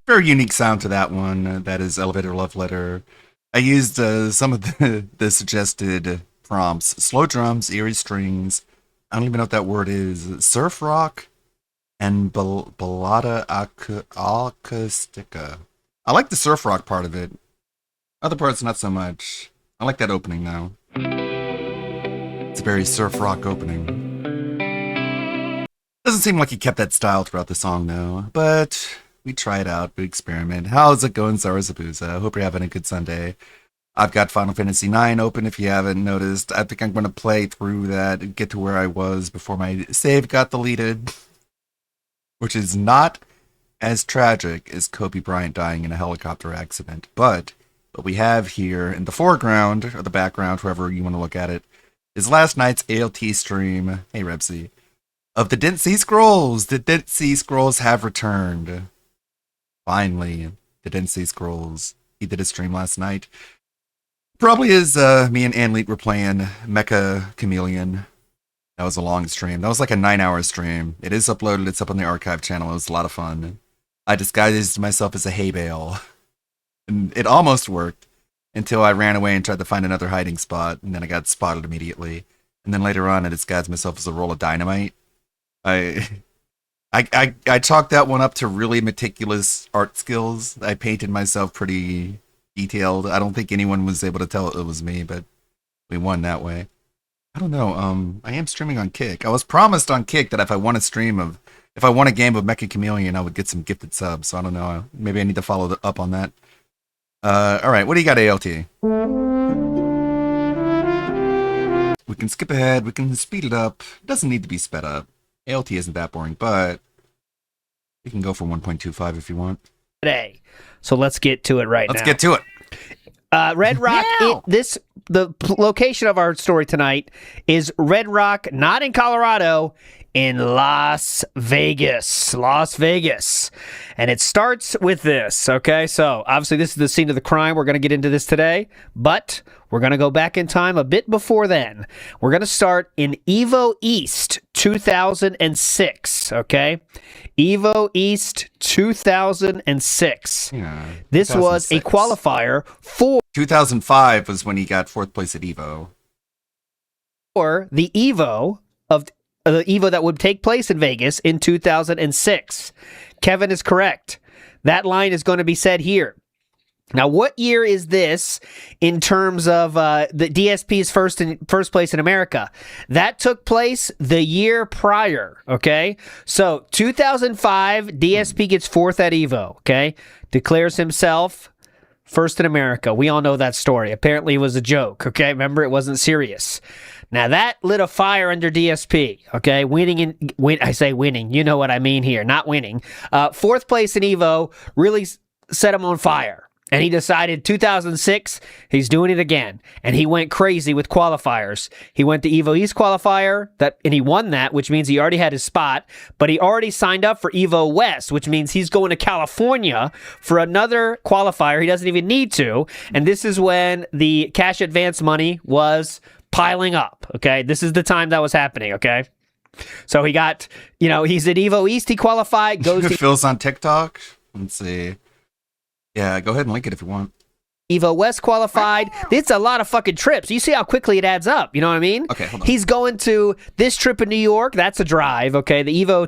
Very unique sound to that one. That is Elevator Love Letter. I used some of the suggested prompts: slow drums, eerie strings. I don't even know what that word is. Surf rock and ballada acoustica. I like the surf rock part of it. Other parts, not so much. I like that opening though. It's a very surf rock opening. Doesn't seem like he kept that style throughout the song, though. But we try it out, we experiment. How's it going, Zarazabuza? Hope you're having a good Sunday. I've got Final Fantasy IX open if you haven't noticed. I think I'm going to play through that and get to where I was before my save got deleted. Which is not as tragic as Kobe Bryant dying in a helicopter accident. But what we have here in the foreground, or the background, whoever you want to look at it, is last night's ALT stream, hey Rebsy, of the Dead Sea Scrolls. The Dead Sea Scrolls have returned. Finally, the Dead Sea Scrolls. He did a stream last night. Probably as me and Anleet were playing Mecha Chameleon. That was a long stream. That was like a 9-hour stream. It is uploaded. It's up on the archive channel. It was a lot of fun. I disguised myself as a hay bale. And it almost worked until I ran away and tried to find another hiding spot. And then I got spotted immediately. And then later on, I disguised myself as a roll of dynamite. I chalked that one up to really meticulous art skills. I painted myself pretty detailed. I don't think anyone was able to tell it was me, but we won that way. I don't know. I am streaming on Kick. I was promised on Kick that if I won a game of Mecha Chameleon, I would get some gifted subs. So I don't know. Maybe I need to follow up on that. All right. What do you got, ALT? We can skip ahead. We can speed it up. It doesn't need to be sped up. ALT isn't that boring, but we can go for 1.25 if you want. Today. So let's get to it now. Let's get to it. Red Rock, the location of our story tonight is Red Rock, not in Colorado, in Las Vegas. And it starts with this, okay? So, obviously, this is the scene of the crime. We're going to get into this today, but we're going to go back in time a bit before then. We're going to start in Evo East 2006, okay? Evo East 2006. Yeah, this was a qualifier for 2005 was when he got 4th place at Evo. For the Evo that would take place in Vegas in 2006. Kevin is correct. That line is going to be said here. Now, what year is this in terms of the DSP's first place in America? That took place the year prior, okay? So, 2005, DSP gets 4th at Evo, okay? Declares himself first in America. We all know that story. Apparently, it was a joke, okay? Remember, it wasn't serious. Now, that lit a fire under DSP, okay? I say winning. You know what I mean here. Not winning. 4th place in Evo really set him on fire. And he decided 2006, he's doing it again. And he went crazy with qualifiers. He went to Evo East qualifier, and he won that, which means he already had his spot. But he already signed up for Evo West, which means he's going to California for another qualifier. He doesn't even need to. And this is when the cash advance money was piling up, okay? This is the time that was happening, okay? So he got, he's at Evo East, he qualified, goes to Phil's on TikTok. Let's see. Yeah, go ahead and link it if you want. Evo West qualified. It's a lot of fucking trips. You see how quickly it adds up. You know what I mean? Okay, hold on. He's going to this trip in New York. That's a drive. Okay, the Evo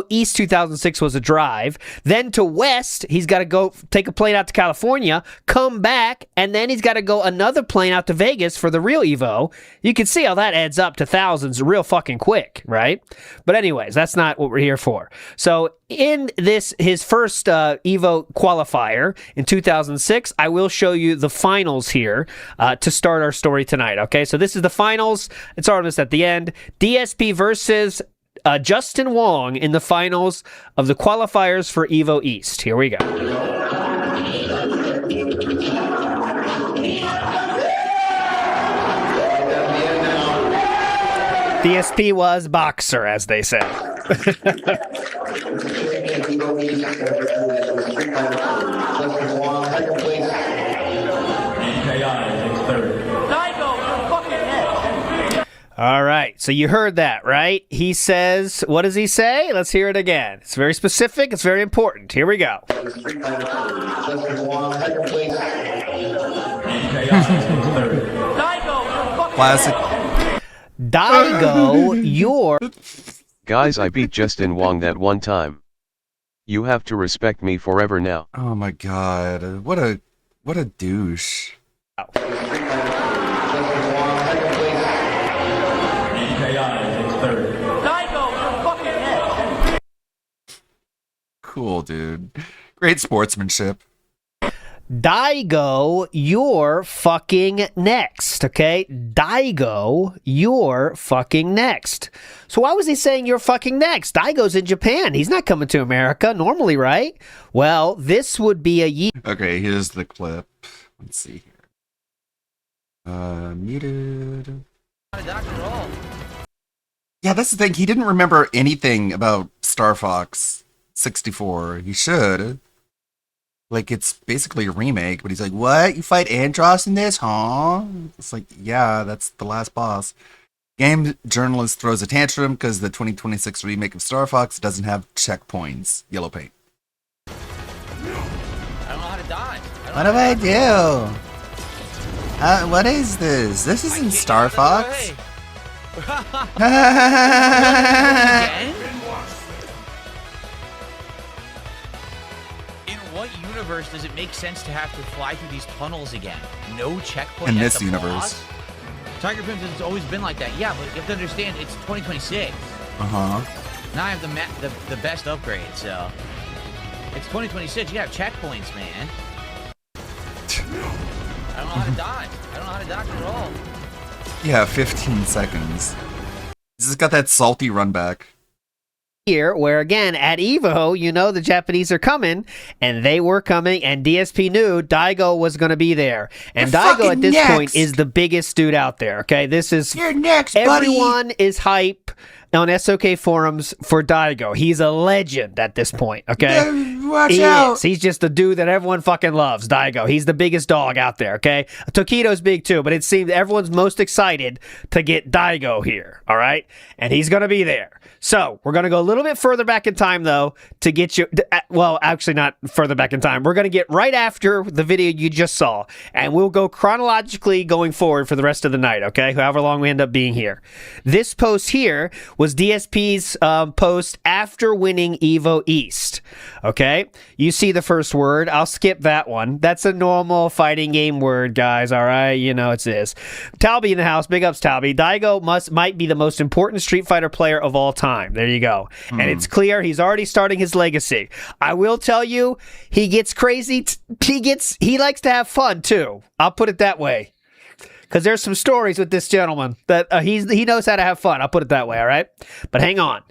East 2006 was a drive. Then to West, he's got to go take a plane out to California, come back, and then he's got to go another plane out to Vegas for the real Evo. You can see how that adds up to thousands real fucking quick, right? But anyways, that's not what we're here for. So in his first Evo qualifier in 2006, I will show you the finals here to start our story tonight, okay? So this is the finals. It's almost at the end. DSP versus Justin Wong in the finals of the qualifiers for Evo East. Here we go. DSP was boxer, as they say. All right, so you heard that, right? He says, what does he say? Let's hear it again. It's very specific. It's very important. Here we go. Classic. Daigo, you're... Guys, I beat Justin Wong that one time. You have to respect me forever now. Oh my god. What a douche. cool, dude. Great sportsmanship. Daigo, you're fucking next, okay? Daigo, you're fucking next. So why was he saying you're fucking next? Daigo's in Japan. He's not coming to America normally, right? Well, this would be a year. Okay, here's the clip. Let's see here. Muted. Yeah, that's the thing. He didn't remember anything about Star Fox 64. He should. Like, it's basically a remake, but he's like, what? You fight Andros in this, huh? It's like, yeah, that's the last boss. Game journalist throws a tantrum because the 2026 remake of Star Fox doesn't have checkpoints. Yellow paint. I don't know how to die. What do I do? What is this? This isn't Star Fox. Again? In what universe does it make sense to have to fly through these tunnels again? No checkpoint In at this the universe. boss? Tiger Pimps has always been like that. Yeah, but you have to understand, it's 2026. Uh-huh. Now I have the best upgrade, so... It's 2026, you have checkpoints, man. I don't know how to dodge. I don't know how to dodge at all. Yeah, 15 seconds. He's just got that salty run back. Here, where again at Evo, you know the Japanese are coming, and they were coming, and DSP knew Daigo was going to be there, and You're Daigo at this fucking point next. is the biggest dude out there. Okay, this is You're next, everyone is hype on SOK forums for Daigo. He's a legend at this point. Okay, Watch he out. is. He's just the dude that everyone fucking loves. Daigo. He's the biggest dog out there. Okay, Tokido's big too, but it seems everyone's most excited to get Daigo here. All right, and he's going to be there. So we're going to go a little bit further back in time, though, to get you... Well, actually not further back in time. We're going to get right after the video you just saw, and we'll go chronologically going forward for the rest of the night, okay? However long we end up being here. This post here was DSP's post after winning Evo East, okay? You see the first word. I'll skip that one. That's a normal fighting game word, guys, all right? You know it's this. Talby in the house. Big ups, Talby. Daigo might be the most important Street Fighter player of all time. There you go. And it's clear he's already starting his legacy. I will tell you, he gets crazy. He likes to have fun too. I'll put it that way. Because there's some stories with this gentleman that he knows how to have fun. I'll put it that way, all right? But hang on.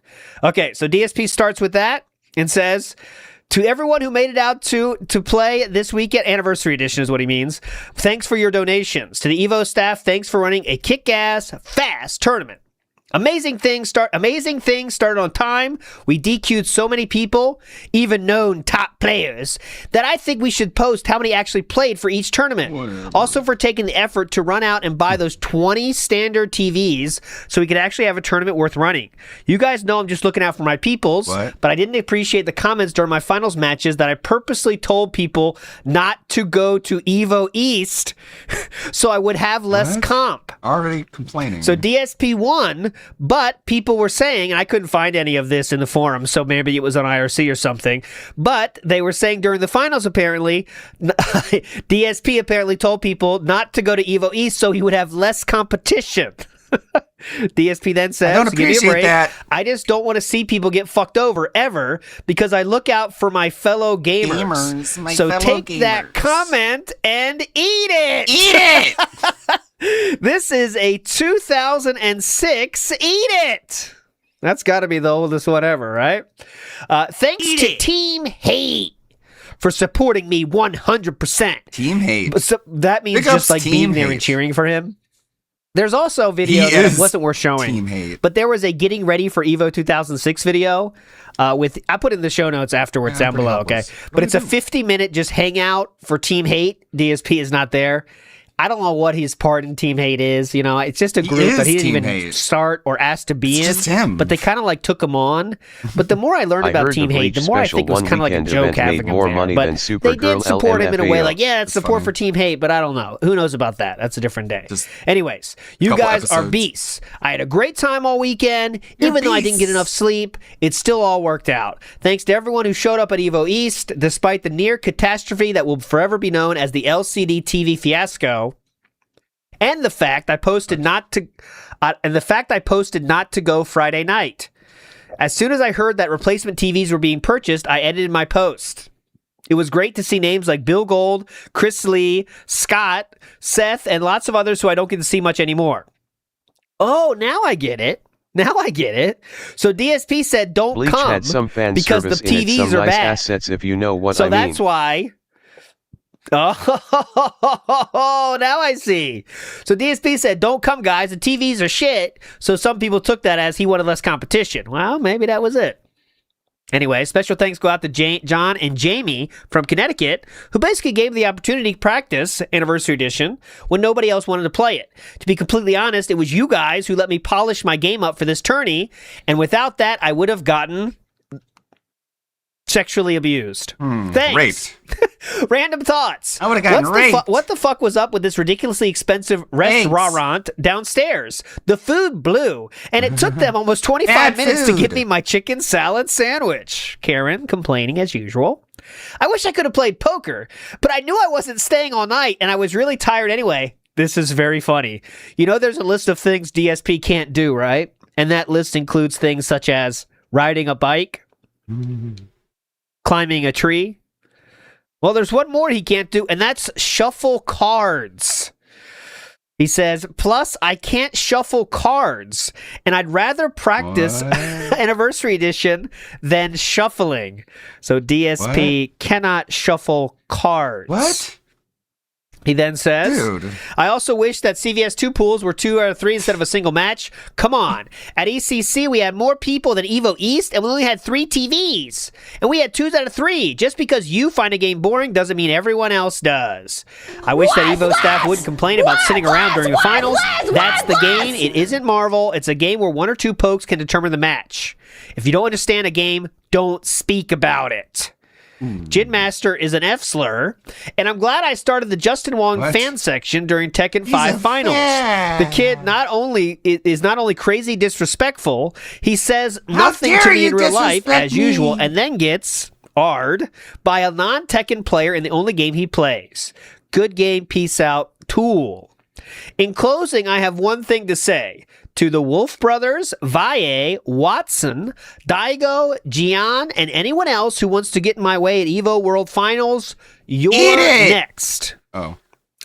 Okay, so DSP starts with that and says, to everyone who made it out to play this weekend, Anniversary Edition is what he means, thanks for your donations. To the Evo staff, thanks for running a kick-ass, fast tournament. Amazing things started on time. We DQ'd so many people, even known top players, that I think we should post how many actually played for each tournament. Whatever. Also for taking the effort to run out and buy those 20 standard TVs so we could actually have a tournament worth running. You guys know I'm just looking out for my peoples, What? but I didn't appreciate the comments during my finals matches that I purposely told people not to go to Evo East so I would have less What? comp. Already complaining. So DSP won, but people were saying, and I couldn't find any of this in the forum, so maybe it was on IRC or something, but they were saying during the finals apparently, DSP apparently told people not to go to Evo East so he would have less competition. DSP then says, I don't "Give me a appreciate break. that. I just don't want to see people get fucked over ever because I look out for my fellow gamers. My so fellow take that gamers. comment and eat it. Eat it! This is a 2006 Eat It. That's got to be the oldest one ever, right? Thanks to Team Hate for supporting me 100%. Team hate. But so, that means Big ups just like Team being there and Hate. cheering for him. There's also a video He that is wasn't worth showing. Team hate. But there was a getting ready for Evo 2006 video with I put it in the show notes afterwards Yeah, down pretty below, okay? helpless. But it's a 50-minute just hangout for Team Hate. DSP is not there. I don't know what his part in Team Hate is. You know, it's just a He group that he is didn't Team even Hate. start or ask to be It's in. just him. But they kind of like took him on. But the more I learned I about heard Team the Hate, the Bleach more I special think it was one kind of like a weekend joke event having made him more there. money But than they Supergirl did support him in a way LMFAO. like, yeah, it's That's support funny. for Team Hate, but I don't know. Who knows about that? That's a different day. Just Anyways, you couple guys are episodes. beasts. I had a great time all weekend. You're Even though I didn't get beasts. enough sleep, it still all worked out. Thanks to everyone who showed up at Evo East, despite the near catastrophe that will forever be known as the LCD TV fiasco. And the fact I posted not to go Friday night. As soon as I heard that replacement TVs were being purchased, I edited my post. It was great to see names like Bill Gold, Chris Lee, Scott, Seth, and lots of others who I don't get to see much anymore. Oh, now I get it. Now I get it. So DSP said don't Bleach come had some fan because the service in it, TVs some are nice bad. assets if you know what So I mean. that's why. Oh, now I see. So DSP said, don't come, guys. The TVs are shit. So some people took that as he wanted less competition. Well, maybe that was it. Anyway, special thanks go out to John and Jamie from Connecticut, who basically gave the opportunity to practice Anniversary Edition when nobody else wanted to play it. To be completely honest, it was you guys who let me polish my game up for this tourney, and without that, I would have gotten sexually abused. Thanks. Raped. Random thoughts. I would've gotten raped. What the fuck was up with this ridiculously expensive restaurant downstairs? The food blew, and it took them almost 25 Bad minutes to food. give me my chicken salad sandwich. Karen complaining as usual. I wish I could have played poker, but I knew I wasn't staying all night, and I was really tired anyway. This is very funny. You know there's a list of things DSP can't do, right? And that list includes things such as riding a bike, climbing a tree. Well, there's one more he can't do, and that's shuffle cards. He says, plus, I can't shuffle cards, and I'd rather practice What? Anniversary Edition than shuffling. So DSP cannot shuffle cards. What? He then says, Dude. I also wish that CVS 2 pools were 2 out of 3 instead of a single match. Come on. At ECC, we had more people than Evo East, and we only had 3 TVs. And we had 2s out of 3. Just because you find a game boring doesn't mean everyone else does. I wish that Evo staff wouldn't complain about sitting around during the finals. That's the game. It isn't Marvel. It's a game where 1 or 2 pokes can determine the match. If you don't understand a game, don't speak about it. Jin Master is an F slur, and I'm glad I started the Justin Wong What? fan section during Tekken 5 a finals. fan. The kid is not only crazy disrespectful, he says nothing dare to me you in real life disrespect as usual, me? and then gets AR'd by a non-Tekken player in the only game he plays. Good game, peace out, Tool. In closing, I have one thing to say. To the Wolf Brothers, Valle, Watson, Daigo, Gian, and anyone else who wants to get in my way at EVO World Finals, you're Eat it! next. Oh.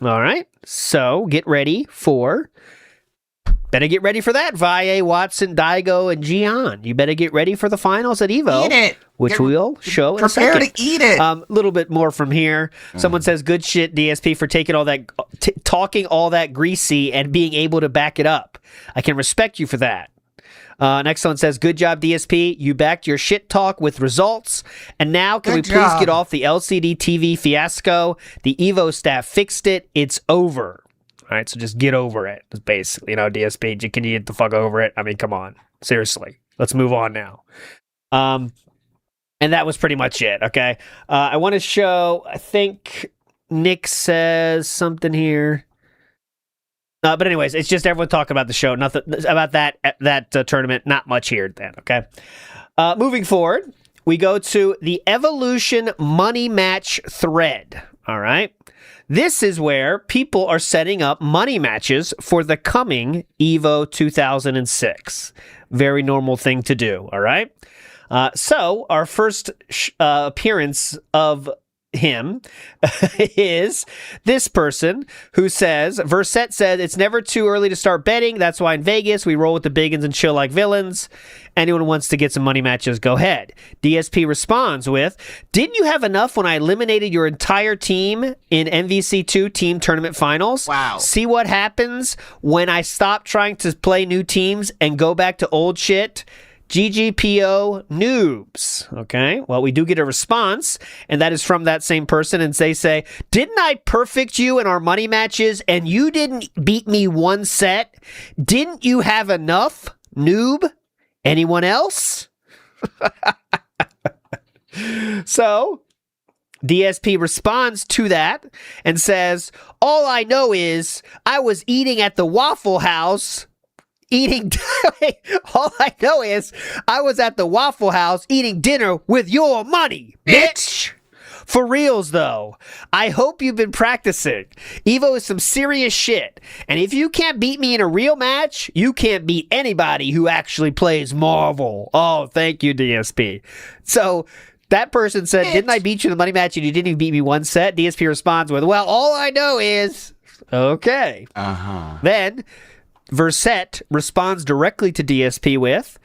All right. So get ready for. Better get ready for that, Valle, Watson, Daigo, and Gian. You better get ready for the finals at EVO. Eat it. Which Get- we'll show in a Prepare second. to eat it. A little bit more from here. Someone says, "Good shit, DSP, for taking all that, talking all that greasy and being able to back it up. I can respect you for that." Next one says, "Good job, DSP. You backed your shit talk with results. And now, can Good we please job. get off the LCD TV fiasco? The Evo staff fixed it. It's over." All right, so just get over it. It's basically, DSP, can you get the fuck over it? I mean, come on, seriously. Let's move on now. And that was pretty much it, okay? I want to show, I think Nick says something here. But anyways, it's just everyone talking about the show, nothing about that tournament, not much here then, okay? Moving forward, we go to the Evolution Money Match thread, all right? This is where people are setting up money matches for the coming EVO 2006. Very normal thing to do, all right? So our first appearance of him is this person who says, Versette said, "It's never too early to start betting. That's why in Vegas we roll with the big uns and chill like villains. Anyone who wants to get some money matches, go ahead." DSP responds with, "Didn't you have enough when I eliminated your entire team in MVC2 team tournament finals? Wow. See what happens when I stop trying to play new teams and go back to old shit? GGPO noobs." Okay, well, we do get a response, and that is from that same person, and they say, "Didn't I perfect you in our money matches, and you didn't beat me one set? Didn't you have enough, noob? Anyone else?" So, DSP responds to that and says, "All I know is I was eating at the Waffle House all I know is I was at the Waffle House eating dinner with your money, bitch. For reals, though, I hope you've been practicing. Evo is some serious shit. And if you can't beat me in a real match, you can't beat anybody who actually plays Marvel. Oh, thank you, DSP. So that person said, didn't I beat you in the money match and you didn't even beat me one set? DSP responds with, well, all I know is, okay. Then Versette responds directly to DSP with,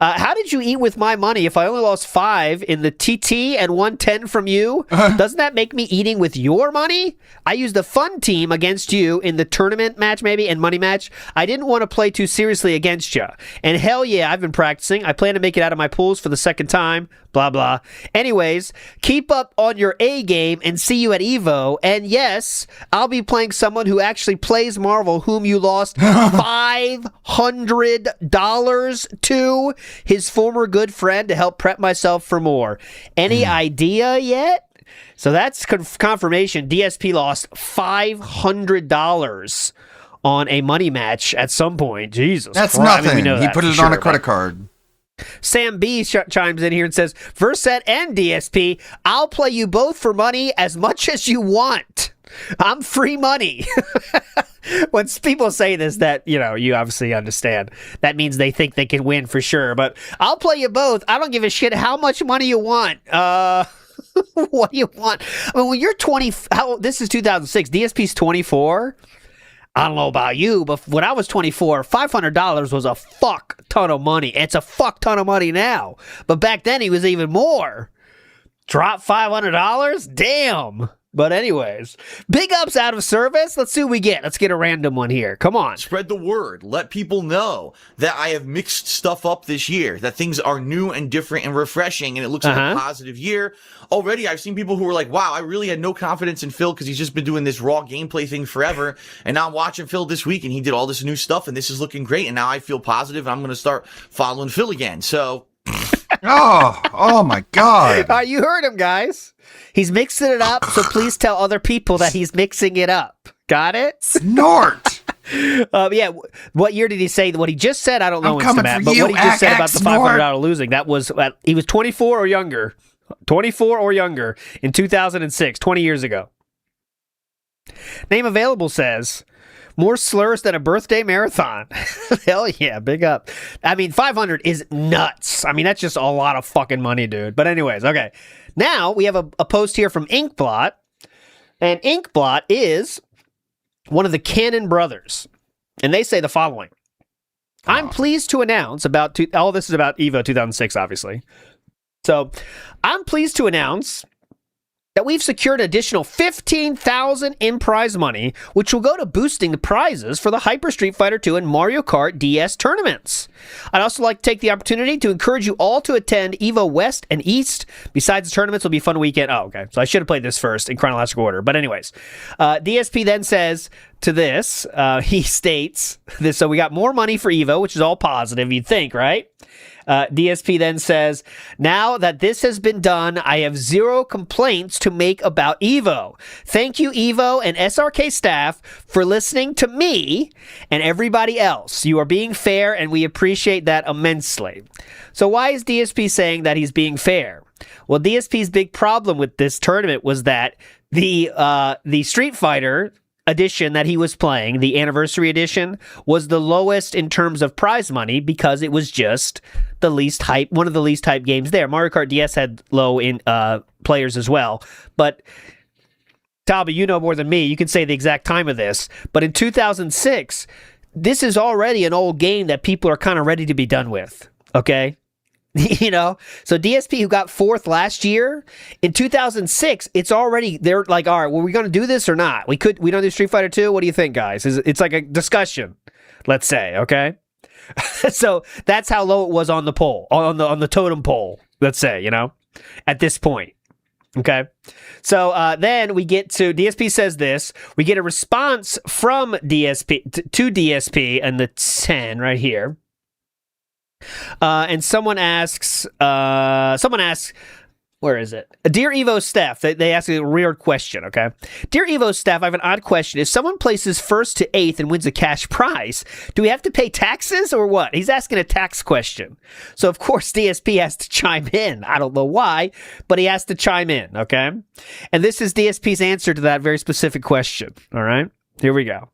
how did you eat with my money if I only lost 5 in the TT and 110 from you? Doesn't that make me eating with your money? I used a fun team against you in the tournament match maybe and money match. I didn't want to play too seriously against you. And hell yeah, I've been practicing. I plan to make it out of my pools for the second time. Blah, blah. Anyways, keep up on your A game and see you at Evo. And yes, I'll be playing someone who actually plays Marvel, whom you lost $500 to, his former good friend, to help prep myself for more. Any idea yet? So that's confirmation. DSP lost $500 on a money match at some point. Jesus That's Christ. nothing. I mean, we know He that put for it sure, on a but- credit card. Sam B chimes in here and says, Versette and DSP, I'll play you both for money as much as you want. I'm free money. When people say this, that, you know, you obviously understand. That means they think they can win for sure. But I'll play you both. I don't give a shit how much money you want. What do you want? I mean, when you're 20, this is 2006. DSP's 24. I don't know about you, but when I was 24, $500 was a fuck ton of money. It's a fuck ton of money now. But back then, he was even more. Drop $500? Damn. But anyways, big ups out of service. Let's see what we get. Let's get a random one here. Come on. Spread the word. Let people know that I have mixed stuff up this year, that things are new and different and refreshing, and it looks like a positive year. Already, I've seen people who were like, wow, I really had no confidence in Phil because he's just been doing this raw gameplay thing forever. And now I'm watching Phil this week, and he did all this new stuff, and this is looking great. And now I feel positive, and I'm going to start following Phil again. So... Oh my God. You heard him, guys. He's mixing it up, so please tell other people that he's mixing it up. Got it? Snort. Yeah. What year did he say? What he just said, I don't know. I'm coming Matt, for but you, what he just said ack, about the snort. $500 losing, that was he was 24 or younger. 24 or younger in 2006, 20 years ago. Name available says, more slurs than a birthday marathon. Hell yeah, big up. I mean, 500 is nuts. I mean, that's just a lot of fucking money, dude. But anyways, okay. Now we have a post here from Inkblot. And Inkblot is one of the Cannon brothers. And they say the following. I'm pleased to announce all this is about EVO 2006, obviously. So I'm pleased to announce that we've secured an additional $15,000 in prize money, which will go to boosting the prizes for the Hyper Street Fighter 2 and Mario Kart DS tournaments. I'd also like to take the opportunity to encourage you all to attend EVO West and East. Besides the tournaments, it'll be a fun weekend. Oh, okay. So I should have played this first in chronological order. But anyways, DSP then says to this, he states this, so we got more money for EVO, which is all positive, you'd think, right? DSP then says, now that this has been done, I have zero complaints to make about EVO. Thank you, EVO and SRK staff, for listening to me and everybody else. You are being fair, and we appreciate that immensely. So why is DSP saying that he's being fair? Well, DSP's big problem with this tournament was that the Street Fighter edition that he was playing, the anniversary edition, was the lowest in terms of prize money because it was just the least hype, one of the least hype games there. Mario Kart DS had low in players as well, but Talbot, you know more than me. You can say the exact time of this, but in 2006, this is already an old game that people are kind of ready to be done with. Okay. You know, so DSP, who got 4th last year, in 2006, it's already, they're like, all right, well, we going to do this or not? We don't do Street Fighter 2? What do you think, guys? It's like a discussion, let's say, okay? So that's how low it was on the poll, on the totem pole, let's say, you know, at this point. Okay. So then we get to, DSP says this, we get a response from DSP to DSP and the 10 right here. And someone asks, Where is it? Dear Evo staff, they ask a weird question, okay? Dear Evo staff, I have an odd question. If someone places 1st to 8th and wins a cash prize, do we have to pay taxes or what? He's asking a tax question. So, of course, DSP has to chime in. I don't know why, but he has to chime in, okay? And this is DSP's answer to that very specific question, all right? Here we go.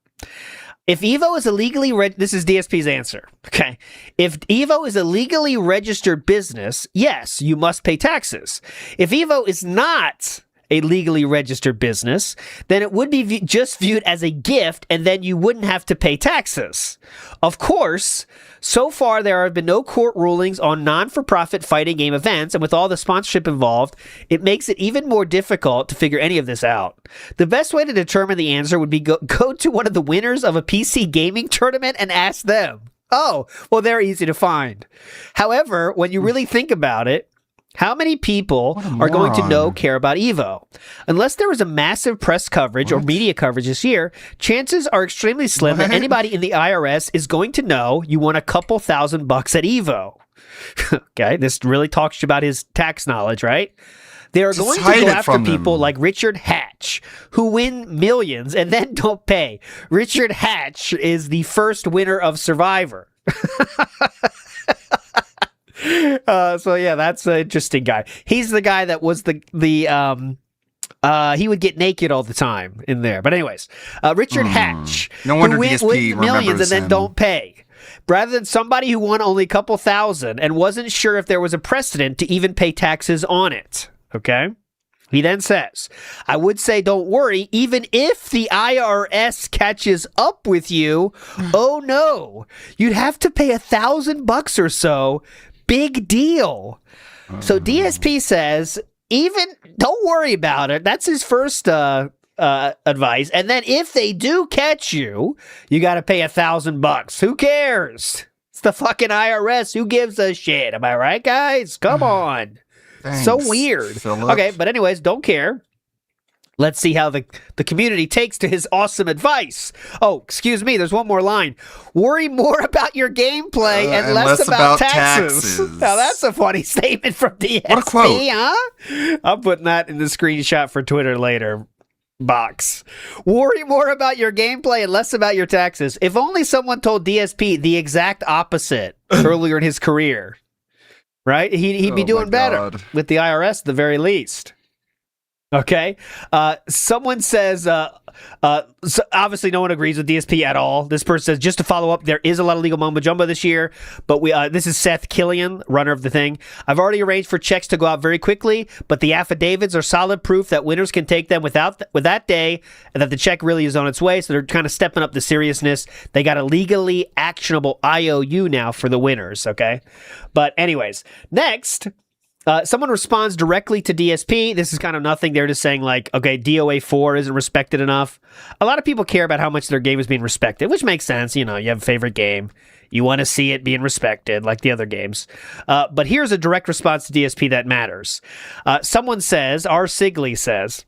If Evo is a legally this is DSP's answer. Okay. If Evo is a legally registered business, yes, you must pay taxes. If Evo is not a legally registered business, then it would be just viewed as a gift and then you wouldn't have to pay taxes. Of course, so far there have been no court rulings on non-for-profit fighting game events, and with all the sponsorship involved, it makes it even more difficult to figure any of this out. The best way to determine the answer would be go to one of the winners of a PC gaming tournament and ask them. Oh, well, they're easy to find. However, when you really think about it, how many people are going to care about Evo? Unless there was a massive press coverage or media coverage this year, chances are extremely slim that anybody in the IRS is going to know you won a couple $1,000 at Evo. Okay, this really talks about his tax knowledge, right? They are going to go after people like Richard Hatch, who win millions and then don't pay. Richard Hatch is the first winner of Survivor. So yeah, that's an interesting guy. He's the guy that was he would get naked all the time in there. But anyways, Richard Hatch, no wonder who DSP win millions and then him. Don't pay. Rather than somebody who won only a couple thousand and wasn't sure if there was a precedent to even pay taxes on it. Okay? He then says, I would say don't worry, even if the IRS catches up with you, oh no, you'd have to pay $1,000 or so. Big deal. So DSP says, even don't worry about it. That's his first advice. And then if they do catch you, you got to pay $1,000. Who cares? It's the fucking IRS. Who gives a shit? Am I right, guys? Come on. Thanks, so weird. Philip. Okay, but anyways, don't care. Let's see how the community takes to his awesome advice. Oh, excuse me, there's one more line. Worry more about your gameplay and less about taxes. Now, that's a funny statement from DSP, what a quote. Huh? I'm putting that in the screenshot for Twitter later. Box. Worry more about your gameplay and less about your taxes. If only someone told DSP the exact opposite earlier in his career, right? He'd be doing better with the IRS at the very least. Okay. Someone says, so obviously no one agrees with DSP at all. This person says, just to follow up, there is a lot of legal mumbo jumbo this year, but this is Seth Killian, runner of the thing. I've already arranged for checks to go out very quickly, but the affidavits are solid proof that winners can take them with that day and that the check really is on its way. So they're kind of stepping up the seriousness. They got a legally actionable IOU now for the winners. Okay. But anyways, next, someone responds directly to DSP. This is kind of nothing. They're just saying like, okay, DOA 4 isn't respected enough. A lot of people care about how much their game is being respected, which makes sense. You know, you have a favorite game. You want to see it being respected like the other games. But here's a direct response to DSP that matters. Someone says, R. Sigley says,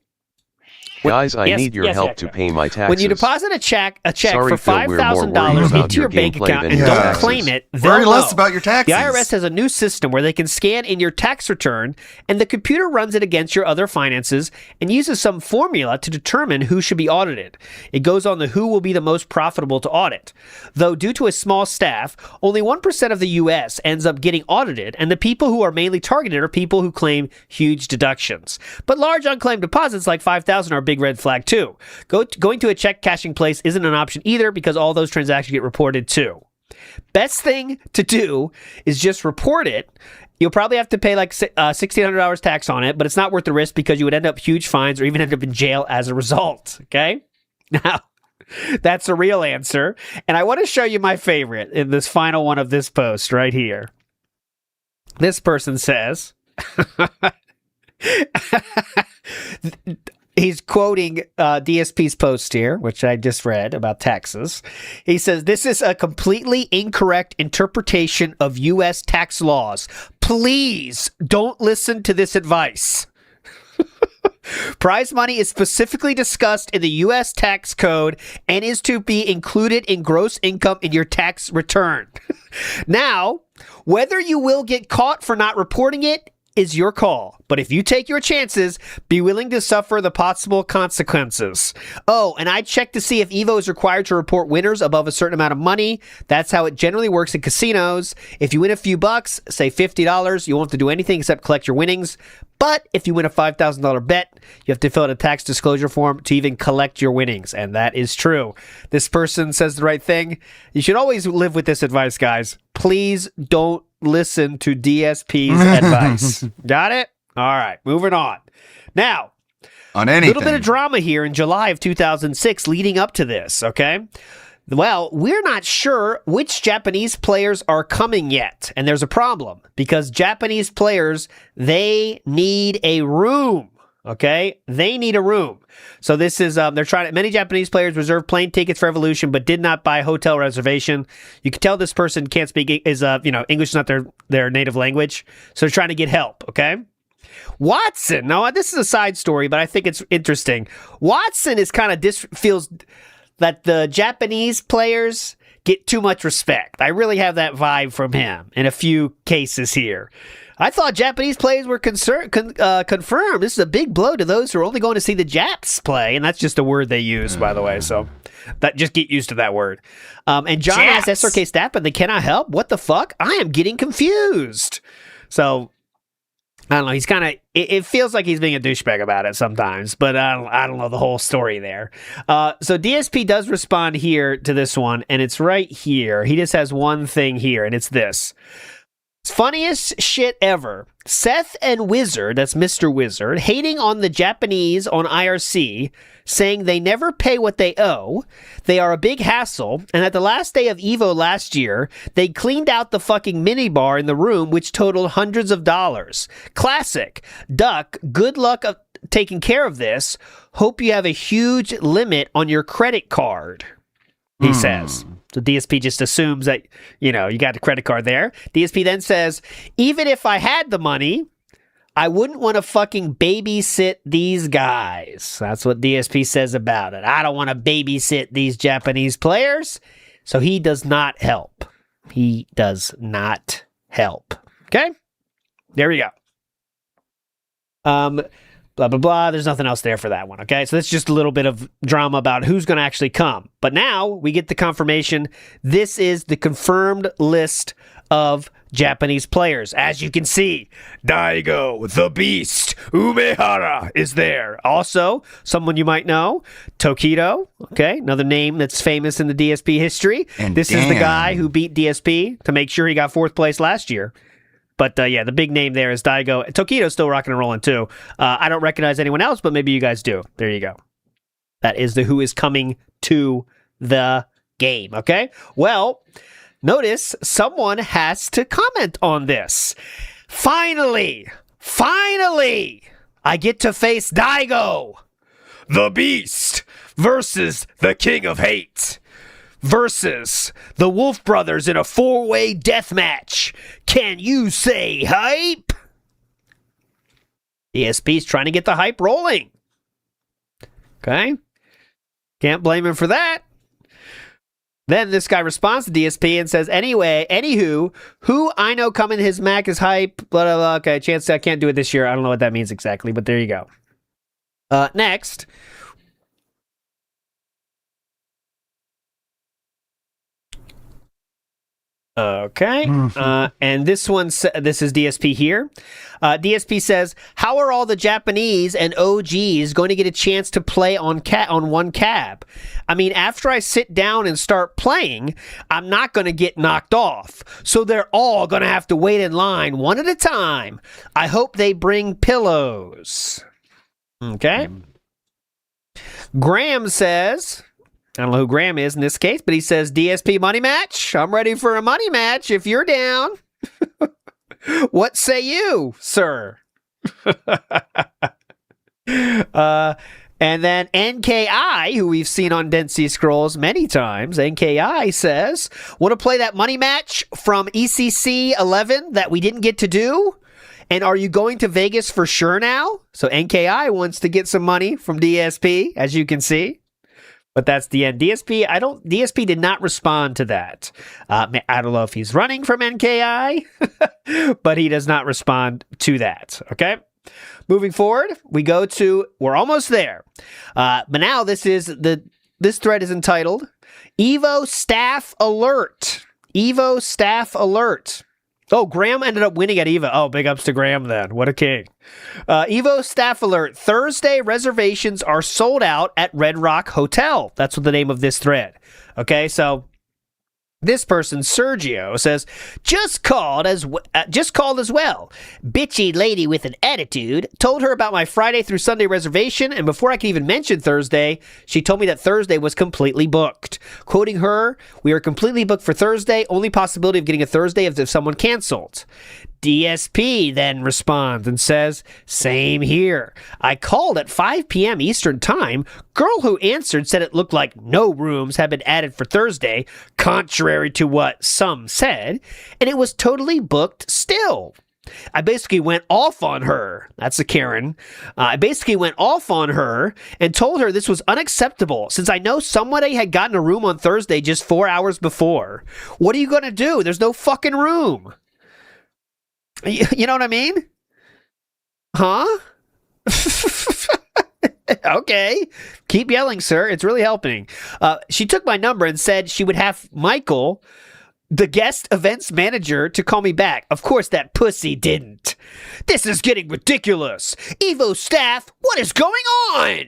guys, I need your help to pay my taxes. When you deposit a check Sorry, for $5,000 into your bank account and don't claim it, worry less know. about your taxes. The IRS has a new system where they can scan in your tax return, and the computer runs it against your other finances and uses some formula to determine who should be audited. It goes on the who will be the most profitable to audit. Though due to a small staff, only 1% of the U.S. ends up getting audited, and the people who are mainly targeted are people who claim huge deductions. But large unclaimed deposits like $5,000 are big red flag too. Going to a check cashing place isn't an option either because all those transactions get reported too. Best thing to do is just report it. You'll probably have to pay like $1,600 tax on it, but it's not worth the risk because you would end up huge fines or even end up in jail as a result. Okay? Now, that's a real answer. And I want to show you my favorite in this final one of this post right here. This person says, he's quoting DSP's post here, which I just read about taxes. He says, this is a completely incorrect interpretation of U.S. tax laws. Please don't listen to this advice. Prize money is specifically discussed in the U.S. tax code and is to be included in gross income in your tax return. Now, whether you will get caught for not reporting it is your call, but if you take your chances, be willing to suffer the possible consequences. Oh, and I checked to see if Evo is required to report winners above a certain amount of money. That's how it generally works in casinos. If you win a few bucks, say $50, you won't have to do anything except collect your winnings. But if you win a $5,000 bet, you have to fill out a tax disclosure form to even collect your winnings. And that is true. This person says the right thing. You should always live with this advice, guys. Please don't listen to DSP's advice. Got it? All right, moving on. Now, On a anything. little bit of drama here in July of 2006 leading up to this, okay? Well, we're not sure which Japanese players are coming yet, and there's a problem because Japanese players, they need a room, okay? They need a room. So this is, they're trying to, many Japanese players reserved plane tickets for Evolution, but did not buy hotel reservation. You can tell this person can't speak, English is not their native language, so they're trying to get help, okay? Watson, now this is a side story, but I think it's interesting. Watson is kind of feels that the Japanese players get too much respect. I really have that vibe from him in a few cases here. I thought Japanese players were confirmed. This is a big blow to those who are only going to see the Japs play, and that's just a word they use, by the way. So that just get used to that word. And John asks SRK Stappen, they cannot help. What the fuck? I am getting confused. So I don't know. He's kind of. It feels like he's being a douchebag about it sometimes, but I don't know the whole story there. So DSP does respond here to this one, and it's right here. He just has one thing here, and it's this. Funniest shit ever. Seth and Wizard, that's Mr. Wizard, hating on the Japanese on IRC, saying they never pay what they owe, they are a big hassle, and at the last day of EVO last year, they cleaned out the fucking minibar in the room, which totaled hundreds of dollars. Classic. Duck, good luck of taking care of this. Hope you have a huge limit on your credit card, he says. So DSP just assumes that, you got the credit card there. DSP then says, even if I had the money, I wouldn't want to fucking babysit these guys. That's what DSP says about it. I don't want to babysit these Japanese players. So he does not help. He does not help. Okay? There we go. Blah, blah, blah. There's nothing else there for that one, okay? So that's just a little bit of drama about who's going to actually come. But now we get the confirmation. This is the confirmed list of Japanese players. As you can see, Daigo, the Beast, Umehara is there. Also, someone you might know, Tokido, okay? Another name that's famous in the DSP history. And this is the guy who beat DSP to make sure he got 4th place last year. But yeah, the big name there is Daigo. Tokido's still rocking and rolling too. I don't recognize anyone else, but maybe you guys do. There you go. That is the who is coming to the game, okay? Well, notice someone has to comment on this. Finally, I get to face Daigo, the Beast, versus the King of Hate. Versus the Wolf Brothers in a 4-way death match. Can you say hype? DSP's trying to get the hype rolling. Okay? Can't blame him for that. Then this guy responds to DSP and says, anywho, who I know coming his Mac is hype, blah, blah, blah. Okay, chance I can't do it this year. I don't know what that means exactly, but there you go. Next. Okay. And this this is DSP here. DSP says, how are all the Japanese and OGs going to get a chance to play on one cab? I mean, after I sit down and start playing, I'm not going to get knocked off. So they're all going to have to wait in line one at a time. I hope they bring pillows. Okay. Graham says, I don't know who Graham is in this case, but he says, DSP money match? I'm ready for a money match if you're down. What say you, sir? And then NKI, who we've seen on Density Scrolls many times, NKI says, want to play that money match from ECC 11 that we didn't get to do? And are you going to Vegas for sure now? So NKI wants to get some money from DSP, as you can see. But that's the end. DSP did not respond to that. I don't know if he's running from NKI, but he does not respond to that. Okay. Moving forward, we're almost there. But now this thread is entitled Evo Staff Alert. Evo Staff Alert. Oh, Graham ended up winning at Evo. Oh, big ups to Graham then. What a king. Evo Staff Alert. Thursday reservations are sold out at Red Rock Hotel. That's what the name of this thread. Okay, so this person, Sergio, says, just called as well. Bitchy lady with an attitude. Told her about my Friday through Sunday reservation, and before I could even mention Thursday, she told me that Thursday was completely booked. Quoting her, we are completely booked for Thursday. Only possibility of getting a Thursday is if someone canceled. DSP then responds and says, same here. I called at 5 p.m. Eastern Time. Girl who answered said it looked like no rooms had been added for Thursday, contrary to what some said, and it was totally booked still. I basically went off on her. That's a Karen. I basically went off on her and told her this was unacceptable since I know somebody had gotten a room on Thursday just 4 hours before. What are you going to do? There's no fucking room. You know what I mean? Huh? Okay. Keep yelling, sir. It's really helping. She took my number and said she would have Michael, the guest events manager, to call me back. Of course, that pussy didn't. This is getting ridiculous. Evo staff, what is going on?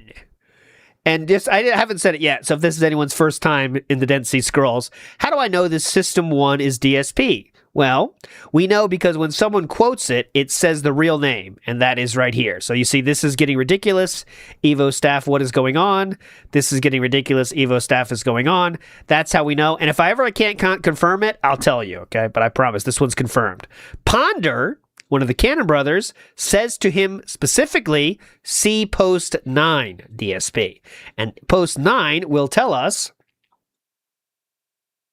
And I haven't said it yet, so if this is anyone's first time in the Dead Sea Scrolls, how do I know this System 1 is DSP? Well, we know because when someone quotes it, it says the real name, and that is right here. So you see, this is getting ridiculous. Evo staff, what is going on? This is getting ridiculous. Evo staff is going on. That's how we know. And if I ever can't confirm it, I'll tell you, okay? But I promise, this one's confirmed. Ponder, one of the Cannon brothers, says to him specifically, see post 9, DSP. And post 9 will tell us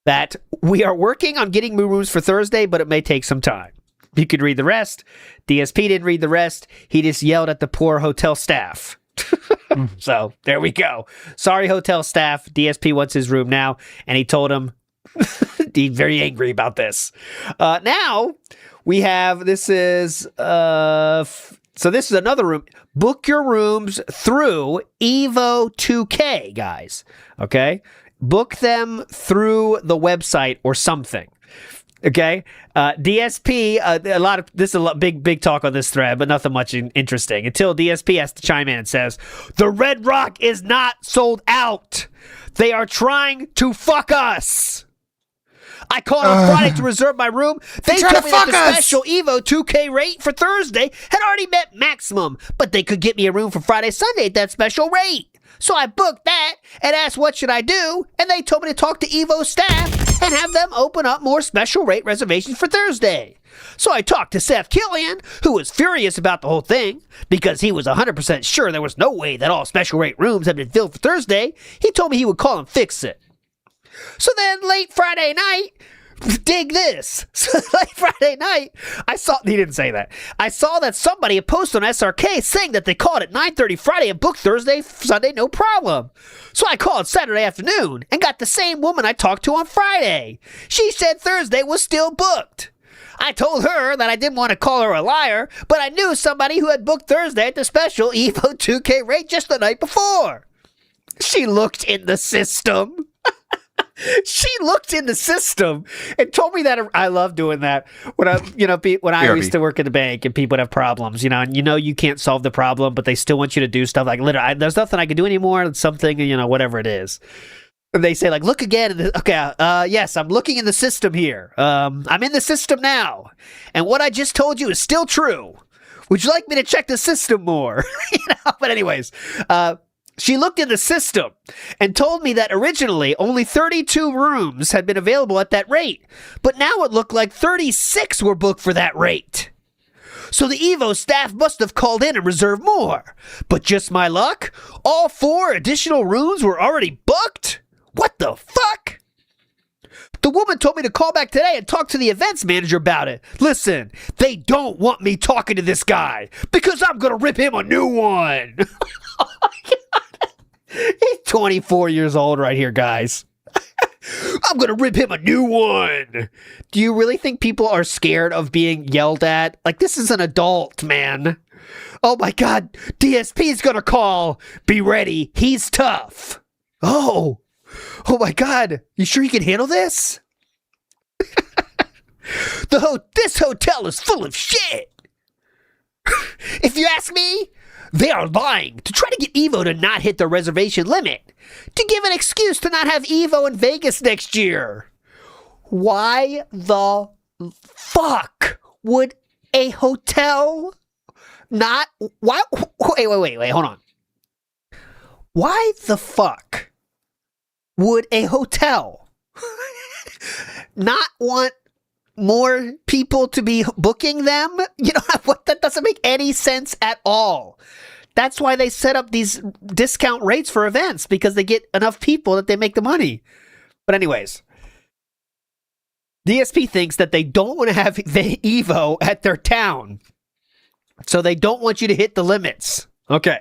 that we are working on getting new rooms for Thursday, but it may take some time. You could read the rest. DSP didn't read the rest. He just yelled at the poor hotel staff. So there we go. Sorry, hotel staff. DSP wants his room now, and he told him he's very angry about this. Now we have, this is another room. Book your rooms through Evo 2K, guys. Okay? Book them through the website or something. Okay? DSP, this is a big talk on this thread, but nothing much interesting. Until DSP has to chime in and says, the Red Rock is not sold out. They are trying to fuck us. I called on Friday to reserve my room. They told me that the special Evo 2K rate for Thursday had already met maximum, but they could get me a room for Friday, Sunday at that special rate. So I booked that and asked what should I do, and they told me to talk to Evo staff and have them open up more special rate reservations for Thursday. So I talked to Seth Killian, who was furious about the whole thing because he was 100% sure there was no way that all special rate rooms had been filled for Thursday. He told me he would call and fix it. So then late Friday night, dig this. So late Friday night, he didn't say that. I saw that somebody had posted on SRK saying that they called at 9:30 Friday and booked Thursday, Sunday, no problem. So I called Saturday afternoon and got the same woman I talked to on Friday. She said Thursday was still booked. I told her that I didn't want to call her a liar, but I knew somebody who had booked Thursday at the special Evo 2K rate just the night before. She looked in the system. She looked in the system and told me that. I love doing that when I used to work at the bank and people would have problems, and you can't solve the problem, but they still want you to do stuff like, literally, there's nothing I can do anymore. It's something, whatever it is. And they say like, look again. Okay. Yes, I'm looking in the system here. I'm in the system now. And what I just told you is still true. Would you like me to check the system more? But anyways, she looked in the system and told me that originally only 32 rooms had been available at that rate, but now it looked like 36 were booked for that rate. So the Evo staff must have called in and reserved more. But just my luck, all 4 additional rooms were already booked? What the fuck? The woman told me to call back today and talk to the events manager about it. Listen, they don't want me talking to this guy because I'm going to rip him a new one. Oh my God. He's 24 years old right here, guys. I'm going to rip him a new one. Do you really think people are scared of being yelled at? Like, this is an adult, man. Oh my God, DSP is going to call. Be ready. He's tough. Oh my God. You sure you can handle this? This hotel is full of shit. If you ask me, they are lying to try to get Evo to not hit the reservation limit, to give an excuse to not have Evo in Vegas next year. Why the fuck would a hotel not... Why? Wait, hold on. Why the fuck would a hotel not want more people to be booking them? You know what? That doesn't make any sense at all. That's why they set up these discount rates for events, because they get enough people that they make the money. But anyways, DSP thinks that they don't want to have the Evo at their town, so they don't want you to hit the limits. Okay.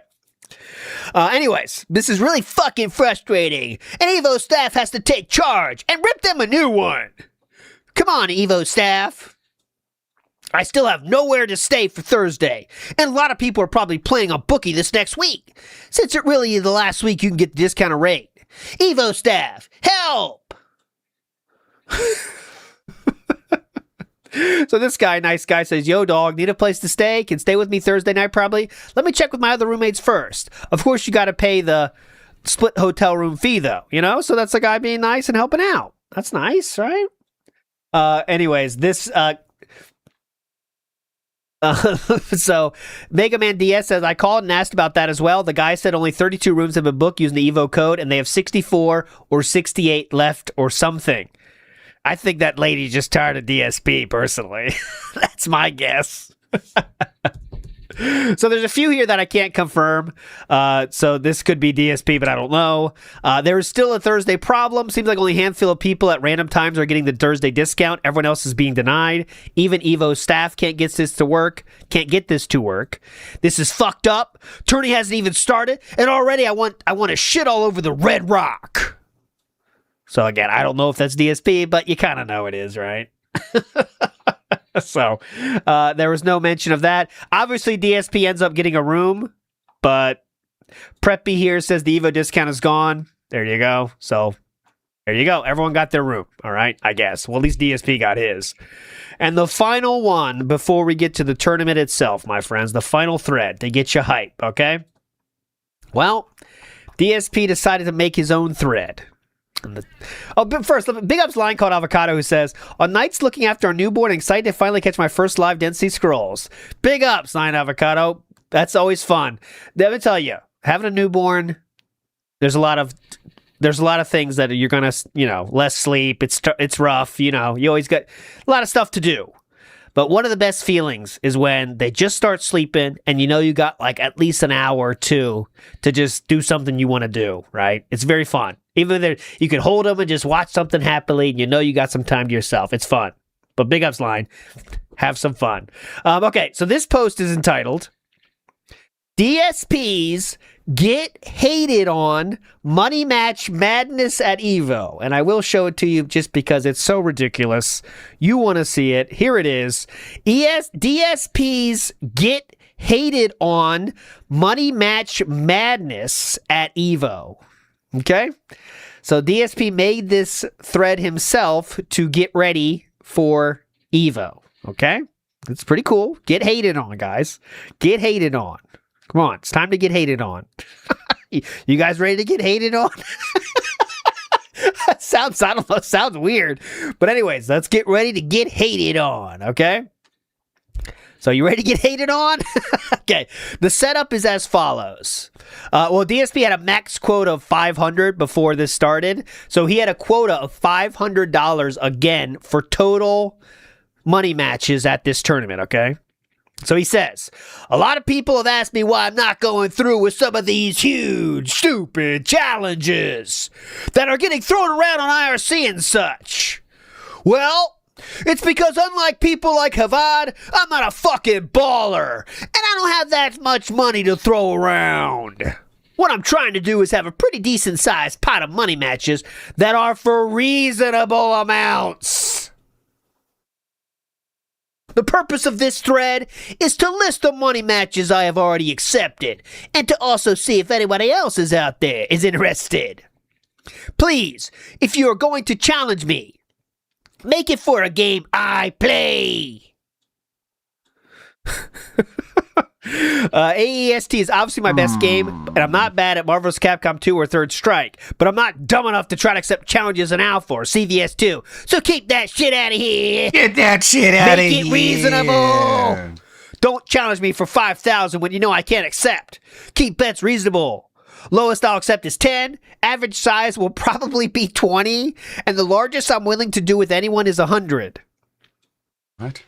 Anyways, this is really fucking frustrating, and Evo staff has to take charge and rip them a new one. Come on, Evo staff. I still have nowhere to stay for Thursday, and a lot of people are probably planning on booking this next week, since it really is the last week you can get the discounted rate. Evo staff, help! So this guy, nice guy, says, yo, dog, need a place to stay? Can stay with me Thursday night, probably? Let me check with my other roommates first. Of course, you got to pay the split hotel room fee, though, you know? So that's the guy being nice and helping out. That's nice, right? Anyways, this... So Mega Man DS says, I called and asked about that as well. The guy said only 32 rooms have been booked using the Evo code, and they have 64 or 68 left or something. I think that lady just tired of DSP, personally. That's my guess. So there's a few here that I can't confirm. So this could be DSP, but I don't know. There is still a Thursday problem. Seems like only a handful of people at random times are getting the Thursday discount. Everyone else is being denied. Even Evo staff can't get this to work. This is fucked up. Tourney hasn't even started, and already I want to shit all over the Red Rock. So again, I don't know if that's DSP, but you kind of know it is, right? So there was no mention of that. Obviously, DSP ends up getting a room, but Preppy here says the Evo discount is gone. There you go. So there you go. Everyone got their room. All right, I guess. Well, at least DSP got his. And the final one before we get to the tournament itself, my friends, the final thread to get you hype, okay? Well, DSP decided to make his own thread. But first, big ups line called Avocado, who says, on nights looking after our newborn, excited to finally catch my first live density scrolls. Big ups, line Avocado. That's always fun. Let me tell you, having a newborn, there's a lot of things that you're gonna, less sleep. It's rough. You always got a lot of stuff to do. But one of the best feelings is when they just start sleeping and you got like at least an hour or two to just do something you want to do, right? It's very fun. Even though you can hold them and just watch something happily and you got some time to yourself. It's fun. But big ups line, have some fun. Okay, so this post is entitled, DSPs Get Hated On Money Match Madness at Evo. And I will show it to you just because it's so ridiculous. You want to see it. Here it is. DSPs Get Hated On Money Match Madness at Evo. Okay? So DSP made this thread himself to get ready for Evo. Okay? It's pretty cool. Get hated on, guys. Get hated on. Come on, it's time to get hated on. You guys ready to get hated on? Sounds weird. But anyways, let's get ready to get hated on, okay? So you ready to get hated on? Okay, the setup is as follows. DSP had a max quota of 500 before this started. So he had a quota of $500 again for total money matches at this tournament, okay? So he says, a lot of people have asked me why I'm not going through with some of these huge, stupid challenges that are getting thrown around on IRC and such. Well, it's because unlike people like Havad, I'm not a fucking baller, and I don't have that much money to throw around. What I'm trying to do is have a pretty decent sized pot of money matches that are for reasonable amounts. The purpose of this thread is to list the money matches I have already accepted, and to also see if anybody else is out there is interested. Please, if you are going to challenge me, make it for a game I play. AEST is obviously my best game, and I'm not bad at Marvel's Capcom 2 or Third Strike, but I'm not dumb enough to try to accept challenges in Alpha or CVS 2, so keep that shit out of here. Get that shit out of here. Make it reasonable. Don't challenge me for 5,000 when you know I can't accept. Keep bets reasonable. Lowest I'll accept is 10. Average size will probably be 20, and the largest I'm willing to do with anyone is 100. What?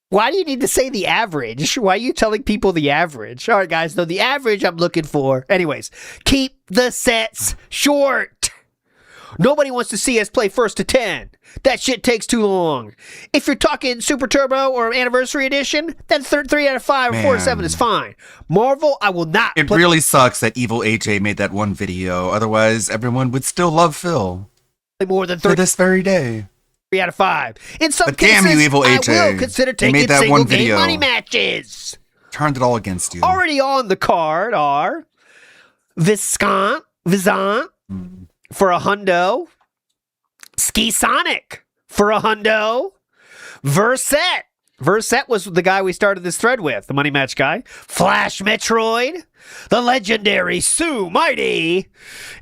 Why do you need to say the average? Why are you telling people the average? All right, guys, no, the average I'm looking for. Anyways, keep the sets short. Nobody wants to see us play first to 10. That shit takes too long. If you're talking Super Turbo or Anniversary Edition, then 3 out of 5 or 4 to 7 is fine. Marvel, I will not It play. really sucks that Evil AJ made that one video. Otherwise, everyone would still love Phil. More than To 3 this very day. out of 5. In some But cases, damn you, Evil I AJ. will consider You taking made that single one game video. money matches. Turned it all against you. Already on the card are Viscant for a hundo, Ski Sonic for a hundo, Verset. Verset was the guy we started this thread with, the money match guy. Flash Metroid, the legendary Sue Mighty,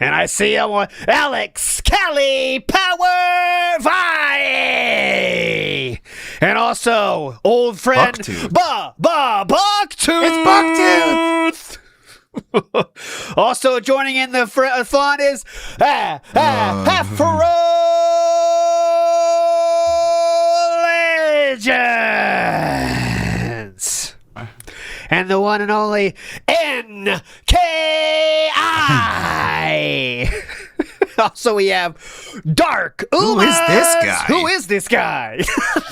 and I see Alex Kelly Power Vi, and also old friend Bucktooth. Bucktooth. It's Bucktooth. Also joining in the fun is Afro Legends. And the one and only NKI. Also, we have Dark Umas. Who is this guy? Who is this guy?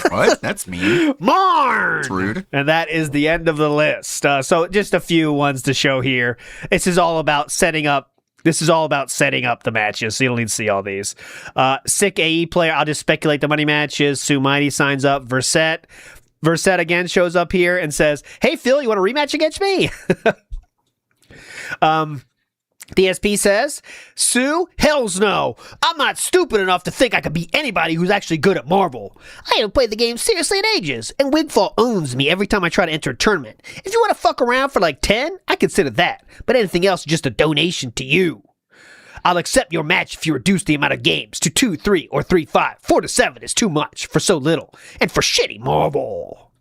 What? That's mean. Marn. It's rude. And that is the end of the list. So just a few ones to show here. This is all about setting up the matches, so you don't need to see all these. Sick AE player, I'll just speculate the money matches. Sue Mighty signs up. Verset again shows up here and says, hey, Phil, you want a rematch against me? DSP says, Sue, hells no. I'm not stupid enough to think I could beat anybody who's actually good at Marvel. I haven't played the game seriously in ages, and Wigfall owns me every time I try to enter a tournament. If you want to fuck around for like 10, I consider that, but anything else is just a donation to you. I'll accept your match if you reduce the amount of games to 2, 3, or 3, 5. 4 to 7 is too much for so little, and for shitty Marvel.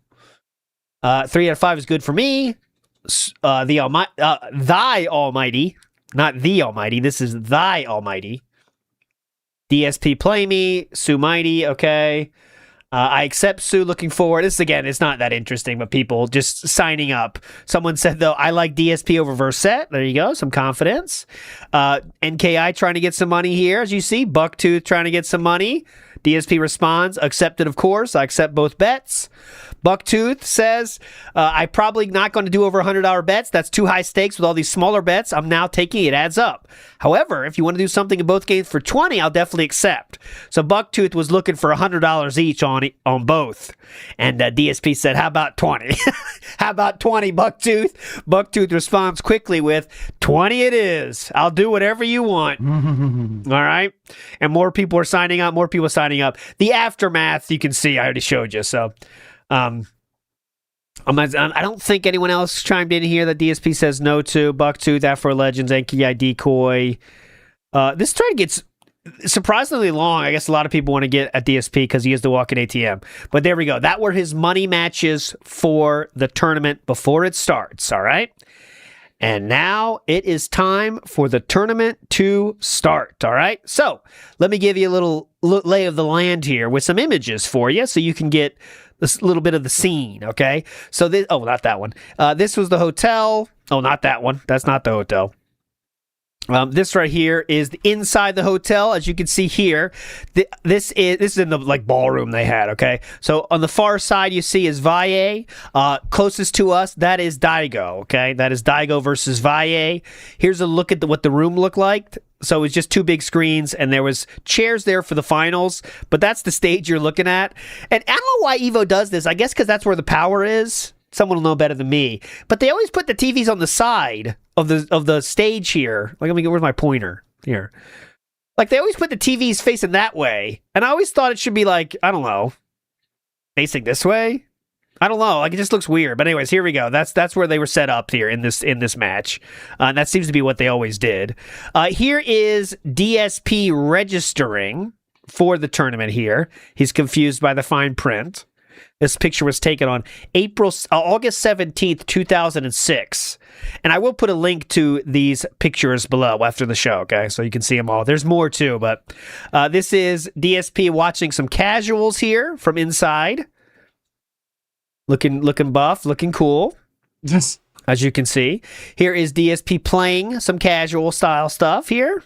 3 out of 5 is good for me. Thy Almighty. Not the Almighty. This is Thy Almighty. DSP play me. Sue Mighty. Okay. I accept Sue. Looking forward. This again, it's not that interesting, but people just signing up. Someone said though, I like DSP over Verset. There you go. Some confidence. NKI trying to get some money here, as you see. Bucktooth trying to get some money. DSP responds, accepted, of course. I accept both bets. Bucktooth says, I'm probably not going to do over $100 bets. That's too high stakes with all these smaller bets. I'm now taking it. Adds up. However, if you want to do something in both games for 20, I'll definitely accept. So Bucktooth was looking for $100 each on both. And DSP said, how about 20? How about 20, Bucktooth? Bucktooth responds quickly with, 20 it is. I'll do whatever you want. All right. And more people are signing up. More people signing up. The aftermath, you can see, I already showed you. So, I don't think anyone else chimed in here that DSP says no to. Bucktooth, Afro Legends, NKI Decoy. This thread gets surprisingly long. I guess a lot of people want to get at DSP because he has the walk-in ATM. But there we go. That were his money matches for the tournament before it starts. All right. And now it is time for the tournament to start. All right. So let me give you a little lay of the land here with some images for you so you can get this little bit of the scene. Okay. So this, not that one. This was the hotel. Oh, not that one. That's not the hotel. This right here is inside the hotel, as you can see here. This is in the like ballroom they had. Okay, so on the far side you see is Valle. Closest to us, that is Daigo. Okay, that is Daigo versus Valle. Here's a look at what the room looked like. So it was just two big screens, and there was chairs there for the finals. But that's the stage you're looking at. And I don't know why Evo does this. I guess because that's where the power is. Someone will know better than me. But they always put the TVs on the side of the stage here. Like, let me get, where's my pointer? Here. Like, they always put the TVs facing that way. And I always thought it should be like, I don't know, facing this way? I don't know. Like, it just looks weird. But anyways, here we go. That's where they were set up here in this match. And that seems to be what they always did. Here is DSP registering for the tournament here. He's confused by the fine print. This picture was taken on August 17th, 2006. And I will put a link to these pictures below after the show, okay? So you can see them all. There's more too, but this is DSP watching some casuals here from inside. Looking buff, looking cool. Yes. As you can see. Here is DSP playing some casual style stuff here.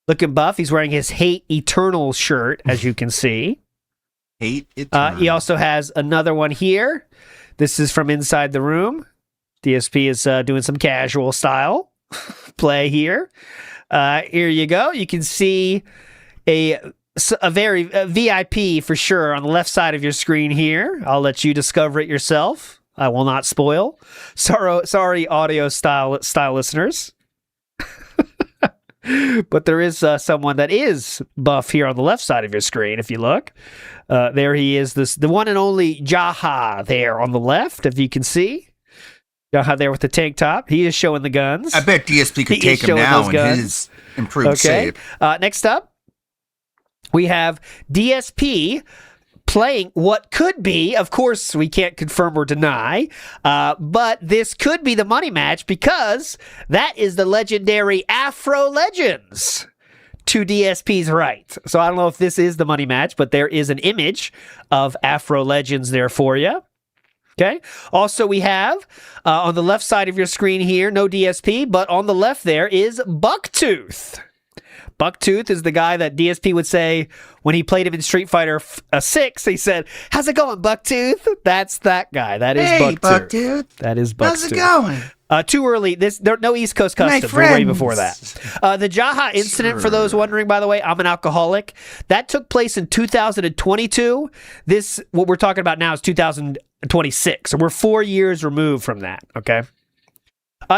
Looking buff. He's wearing his Hate Eternal shirt, as you can see. Hate it. He also has another one here. This is from inside the room. DSP is doing some casual style play here. Here you go. You can see a very VIP for sure on the left side of your screen here. I'll let you discover it yourself. I will not spoil. Sorry, audio style listeners. But there is someone that is buff here on the left side of your screen, if you look. There he is, the one and only Jaha there on the left, if you can see. Jaha there with the tank top. He is showing the guns. I bet DSP could take him now in his improved shape. Next up, we have DSP playing what could be, of course, we can't confirm or deny, but this could be the money match because that is the legendary Afro Legends to DSP's right. So I don't know if this is the money match, but there is an image of Afro Legends there for you. Okay. Also, we have on the left side of your screen here, no DSP, but on the left there is Bucktooth. Bucktooth is the guy that DSP would say when he played him in Street Fighter 6. He said, "How's it going, Bucktooth?" That's that guy. That is Bucktooth. That is Bucktooth. How's it going? Too early. There no East Coast customs. We're way before that. The Jaha incident, for those wondering, by the way, I'm an alcoholic. That took place in 2022. What we're talking about now is 2026. So we're 4 years removed from that. Okay.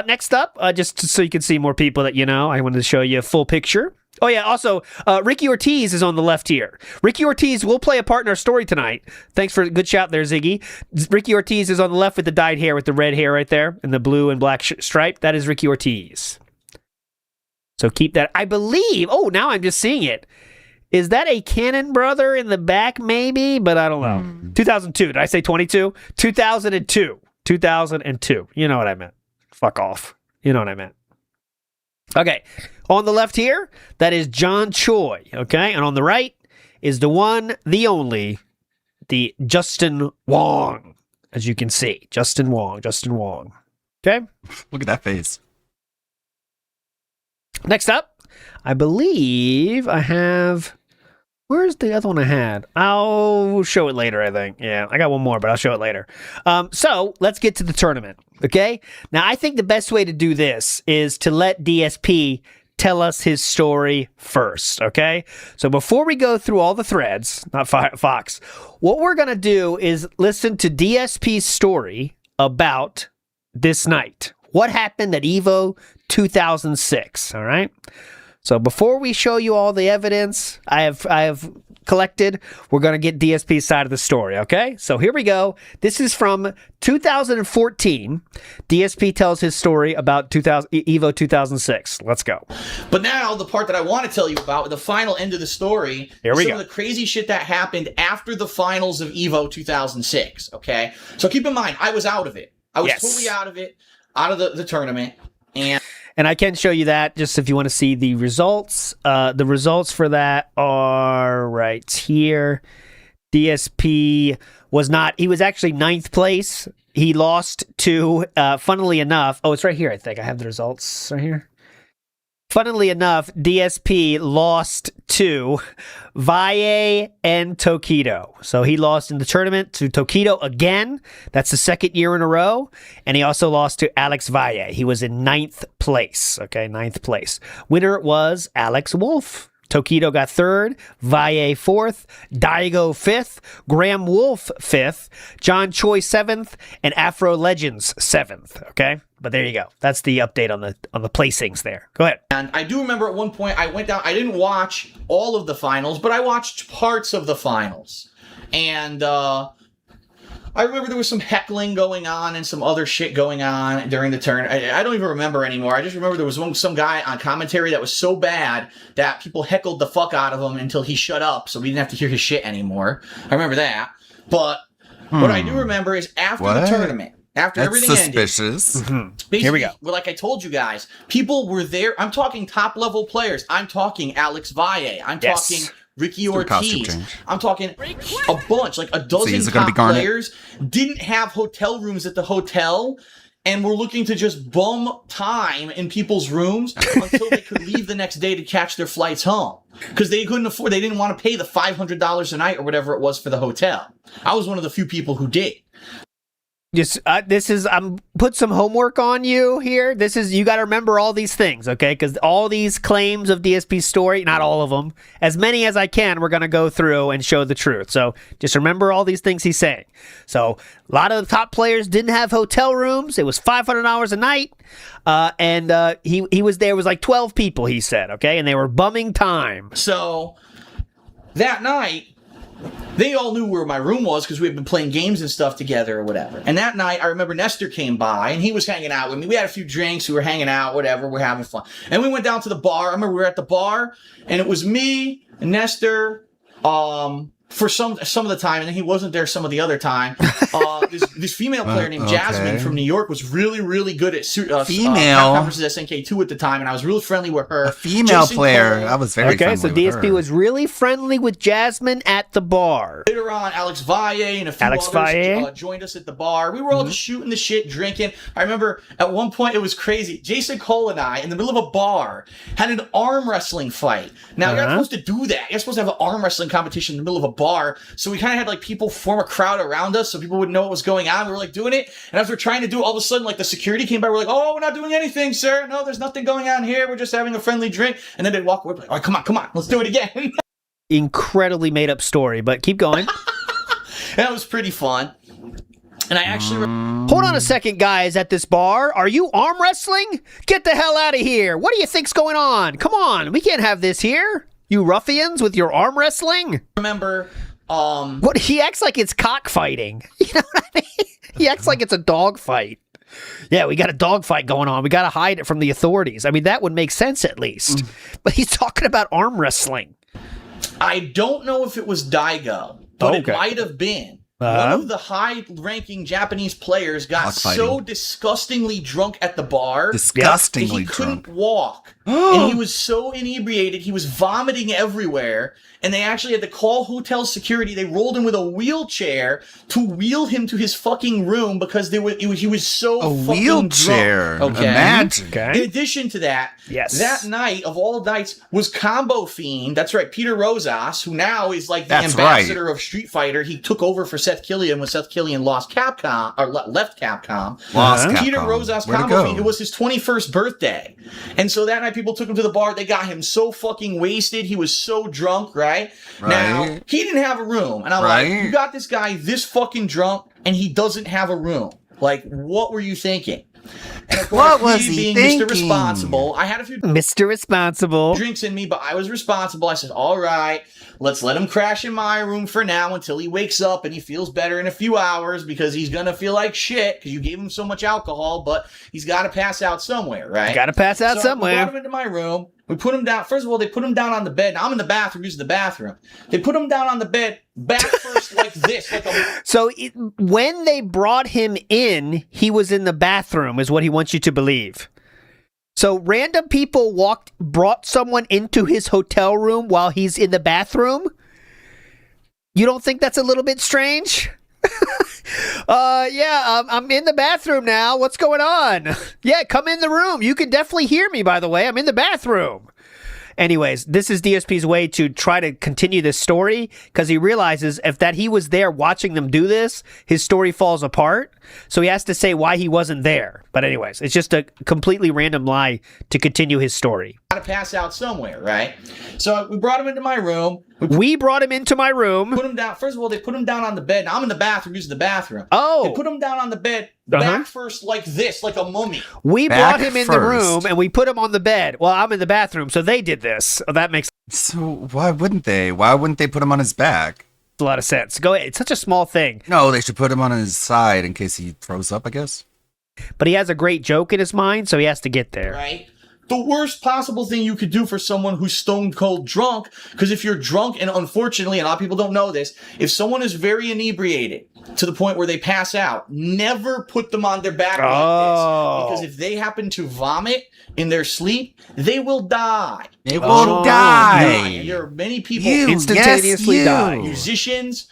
Next up, just so you can see more people that you know, I wanted to show you a full picture. Oh, yeah. Also, Ricky Ortiz is on the left here. Ricky Ortiz will play a part in our story tonight. Thanks for a good shout there, Ziggy. Ricky Ortiz is on the left with the dyed hair, with the red hair right there, and the blue and black stripe. That is Ricky Ortiz. So keep that. I believe. Oh, now I'm just seeing it. Is that a Cannon brother in the back, maybe? But I don't know. 2002. Did I say 22? 2002. 2002. You know what I meant. Fuck off. You know what I meant. Okay. On the left here, that is John Choi. Okay. And on the right is the one, the only, the Justin Wong. As you can see. Justin Wong. Okay. Look at that face. Next up, I believe I have... Where's the other one I had? I'll show it later, I think. Yeah, I got one more, but I'll show it later. So let's get to the tournament, okay? Now, I think the best way to do this is to let DSP tell us his story first, okay? So before we go through all the threads, not Fox, what we're going to do is listen to DSP's story about this night. What happened at EVO 2006, all right? So before we show you all the evidence I have collected, we're going to get DSP's side of the story, okay? So here we go. This is from 2014. DSP tells his story about EVO 2006. Let's go. But now the part that I want to tell you about, the final end of the story, here we some go. of the crazy shit that happened after the finals of EVO 2006, okay? So keep in mind, I was out of it. I was totally out of it, out of the tournament, and I can show you that just if you want to see the results. The results for that are right here. DSP was not, he was actually 9th place. He lost to, funnily enough, oh, it's right here, I think. I have the results right here. Funnily enough, DSP lost to Valle and Tokido. So he lost in the tournament to Tokido again. That's the second year in a row. And he also lost to Alex Valle. He was in 9th place. Okay, 9th place. Winner was Alex Wolf. Tokido got 3rd, Valle 4th, Daigo 5th, Graham Wolf 5th, John Choi 7th, and Afro Legends 7th. Okay, but there you go. That's the update on the placings there. Go ahead. And I do remember at one point I went down. I didn't watch all of the finals, but I watched parts of the finals, and I remember there was some heckling going on and some other shit going on during the turn. I don't even remember anymore. I just remember there was some guy on commentary that was so bad that people heckled the fuck out of him until he shut up, so we didn't have to hear his shit anymore. I remember that. But what I do remember is after the tournament, after everything suspicious. ended. Here we go. Well, like I told you guys, people were there. I'm talking top level players. I'm talking Alex Valle. I'm talking Ricky Ortiz. I'm talking a bunch, like a dozen top players didn't have hotel rooms at the hotel and were looking to just bum time in people's rooms until they could leave the next day to catch their flights home. Because they couldn't afford, they didn't want to pay the $500 a night or whatever it was for the hotel. I was one of the few people who did. Just I'm put some homework on you here. You got to remember all these things, okay? Because all these claims of DSP's story, not all of them, as many as I can, we're going to go through and show the truth. So just remember all these things he's saying. So a lot of the top players didn't have hotel rooms. It was $500 a night, and he was there. It was like 12 people, he said, okay, and they were bumming time. So that night, they all knew where my room was because we had been playing games and stuff together or whatever. And that night, I remember Nestor came by and he was hanging out with me. We had a few drinks. We were hanging out, whatever. We're having fun. And we went down to the bar. I remember we were at the bar and it was me and Nestor, for some of the time, and then he wasn't there some of the other time. This female player named Jasmine from New York was really, really good at Capcom versus SNK2 at the time, and I was really friendly with her. A female player. I was very friendly so DSP was really friendly with Jasmine at the bar. Later on, Alex Valle and a few others joined us at the bar. We were all just shooting the shit, drinking. I remember at one point it was crazy. Jason Cole and I, in the middle of a bar, had an arm wrestling fight. Now, you're not supposed to do that. You're supposed to have an arm wrestling competition in the middle of a bar. So we kind of had like people form a crowd around us so people would know what was going on. We were like doing it. And as we're trying to do it, all of a sudden, like the security came by. We're like, oh, we're not doing anything, sir. No, there's nothing going on here. We're just having a friendly drink. And then they'd walk away. Like, all right, come on. Let's do it again. Incredibly made up story, but keep going. That was pretty fun. And I actually... Hold on a second, guys, at this bar. Are you arm wrestling? Get the hell out of here. What do you think's going on? Come on. We can't have this here. You ruffians with your arm wrestling. Remember... What he acts like it's cockfighting. You know what I mean? He acts like it's a dog fight. Yeah, we got a dog fight going on. We got to hide it from the authorities. I mean, that would make sense at least. But he's talking about arm wrestling. I don't know if it was Daigo, but it might have been. One of the high-ranking Japanese players got so disgustingly drunk at the bar that he couldn't walk. And he was so inebriated, he was vomiting everywhere. And they actually had to call hotel security. They rolled him with a wheelchair to wheel him to his fucking room because he was so fucking wheelchair. Drunk. Okay. Imagine. Okay. In addition to that, that night of all nights was Combo Fiend. That's right, Peter Rosas, who now is like the ambassador of Street Fighter. He took over for Seth Killian when Seth Killian lost Capcom or left Capcom. Peter Rosas, Combo Fiend. It was his 21st birthday, and so that night people took him to the bar. They got him so fucking wasted. He was so drunk. Right? Now, he didn't have a room. And I'm like, you got this guy this fucking drunk and he doesn't have a room. Like, what were you thinking? And of course, what was he thinking? Mr. Responsible. I had a few Mr. Responsible drinks in me, but I was responsible. I said, all right, let's let him crash in my room for now until he wakes up and he feels better in a few hours because he's going to feel like shit because you gave him so much alcohol, but he's got to pass out somewhere, right? Got to pass out somewhere. We brought him into my room. We put him down. First of all, they put him down on the bed. Now, I'm in the bathroom, using the bathroom. They put him down on the bed, back first like this. So when they brought him in, he was in the bathroom, is what he wants you to believe. So random people brought someone into his hotel room while he's in the bathroom? You don't think that's a little bit strange? I'm in the bathroom now. What's going on? Yeah, come in the room. You can definitely hear me, by the way. I'm in the bathroom. Anyways, this is DSP's way to try to continue this story because he realizes if that he was there watching them do this, his story falls apart. So he has to say why he wasn't there. But anyways, it's just a completely random lie to continue his story. Got to pass out somewhere, right? So we brought him into my room. We brought him into my room. Put him down. First of all, they put him down on the bed. Now I'm in the bathroom using the bathroom. Oh. They put him down on the bed, back first like this, like a mummy. We Back brought him in the first. room and we put him on the bed. Well, I'm in the bathroom, so they did this. Oh, that makes So why wouldn't they? Why wouldn't they put him on his back? a lot of sense. Go ahead. It's such a small thing. No, they should put him on his side in case he throws up, I guess. But he has a great joke in his mind, so he has to get there. Right? The worst possible thing you could do for someone who's stone cold drunk, because if you're drunk, and unfortunately, a lot of people don't know this, if someone is very inebriated to the point where they pass out, never put them on their back like this. Because if they happen to vomit in their sleep, they will die. They will die. And there are many people, You, instantaneously yes, you. die. musicians,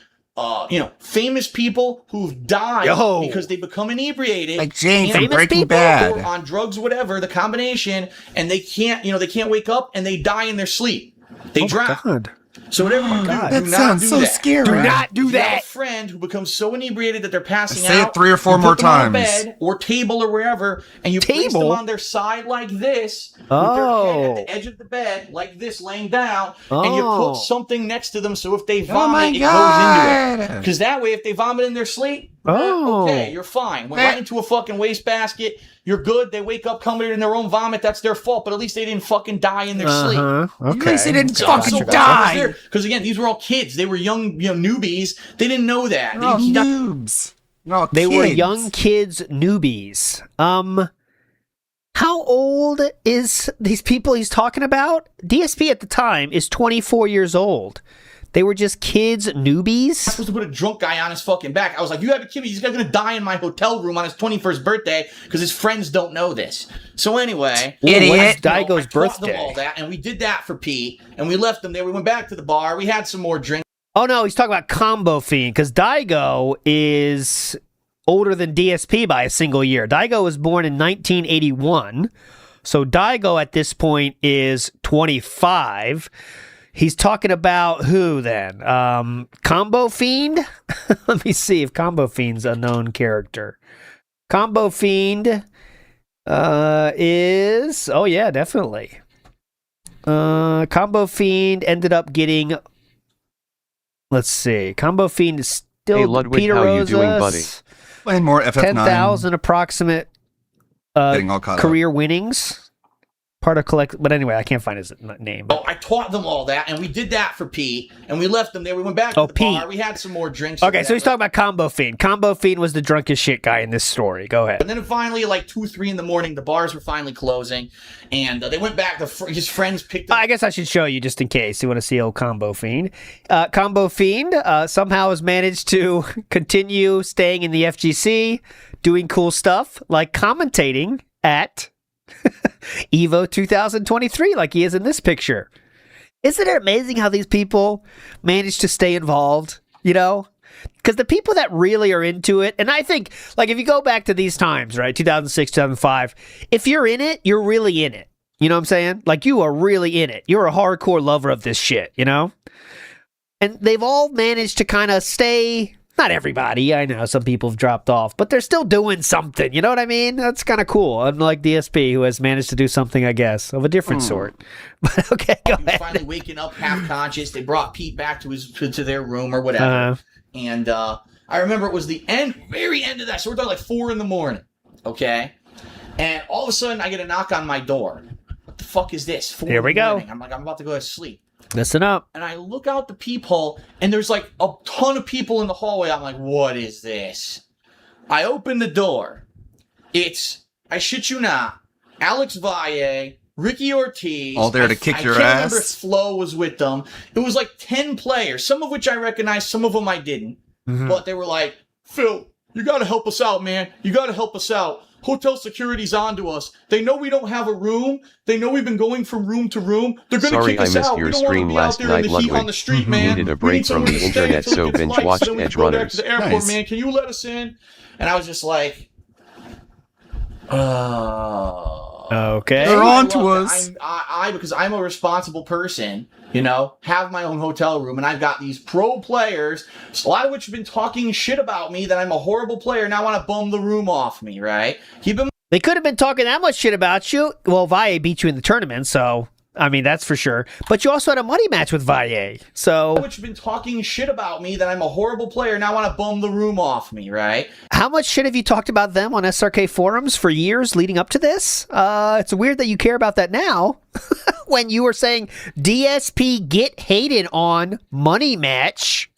famous people who've died Yo. because they become inebriated. Like Jane from Famous Breaking people Bad. Or on drugs, whatever, the combination, and they can't wake up and they die in their sleep. They drown. God. So whatever you do, God. do That not sounds do so that. scary. Do not do If you have that. a friend who becomes so inebriated that they're passing Say out. it 3 or 4 you more put them on a times. bed or table or wherever, and you place them Table? on their side like this, with their Oh. head at the edge of the bed, like this, laying down, and you put something next to them so if they Oh vomit, my it goes into God. it. Because that way, if they vomit in their sleep, Oh. okay, you're fine. Went right into a fucking wastebasket. You're good. They wake up covered in their own vomit. That's their fault. But at least they didn't fucking die in their sleep. Okay. At least they didn't So fucking die. Because again, these were all kids. They were young, newbies. They didn't know that. They're all They- noobs. They're all They were kids. young kids, newbies. How old is these people he's talking about? DSP at the time is 24 years old. They were just kids, newbies. supposed to put a drunk guy on his fucking back. I was like, you have to kid me. He's gonna die in my hotel room on his 21st birthday because his friends don't know this. So anyway, Idiot. When's I Daigo's taught them birthday? all that, and we did that for Pete, and we left them there. We went back to the bar. We had some more drinks. Oh no, he's talking about Combo Fiend because Daigo is older than DSP by a single year. Daigo was born in 1981, so Daigo at this point is 25. He's talking about who then? Combo Fiend? Let me see if Combo Fiend's a known character. Combo Fiend is... Oh yeah, definitely. Combo Fiend ended up getting... Let's see. Combo Fiend is still Hey, Ludwig, Peter how you Rosas, doing, buddy? Playing more FF9. 10,000 approximate Getting all caught career winnings. Part of collect, but anyway, I can't find his name. Oh, I taught them all that, and we did that for Pete, and we left them there. We went back to the Pete. bar. We had some more drinks. Okay, so he's talking about Combo Fiend. Combo Fiend was the drunkest shit guy in this story. Go ahead. And then finally, like 2 or 3 in the morning, the bars were finally closing, and they went back. His friends picked up. I guess I should show you just in case you want to see old Combo Fiend. Combo Fiend somehow has managed to continue staying in the FGC, doing cool stuff like commentating at Evo 2023 like he is in this picture. Isn't it amazing how these people manage to stay involved, you know? Because the people that really are into it, and I think, like, if you go back to these times, right, 2006, 2005, if you're in it, you're really in it. You know what I'm saying? Like, you are really in it. You're a hardcore lover of this shit, you know? And they've all managed to kind of stay... Not everybody, I know some people have dropped off, but they're still doing something. You know what I mean? That's kind of cool. Unlike DSP, who has managed to do something, I guess, of a different sort. But okay, go He was ahead. finally waking up half conscious. They brought Pete back to to their room or whatever. And I remember it was the very end of that. So we're talking like 4 in the morning. Okay. And all of a sudden I get a knock on my door. What the fuck is this? 4 Here we in the go. morning. I'm like, I'm about to go to sleep. Listen up. And I look out the peephole, and there's like a ton of people in the hallway. I'm like, what is this? I open the door. It's, I shit you not, Alex Valle, Ricky Ortiz. All there to kick your I can't remember if ass? Flo was with them. It was like 10 players, some of which I recognized, some of them I didn't. But they were like, Phil, you got to help us out, man. You got to help us out. hotel security's onto us. They know we don't have a room. They know we've been going from room to room. They're going to Sorry kick I us missed out. your We don't want to stream be out last there in night, the heat on the Ludwig. street, man. Needed a We break need from somewhere the to stay internet, until so we get the binge flight, watched so then we Edge can go back Runners. to the airport, Nice. man. Can you let us in? And I was just like, Okay. They're I on to love that. us. Because I'm a responsible person, you know, have my own hotel room, and I've got these pro players, a lot of which have been talking shit about me that I'm a horrible player, and now want to bum the room off me, right? Keep in They could have been talking that much shit about you. Well, Valle beat you in the tournament, so I mean that's for sure. But you also had a money match with Valle, so which have been talking shit about me that I'm a horrible player, and now want to bum the room off me, right? how much shit have you talked about them on SRK forums for years leading up to this? It's weird that you care about that now when you were saying DSP get hated on money match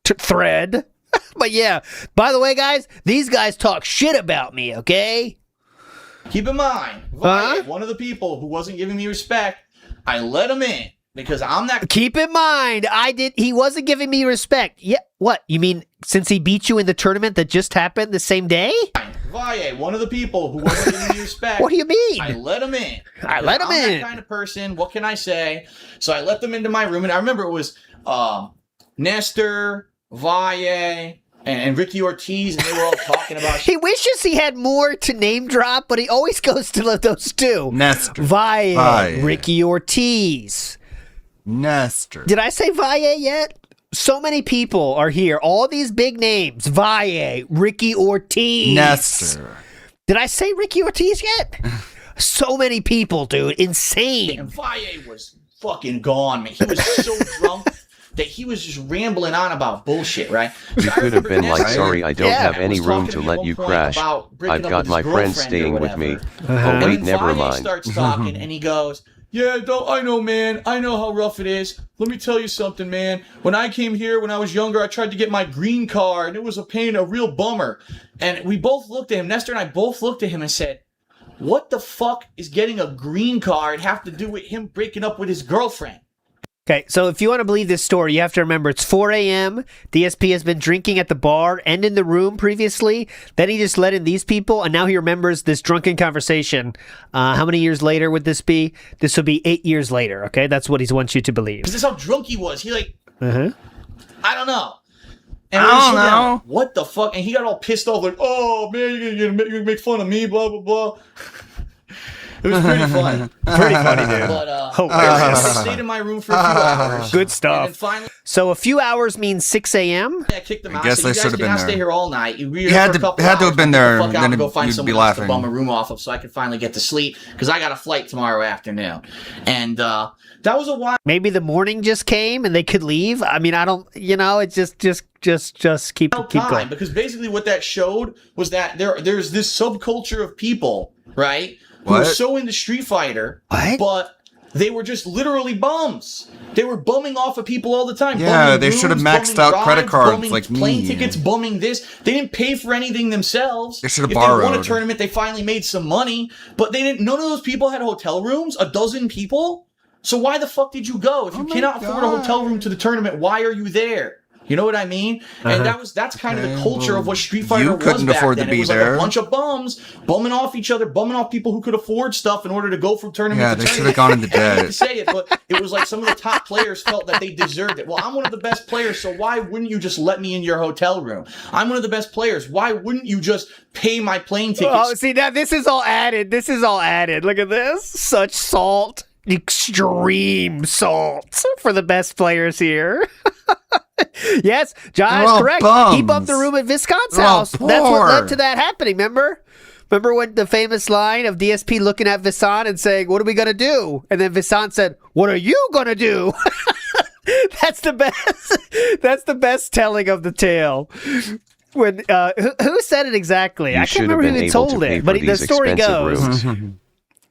thread. But yeah, by the way, guys, these guys talk shit about me, okay? Keep in mind, Valle, one of the people who wasn't giving me respect, I let him in because I'm that. Keep in mind, he wasn't giving me respect. Yeah, what? You mean since he beat you in the tournament that just happened the same day? Valle, one of the people who wasn't giving me respect. What do you mean? I let him in. I let him I'm in. that kind of person. What can I say? So I let them into my room, and I remember it was Nestor, Valle, and Ricky Ortiz, and they were all talking about He wishes he had more to name drop, but he always goes to those two. Nestor. Valle, Ricky Ortiz. Nestor. Did I say Valle yet? So many people are here. All these big names. Valle, Ricky Ortiz. Nestor. Did I say Ricky Ortiz yet? So many people, dude. Insane. And Valle was fucking gone, man. He was so drunk that he was just rambling on about bullshit, right? You could have been like, Nestor sorry, I don't Yeah. have any was room talking to me at let one you point crash. about breaking I've up got with my his friend girlfriend staying or with me. whatever. Oh And wait, then never Valle mind. starts talking, and he goes, yeah, I know, man. I know how rough it is. Let me tell you something, man. When I came here when I was younger, I tried to get my green card, and it was a pain, a real bummer. And we both looked at him, Nestor and I both looked at him and said, what the fuck is getting a green card have to do with him breaking up with his girlfriend? Okay, so if you want to believe this story, you have to remember it's 4 a.m. DSP has been drinking at the bar and in the room previously. Then he just let in these people, and now he remembers this drunken conversation. How many years later would this be? This would be 8 years later, okay? That's what he wants you to believe. Because that's how drunk he was. He like, Uh-huh. I don't know. And I we're just don't looking at him, know. what the fuck? And he got all pissed off, like, oh, man, you're gonna make fun of me, blah, blah, blah. It was pretty funny. Pretty funny, dude. But, Hilarious. I stayed in my room for a few hours. Good And stuff. then finally, So a few hours means 6 a.m.? I kicked them out. guess I said, I you should guys have been cannot there. stay here all night. You had to have been there, Fuck out then and go find you'd be someone else to laughing. bum a room off of so I could finally get to sleep because I got a flight tomorrow afternoon. And that was a while. Maybe the morning just came and they could leave? I mean, I don't, it's just keep Time going. because basically what that showed was that there's this subculture of people, right? Who are What? so into Street Fighter, What? but they were just literally bums. They were bumming off of people all the time. Yeah, bumming they should have rooms, maxed bumming out credit rides, cards bumming like plane me. tickets, bumming this. They didn't pay for anything themselves. They should have If they won a borrowed. tournament, they finally made some money, but they didn't. None of those people had hotel rooms. 12 people. So why the fuck did you go? If you Oh my cannot afford a God. hotel room to the tournament, why are you there? You know what I mean? And that's kind of the Okay, culture of well, what Street Fighter you was couldn't back afford then. to It be was like there. a bunch of bums bumming off each other, bumming off people who could afford stuff in order to go from tournament Yeah, to they should tournament. have gone into I hate to debt. say it, but it was like some of the top players felt that they deserved it. Well, I'm one of the best players, so why wouldn't you just let me in your hotel room? I'm one of the best players. Why wouldn't you just pay my plane tickets? Oh, see, now this is all added. This is all added. Look at this. Such salt. Extreme salt for the best players here. Yes, John They're is all correct. bums. He bumped the room at Viscont's They're all house. That's what poor. led to that happening, remember? Remember when the famous line of DSP looking at Visant and saying, what are we going to do? And then Visant said, what are you going to do? That's the best. That's the best telling of the tale. When who said it exactly? You I can't should have remember been who able told to pay it, for but the these story expensive goes. rooms.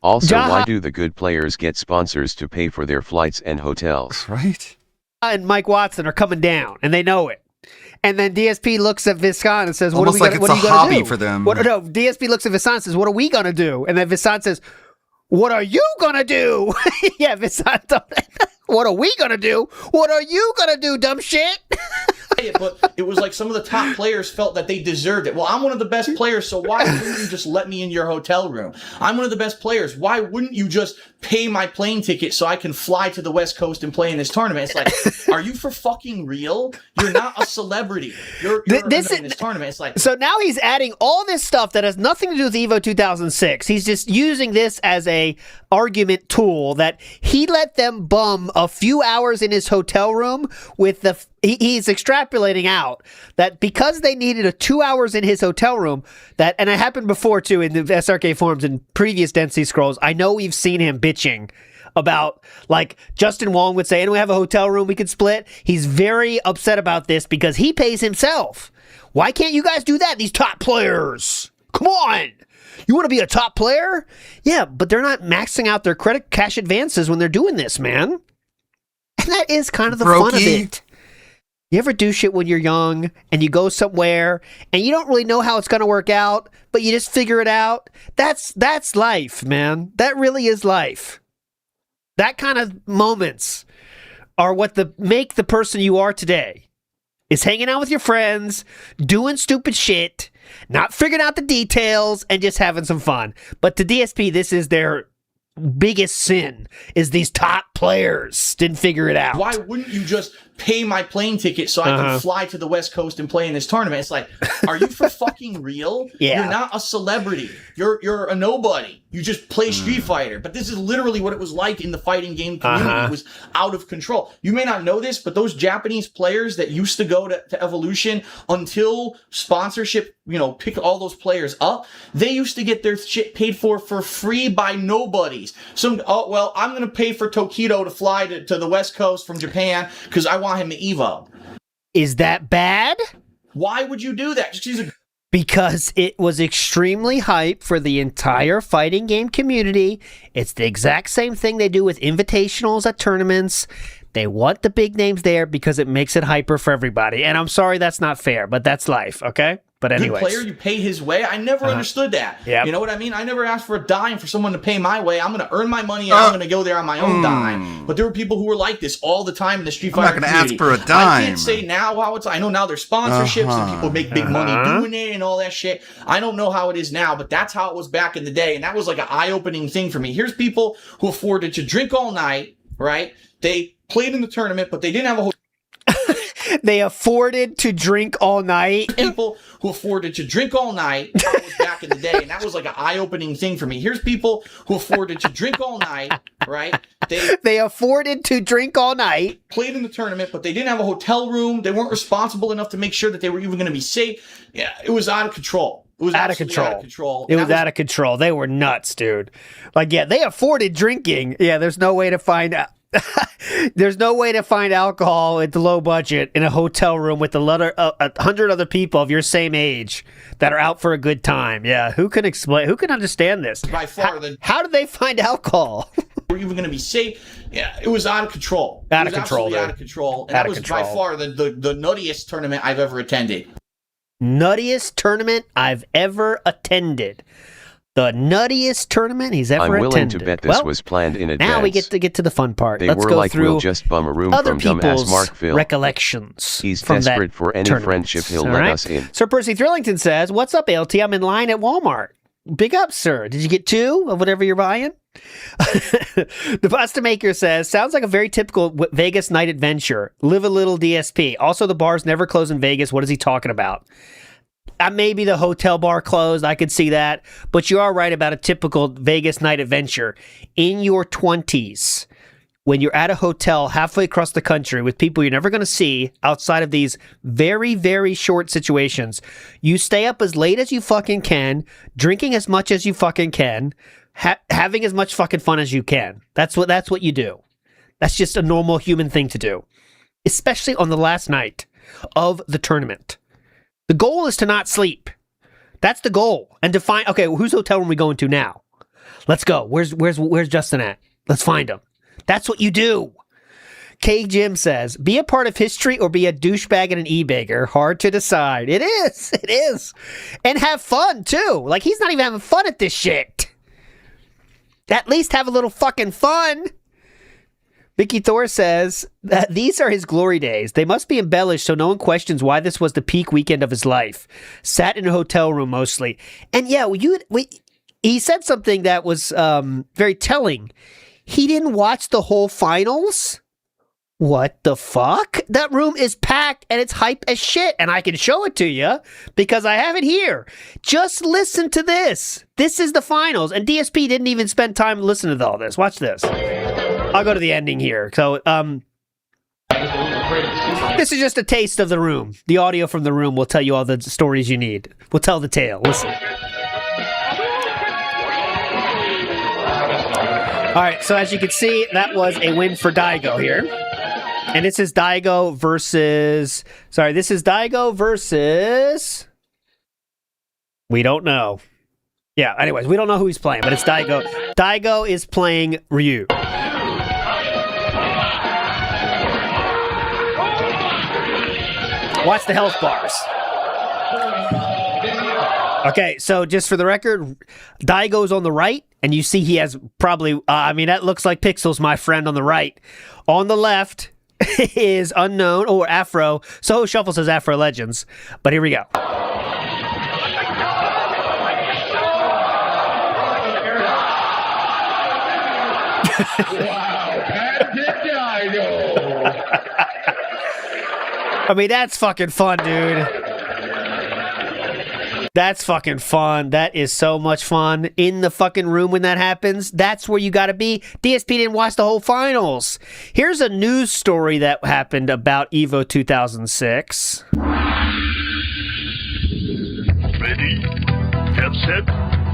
Also, Jaha- why do the good players get sponsors to pay for their flights and hotels? Right? And Mike Watson are coming down, and they know it. And then DSP looks at Viscon and says, "What Almost are we like gonna, what it's are a you gonna hobby do?" for them. No, DSP looks at Viscon and says, "What are we gonna do?" And then Viscon says, "What are you gonna do?" Yeah, Viscon. What are we gonna do? What are you gonna do, dumb shit? it, but it was like some of the top players felt that they deserved it. Well, I'm one of the best players, so why wouldn't you just let me in your hotel room? I'm one of the best players. Why wouldn't you just pay my plane ticket so I can fly to the West Coast and play in this tournament? It's like, are you for fucking real? You're not a celebrity. You're in this tournament. It's like, so now he's adding all this stuff that has nothing to do with Evo 2006. He's just using this as a argument tool that he let them bum a few hours in his hotel room with the he's extrapolating out that because they needed 2 hours in his hotel room, that, and it happened before too in the SRK forums and previous Density Scrolls. I know we've seen him bitching about, like, Justin Wong would say, and we have a hotel room we could split. He's very upset about this because he pays himself. Why can't you guys do that? These top players. Come on. You want to be a top player? Yeah, but they're not maxing out their credit cash advances when they're doing this, man. And that is kind of the fun of it. You ever do shit when you're young and you go somewhere and you don't really know how it's going to work out, but you just figure it out? That's life, man. That really is life. That kind of moments are what make the person you are today. Is hanging out with your friends, doing stupid shit, not figuring out the details, and just having some fun. But to DSP, this is their biggest sin, is these top players didn't figure it out. Why wouldn't you just pay my plane ticket so I can fly to the West Coast and play in this tournament? It's like, are you for fucking real? Yeah. You're not a celebrity. You're a nobody. You just play Street Fighter. But this is literally what it was like in the fighting game community. It was out of control. You may not know this, but those Japanese players that used to go to Evolution until sponsorship, pick all those players up, they used to get their shit paid for free by nobodies. I'm going to pay for Tokido to fly to the West Coast from Japan because I want him to Evo. Is that bad? Why would you do that? Because it was extremely hype for the entire fighting game community. It's the exact same thing they do with invitationals at tournaments. They want the big names there because it makes it hyper for everybody. And I'm sorry that's not fair, but that's life, okay? But anyways. Good player, you pay his way. I never understood that. Yep. You know what I mean? I never asked for a dime for someone to pay my way. I'm going to earn my money and I'm going to go there on my own dime. But there were people who were like this all the time in the Street Fighter community. I'm not going to ask for a dime. I can't say now how it's. I know now there's sponsorships and people make big money doing it and all that shit. I don't know how it is now, but that's how it was back in the day. And that was like an eye-opening thing for me. Here's people who afforded to drink all night, right? They played in the tournament, but they didn't have a whole. They afforded to drink all night. People who afforded to drink all night. That was back in the day, and that was like an eye-opening thing for me. Here's people who afforded to drink all night, right? They afforded to drink all night. Played in the tournament, but they didn't have a hotel room. They weren't responsible enough to make sure that they were even going to be safe. Yeah, it was out of control. It was out of control. It was out of control. They were nuts, dude. Like, yeah, they afforded drinking. Yeah, there's no way to find out. There's no way to find alcohol at the low budget in a hotel room with 100 other people of your same age that are out for a good time. Yeah, who can explain? Who can understand this? By far, how did they find alcohol? Were even going to be safe? Yeah, it was out of control. Out of control. Out of control. And that was by far the nuttiest tournament I've ever attended. Nuttiest tournament I've ever attended. The nuttiest tournament he's ever attended. I'm willing to bet this was planned in advance. Now we get to the fun part. They Let's were go like, through we'll just bum a room other from dumbass people's Markville. recollections. He's from desperate that for any tournament. friendship he'll All let right? us in. Sir Percy Thrillington says, "What's up, ALT? I'm in line at Walmart. Big up, sir. Did you get 2 of whatever you're buying?" The Pasta Maker says, "Sounds like a very typical Vegas night adventure. Live a little DSP. Also, the bars never close in Vegas. What is he talking about?" Maybe the hotel bar closed. I could see that. But you are right about a typical Vegas night adventure. In your 20s, when you're at a hotel halfway across the country with people you're never going to see outside of these very, very short situations, you stay up as late as you fucking can, drinking as much as you fucking can, having as much fucking fun as you can. That's what you do. That's just a normal human thing to do, especially on the last night of the tournament. The goal is to not sleep. That's the goal. And to find, okay, whose hotel room are we going to now? Let's go. Where's Justin at? Let's find him. That's what you do. K Jim says, "Be a part of history or be a douchebag and an e-bagger. Hard to decide." It is. It is. And have fun, too. Like, he's not even having fun at this shit. At least have a little fucking fun. Mickey Thor says that these are his glory days. They must be embellished so no one questions why this was the peak weekend of his life. Sat in a hotel room mostly. And yeah, he said something that was very telling. He didn't watch the whole finals? What the fuck? That room is packed and it's hype as shit, and I can show it to you because I have it here. Just listen to this. This is the finals, and DSP didn't even spend time listening to all this. Watch this. I'll go to the ending here. So, this is just a taste of the room. The audio from the room will tell you all the stories you need. We'll tell the tale. Listen. All right, so as you can see, that was a win for Daigo here. And this is Daigo versus... Sorry, this is Daigo versus... We don't know. Yeah, anyways, we don't know who he's playing, but it's Daigo. Daigo is playing Ryu. Watch the health bars. Okay, so just for the record, Daigo's on the right, and you see he has probably... that looks like Pixels, my friend, on the right. On the left... is Unknown or Afro. Soho Shuffle says Afro Legends. But here we go. I mean, that's fucking fun, dude. That's fucking fun. That is so much fun. In the fucking room when that happens, that's where you gotta be. DSP didn't watch the whole finals. Here's a news story that happened about EVO 2006. Ready? Headset?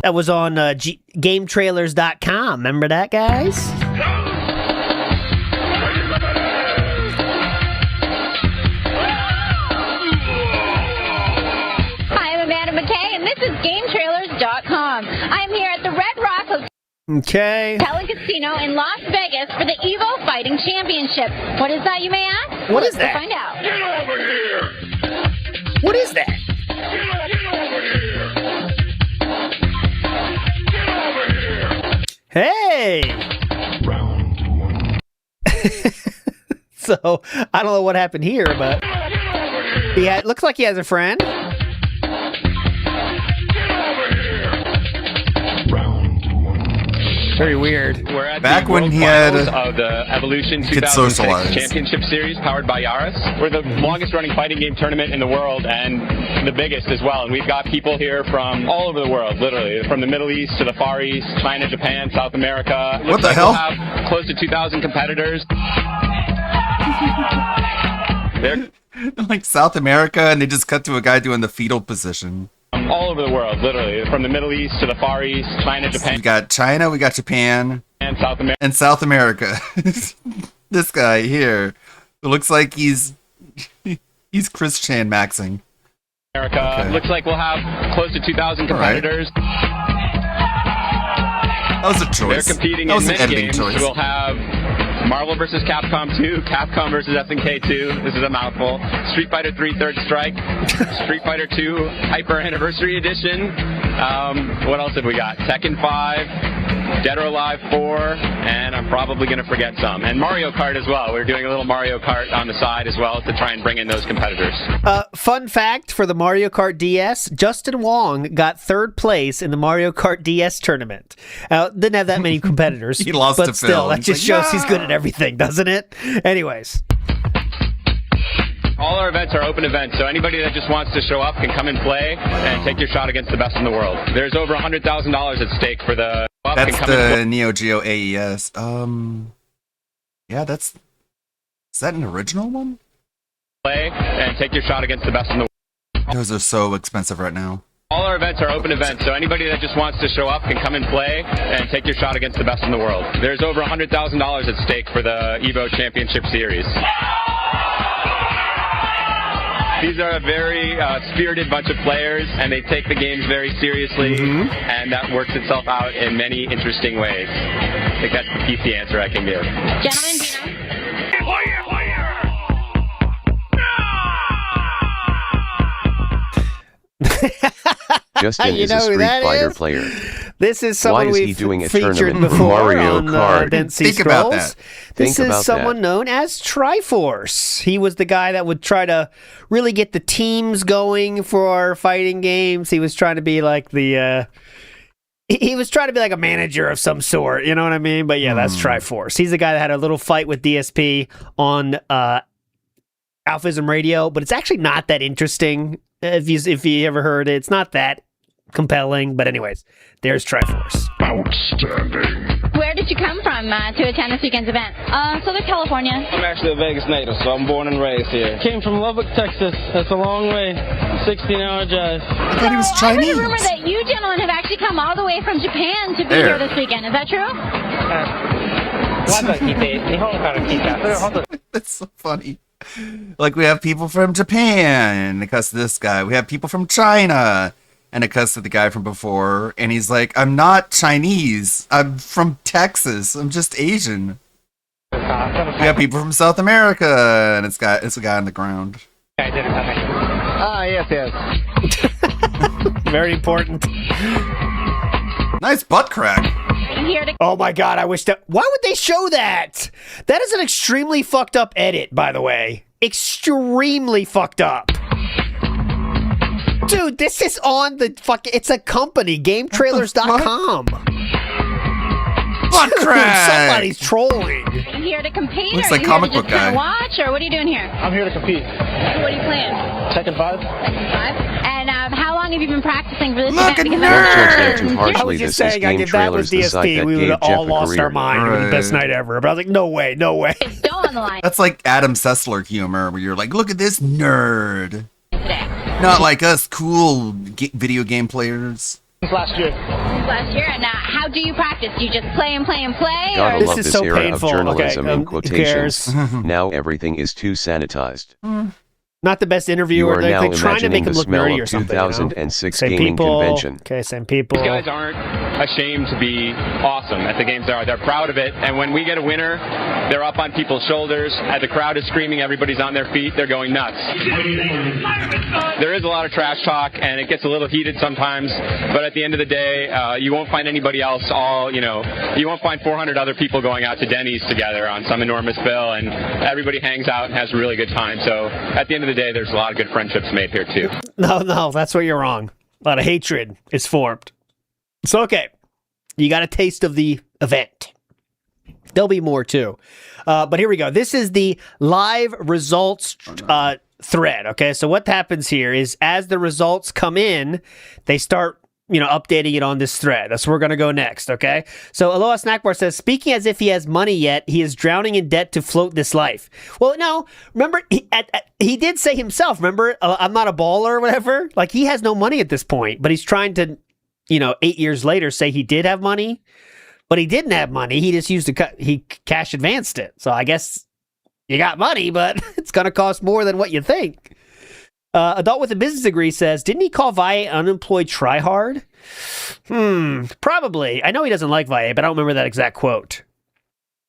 That was on GameTrailers.com. Remember that, guys? GameTrailers.com. I'm here at the Red Rock Hotel and Casino in Las Vegas for the EVO Fighting Championship. What is that, you may ask? What is Let's that? Find out. Get over here! What is that? Get over here! Get over here! Hey! Round one. So, I don't know what happened here, but it looks like he has a friend. Very weird. We're at Back the when World he had Finals of the Evolution could 2006 socialize. Championship Series powered by Yaris. We're the longest running fighting game tournament in the world and the biggest as well. And we've got people here from all over the world, literally, from the Middle East to the Far East, China, Japan, South America. What the Looks like hell? We'll have close to 2,000 competitors. They're like South America, and they just cut to a guy doing the fetal position. from all over the world, literally, from the Middle East to the Far East, China, We Japan, got China, we got Japan, and South America. and South America. This guy here, it looks like he's Chris Chan maxing. Okay. Looks like we'll have close to 2,000 All right. competitors. That was a choice. They're competing that in was an many editing games. choice. We'll have Marvel vs. Capcom 2, Capcom vs. SNK 2. This is a mouthful. Street Fighter 3 Third Strike, Street Fighter 2 Hyper Anniversary Edition. What else have we got? Tekken 5, Dead or Alive 4, and I'm probably going to forget some. And Mario Kart as well. We're doing a little Mario Kart on the side as well to try and bring in those competitors. Fun fact for the Mario Kart DS, Justin Wong got third place in the Mario Kart DS tournament. Didn't have that many competitors. He lost but to still, Phil. that He's just like, shows he's good at everything, doesn't it? Anyways. All our events are open events, so anybody that just wants to show up can come and play and take your shot against the best in the world. There's over $100,000 at stake for the... That's the Neo Geo AES. Yeah, is that an original one? Play and take your shot against the best in the world. Those are so expensive right now. All our events are open events, so anybody that just wants to show up can come and play and take your shot against the best in the world. There's over $100,000 at stake for the EVO Championship Series. These are a very spirited bunch of players, and they take the games very seriously, and that works itself out in many interesting ways. I think that's the PC answer I can give. Gentlemen, Justin You is know a who Street that Fighter is? player. This is Why someone is he we've doing a featured tournament for before Mario on Kart? Didn't See Think about Scrolls. that. This Think is about someone that. known as Triforce. He was the guy that would try to really get the teams going for fighting games. He was trying to be like he was trying to be like a manager of some sort. You know what I mean? But yeah, that's Triforce. He's the guy that had a little fight with DSP on Alphism Radio, but it's actually not that interesting. If you ever heard it, it's not that compelling. But anyways, there's Triforce. Outstanding. Where did you come from to attend this weekend's event? Southern California. I'm actually a Vegas native, so I'm born and raised here. Came from Lubbock, Texas. That's a long way. 16-hour drive. I thought he was I heard Chinese. a rumor that you gentlemen have actually come all the way from Japan to be here this weekend. Is that true? That's so funny. Like, we have people from Japan, because of this guy. We have people from China, and because of the guy from before. And he's like, I'm not Chinese. I'm from Texas. I'm just Asian. We have people from South America, and it's a guy on the ground. Yes. Very important. Nice butt crack. I'm here to Oh my god, I wish that. Why would they show that? That is an extremely fucked up edit, by the way. Extremely fucked up. Dude, this is on the fucking. It's a company, GameTrailers.com. Butt crack. Somebody's trolling. I'm here to compete. Looks or like are you comic here to book just kind guy. of watch, or what are you doing here? I'm here to compete. What are you playing? Second 5. Second 5. And how long have you been practicing for this Look event? at Because nerd. Don't judge that too I harshly. was just This is saying, Game if that was Trailers, the site DSP, that we would gave have all Jeff a lost our career. mind. It would be the best Right. night ever. But I was like, no way. it's still on the line That's like Adam Sessler humor, where you're like, look at this nerd. today. Not like us cool video game players. Since last year. Last year, and how do you practice? Do you just play and play and play? Gotta Or This love is this so era painful. of journalism Okay, in who quotations. cares? Now everything is too sanitized. Not the best You interviewer. are They're now like trying to make imagining him the look smell nerdy or of something. You know? 2006 Same gaming people. convention. Okay, same people. These guys aren't ashamed to be awesome at the games they are. They're proud of it. And when we get a winner, they're up on people's shoulders. The crowd is screaming. Everybody's on their feet. They're going nuts. There is a lot of trash talk, and it gets a little heated sometimes. But at the end of the day, you won't find anybody else you won't find 400 other people going out to Denny's together on some enormous bill, and everybody hangs out and has a really good time. So at the end of the day, there's a lot of good friendships made here, too. No, that's where you're wrong. A lot of hatred is formed. So, okay. You got a taste of the event. There'll be more, too. But here we go. This is the live results thread, okay? So what happens here is as the results come in, they start updating it on this thread. That's where we're going to go next, okay? So Aloha Snackbar says, speaking as if he has money yet, he is drowning in debt to float this life. Well, no, remember, he did say himself, remember, I'm not a baller or whatever? Like, he has no money at this point, but he's trying to, 8 years later say he did have money, but he didn't have money. He just he cash advanced it. So I guess you got money, but it's going to cost more than what you think. Adult with a business degree says, didn't he call Valle unemployed tryhard? Probably. I know he doesn't like Valle, but I don't remember that exact quote.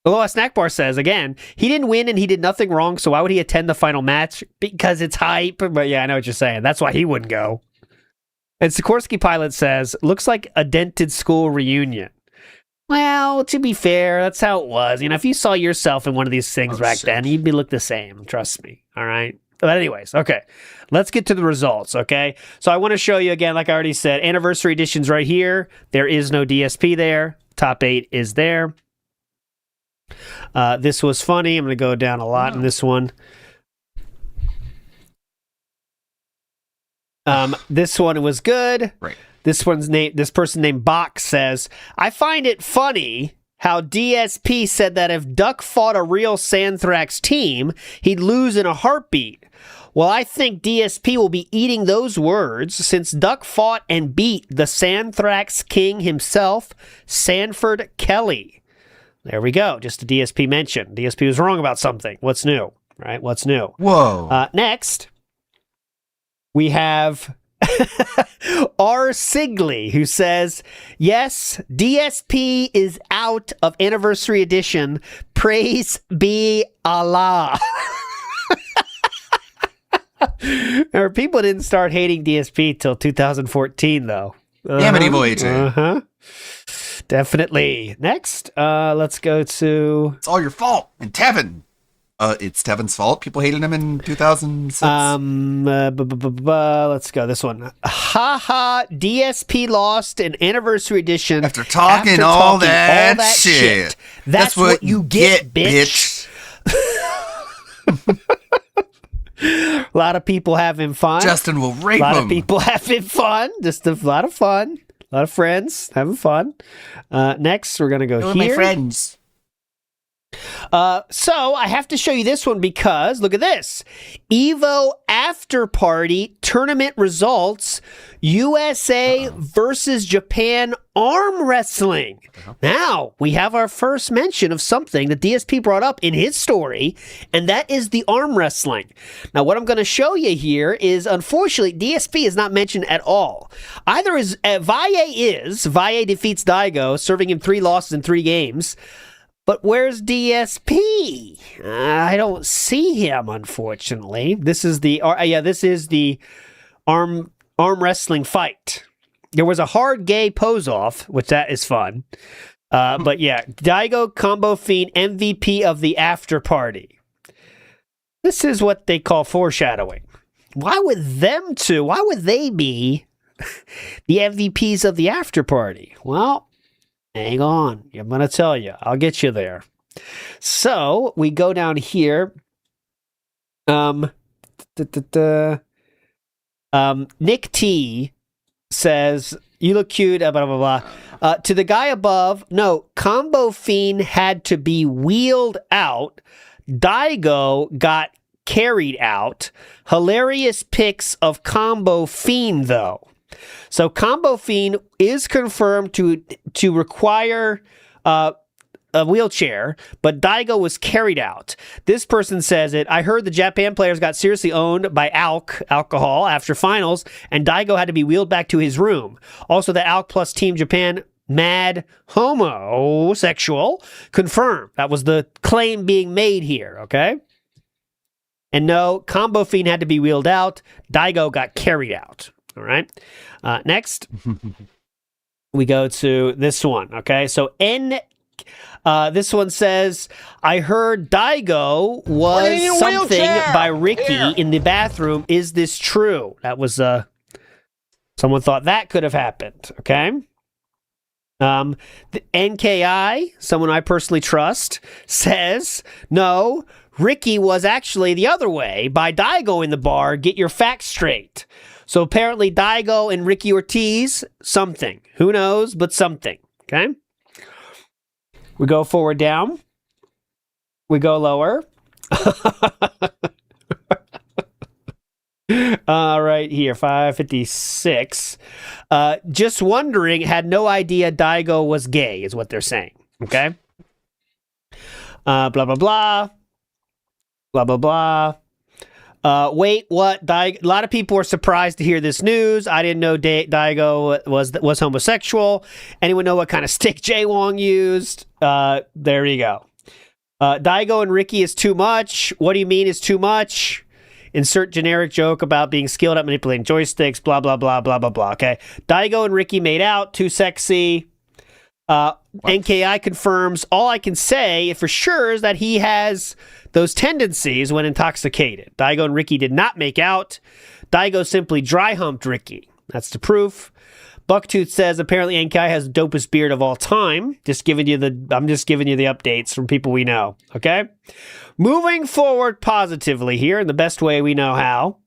Aloha Snackbar says, again, he didn't win and he did nothing wrong, so why would he attend the final match? Because it's hype. But yeah, I know what you're saying. That's why he wouldn't go. And Sikorsky Pilot says, looks like a dented school reunion. Well, to be fair, that's how it was. If you saw yourself in one of these things back then, you'd look the same. Trust me. All right. But anyways, okay, let's get to the results, okay? So I want to show you again, like I already said, anniversary editions right here. There is no DSP there. Top 8 is there. This was funny. I'm going to go down a lot in this one. This one was good. Right. This person named Bach says, I find it funny how DSP said that if Duck fought a real Sandthrax team, he'd lose in a heartbeat. Well, I think DSP will be eating those words since Duck fought and beat the Sandthrax king himself, Sanford Kelly. There we go. Just a DSP mention. DSP was wrong about something. What's new? Right? What's new? Whoa. Next, we have R. Sigley, who says, yes, DSP is out of Anniversary Edition. Praise be Allah. People didn't start hating DSP till 2014, though. Damn it, Evil AJ. Definitely. Next, let's go to... It's all your fault. And Tevin. It's Tevin's fault. People hated him in 2006. Let's go. This one. Haha, DSP lost an anniversary edition. After talking all that shit. That's what you get, bitch. A lot of people having fun. Justin will rape him. A lot of people having fun. Just a lot of fun. A lot of friends having fun. Next, we're going to go here. My friends. So I have to show you this one because look at this. Evo After Party tournament results. USA versus Japan arm wrestling. Now we have our first mention of something that DSP brought up in his story, and that is the arm wrestling. Now what I'm going to show you here is, unfortunately, DSP is not mentioned at all. Either is Valle defeats Daigo, serving him 3 losses in 3 games. But where's DSP? I don't see him, unfortunately. This is the arm wrestling fight. There was a hard gay pose off, which that is fun. But yeah, Daigo Combo Fiend MVP of the after party. This is what they call foreshadowing. Why would they be the MVPs of the after party? Well, hang on. I'm going to tell you. I'll get you there. So we go down here. Nick T says, you look cute, blah, blah, blah. To the guy above, no, Combo Fiend had to be wheeled out. Daigo got carried out. Hilarious pics of Combo Fiend, though. So Combo Fiend is confirmed to require a wheelchair, but Daigo was carried out. This person says it. I heard the Japan players got seriously owned by alcohol after finals, and Daigo had to be wheeled back to his room. Also, the Alk plus Team Japan mad homosexual confirmed. That was the claim being made here, okay? And no, Combo Fiend had to be wheeled out. Daigo got carried out. All right. Next, we go to this one. Okay. So this one says, I heard Daigo was something by Ricky in the bathroom. Is this true? That was someone thought that could have happened. Okay. The NKI, someone I personally trust, says, no, Ricky was actually the other way by Daigo in the bar. Get your facts straight. So apparently Daigo and Ricky Ortiz, something. Who knows, but something. Okay? We go forward down. We go lower. Right here, 556. Just wondering, had no idea Daigo was gay, is what they're saying. Okay? Blah, blah, blah. Blah, blah, blah. Wait, what? A lot of people were surprised to hear this news. I didn't know Daigo was homosexual. Anyone know what kind of stick Jay Wong used? There you go. Daigo and Ricky is too much. What do you mean is too much? Insert generic joke about being skilled at manipulating joysticks, blah, blah, blah, blah, blah, blah. Okay. Daigo and Ricky made out. Too sexy. NKI confirms. All I can say for sure is that he has those tendencies when intoxicated. Daigo and Ricky did not make out. Daigo simply dry humped Ricky. That's the proof. Bucktooth says apparently NKI has the dopest beard of all time. I'm just giving you the updates from people we know. Okay? Moving forward positively here in the best way we know how.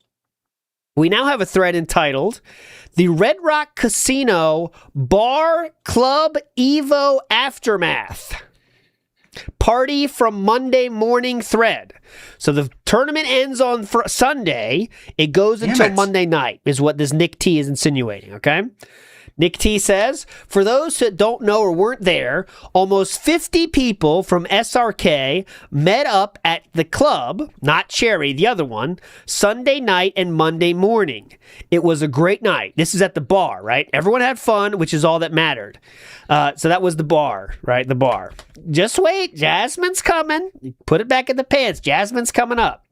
We now have a thread entitled The Red Rock Casino Bar Club Evo Aftermath. Party from Monday morning thread. So the tournament ends on Sunday. It goes until Monday night, is what this Nick T is insinuating, okay? Nick T says, for those that don't know or weren't there, almost 50 people from SRK met up at the club, not Cherry, the other one, Sunday night and Monday morning. It was a great night. This is at the bar, right? Everyone had fun, which is all that mattered. So that was the bar, right? The bar. Just wait. Jasmine's coming. Put it back in the pants. Jasmine's coming up.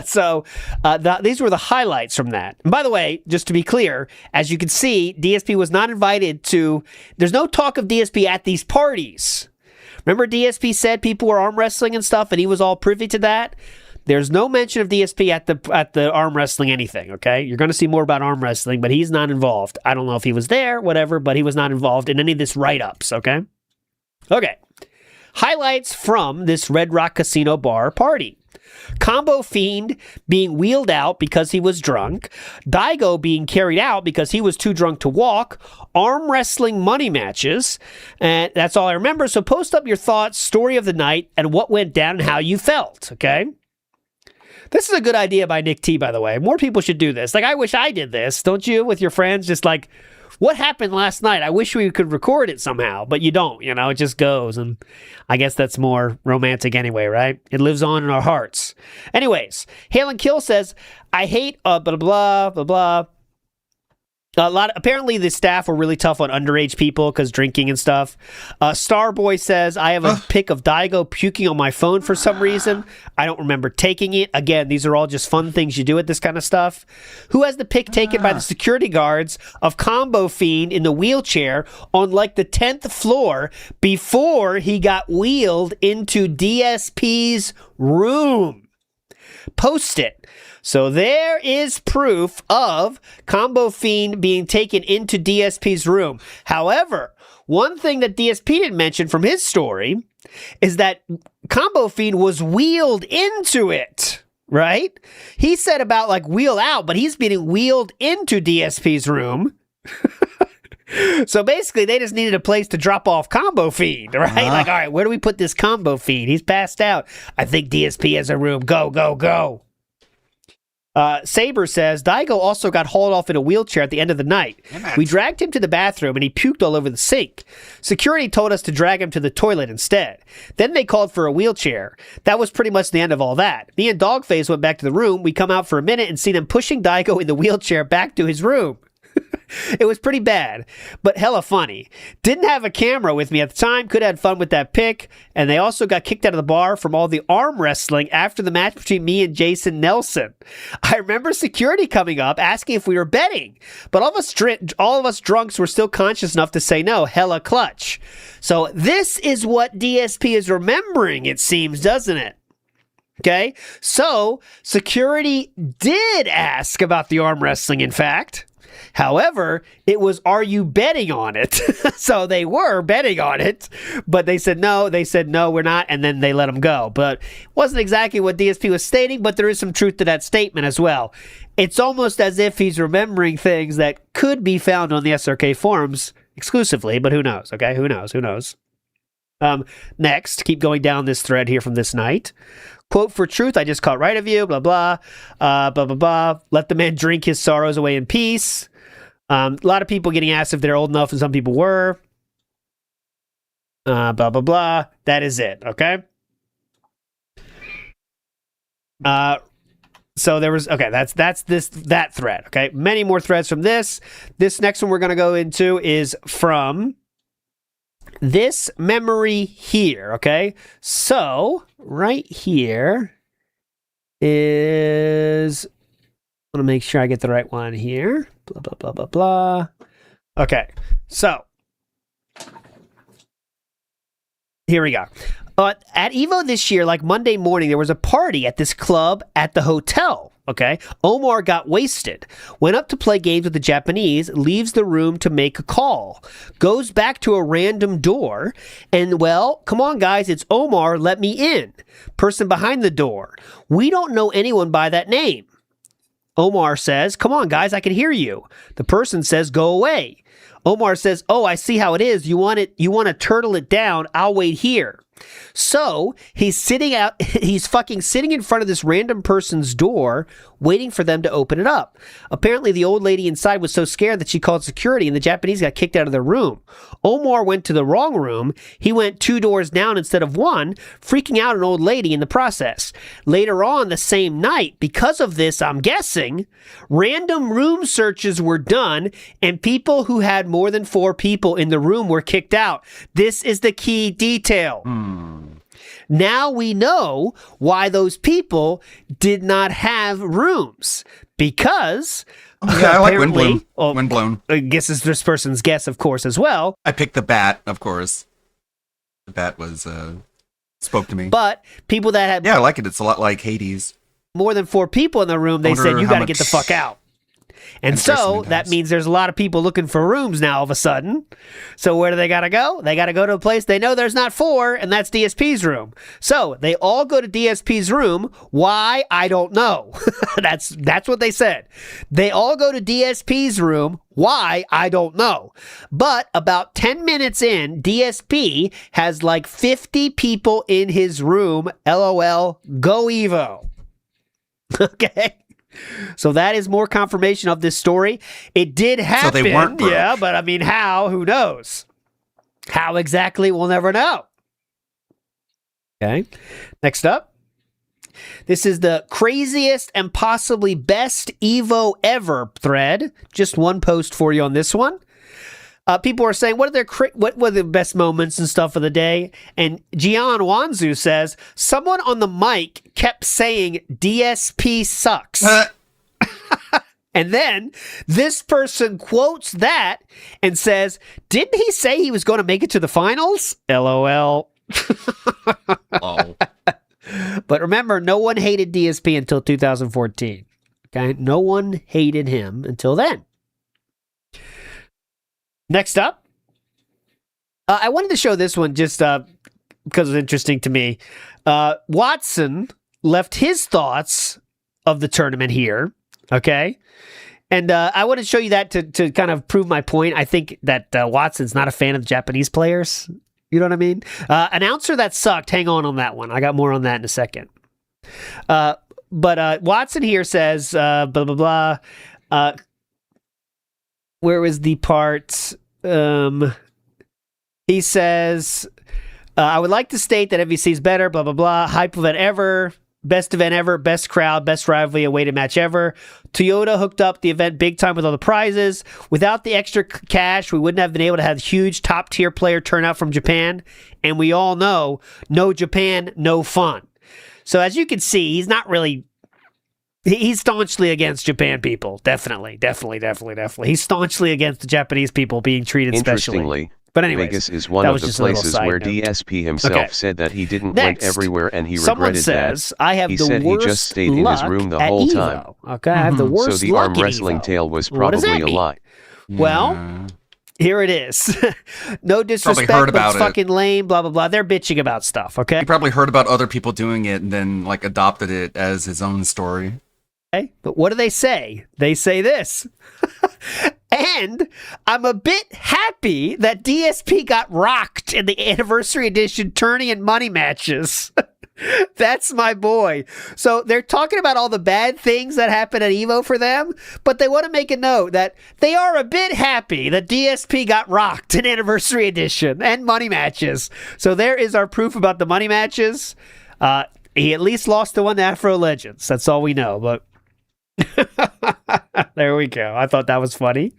So these were the highlights from that. And by the way, just to be clear, as you can see, DSP was not invited to. There's no talk of DSP at these parties. Remember, DSP said people were arm wrestling and stuff, and he was all privy to that. There's no mention of DSP at the arm wrestling anything. Okay, you're going to see more about arm wrestling, but he's not involved. I don't know if he was there, whatever, but he was not involved in any of this write-ups. Okay. Highlights from this Red Rock Casino bar party. Combo Fiend being wheeled out because he was drunk. Daigo being carried out because he was too drunk to walk. Arm wrestling money matches. And that's all I remember. So post up your thoughts, story of the night, and what went down and how you felt, okay? This is a good idea by Nick T, by the way. More people should do this. Like, I wish I did this, don't you, with your friends? Just like, what happened last night? I wish we could record it somehow, but you don't, it just goes. And I guess that's more romantic anyway, right? It lives on in our hearts. Anyways, Hail and Kill says, I hate blah, blah, blah, blah. Apparently the staff were really tough on underage people because drinking and stuff. Starboy says, I have a pic of Daigo puking on my phone for some reason. I don't remember taking it. Again, these are all just fun things you do with this kind of stuff. Who has the pic taken by the security guards of Combo Fiend in the wheelchair on like the 10th floor before he got wheeled into DSP's room? Post it. So there is proof of Combo Fiend being taken into DSP's room. However, one thing that DSP didn't mention from his story is that Combo Fiend was wheeled into it, right? He said about like wheel out, but he's being wheeled into DSP's room. So basically, they just needed a place to drop off Combo Fiend, right? Like, all right, where do we put this Combo Fiend? He's passed out. I think DSP has a room. Go, go, go. Saber says, Daigo also got hauled off in a wheelchair at the end of the night. We dragged him to the bathroom and he puked all over the sink. Security told us to drag him to the toilet instead. Then they called for a wheelchair. That was pretty much the end of all that. Me and Dogface went back to the room. We come out for a minute and see them pushing Daigo in the wheelchair back to his room. It was pretty bad, but hella funny. Didn't have a camera with me at the time. Could have had fun with that pic. And they also got kicked out of the bar from all the arm wrestling after the match between me and Jason Nelson. I remember security coming up asking if we were betting, but all of us drunks were still conscious enough to say no. Hella clutch. So this is what DSP is remembering, it seems, doesn't it? Okay, so security did ask about the arm wrestling, in fact. However, it was, are you betting on it? So they were betting on it, but they said no, we're not, and then they let them go. But it wasn't exactly what DSP was stating, but there is some truth to that statement as well. It's almost as if he's remembering things that could be found on the SRK forums exclusively, but who knows, okay? Who knows? Next, keep going down this thread here from this night. Quote for truth, I just caught right of you, blah, blah, blah, blah, blah. Let the man drink his sorrows away in peace. A lot of people getting asked if they're old enough, and some people were. Blah, blah, blah. That is it, okay? So there was, okay, that's that thread, okay? Many more threads from this. This next one we're going to go into is from this memory here, okay? So right here is, I want to make sure I get the right one here. Blah, blah, blah, blah, blah. Okay, so here we go. At Evo this year, like Monday morning, there was a party at this club at the hotel. Okay, Omar got wasted, went up to play games with the Japanese, leaves the room to make a call, goes back to a random door, and well, come on guys, it's Omar, let me in. Person behind the door. We don't know anyone by that name. Omar says, come on guys, I can hear you. The person says, go away. Omar says, oh, I see how it is. You want to turtle it down. I'll wait here. So he's fucking sitting in front of this random person's door, waiting for them to open it up. Apparently the old lady inside was so scared that she called security and the Japanese got kicked out of their room. Omar went to the wrong room. He went 2 doors down instead of 1, freaking out an old lady in the process. Later on the same night, because of this, I'm guessing, random room searches were done and people who had more than 4 people in the room were kicked out. This is the key detail. Now we know why those people did not have rooms. Because Yeah, I like apparently- Windblown. I guess it's this person's guess, of course, as well. I picked the bat, of course. The bat was spoke to me. But people that had Yeah, I like it. It's a lot like Hades. more than 4 people in the room, they wonder said, you how got to get the much fuck out. And interest so it that has. means there's a lot of people looking for rooms now all of a sudden. So where do they got to go? They got to go to a place they know there's not 4, and that's DSP's room. So they all go to DSP's room. Why? I don't know. That's what they said. They all go to DSP's room. Why? I don't know. But about 10 minutes in, DSP has like 50 people in his room. LOL. Go Evo. Okay. So that is more confirmation of this story. It did happen. So they weren't broke. Yeah, but I mean, how? Who knows? How exactly? We'll never know. Okay. Next up. This is the craziest and possibly best Evo ever thread. Just one post for you on this one. People are saying, what were the best moments and stuff of the day? And Gian Wanzu says, someone on the mic kept saying DSP sucks. And then this person quotes that and says, didn't he say he was going to make it to the finals? LOL. Oh. But remember, no one hated DSP until 2014. Okay? No one hated him until then. Next up, I wanted to show this one just because it was interesting to me. Watson left his thoughts of the tournament here, okay? And I want to show you that to kind of prove my point. I think that Watson's not a fan of the Japanese players. You know what I mean? Announcer that sucked. Hang on that one. I got more on that in a second. But Watson here says, blah, blah, blah. Where was the part? He says, I would like to state that MVC is better, blah, blah, blah. Hype event ever. Best event ever. Best crowd. Best rivalry awaited match ever. Toyota hooked up the event big time with all the prizes. Without the extra cash, we wouldn't have been able to have huge top tier player turnout from Japan. And we all know, no Japan, no fun. So as you can see, he's not really... He's staunchly against Japan people. Definitely. He's staunchly against the Japanese people being treated specially. Interestingly, But anyways, Vegas is one that of was the just a little places side where note. DSP himself Okay. said that he didn't Next, went everywhere and he someone regretted says, that. I have He the said worst he just stayed in his luck room the at whole Evo. time. Okay, I have the worst So the luck arm at wrestling Evo. tale was What does probably that a mean? lie. Well, here it is. No disrespect, heard but about it's it. fucking lame, blah, blah, blah. They're bitching about stuff, okay? He probably heard about other people doing it and then like adopted it as his own story. Okay, but what do they say? They say this. And I'm a bit happy that DSP got rocked in the anniversary edition tourney and money matches. That's my boy. So they're talking about all the bad things that happen at Evo for them, but they want to make a note that they are a bit happy that DSP got rocked in anniversary edition and money matches. So there is our proof about the money matches. He at least lost the one to Afro Legends. That's all we know, but there we go. I thought that was funny.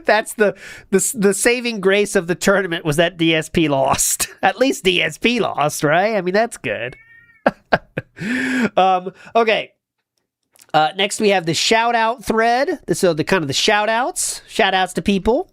That's the saving grace of the tournament was that DSP lost. At least DSP lost, right? I mean, that's good. Okay. Next we have the shout out thread. So the kind of the shout outs to people.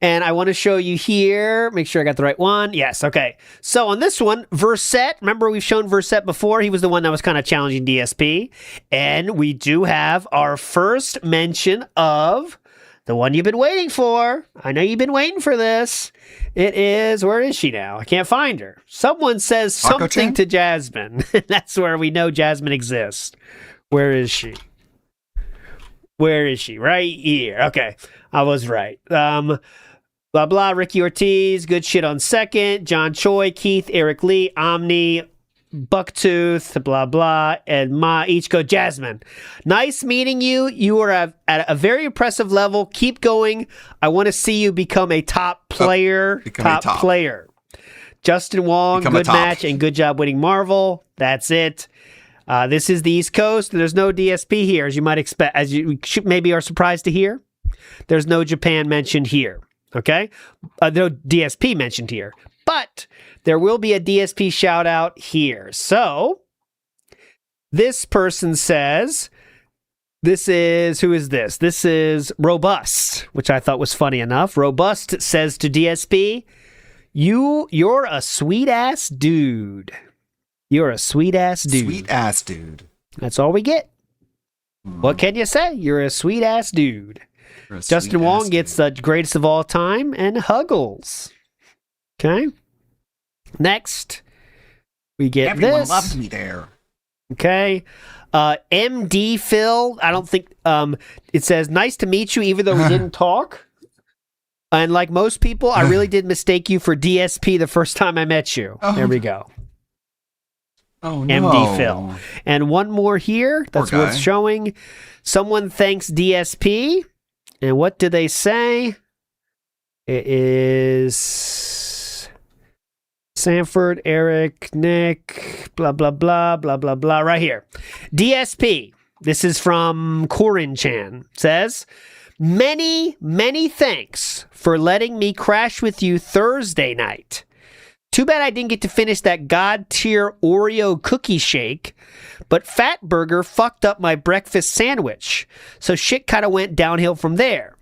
And I want to show you here, make sure I got the right one. Yes, okay. So on this one, Verset, remember we've shown Verset before. He was the one that was kind of challenging DSP. And we do have our first mention of the one you've been waiting for. I know you've been waiting for this. It is, where is she now? I can't find her. Someone says something Akko-chan? to Jasmine. That's where we know Jasmine exists. Where is she? Where is she? Right here. Okay, I was right. Blah, blah, Ricky Ortiz, good shit on second. John Choi, Keith, Eric Lee, Omni, Bucktooth, blah, blah, and Ma each go Jasmine. Nice meeting you. You are at a very impressive level. Keep going. I want to see you become a top player. Top. Player. Justin Wong, Become a good top. match and good job winning Marvel. That's it. This is the East Coast. There's no DSP here, as you might expect, as you maybe are surprised to hear. There's no Japan mentioned here. Okay? No DSP mentioned here. But there will be a DSP shout out here. So this person says, who is this? This is Robust, which I thought was funny enough. Robust says to DSP, you're a sweet ass dude. You're a sweet ass dude. Sweet ass dude. That's all we get. What can you say? You're a sweet ass dude. Justin Wong gets the greatest of all time and Huggles. Okay. Next, we get Everyone this. loves me there. Okay. MD Phil, I don't think, it says, nice to meet you, even though we didn't talk. And like most people, I really did mistake you for DSP the first time I met you. Oh. There we go. Oh, no. MD Phil. And one more here that's Poor guy. worth showing. Someone thanks DSP. And what do they say? It is Sanford, Eric, Nick, blah, blah, blah, blah, blah, blah. Right here. DSP. This is from Corin Chan. Says, many, many thanks for letting me crash with you Thursday night. Too bad I didn't get to finish that god-tier Oreo cookie shake, but Fatburger fucked up my breakfast sandwich, so shit kind of went downhill from there.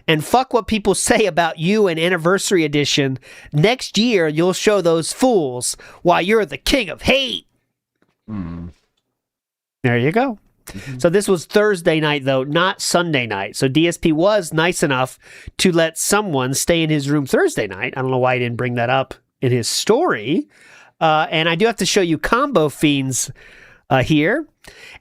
And fuck what people say about you and Anniversary Edition. Next year, you'll show those fools why you're the king of hate. There you go. So this was Thursday night, though, not Sunday night. So DSP was nice enough to let someone stay in his room Thursday night. I don't know why he didn't bring that up in his story. And I do have to show you Combo Fiends here.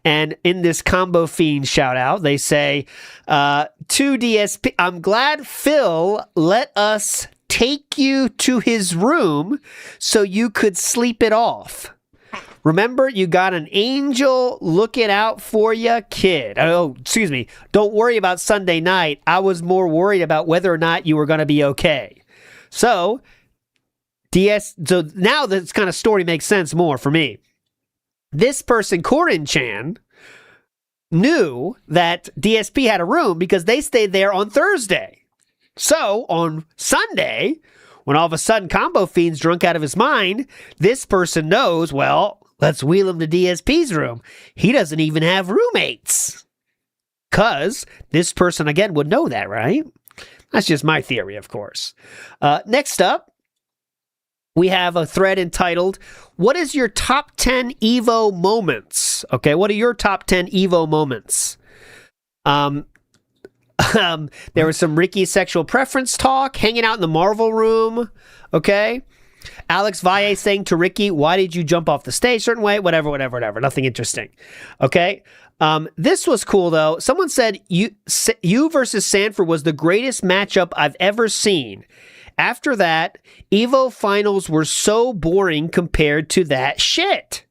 And in this Combo Fiend shout out, they say, to DSP, I'm glad Phil let us take you to his room so you could sleep it off. Remember, you got an angel looking out for you, kid. Oh, excuse me. Don't worry about Sunday night. I was more worried about whether or not you were going to be okay. So now this kind of story makes sense more for me. This person, Corin Chan, knew that DSP had a room because they stayed there on Thursday. So on Sunday, when all of a sudden Combo Fiend's drunk out of his mind, this person knows, well, let's wheel him to DSP's room. He doesn't even have roommates. Because this person, again, would know that, right? That's just my theory, of course. Next up, we have a thread entitled, what is your top 10 Evo moments? Okay, what are your top 10 Evo moments? There was some Ricky sexual preference talk, hanging out in the Marvel room, okay? Alex Valle saying to Ricky, why did you jump off the stage a certain way? Whatever. Nothing interesting. Okay? This was cool, though. Someone said, you versus Sanford was the greatest matchup I've ever seen. After that, Evo finals were so boring compared to that shit.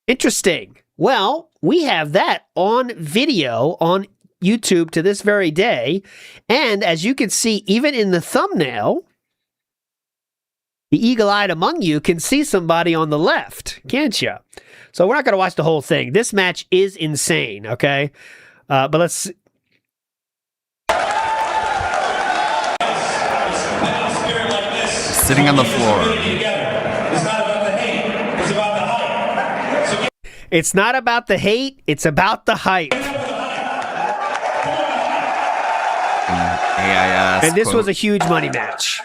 Interesting. Well, we have that on video on YouTube to this very day. And as you can see, even in the thumbnail, the eagle-eyed among you can see somebody on the left, can't you? So we're not going to watch the whole thing. This match is insane, okay? But let's see. Sitting on the floor. It's not about the hate, it's about the hype. AIS. And this quote, was a huge money match.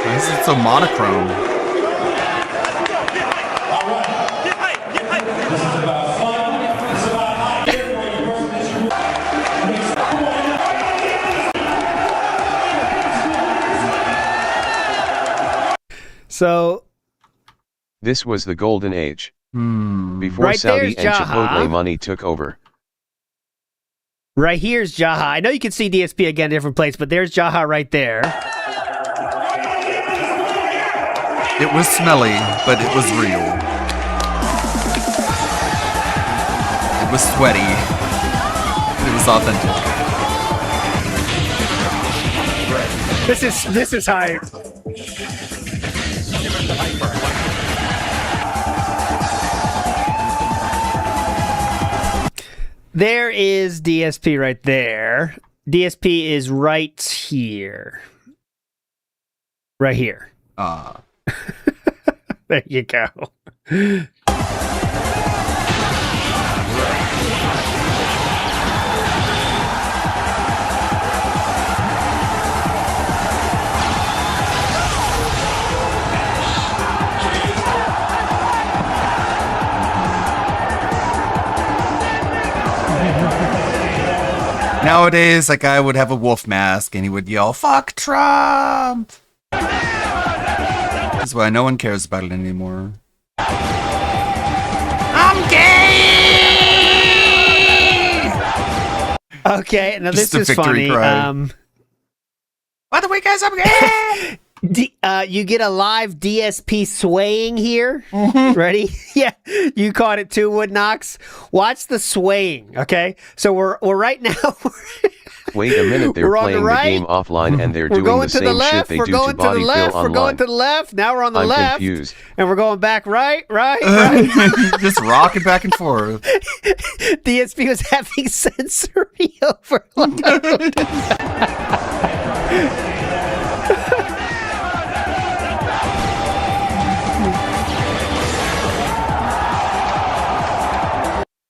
Why is it so monochrome? So This was the golden age. Before Right Saudi there's and Jaha. Chipotle money took over. right here's Jaha. I know you can see DSP again in a different place, but there's Jaha right there. It was smelly, but it was real. It was sweaty. It was authentic. This is hype. There is DSP right there. DSP is right here. Right here. There you go. Nowadays, that guy would have a wolf mask and he would yell, "Fuck Trump!" That's why no one cares about it anymore. I'm gay! Okay, now Just this a is funny. victory cry. By the way, guys, I'm gay! You get a live DSP swaying here. Ready? Yeah, you caught it too, Wood Knox. Watch the swaying. Okay, so we're right now. Wait a minute, they're We're on the playing the right. game offline and they're We're doing going the to the same shit left. they We're do to going to the Body left. Fill We're going online. to the left. Now we're on the I'm left, confused. and we're going back right. Just rocking back and forth. DSP was having sensory overload.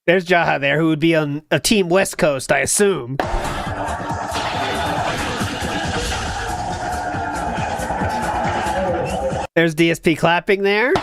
There's Jaha there, who would be on a Team West Coast, I assume. There's DSP clapping there.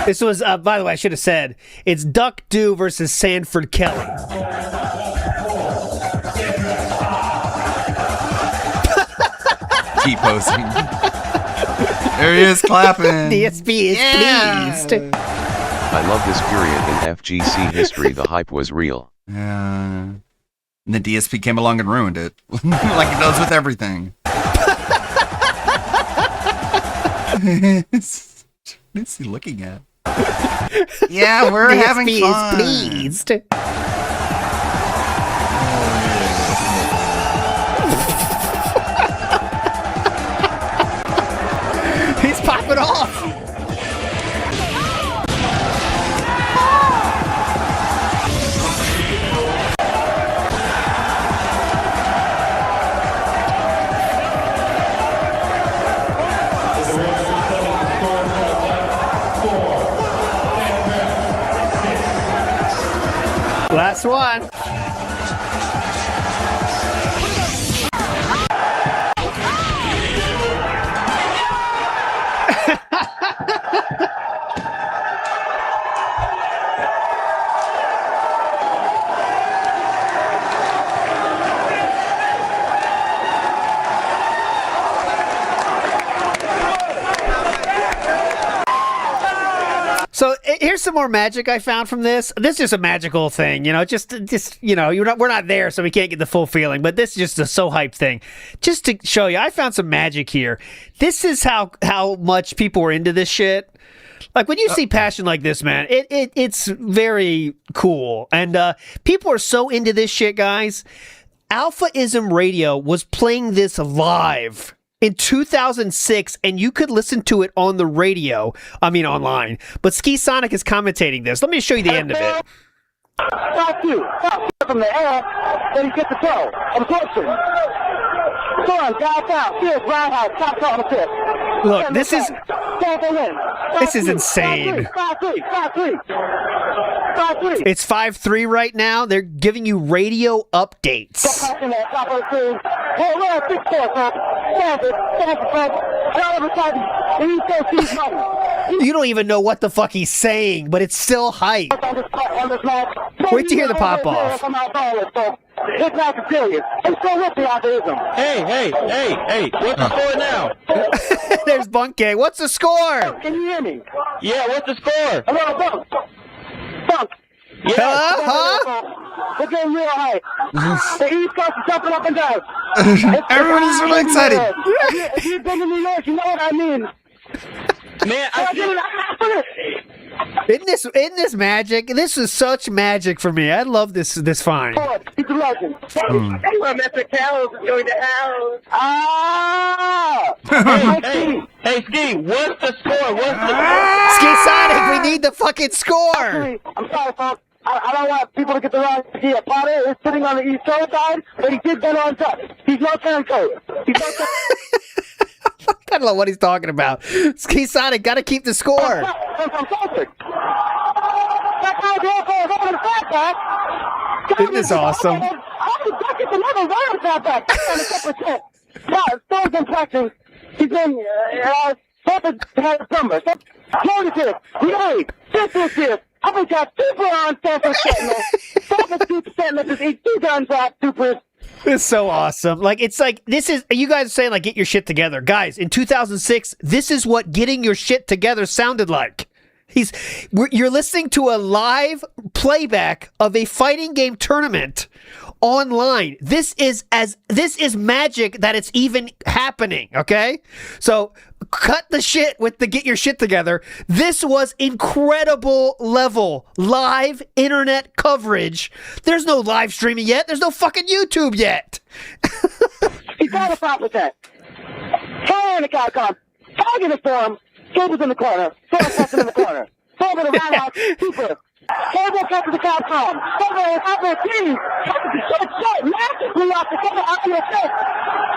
This was, by the way, I should have said, it's Duck Dew versus Sanford Kelly. Keep posting. There he is clapping. DSP is pleased. I love this period in FGC history. The hype was real. Yeah. And then DSP came along and ruined it. Like he does with everything. What is he looking at? Yeah, we're having DSP fun. is pleased. He's popping off. Last one. So here's some more magic I found from this. This is just a magical thing, you know. Just you know, we're not there, so we can't get the full feeling. But this is just a so hype thing, just to show you. I found some magic here. This is how much people were into this shit. Like when you see passion like this, man, it's very cool, and people are so into this shit, guys. Alphaism Radio was playing this live in 2006, and you could listen to it on the radio. I mean, online. But Ski Sonic is commentating this. Let me show you the end of it. Stop you from the air, then you get the throw. Absorption. Storm, guys out. Here's Roundhouse, top on the fifth. Look, this is insane. 5-3. It's 5-3 right now. They're giving you radio updates. You don't even know what the fuck he's saying, but it's still hype. Wait to hear the pop off. It's not the period. I'm still with the algorithm. Hey, what's the score now? There's Bunky. What's the score? Can you hear me? Yeah, what's the score? Hello, Bunk. Yeah. Huh? We're getting real hype. The East Coast is jumping up and down. Everyone is really excited. If you've been to New York, you know what I mean. Man, Isn't this magic? This is such magic for me. I love this find. He's a legend. Anywhere Mr. Carroll's is going to house. Ah! Hey, Ski, what's the score? Ski Sonic, we need the fucking score. Actually, I'm sorry, folks. I don't want people to get the wrong idea. Potter is sitting on the East Coast side, but he did get on top. He's no turncoat. He's no turncoat. I don't know what he's talking about. Ski Sonic, got to keep the score. Isn't this awesome? Stone's in practice. He's been Pepper had a number. Notice it. Really. This is. I've been got super on Stanford Sentinel. Stanford Super Sentinel just eat 2 guns out supers. It's so awesome. Like, it's like, this is, you guys are saying, like, get your shit together. Guys, in 2006, this is what getting your shit together sounded like. You're listening to a live playback of a fighting game tournament online. This is magic that it's even happening, okay? So cut the shit with the get your shit together. This was incredible level live internet coverage. There's no live streaming yet. There's no fucking YouTube yet. He's got a problem with that. Fire in the Capcom. Tag in the forum. Cable's in the corner. Phil's in the corner. Phil with a roundhouse. Super. Cable cut to the Capcom. Cable is out there, team. Shit, massively off the cable out to the face.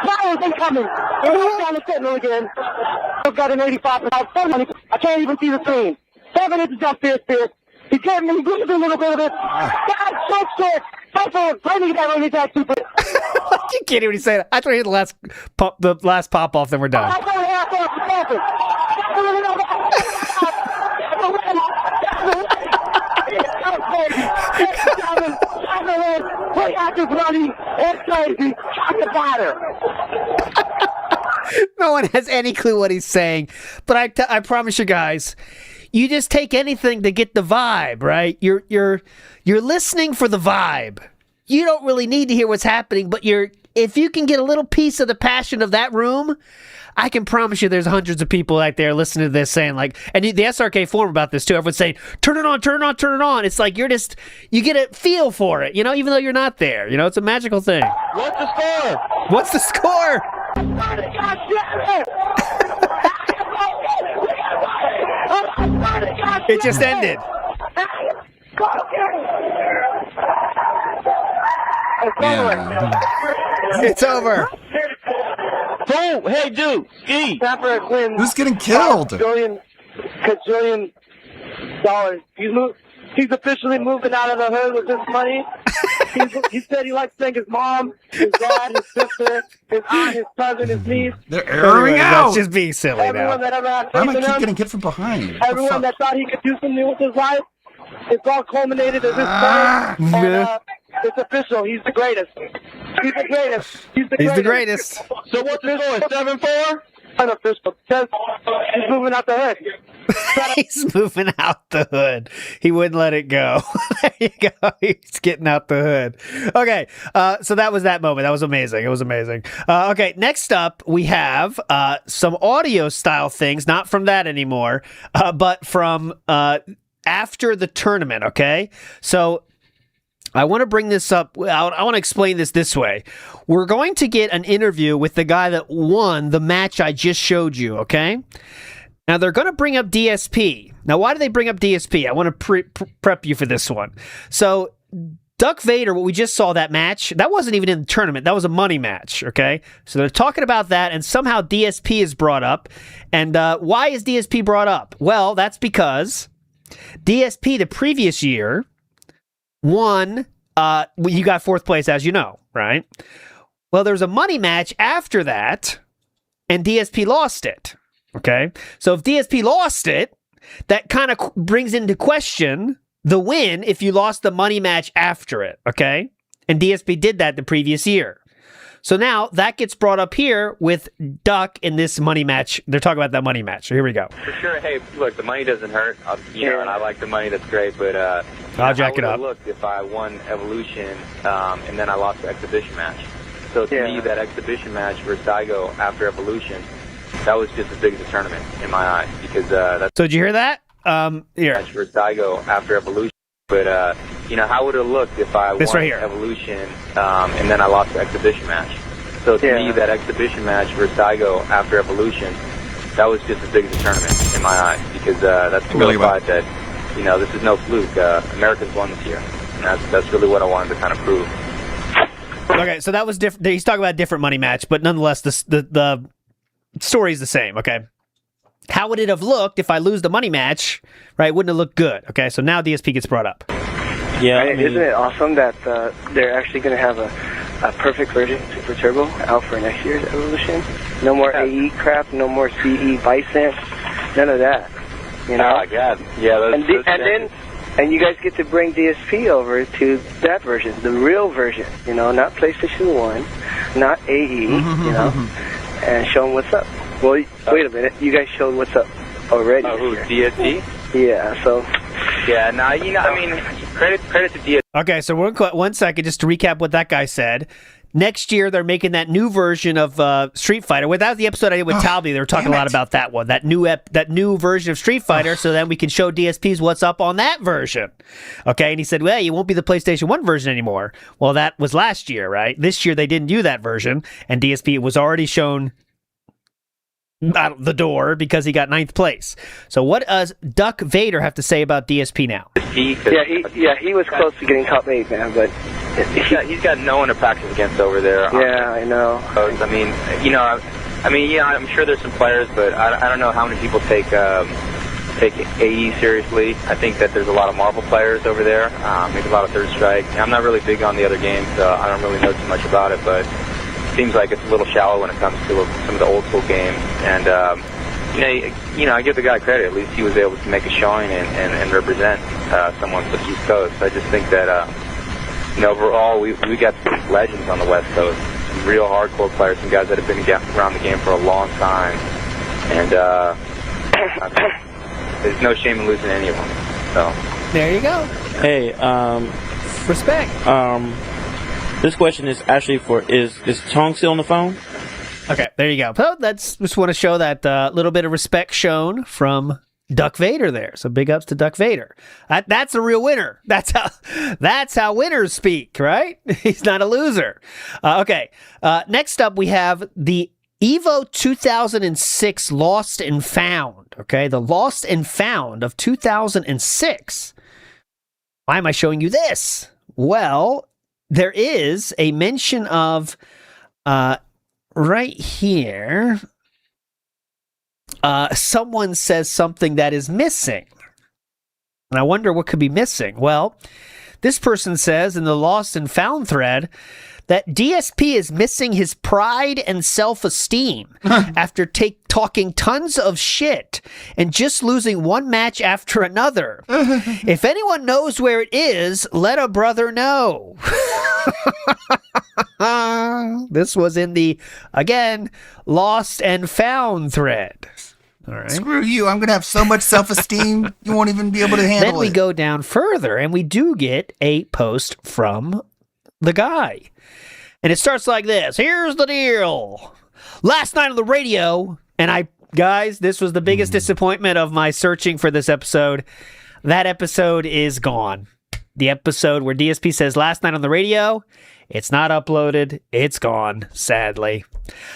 Fire is incoming. Down the Sentinel again. I've got an 85%. I can't even see the screen. 7 inches jump Fierce. He's getting me. He's losing a little bit of it. God, so short. Bring that running back super. You can't even say that. I thought I hit the last pop off, then we're done. I'm going half off the campus. Play actors running. It's crazy. Shot the batter. No one has any clue what he's saying, but I promise you guys, you just take anything to get the vibe, right? You're listening for the vibe. You don't really need to hear what's happening, but if you can get a little piece of the passion of that room, I can promise you there's hundreds of people out there listening to this saying, like, and the SRK forum about this too, everyone's saying, turn it on, turn it on, turn it on. It's like you get a feel for it, even though you're not there. It's a magical thing. What's the score? What's the score? It just ended. It's over. Oh, hey, dude, Ski. Stanford wins. Who's getting killed? Kajillion dollars. He's officially moving out of the hood with this money. He said he likes to thank his mom, his dad, his sister, his aunt, his cousin, his niece. They're airing out. That's just being silly Everyone now. that ever had Why am I faith in keep him, getting hit from behind? everyone that thought he could do something with his life, it's all culminated at this point. And, it's official. He's the greatest. He's the greatest. He's the greatest. So what's the score? 7-4? Unofficial. Because he's moving out the hood. He's moving out the hood. He wouldn't let it go. There you go. He's getting out the hood. Okay. So that was that moment. That was amazing. It was amazing. Okay. Next up, we have some audio style things, not from that anymore, but from after the tournament. Okay. So I want to bring this up. I want to explain this way. We're going to get an interview with the guy that won the match I just showed you, okay? Now, they're going to bring up DSP. Now, why do they bring up DSP? I want to prep you for this one. So, Duck Vader, what we just saw that match, that wasn't even in the tournament. That was a money match, okay? So, they're talking about that, and somehow DSP is brought up. And why is DSP brought up? Well, that's because DSP the previous year won, you got 4th place, as you know, right? Well, there was a money match after that, and DSP lost it, okay? So if DSP lost it, that kind of brings into question the win if you lost the money match after it, okay? And DSP did that the previous year. So now that gets brought up here with Duck in this money match. They're talking about that money match. So here we go. For sure. Hey, look, the money doesn't hurt. And I like the money. That's great. But I'll jack it up. Look, if I won Evolution and then I lost the exhibition match. So to me, that exhibition match versus Daigo after Evolution, that was just as big as a tournament in my eyes because that's. So did you hear that? Here. Match versus Daigo after Evolution. But how would it look if I won right here. Evolution and then I lost the exhibition match? So to me, that exhibition match versus Daigo after Evolution, that was just as big as a tournament in my eyes because that's solidified that this is no fluke. America's won this year, and that's really what I wanted to kind of prove. Okay, so that was different. He's talking about a different money match, but nonetheless, the story's the same. Okay. How would it have looked if I lose the money match? Right? Wouldn't it look good? Okay, so now DSP gets brought up. Yeah, isn't it awesome that they're actually going to have a perfect version of Super Turbo out for next year's Evolution? No more AE crap, no more CE Bison, none of that. You know? Oh my God! Yeah, and you guys get to bring DSP over to that version, the real version. Not PlayStation 1, not AE. And show them what's up. Well, wait a minute. You guys showed what's up already. Oh, who, DSP? Yeah, so. Yeah, credit to DSP. Okay, so one second, just to recap what that guy said. Next year, they're making that new version of Street Fighter. Without the episode I did with Talby, they were talking a lot about that one, that new version of Street Fighter, so then we can show DSPs what's up on that version. Okay, and he said, well, it won't be the PlayStation 1 version anymore. Well, that was last year, right? This year, they didn't do that version, and DSP was already shown out the door because he got 9th place. So what does Duck Vader have to say about DSP now? He was close to getting top 8, man, but he's got no one to practice against over there. Yeah, I know. I'm sure there's some players, but I don't know how many people take AE seriously. I think that there's a lot of Marvel players over there, maybe a lot of Third Strike. I'm not really big on the other games, so I don't really know too much about it, but seems like it's a little shallow when it comes to some of the old school games. And I give the guy credit. At least he was able to make a showing and represent someone for the East Coast. I just think that overall we got some legends on the West Coast, some real hardcore players, some guys that have been around the game for a long time. And there's no shame in losing any of them. So there you go. Hey, respect. This question is actually is Chong still on the phone? Okay, there you go. So just want to show that little bit of respect shown from Duck Vader there. So big ups to Duck Vader. That's a real winner. That's how winners speak, right? He's not a loser. Okay, next up we have the Evo 2006 Lost and Found. Okay, the Lost and Found of 2006. Why am I showing you this? Well, there is a mention of, right here, someone says something that is missing. And I wonder what could be missing. Well, this person says in the Lost and Found thread that DSP is missing his pride and self-esteem after talking tons of shit and just losing one match after another. If anyone knows where it is, let a brother know. This was in the, again, Lost and Found thread. All right. Screw you. I'm going to have so much self-esteem, you won't even be able to handle it. Then we go down further, and we do get a post from the guy. And it starts like this. Here's the deal. Last night on the radio, and guys, this was the biggest disappointment of my searching for this episode. That episode is gone. The episode where DSP says last night on the radio, it's not uploaded. It's gone, sadly.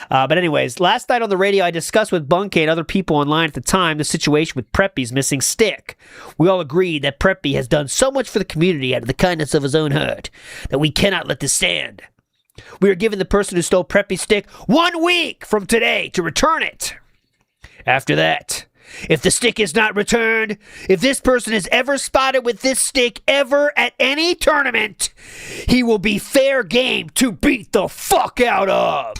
But anyways, last night on the radio, I discussed with Bunky and other people online at the time the situation with Preppy's missing stick. We all agreed that Preppy has done so much for the community out of the kindness of his own heart that we cannot let this stand. We are giving the person who stole Preppy's stick 1 week from today to return it. After that, if the stick is not returned, if this person is ever spotted with this stick ever at any tournament, he will be fair game to beat the fuck out of.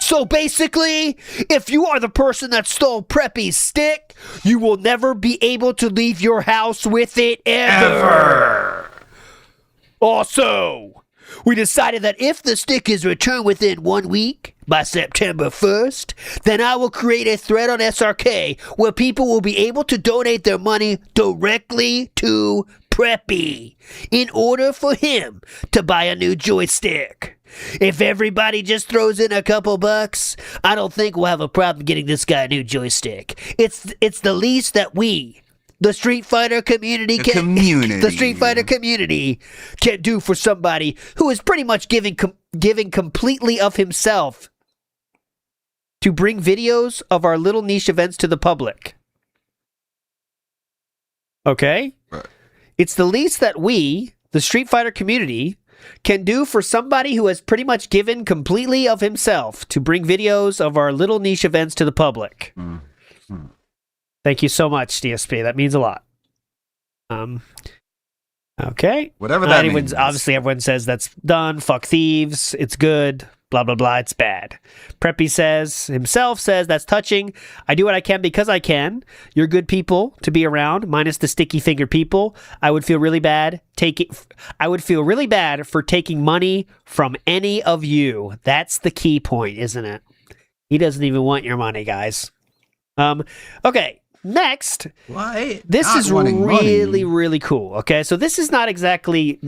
So basically, if you are the person that stole Preppy's stick, you will never be able to leave your house with it ever. Also, We decided that if the stick is returned within 1 week, by September 1st, then I will create a thread on SRK where people will be able to donate their money directly to Preppy in order for him to buy a new joystick. If everybody just throws in a couple bucks, I don't think we'll have a problem getting this guy a new joystick. It's the least that we, the Street Fighter community, the Street Fighter community can do for somebody who is pretty much giving completely of himself to bring videos of our little niche events to the public. Okay? Right. It's the least that we, the Street Fighter community, can do for somebody who has pretty much given completely of himself to bring videos of our little niche events to the public. Mm-hmm. Thank you so much, DSP. That means a lot. Okay. Whatever that means. Obviously, everyone says that's done. Fuck thieves. It's good. Blah, blah, blah. It's bad. Preppy himself says, that's touching. I do what I can because I can. You're good people to be around, minus the sticky finger people. I would feel really bad for taking money from any of you. That's the key point, isn't it? He doesn't even want your money, guys. Okay. Next, this is really cool. Okay, so this is not exactly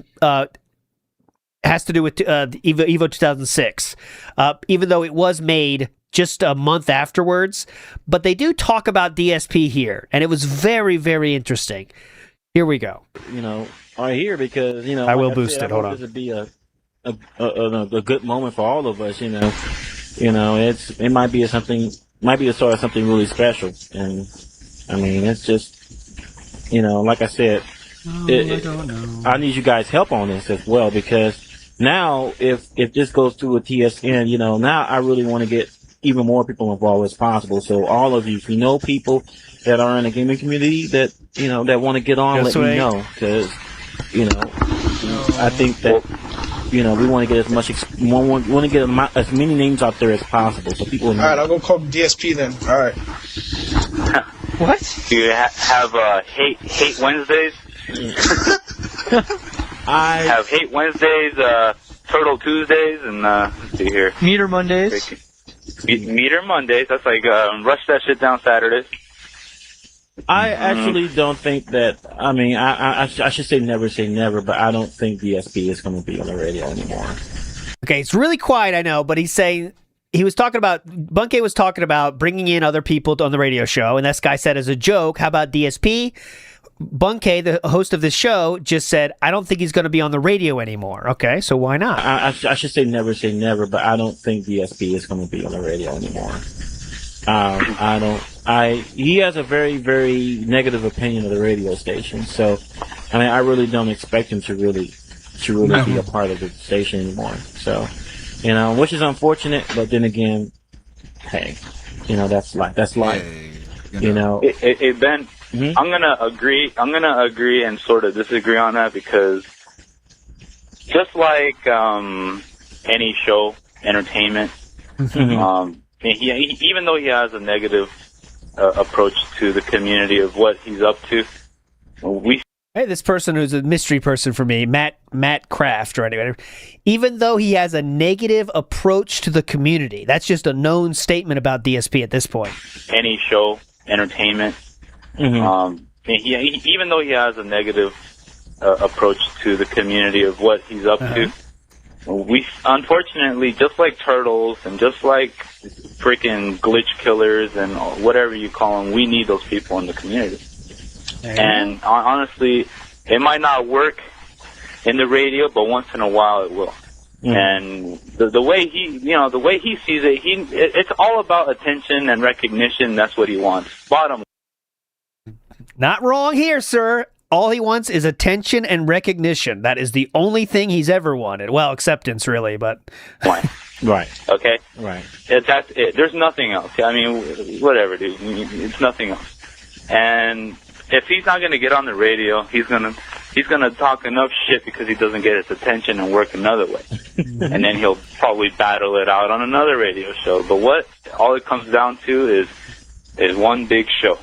has to do with Evo 2006, even though it was made just a month afterwards. But they do talk about DSP here, and it was very, very interesting. Here we go. Are here because I will boost it. Hold on. This would be a good moment for all of us. It might be the start of something really special, and I mean, it's just, like I said, I need you guys' help on this as well, because now if this goes through a TSN, now I really want to get even more people involved as possible. So all of you, if you know people that are in the gaming community that, that want to get on, let me know, because, I think that, we want to get as many names out there as possible, so people know. All right, I'll go call DSP then. All right. What? Do you have hate Wednesdays? I have hate Wednesdays, Turtle Tuesdays, and let's see here. Meter Mondays. Meter Mondays. That's like rush that shit down Saturdays. I actually don't think that. I mean, I should say never, but I don't think DSP is going to be on the radio anymore. Okay, it's really quiet, I know, but he's saying. Bunke was talking about bringing in other people on the radio show, and this guy said as a joke, how about DSP? Bunke, the host of this show, just said, I don't think he's going to be on the radio anymore. Okay, so why not? I should say never, but I don't think DSP is going to be on the radio anymore. He has a very, very negative opinion of the radio station, so, I mean, I really don't expect him to really be a part of the station anymore, so... which is unfortunate, but then again, hey, that's life. Hey, Ben, mm-hmm. I'm gonna agree and sort of disagree on that, because just like any show, entertainment, Mm-hmm. Even though he has a negative approach to the community of what he's up to, Hey, this person who's a mystery person for me, Matt Kraft, or anyway, even though he has a negative approach to the community, that's just a known statement about DSP at this point. Any show, entertainment, Mm-hmm. Even though he has a negative approach to the community of what he's up to, we unfortunately, just like Turtles and just like freaking glitch killers and whatever you call them, we need those people in the community. And honestly, it might not work in the radio, but once in a while it will. And the way he sees it, it's all about attention and recognition. That's what he wants. Bottom. Not wrong here, sir. All he wants is attention and recognition. That is the only thing he's ever wanted. Well, acceptance, really, but... Right. Okay? Right. That's it. There's nothing else. I mean, whatever, dude. It's nothing else. And if he's not going to get on the radio, he's gonna talk enough shit because he doesn't get his attention and work another way. And then he'll probably battle it out on another radio show. But all it comes down to is one big show.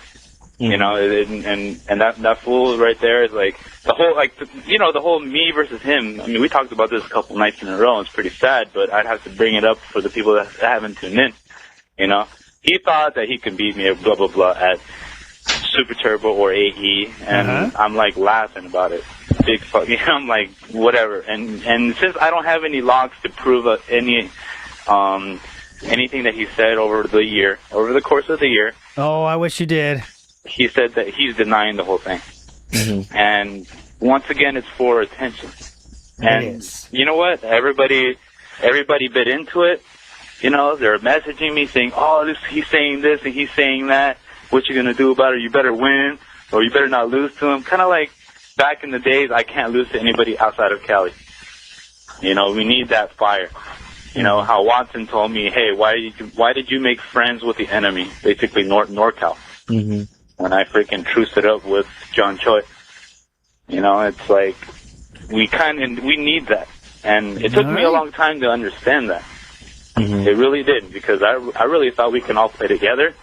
You know, and that fool right there is like the whole the whole me versus him. I mean, we talked about this a couple nights in a row. And it's pretty sad, but I'd have to bring it up for the people that haven't tuned in. You know, he thought that he could beat me at blah blah blah at Super Turbo or AE, and I'm like laughing about it. Big fuck, you know, I'm like whatever. And since I don't have any logs to prove anything that he said over the course of the year. Oh, I wish you did. He said that he's denying the whole thing. And once again, it's for attention. And you know what? Everybody bit into it. You know, they're messaging me saying, "Oh, he's saying this and he's saying that. What you gonna do about it? You better win, or you better not lose to him." Kind of like back in the days, I can't lose to anybody outside of Cali. You know, we need that fire. You know how Watson told me, "Hey, why did you make friends with the enemy?" Basically, NorCal. When I freaking truced it up with John Choi. You know, it's like we need that, and it took me a long time to understand that. It really did, because I really thought we can all play together.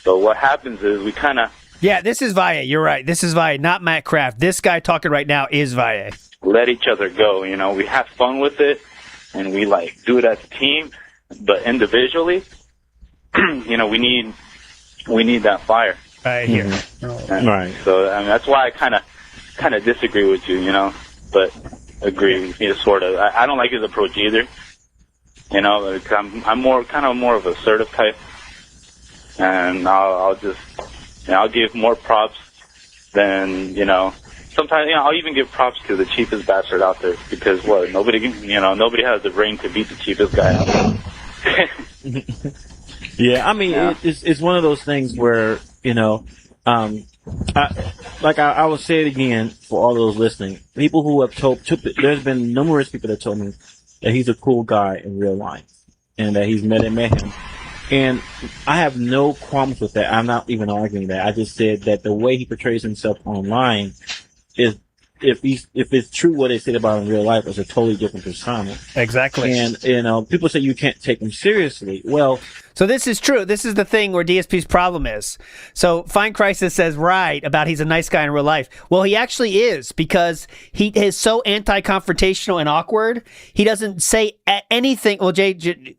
So what happens is we kind of... Yeah, this is Valle. You're right. This is Valle, not Matt Kraft. This guy talking right now is Valle. Let each other go, you know. We have fun with it, and we, like, do it as a team. But individually, you know, we need that fire. Right here. Right. So, I mean, that's why I kind of disagree with you, you know. But agree with you, sort of. I don't like his approach either. You know, I'm more of an assertive type. And I'll give more props than, you know, sometimes, you know, I'll even give props to the cheapest bastard out there, because nobody has the brain to beat the cheapest guy out there. Yeah, I mean, it's one of those things where, you know, I will say it again for all those listening. People who have there's been numerous people that told me that he's a cool guy in real life, and that he's met him. And I have no qualms with that. I'm not even arguing that. I just said that the way he portrays himself online is, if it's true what they said about him in real life, is a totally different persona. Exactly. And, you know, people say you can't take him seriously. Well, so this is true. This is the thing where DSP's problem is. So Fine Crisis says right about he's a nice guy in real life. Well, he actually is, because he is so anti-confrontational and awkward. He doesn't say anything. Well, Jay,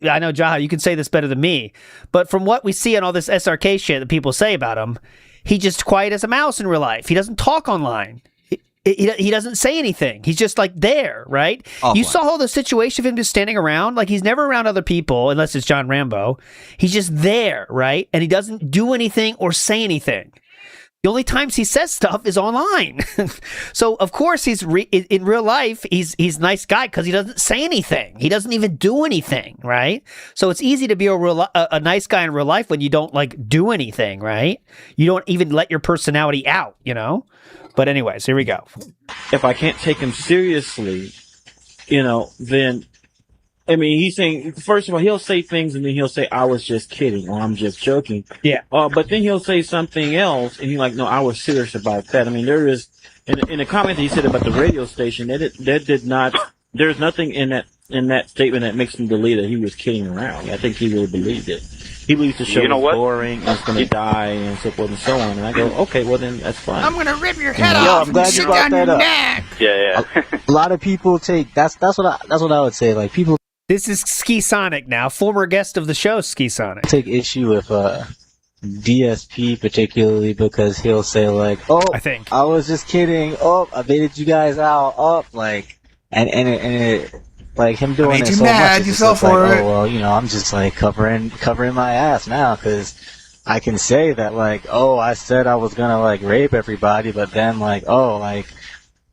I know, Jaha, you can say this better than me. But from what we see on all this SRK shit that people say about him, he's just quiet as a mouse in real life. He doesn't talk online. He doesn't say anything. He's just like there, right? Offline. You saw all the situation of him just standing around. Like, he's never around other people unless it's John Rambo. He's just there, right? And he doesn't do anything or say anything. The only times he says stuff is online. So, of course, he's in real life, he's a nice guy because he doesn't say anything. He doesn't even do anything, right? So it's easy to be a nice guy in real life when you don't, like, do anything, right? You don't even let your personality out, you know? But anyways, here we go. If I can't take him seriously, you know, then, I mean, he's saying, first of all, he'll say things and then he'll say, "I was just kidding," or "I'm just joking." Yeah. But then he'll say something else and he's like, "No, I was serious about that." I mean, there is, in the comment that he said about the radio station, there's nothing in that statement that makes him believe that he was kidding around. I think he really believed it. He believes the show is boring and it's going to die and so forth and so on. And I go, okay, well then that's fine. I'm going to rip your head off. I'm glad you brought that up. Yeah. A lot of people take that's what I would say. Like, people. This is Ski Sonic now, former guest of the show, Ski Sonic. Take issue with DSP particularly, because he'll say like, "Oh, I was just kidding. Oh, I baited you guys out. Oh, like, and it, like, him doing it so much. You fell for it. Oh, well, you know, I'm just like covering my ass now, because I can say that, like, oh, I said I was gonna like rape everybody, but then like, oh, like,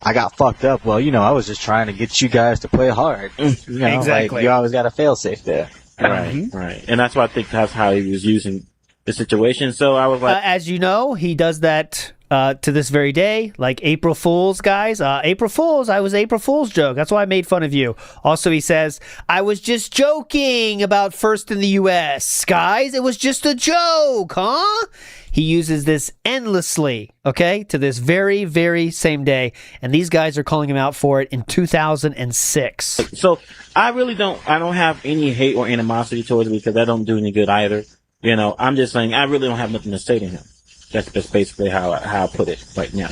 I got fucked up. Well, you know, I was just trying to get you guys to play hard. You know, exactly. Like, you always got a fail safe there. Right. And that's why I think that's how he was using the situation. So I was like, as you know, he does that to this very day, like April Fools, guys. April Fools, I was April Fool's joke. That's why I made fun of you. Also, he says, "I was just joking about first in the U.S. Guys, it was just a joke, huh?" He uses this endlessly, okay, to this very, very same day. And these guys are calling him out for it in 2006. So I don't have any hate or animosity towards him, because that don't do any good either. You know, I'm just saying I really don't have nothing to say to him. That's basically how I put it right now.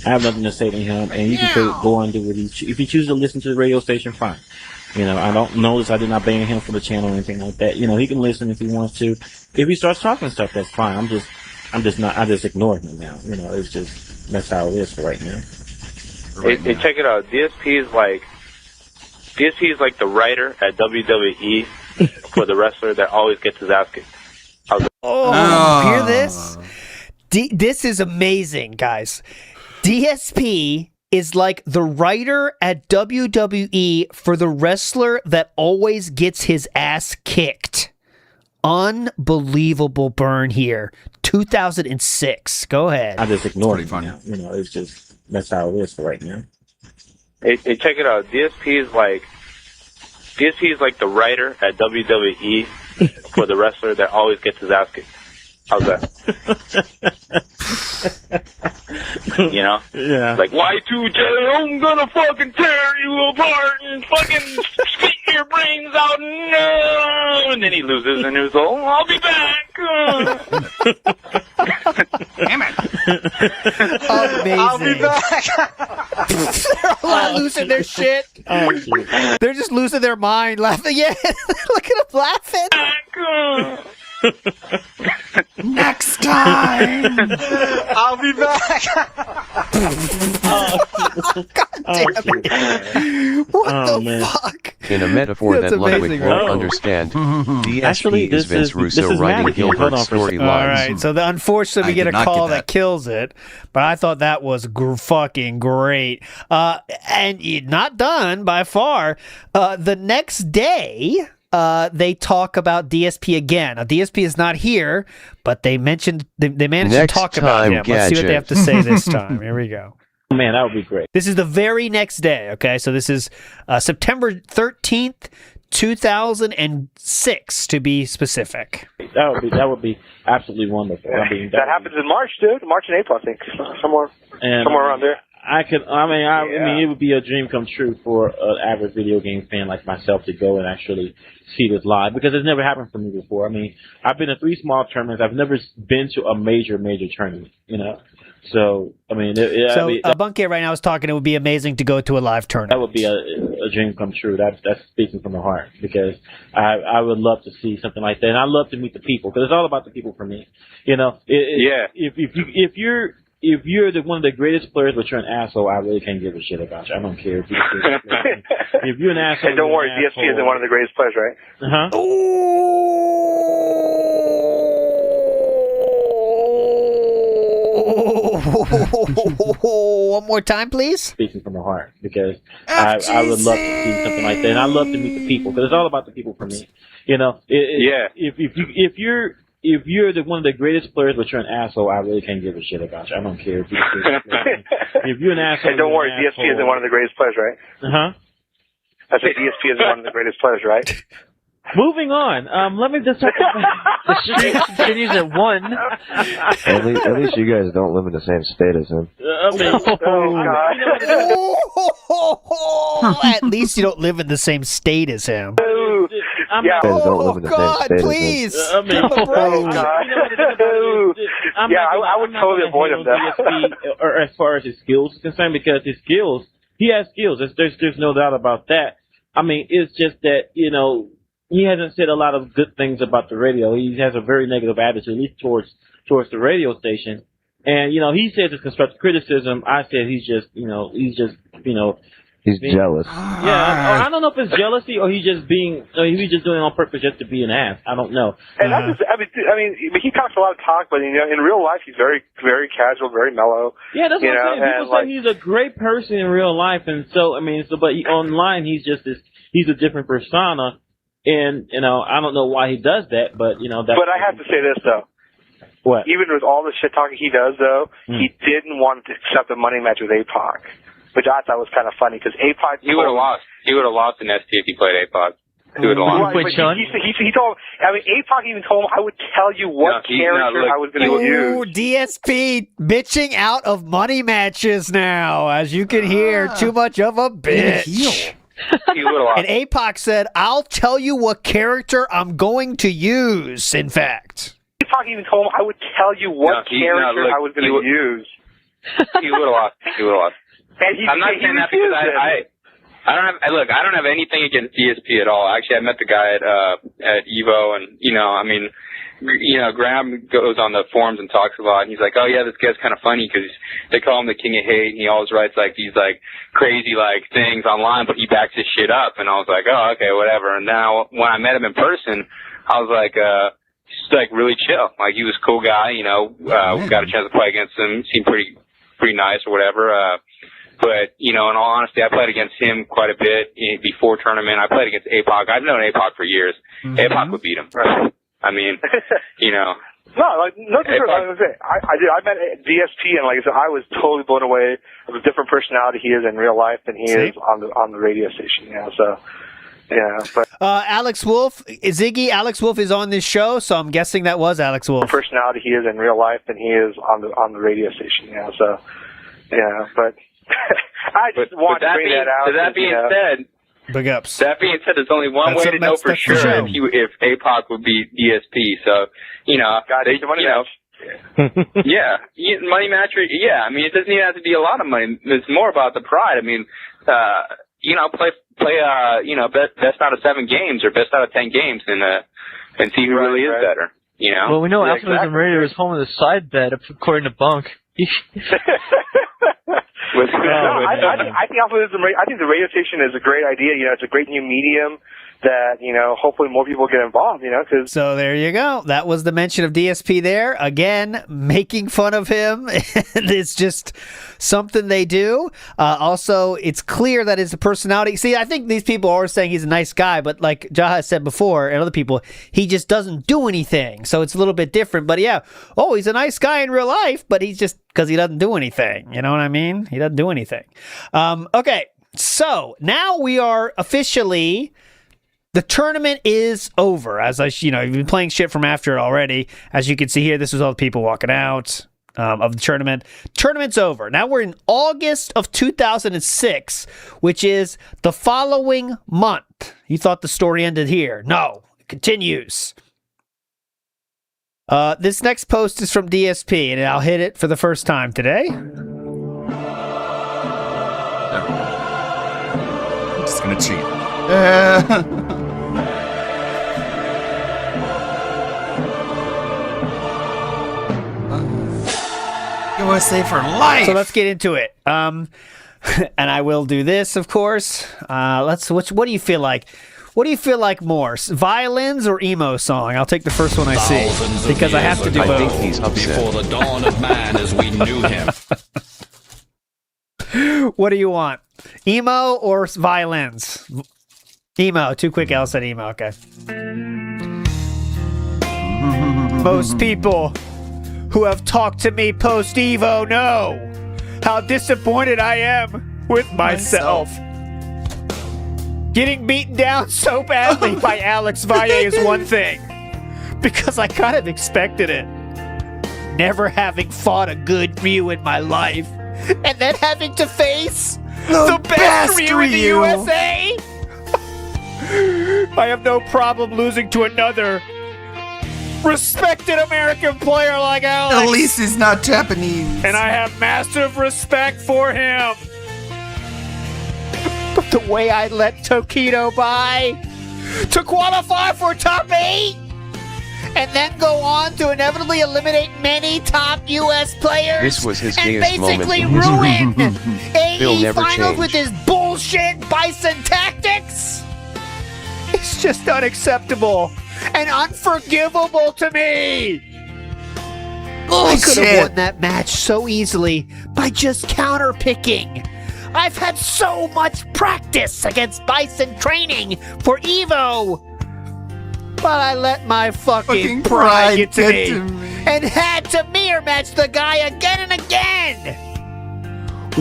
I have nothing to say to him, and you can go on and do what if he chooses to listen to the radio station, fine. You know, I don't notice I did not ban him from the channel or anything like that. You know, he can listen if he wants to. If he starts talking stuff, that's fine. I just ignore him now. You know, that's how it is for right now. Hey, check it out. DSP is like the writer at WWE for the wrestler that always gets his ass kicked. Hear this? This is amazing, guys. DSP is like the writer at WWE for the wrestler that always gets his ass kicked. Unbelievable burn here. 2006. Go ahead. I just ignore it now. You know, that's how it is for right now. Hey, check it out. DSP is like the writer at WWE for the wrestler that always gets his ass kicked. How's that? You know? Yeah. Like, Y2J, I'm gonna fucking tear you apart and fucking spit your brains out. No! And then he loses and he's like, I'll be back. Damn it. Amazing. I'll be back. They're all losing their shit. They're just losing their mind, laughing. Yeah, look at them laughing. Next time. I'll be back. What the fuck? In a metaphor That's that Ludwig amazing, won't right? understand, DSP Actually, is Vince Russo writing Gilbert's storylines. All right, so unfortunately we get a call that kills it, but I thought that was fucking great. And not done by far. The next day, they talk about DSP again. Now, DSP is not here, but they mentioned they managed Next to talk about him. time, Let's see what they have to say Gadget. this time. Here we go. Man, that would be great. This is the very next day, okay? So this is September 13th, 2006, to be specific. That would be absolutely wonderful. I mean, That happens in March, dude. March and April, I think. Somewhere around there. I mean, it would be a dream come true for an average video game fan like myself to go and actually see this live, because it's never happened for me before. I mean, I've been to 3 small tournaments. I've never been to a major tournament, you know? So, I mean... Bunky right now is talking, it would be amazing to go to a live tournament. That would be a dream come true. That's speaking from the heart, because I would love to see something like that. And I love to meet the people, because it's all about the people for me. You know? If you're one of the greatest players, but you're an asshole, I really can't give a shit about you. I don't care if you're an asshole. And don't worry, DSP isn't one of the greatest players, right? Uh-huh. One more time, please. Speaking from the heart, because I would love to see something like that, and I love to meet the people, because it's all about the people for me. You know? If you're one of the greatest players, but you're an asshole, I really can't give a shit about you. I don't care if you're an asshole. And don't worry, DSP isn't one of the greatest players, right? Uh-huh. I said DSP isn't one of the greatest players, right? Moving on. Let me just talk about the streak continues at 1. At least you guys don't live in the same state as him. At least you don't live in the same state as him. You guys don't live in the same state please. as him. I would totally avoid him, though. Or as far as his skills is concerned, because his skills, he has skills. There's no doubt about that. I mean, it's just that, you know, he hasn't said a lot of good things about the radio. He has a very negative attitude, at least towards the radio station. And, you know, he says it's constructive criticism. I said he's just He's jealous. Yeah, I don't know if it's jealousy or he's just doing it on purpose just to be an ass. I don't know. And I mean, he talks a lot of talk, but you know, in real life, he's very, very casual, very mellow. Yeah, that's what I'm saying. People say he's a great person in real life, and so I mean, but online he's just he's a different persona, and you know, I don't know why he does that, but you know, But I have to say this though. What? Even with all the shit talking he does, though, he didn't want to accept a money match with APOC. Which I thought was kind of funny, because APOC... He would have lost. He would have lost in ST if he played APOC. He would have lost. Right, he told... I mean, APOC even told him, I would tell you what character I was going to use. DSP bitching out of money matches now. As you can hear, too much of a bitch. He would have lost. And APOC said, I'll tell you what character I'm going to use, in fact. APOC A-Pog even told him I would tell you what character I was going to use. He would have lost. He would have lost. I'm not saying that because I don't have anything against DSP at all. Actually, I met the guy at Evo, and Graham goes on the forums and talks a lot, and he's like, oh yeah, this guy's kind of funny because they call him the King of Hate, and he always writes like these like crazy like things online, but he backs his shit up, and I was like, oh, okay, whatever. And now when I met him in person, I was like, just like really chill. Like he was a cool guy, got a chance to play against him, seemed pretty nice or whatever. But, in all honesty, I played against him quite a bit before tournament. I played against A-Pog. I've known A-Pog for years. Mm-hmm. A-Pog would beat him. I mean, No, I met DSP, and like I said, I was totally blown away of the different personality he is in real life than he is on the radio station. But Alex Wolf, Alex Wolf is on this show, so I'm guessing that was Alex Wolf. The personality he is in real life than he is on the radio station. But I just want to bring that out. So that being said, big ups. That being said, there's only one way to know for sure if APOC would beat DSP. So, the money match. Money match. Yeah, I mean, it doesn't even have to be a lot of money. It's more about the pride. I mean, play best out of 7 games or best out of 10 games and see who really is better. Well, we know Alphanism Radio is home of the side bet, according to Bunk. I think the radio station is a great idea. It's a great new medium that, hopefully more people get involved, So there you go. That was the mention of DSP there. Again, making fun of him. It's just something they do. Also, it's clear that his personality. See, I think these people are saying he's a nice guy, but like Jaha said before, and other people, he just doesn't do anything. So it's a little bit different. But yeah, he's a nice guy in real life, but he's just because he doesn't do anything. You know what I mean? He doesn't do anything. Okay, so now we are officially. The tournament is over. As you've been playing shit from after it already. As you can see here, this was all the people walking out of the tournament. Tournament's over. Now we're in August of 2006, which is the following month. You thought the story ended here. No, it continues. This next post is from DSP, and I'll hit it for the first time today. I'm just going to cheat. USA for life. So let's get into it. And I will do this, of course. What do you feel like? What do you feel like more, violins or emo song? I'll take the first one I see because I have to do both. I think he's upset. Before the dawn of man as we knew him. What do you want? Emo or violins? Emo. Too quick. L said emo. Okay. Most people who have talked to me post Evo know how disappointed I am with myself. Getting beaten down so badly by Alex Valle is one thing, because I kind of expected it. Never having fought a good Ryu in my life, and then having to face the best Ryu in the USA. I have no problem losing to another respected American player like Alex. At least he's not Japanese. And I have massive respect for him. But the way I let Tokido by to qualify for top 8 and then go on to inevitably eliminate many top U.S. players this was his and gayest basically moment. ruin AE finals change. with his bullshit Bison tactics. It's just unacceptable and unforgivable to me. I could have won that match so easily by just counterpicking. I've had so much practice against Bison training for Evo, but I let my fucking pride get to me and had to mirror match the guy again and again,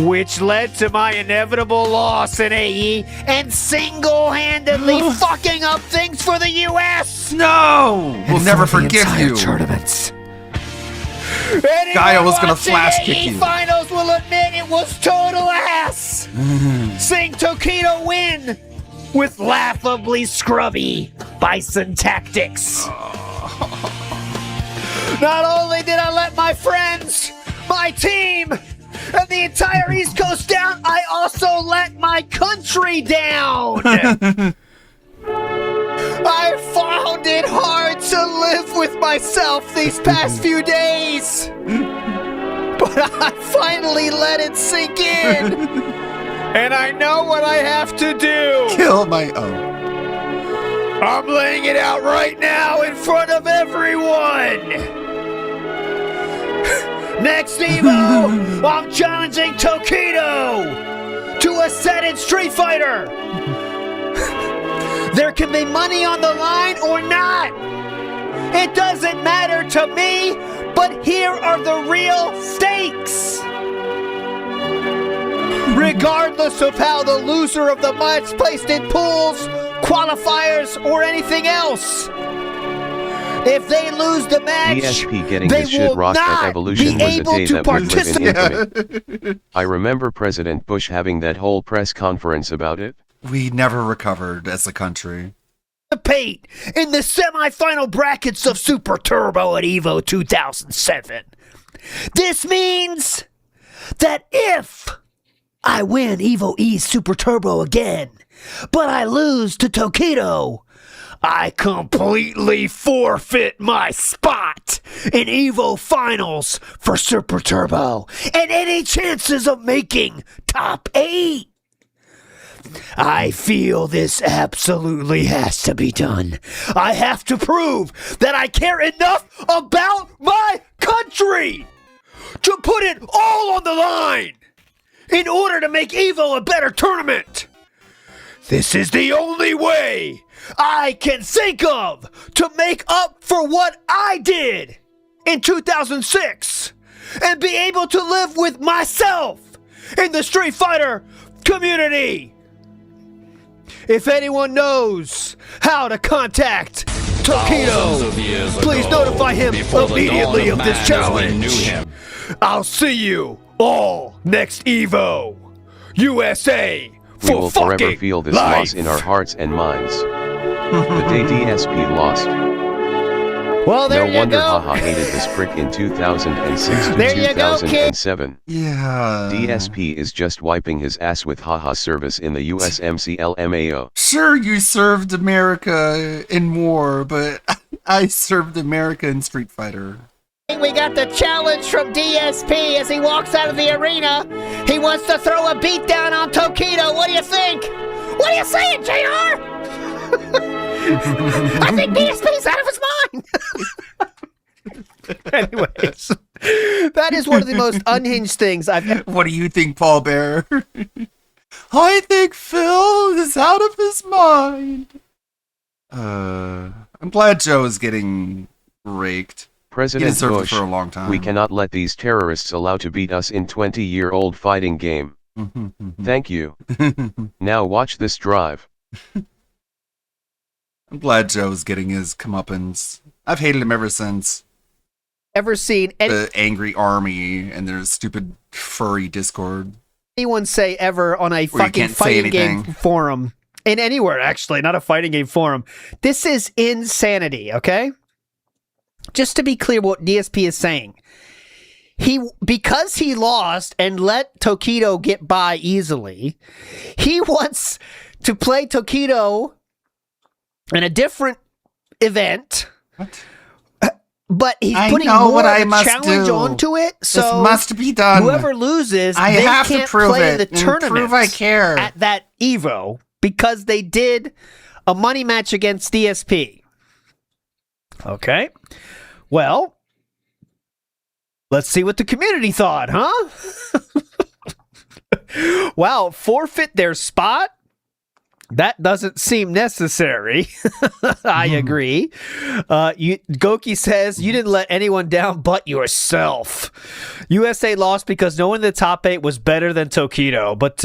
which led to my inevitable loss in AE and single-handedly fucking up things for the US. No, we'll never forgive you. Tournaments. Guy was gonna flash kick you. Finals will admit it was total ass. Seeing Tokido win with laughably scrubby Bison tactics. Not only did I let my friends, my team, and the entire East Coast down, I also let my country down. I found it hard to live with myself these past few days. But I finally let it sink in. And I know what I have to do. Kill my own. I'm laying it out right now in front of everyone. Next Evo, I'm challenging Tokido to a set in Street Fighter. There can be money on the line or not. It doesn't matter to me, but here are the real stakes. Regardless of how the loser of the match placed in pools, qualifiers, or anything else. If they lose the match, DSP getting they his shit will rocked at not Evolution be was a able day to that would live in participate. infamy. I remember President Bush having that whole press conference about it. We never recovered as a country. Participate in the semifinal brackets of Super Turbo at EVO 2007. This means that if I win EVO East Super Turbo again, but I lose to Tokido, I completely forfeit my spot in EVO Finals for Super Turbo and any chances of making top 8. I feel this absolutely has to be done. I have to prove that I care enough about my country to put it all on the line in order to make EVO a better tournament. This is the only way I can think of to make up for what I did in 2006 and be able to live with myself in the Street Fighter community. If anyone knows how to contact Tokido, please notify him immediately of this challenge. I'll see you all next EVO USA We will for forever fucking feel this life. loss in our hearts and minds. The day DSP lost. Well, there no you wonder go. Haha hated this prick in 2006 to There you go, kid. 2007. Yeah. DSP is just wiping his ass with Haha's service in the USMC LMAO. Sure, you served America in war, but I served America in Street Fighter. We got the challenge from DSP as he walks out of the arena. He wants to throw a beat down on Tokido. What do you think? What are you saying, JR? I think DSP's out of his mind. Anyways, that is one of the most unhinged things I've ever... What do you think, Paul Bear? I think Phil is out of his mind. I'm glad Joe is getting raked. President deserved it Bush, for a long time. we cannot let these terrorists allow to beat us in 20-year-old fighting game. Thank you. Now watch this drive. I'm glad Joe's getting his comeuppance. I've hated him ever since. Ever seen The angry army and their stupid furry Discord. anyone say ever on a you fucking can't say fighting game anything. forum, in anywhere actually, not a fighting game forum. This is insanity, okay? Just to be clear what DSP is saying. Because he lost and let Tokido get by easily, he wants to play Tokido in a different event. What? But he's I putting know more what of I a must challenge do. onto it. So This must be done. Whoever loses, I they have to can't prove play it the and tournament. prove I care. At that Evo because they did a money match against DSP. Okay. Well, let's see what the community thought, huh? Wow, forfeit their spot? That doesn't seem necessary. I agree. Goki says, you didn't let anyone down but yourself. USA lost because no one in the top 8 was better than Tokido. But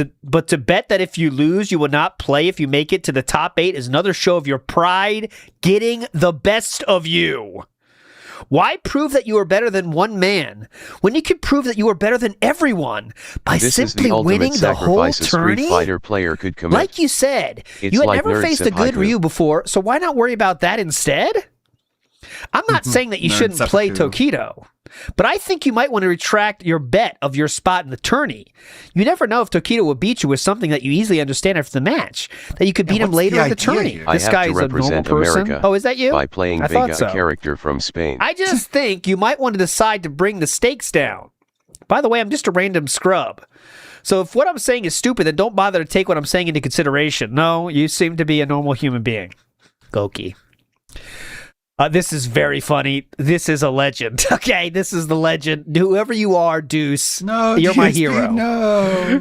to bet that if you lose, you will not play if you make it to the top 8 is another show of your pride getting the best of you. Why prove that you are better than one man when you can prove that you are better than everyone by This simply is the winning ultimate the whole sacrifice a Street tourney? Fighter player could commit. Like you said, It's you had like never Nerd faced a good Seppuku. Ryu before, so why not worry about that instead? I'm not saying that you shouldn't play Tokido, but I think you might want to retract your bet of your spot in the tourney. You never know if Tokido will beat you with something that you easily understand after the match, that you could beat him later in the tourney. This guy is a normal person. America Oh, is that you? By playing Vega, a character from Spain. I just think you might want to decide to bring the stakes down. By the way, I'm just a random scrub. So if what I'm saying is stupid, then don't bother to take what I'm saying into consideration. No, you seem to be a normal human being. Goki. This is very funny. This is a legend. Okay, this is the legend. Whoever you are, Deuce, you're my hero. No.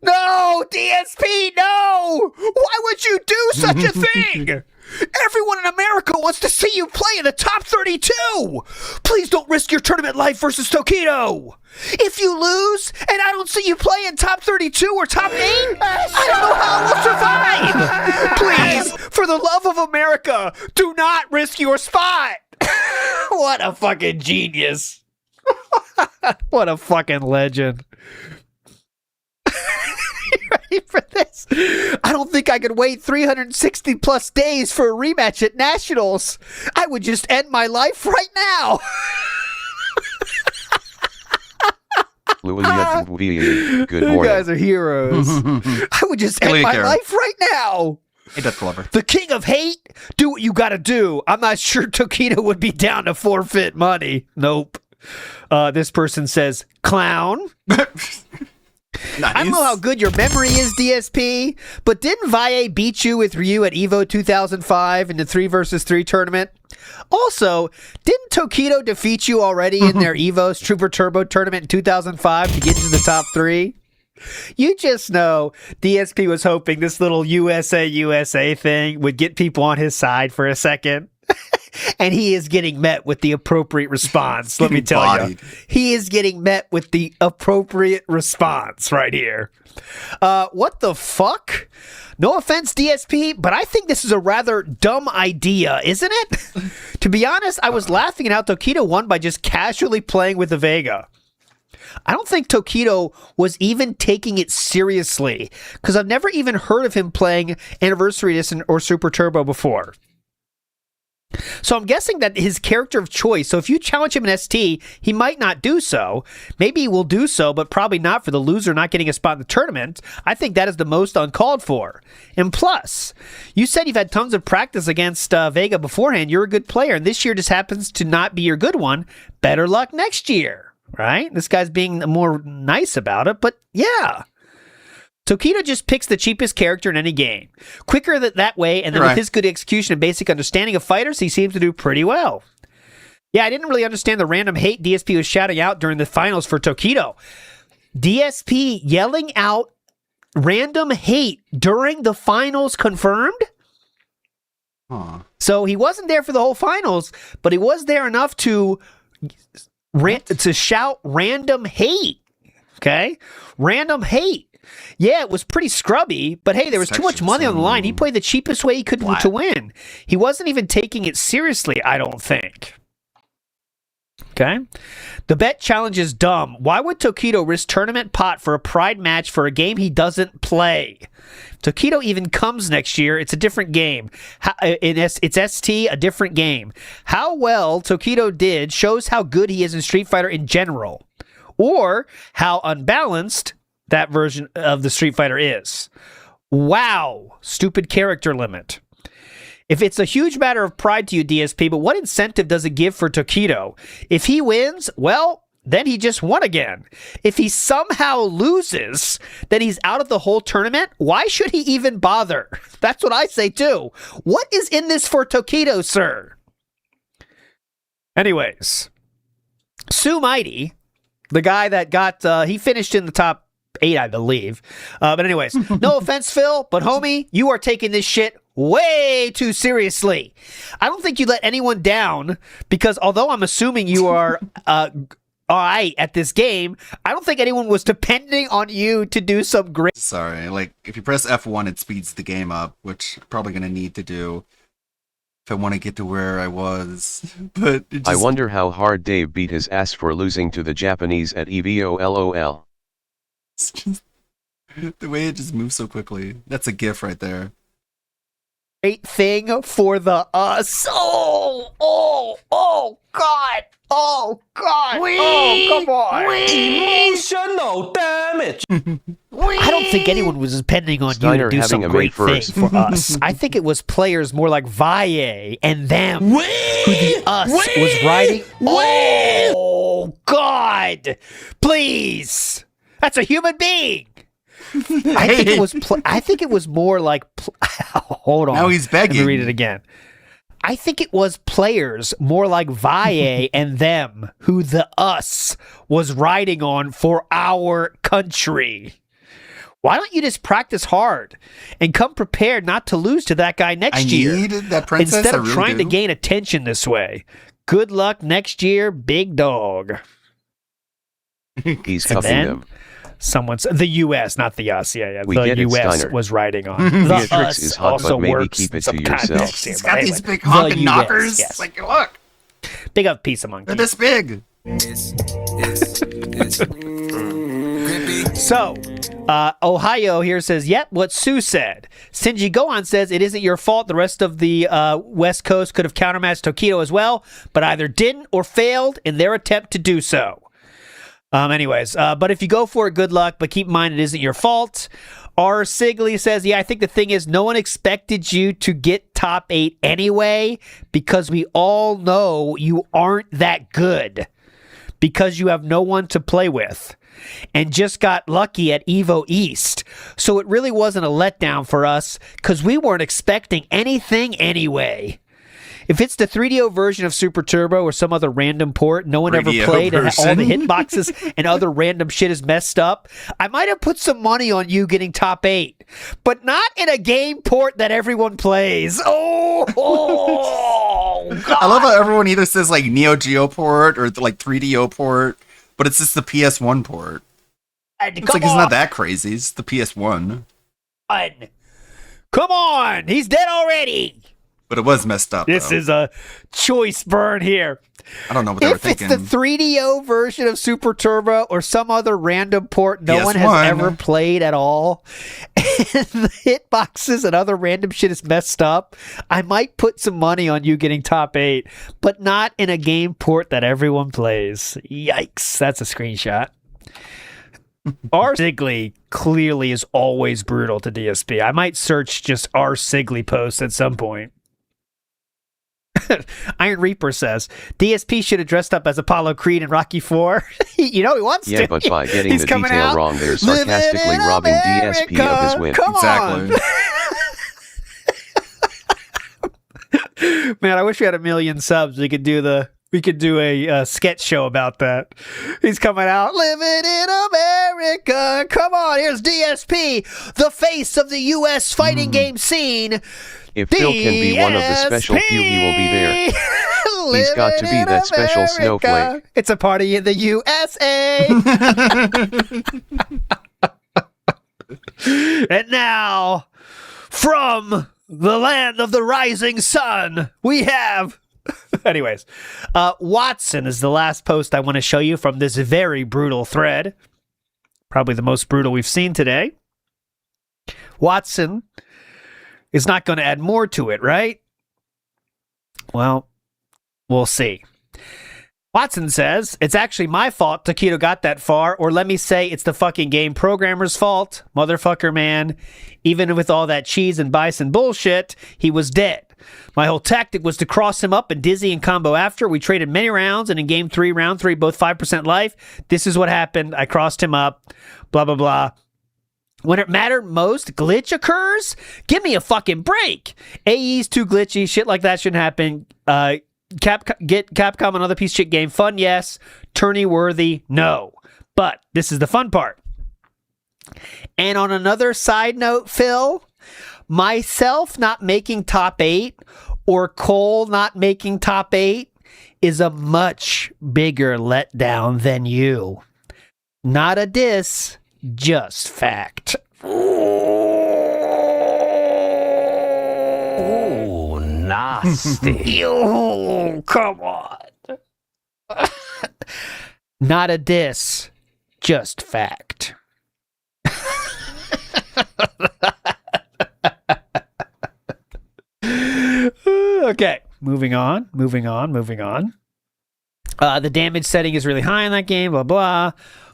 No, DSP, no! Why would you do such a thing? Everyone in America wants to see you play in the top 32! Please don't risk your tournament life versus Tokido! If you lose, and I don't see you play in top 32 or top 8, I don't know how I will survive! Please, for the love of America, do not risk your spot! What a fucking genius. What a fucking legend. Ready for this? I don't think I could wait 360 plus days for a rematch at Nationals. I would just end my life right now. Good morning. You guys are heroes. I would just end my life right now. Hey, that's clever. The king of hate, do what you gotta do. I'm not sure Tokido would be down to forfeit money. Nope. This person says, clown. Nice. I don't know how good your memory is, DSP, but didn't Valle beat you with Ryu at EVO 2005 in the 3 vs 3 tournament? Also, didn't Tokido defeat you already in their EVO's Trooper Turbo tournament in 2005 to get into the top 3? You just know DSP was hoping this little USA thing would get people on his side for a second. And he is getting met with the appropriate response. Let me tell you. He is getting met with the appropriate response right here. What the fuck? No offense, DSP, but I think this is a rather dumb idea, isn't it? To be honest, I was laughing at how Tokido won by just casually playing with the Vega. I don't think Tokido was even taking it seriously, because I've never even heard of him playing Anniversary Edition or Super Turbo before. So I'm guessing that his character of choice, so if you challenge him in ST, he might not do so. Maybe he will do so, but probably not for the loser not getting a spot in the tournament. I think that is the most uncalled for. And plus, you said you've had tons of practice against Vega beforehand. You're a good player, and this year just happens to not be your good one. Better luck next year, right? This guy's being more nice about it, but yeah. Tokido just picks the cheapest character in any game. Quicker that way, and then with his good execution and basic understanding of fighters, he seems to do pretty well. Yeah, I didn't really understand the random hate DSP was shouting out during the finals for Tokido. DSP yelling out random hate during the finals confirmed? Huh. So he wasn't there for the whole finals, but he was there enough to shout random hate. Okay? Random hate. Yeah, it was pretty scrubby, but hey, there was too much money on the line. He played the cheapest way he could to win. He wasn't even taking it seriously, I don't think. Okay? The bet challenge is dumb. Why would Tokido risk tournament pot for a pride match for a game he doesn't play? If Tokido even comes next year, it's a different game. It's ST, a different game. How well Tokido did shows how good he is in Street Fighter in general, or how unbalanced that version of the Street Fighter is. Wow. Stupid character limit. If it's a huge matter of pride to you, DSP, but what incentive does it give for Tokido? If he wins, well, then he just won again. If he somehow loses, then he's out of the whole tournament. Why should he even bother? That's what I say too. What is in this for Tokido, sir? Anyways, Sue Mighty, the guy that got, he finished in the top 8, I believe. But anyways, no offense, Phil, but homie, you are taking this shit way too seriously. I don't think you let anyone down, because although I'm assuming you are all right at this game, I don't think anyone was depending on you to do some great... Sorry, like, if you press F1, it speeds the game up, which I'm probably going to need to do if I want to get to where I was. But it just... I wonder how hard Dave beat his ass for losing to the Japanese at EVO LOL. It's just, the way it just moves so quickly. That's a GIF right there. great thing for the us. Oh, God. Oh, God. Come on. Emotional damage. I don't think anyone was depending on Steiner you to do some having a great May thing for us. I think it was players more like Valle and them who the us was riding. Oh, God. Please. That's a human being. I think it was. I think it was more like. Hold on. Now he's begging. Let me read it again. I think it was players more like Valle and them who the us was riding on for our country. Why don't you just practice hard and come prepared not to lose to that guy next year? I need that princess. Instead of I really trying do. to gain attention this way. Good luck next year, big dog. He's cuffing them. Someone's the U.S., not the us. Yeah. We the get it, U.S. Steiner. was riding on. The Beatrix us is hot, also but maybe works keep it some to context yourself. here, He's but got anyway, these big the honking US, knockers. yes. Like, look. Big up piece of monkey. They're this big. So, Ohio here says, yep, what Sue said. Shinji Gohan says, it isn't your fault. The rest of the West Coast could have countermatched Tokido as well, but either didn't or failed in their attempt to do so. But if you go for it, good luck, but keep in mind it isn't your fault. R. Sigley says, yeah, I think the thing is no one expected you to get top 8 anyway because we all know you aren't that good because you have no one to play with and just got lucky at Evo East. So it really wasn't a letdown for us because we weren't expecting anything anyway. If it's the 3DO version of Super Turbo or some other random port no one ever 3DO played and all the version. hitboxes and other random shit is messed up, I might have put some money on you getting top 8, but not in a game port that everyone plays. Oh, God. I love how everyone either says like Neo Geo port or like 3DO port, but it's just the PS1 port. It's like it's not that crazy. It's the PS1. Come on, he's dead already. But it was messed up. This is a choice burn here. I don't know what they were If it's thinking. the 3DO version of Super Turbo or some other random port no one has PS1. ever played at all, and the hitboxes and other random shit is messed up, I might put some money on you getting top 8, but not in a game port that everyone plays. Yikes. That's a screenshot. R. Sigley clearly is always brutal to DSP. I might search just R. Sigley posts at some point. Iron Reaper says DSP should have dressed up as Apollo Creed in Rocky 4. He wants to. Yeah, but by getting He's the coming detail out, wrong, they're living sarcastically in robbing America. DSP of his win. Come on. Man, I wish we had 1 million subs. We could do a sketch show about that. He's coming out, living in America. Come on, here's DSP, the face of the U.S. fighting game scene. If Phil can be one of the special few, he will be there. He's got to be that special snowflake. It's a party in the USA. And now, from the land of the rising sun, we have... Anyways, Watson is the last post I want to show you from this very brutal thread. Probably the most brutal we've seen today. Watson is not going to add more to it, right? Well, we'll see. Watson says, it's actually my fault Taquito got that far, or let me say it's the fucking game programmer's fault. Motherfucker, man. Even with all that cheese and bison bullshit, he was dead. My whole tactic was to cross him up and dizzy and combo after. We traded many rounds, and in game 3, round 3, both 5% life. This is what happened. I crossed him up. Blah, blah, blah. When it mattered most, glitch occurs? Give me a fucking break. AE's too glitchy. Shit like that shouldn't happen. Get Capcom another piece of shit game. Fun, yes. Tourney worthy, no. But this is the fun part. And on another side note, Phil, myself not making top 8 or Cole not making top 8 is a much bigger letdown than you. Not a diss, just fact. Oh, nasty. Oh, come on. Not a diss, just fact. moving on. The damage setting is really high in that game, blah, blah.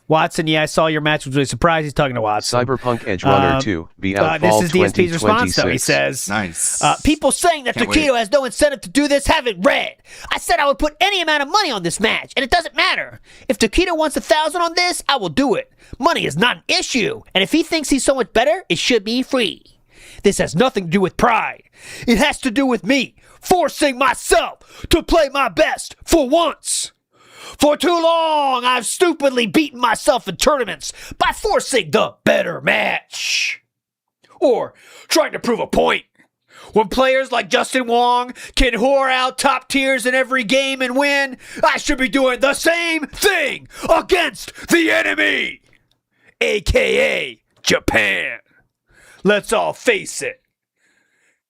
Watson, yeah, I saw your match. Was really surprised. He's talking to Watson. Cyberpunk Edge Runner 2, be out fall 2026. This is DSP's response, though. He says, nice. People saying that Taquito has no incentive to do this haven't read. I said I would put any amount of money on this match, and it doesn't matter. If Taquito wants 1,000 on this, I will do it. Money is not an issue, and if he thinks he's so much better, it should be free. This has nothing to do with pride. It has to do with me forcing myself to play my best for once. For too long, I've stupidly beaten myself in tournaments by forcing the better match. Or trying to prove a point. When players like Justin Wong can whore out top tiers in every game and win, I should be doing the same thing against the enemy. AKA Japan. Let's all face it.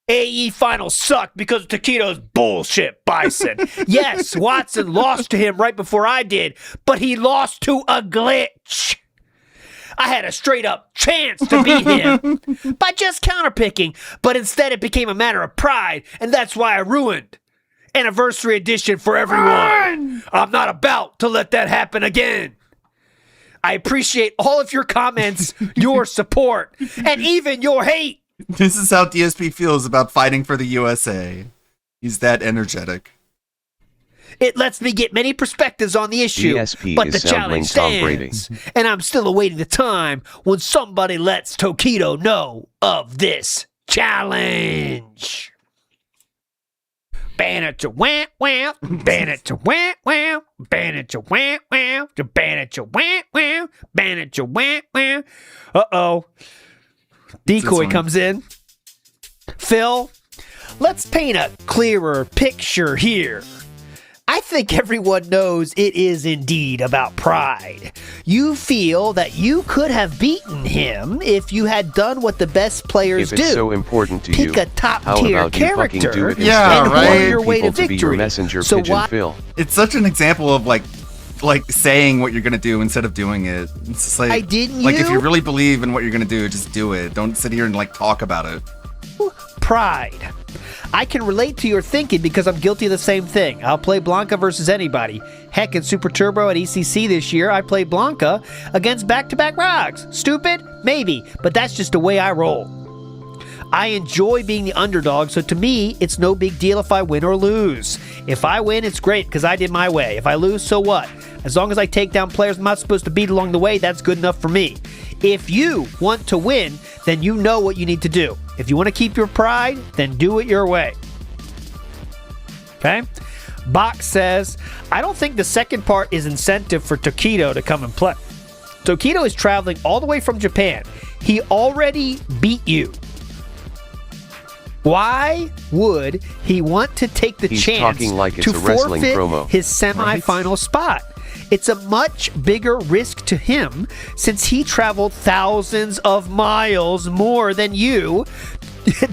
AE finals sucked because of Taquito's bullshit, Bison. Yes, Watson lost to him right before I did, but he lost to a glitch. I had a straight-up chance to beat him by just counterpicking, but instead it became a matter of pride, and that's why I ruined Anniversary Edition for everyone. I'm not about to let that happen again. I appreciate all of your comments, your support, and even your hate. This is how DSP feels about fighting for the USA. He's that energetic. It lets me get many perspectives on the issue, DSP but is the challenge stands, and I'm still awaiting the time when somebody lets Taquito know of this challenge. Ban it to wham wham, ban it to wham wham, ban it to wham wham, to ban it to wham wham, ban it to wham wham. Uh-oh. Decoy comes in. Phil, let's paint a clearer picture here. I think everyone knows it is indeed about pride. You feel that you could have beaten him if you had done what the best players if do. It's so important to you. Pick a top-tier character and word your way to victory. victory. To be your messenger, so Pigeon Phil. It's such an example of like saying what you're gonna do instead of doing it. It's just like, if you really believe in what you're gonna do, just do it. Don't sit here and like talk about it. Pride. I can relate to your thinking because I'm guilty of the same thing. I'll play Blanca versus anybody. Heck, in Super Turbo at ECC this year, I played Blanca against back-to-back Rogs. Stupid? Maybe, but that's just the way I roll. I enjoy being the underdog, so to me, it's no big deal if I win or lose. If I win, it's great because I did my way. If I lose, so what? As long as I take down players I'm not supposed to beat along the way, that's good enough for me. If you want to win, then you know what you need to do. If you want to keep your pride, then do it your way. Okay? Bach says, I don't think the second part is incentive for Taquito to come and play. Taquito is traveling all the way from Japan. He already beat you. Why would he want to take the chance to forfeit his semifinal spot? It's a much bigger risk to him since he traveled thousands of miles more than you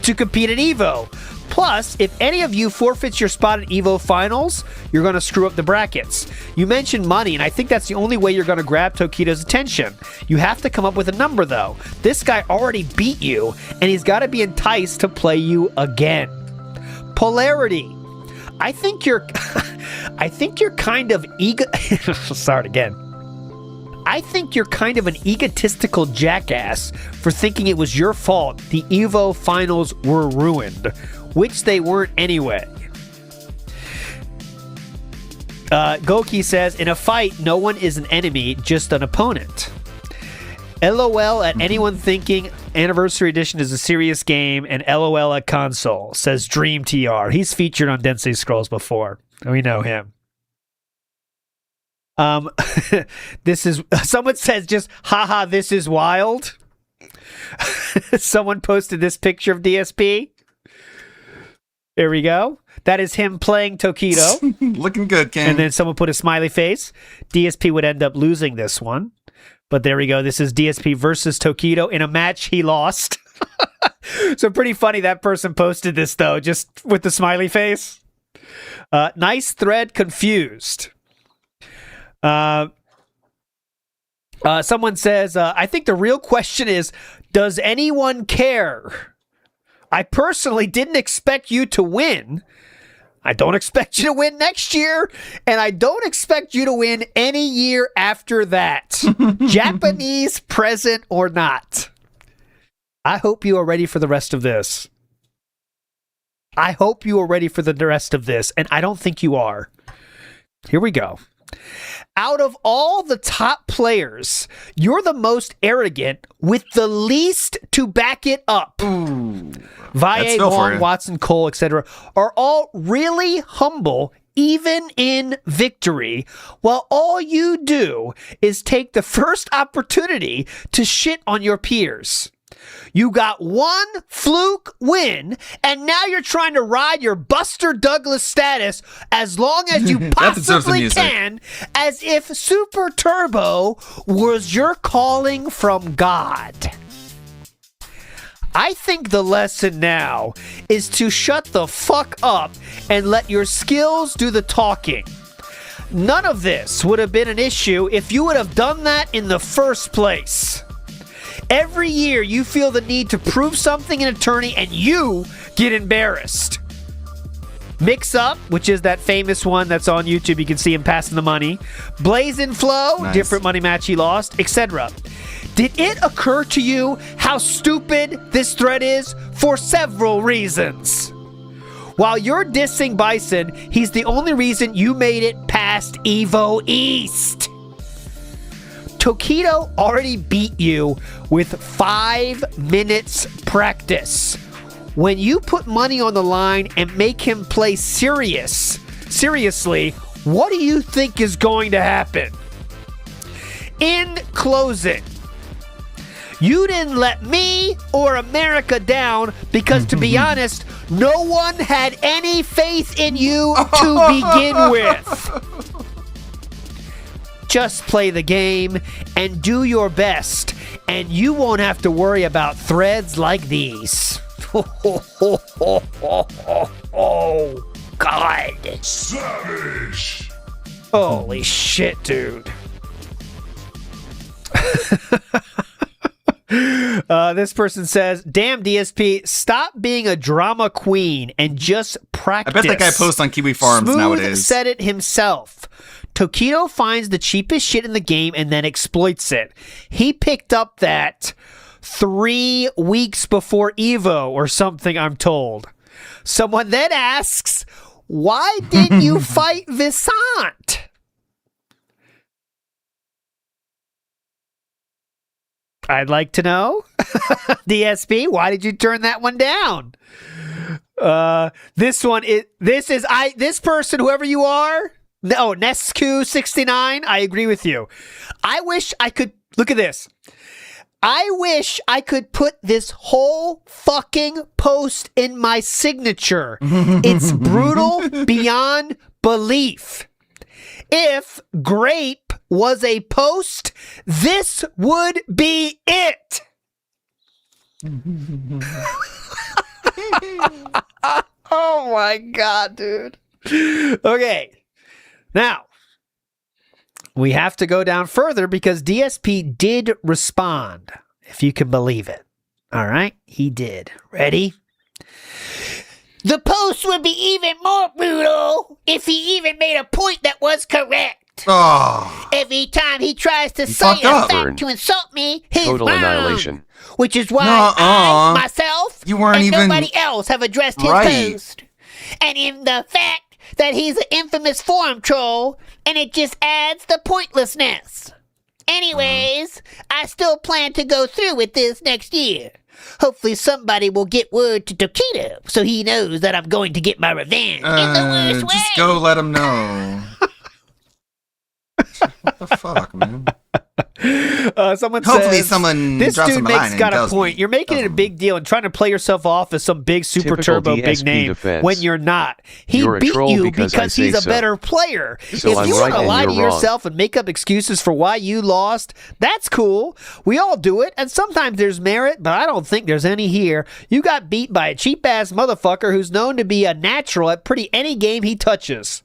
to compete at EVO. Plus, if any of you forfeits your spot at EVO finals, you're going to screw up the brackets. You mentioned money, and I think that's the only way you're going to grab Taquito's attention. You have to come up with a number, though. This guy already beat you, and he's got to be enticed to play you again. Polarity. I think you're kind of Start again. I think you're kind of an egotistical jackass for thinking it was your fault the EVO finals were ruined, which they weren't anyway. Goki says, in a fight, no one is an enemy, just an opponent. LOL at anyone thinking Anniversary Edition is a serious game, and LOL at console, says Dream TR. He's featured on Density Scrolls before. We know him. This is, someone says just, haha, this is wild. Someone posted this picture of DSP. There we go. That is him playing Taquito. Looking good, Ken. And then someone put a smiley face. DSP would end up losing this one. But there we go. This is DSP versus Taquito in a match he lost. So pretty funny that person posted this, though, just with the smiley face. Nice thread, confused. Someone says, I think the real question is, does anyone care? I personally didn't expect you to win. I don't expect you to win next year, and I don't expect you to win any year after that. Japanese present or not. I hope you are ready for the rest of this. I hope you are ready for the rest of this, and I don't think you are. Here we go. Out of all the top players, you're the most arrogant with the least to back it up. Valle, Wong, Watson, Cole, etc. are all really humble, even in victory, while all you do is take the first opportunity to shit on your peers. You got one fluke win, and now you're trying to ride your Buster Douglas status as long as you possibly can, as if Super Turbo was your calling from God. I think the lesson now is to shut the fuck up and let your skills do the talking. None of this would have been an issue if you would have done that in the first place. Every year you feel the need to prove something in a tourney and you get embarrassed. Mix Up, which is that famous one that's on YouTube, you can see him passing the money. Blazing Flow, nice. Different money match he lost, etc. Did it occur to you how stupid this thread is? For several reasons. While you're dissing Bison, he's the only reason you made it past Evo East. Tokido already beat you with 5 minutes practice. When you put money on the line and make him play seriously, what do you think is going to happen? In closing, you didn't let me or America down because, to be honest, no one had any faith in you to begin with. Just play the game and do your best, and you won't have to worry about threads like these. Oh, God. Savage. Holy shit, dude. This person says, damn DSP, stop being a drama queen and just practice. I bet that guy posts on Kiwi Farms Smooth nowadays. Said it himself. Tokido finds the cheapest shit in the game and then exploits it. He picked up that 3 weeks before Evo or something, I'm told. Someone then asks, why didn't you fight Visant? I'd like to know. DSP, why did you turn that one down? This person, whoever you are, Nescu69, I agree with you. I wish I could, look at this. I wish I could put this whole fucking post in my signature. It's brutal beyond belief. If Grape was a post, this would be it. Oh my God, dude. Okay. Now, we have to go down further because DSP did respond, if you can believe it. All right, he did. Ready? The post would be even more brutal if he even made a point that was correct. Oh. Every time he tries to cite a fact to insult me, he's Total wrong. annihilation. Which is why I, myself, and nobody else have addressed his post. And in the fact that he's an infamous forum troll, and it just adds the pointlessness. Anyways, I still plan to go through with this next year. Hopefully somebody will get word to Tokido so he knows that I'm going to get my revenge in the worst way. Just go let him know. What the fuck, man? Someone Hopefully says, someone this drops dude him a line makes and got a tells point. me. You're making it a big deal and trying to play yourself off as some big super Typical turbo big DSP name defense. when you're not. He You're a beat troll you because because I he's say a so. better player. So if I'm you right want to and lie to you're wrong. yourself and make up excuses for why you lost, that's cool. We all do it, and sometimes there's merit, but I don't think there's any here. You got beat by a cheap ass motherfucker who's known to be a natural at pretty any game he touches.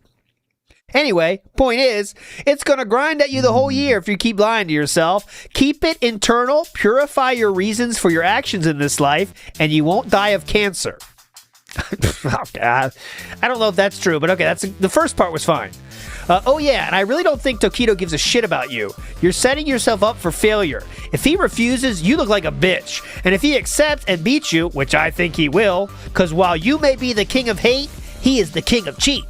Anyway, point is, it's going to grind at you the whole year if you keep lying to yourself. Keep it internal, purify your reasons for your actions in this life, and you won't die of cancer. Oh, God. I don't know if that's true, but okay, the first part was fine. Oh yeah, and I really don't think Tokido gives a shit about you. You're setting yourself up for failure. If he refuses, you look like a bitch. And if he accepts and beats you, which I think he will, because while you may be the king of hate, he is the king of cheap.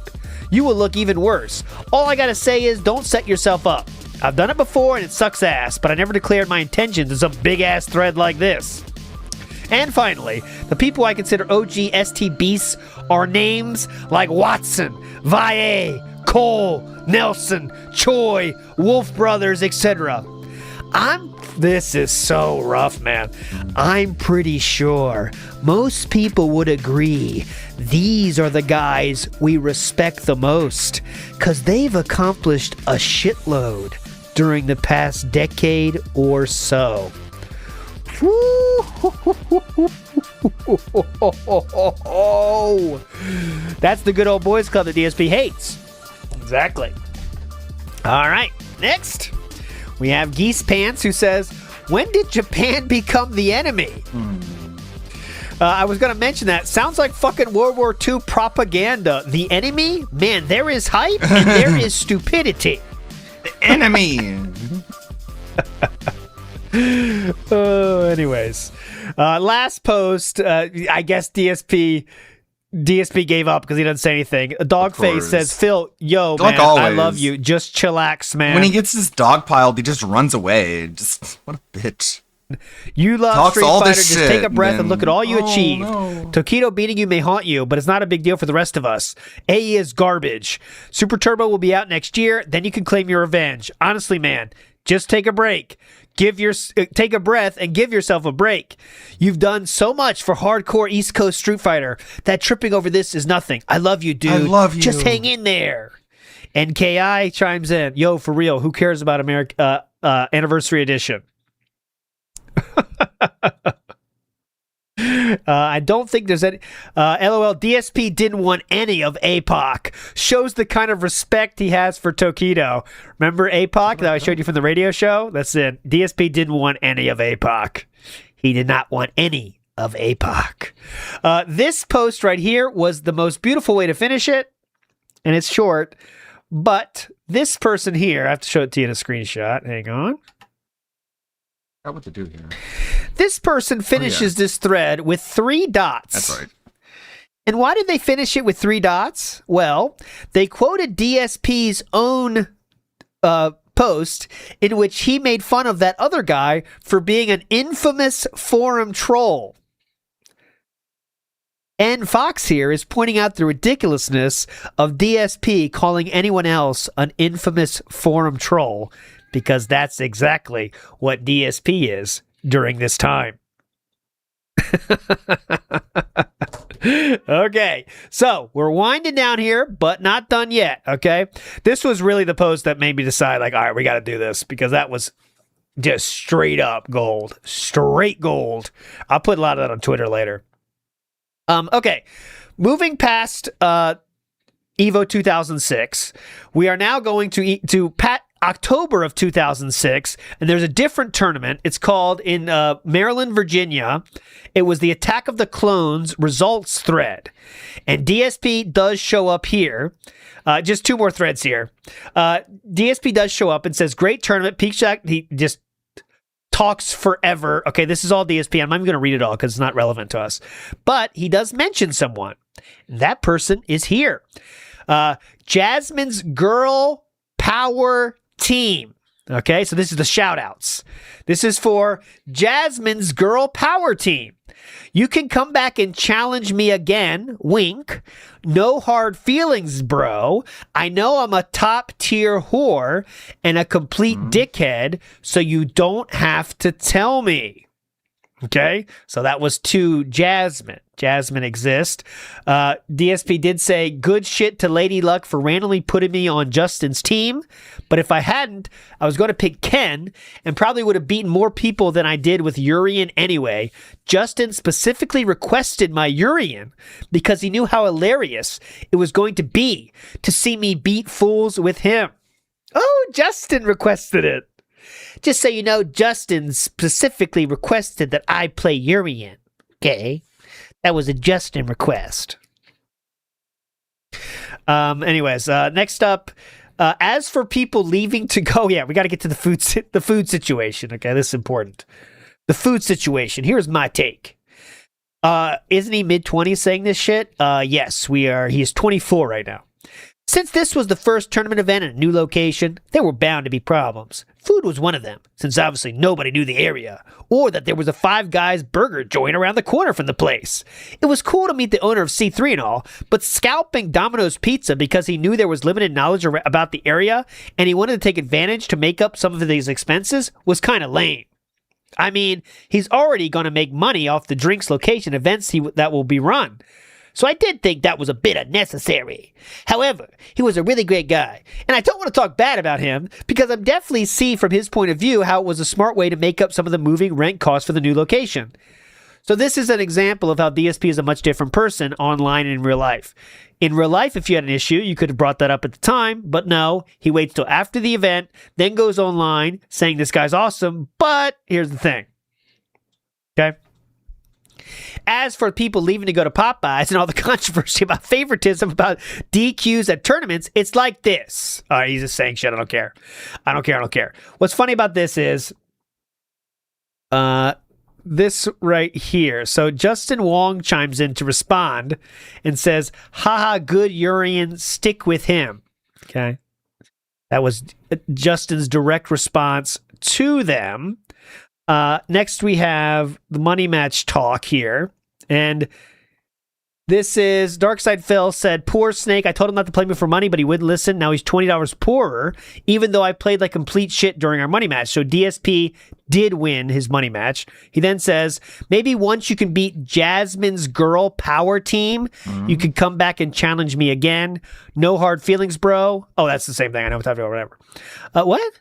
You will look even worse. All I gotta say is don't set yourself up. I've done it before and it sucks ass, but I never declared my intentions in some big ass thread like this. And finally, the people I consider OG ST beasts are names like Watson, Valle, Cole, Nelson, Choi, Wolf Brothers, etc. This is so rough, man. I'm pretty sure most people would agree these are the guys we respect the most, because they've accomplished a shitload during the past decade or so. That's the good old boys club that DSP hates. Exactly. All right, next we have Geese Pants, who says, when did Japan become the enemy? I was going to mention that. Sounds like fucking World War II propaganda. The enemy? Man, there is hype and there is stupidity. The enemy. Anyways. Last post, I guess DSP gave up because he doesn't say anything. Dogface says, Phil, yo, like man, always. I love you. Just chillax, man. When he gets his dog piled, he just runs away. Just, what a bitch. You love Talks Street all Fighter, this just shit, take a breath and then- look at all you Oh, achieved. no. Tokido beating you may haunt you, but it's not a big deal for the rest of us. AE is garbage. Super Turbo will be out next year, then you can claim your revenge. Honestly, man, just take a break. Take a breath and give yourself a break. You've done so much for hardcore East Coast Street Fighter that tripping over this is nothing. I love you, dude. I love you. Just hang in there. And KI chimes in, yo, for real, who cares about Anniversary Edition? I don't think there's any. LOL, DSP didn't want any of APOC. Shows the kind of respect he has for Tokido. Remember APOC that I showed you from the radio show? That's it. DSP didn't want any of APOC. He did not want any of APOC. This post right here was the most beautiful way to finish it, and it's short. But this person here, I have to show it to you in a screenshot. Hang on. What to do here? This person finishes this thread with 3 dots. That's right. And why did they finish it with 3 dots? Well, they quoted DSP's own post in which he made fun of that other guy for being an infamous forum troll. And Fox here is pointing out the ridiculousness of DSP calling anyone else an infamous forum troll, because that's exactly what DSP is during this time. Okay, so we're winding down here, but not done yet, okay? This was really the post that made me decide, like, all right, we got to do this, because that was just straight up gold. Straight gold. I'll put a lot of that on Twitter later. Okay, moving past Evo 2006, we are now going to October of 2006, and there's a different tournament. It's called in Maryland, Virginia. It was the Attack of the Clones results thread, and DSP does show up here. Just 2 more threads here. DSP does show up and says, great tournament, Peak Shack. He just talks forever. Okay, this is all DSP. I'm not even going to read it all because it's not relevant to us. But he does mention someone. That person is here. Jasmine's Girl Power Team. Okay, so this is the shout outs. This is for Jasmine's Girl Power Team. You can come back and challenge me again. Wink. No hard feelings, bro. I know I'm a top tier whore and a complete dickhead, so you don't have to tell me. Okay, so that was to Jasmine. Jasmine exists. DSP did say, good shit to Lady Luck for randomly putting me on Justin's team. But if I hadn't, I was going to pick Ken and probably would have beaten more people than I did with Urian anyway. Justin specifically requested my Urian because he knew how hilarious it was going to be to see me beat fools with him. Oh, Justin requested it. Just so you know, Justin specifically requested that I play Urian. Okay? That was a Justin request. Anyways, next up, as for people leaving to go, we got to get to the food situation. Okay, this is important. The food situation. Here's my take. Isn't he mid-20s saying this shit? Yes, we are. He is 24 right now. Since this was the first tournament event in a new location, there were bound to be problems. Food was one of them, since obviously nobody knew the area, or that there was a Five Guys burger joint around the corner from the place. It was cool to meet the owner of C3 and all, but scalping Domino's Pizza because he knew there was limited knowledge about the area and he wanted to take advantage to make up some of these expenses was kind of lame. I mean, he's already going to make money off the drinks location events that will be run. So I did think that was a bit unnecessary. However, he was a really great guy, and I don't want to talk bad about him because I definitely see from his point of view how it was a smart way to make up some of the moving rent costs for the new location. So this is an example of how DSP is a much different person online and in real life. In real life, if you had an issue, you could have brought that up at the time, but no, he waits till after the event, then goes online saying this guy's awesome, but here's the thing. Okay? As for people leaving to go to Popeyes and all the controversy about favoritism about DQs at tournaments, it's like this. All right, he's just saying shit. I don't care. What's funny about this is this right here. So Justin Wong chimes in to respond and says, haha, good Urian, stick with him. Okay. That was Justin's direct response to them. Next, we have the money match talk here. And this is Darkside Phil said, poor Snake. I told him not to play me for money, but he wouldn't listen. Now he's $20 poorer, even though I played like complete shit during our money match. So DSP did win his money match. He then says, maybe once you can beat Jasmine's girl power team, you can come back and challenge me again. No hard feelings, bro. Oh, that's the same thing. I know what I'm talking about. Whatever. What?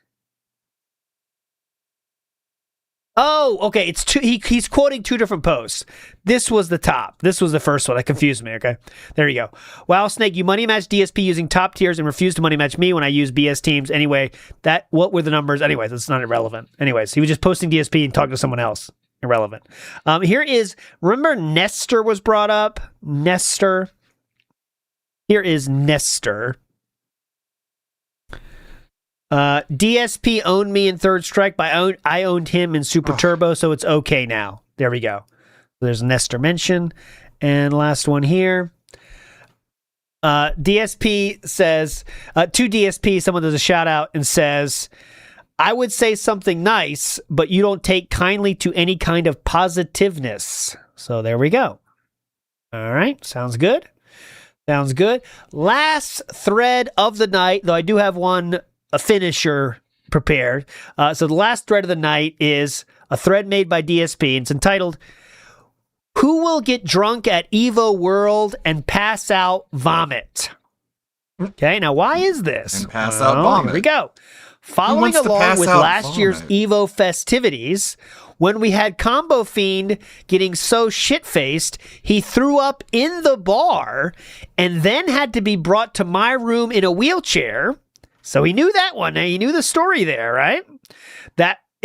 Oh, okay. It's two. He's quoting two different posts. This was the top. This was the first one. That confused me. Okay, there you go. Wow, Snake, you money match DSP using top tiers and refused to money match me when I use BS teams. Anyway, what were the numbers? Anyways, it's not irrelevant. Anyways, he was just posting DSP and talking to someone else. Irrelevant. Here is. Remember, Nestor was brought up. Nestor. Here is Nestor. DSP owned me in Third Strike, but I owned him in Super Turbo, so it's okay now. There we go. There's Nestor mention. And last one here. DSP says, to DSP, someone does a shout out and says, I would say something nice, but you don't take kindly to any kind of positiveness. So there we go. All right. Sounds good. Last thread of the night, though I do have a finisher prepared. So the last thread of the night is a thread made by DSP, and it's entitled, Who Will Get Drunk at Evo World and Pass Out Vomit? Okay, now why is this? And pass out vomit. Here we go. Following along with last year's Evo festivities, when we had Combo Fiend getting so shit-faced, he threw up in the bar and then had to be brought to my room in a wheelchair. So he knew that one. He knew the story there, right?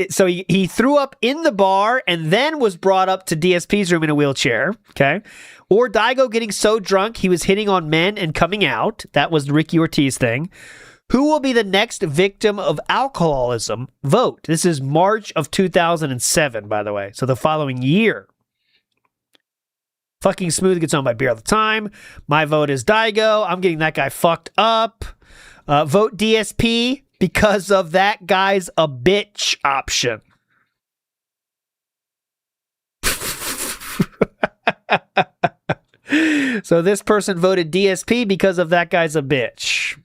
So he threw up in the bar and then was brought up to DSP's room in a wheelchair. Okay. Or Daigo getting so drunk he was hitting on men and coming out. That was the Ricky Ortiz thing. Who will be the next victim of alcoholism? Vote. This is March of 2007, by the way. So the following year. Fucking Smooth gets on my beer all the time. My vote is Daigo. I'm getting that guy fucked up. Vote DSP because of that guy's a bitch option. So this person voted DSP because of that guy's a bitch.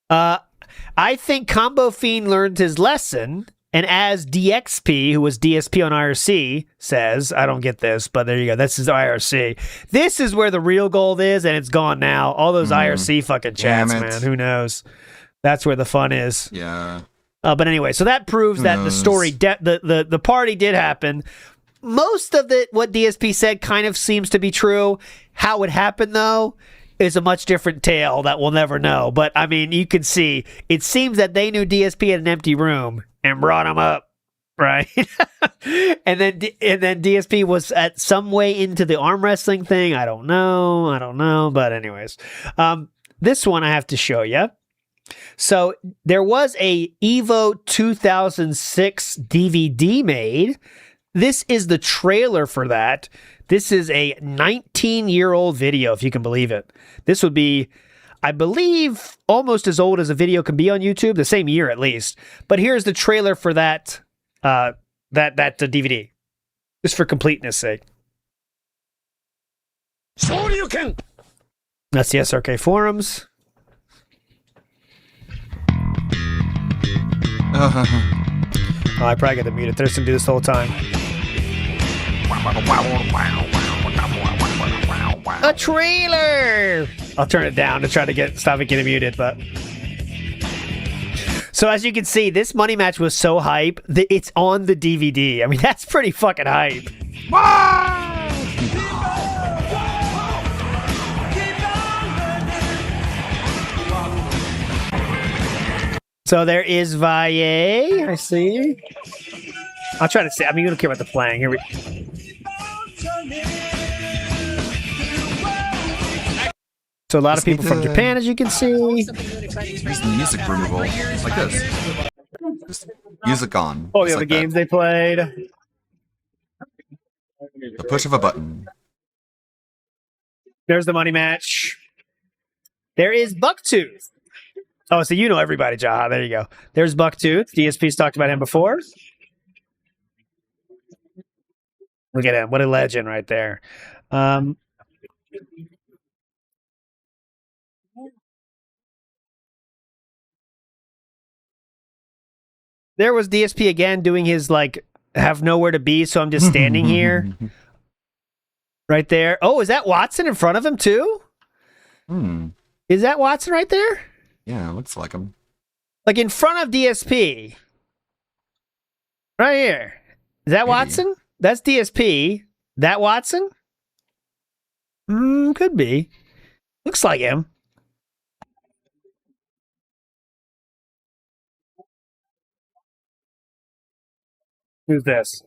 I think Combo Fiend learned his lesson, and as DXP, who was DSP on IRC, says, I don't get this, but there you go. This is IRC. This is where the real gold is, and it's gone now. All those IRC fucking chats, man. Who knows? That's where the fun is. Yeah. But anyway, so that proves that the story, the party did happen. Most of what DSP said kind of seems to be true. How it happened, though, is a much different tale that we'll never know. But, I mean, you can see, it seems that they knew DSP had an empty room and brought him up. Right. and then DSP was at some way into the arm wrestling thing. I don't know. But anyways, this one I have to show you. So there was a Evo 2006 DVD made. This is the trailer for that. This is a 19-year-old video, if you can believe it. This would be, I believe, almost as old as a video can be on YouTube, the same year at least. But here's the trailer for that DVD, just for completeness' sake. Shoryuken! That's the SRK forums. Oh, I probably got to mute it. There's some do this the whole time. A trailer! I'll turn it down to try to stop it getting muted, but... So as you can see, this money match was so hype that it's on the DVD. I mean, that's pretty fucking hype. So there is Valle. I see. I'll try to say. I mean, you don't care about the playing. Here we. So a lot of people from Japan, as you can see. Use music removal like this. Just music on. Oh yeah, the games they played. The push of a button. There's the money match. There is Bucktooth. Oh, so you know everybody, Jaha. There you go. There's Bucktooth. DSP's talked about him before. Look at him. What a legend right there. There was DSP again doing his, like, have nowhere to be, so I'm just standing here. Right there. Oh, is that Watson in front of him, too? Is that Watson right there? Yeah, looks like him. Like in front of DSP. Right here. Is that Watson? That's DSP. That Watson? Could be. Looks like him. Who's this?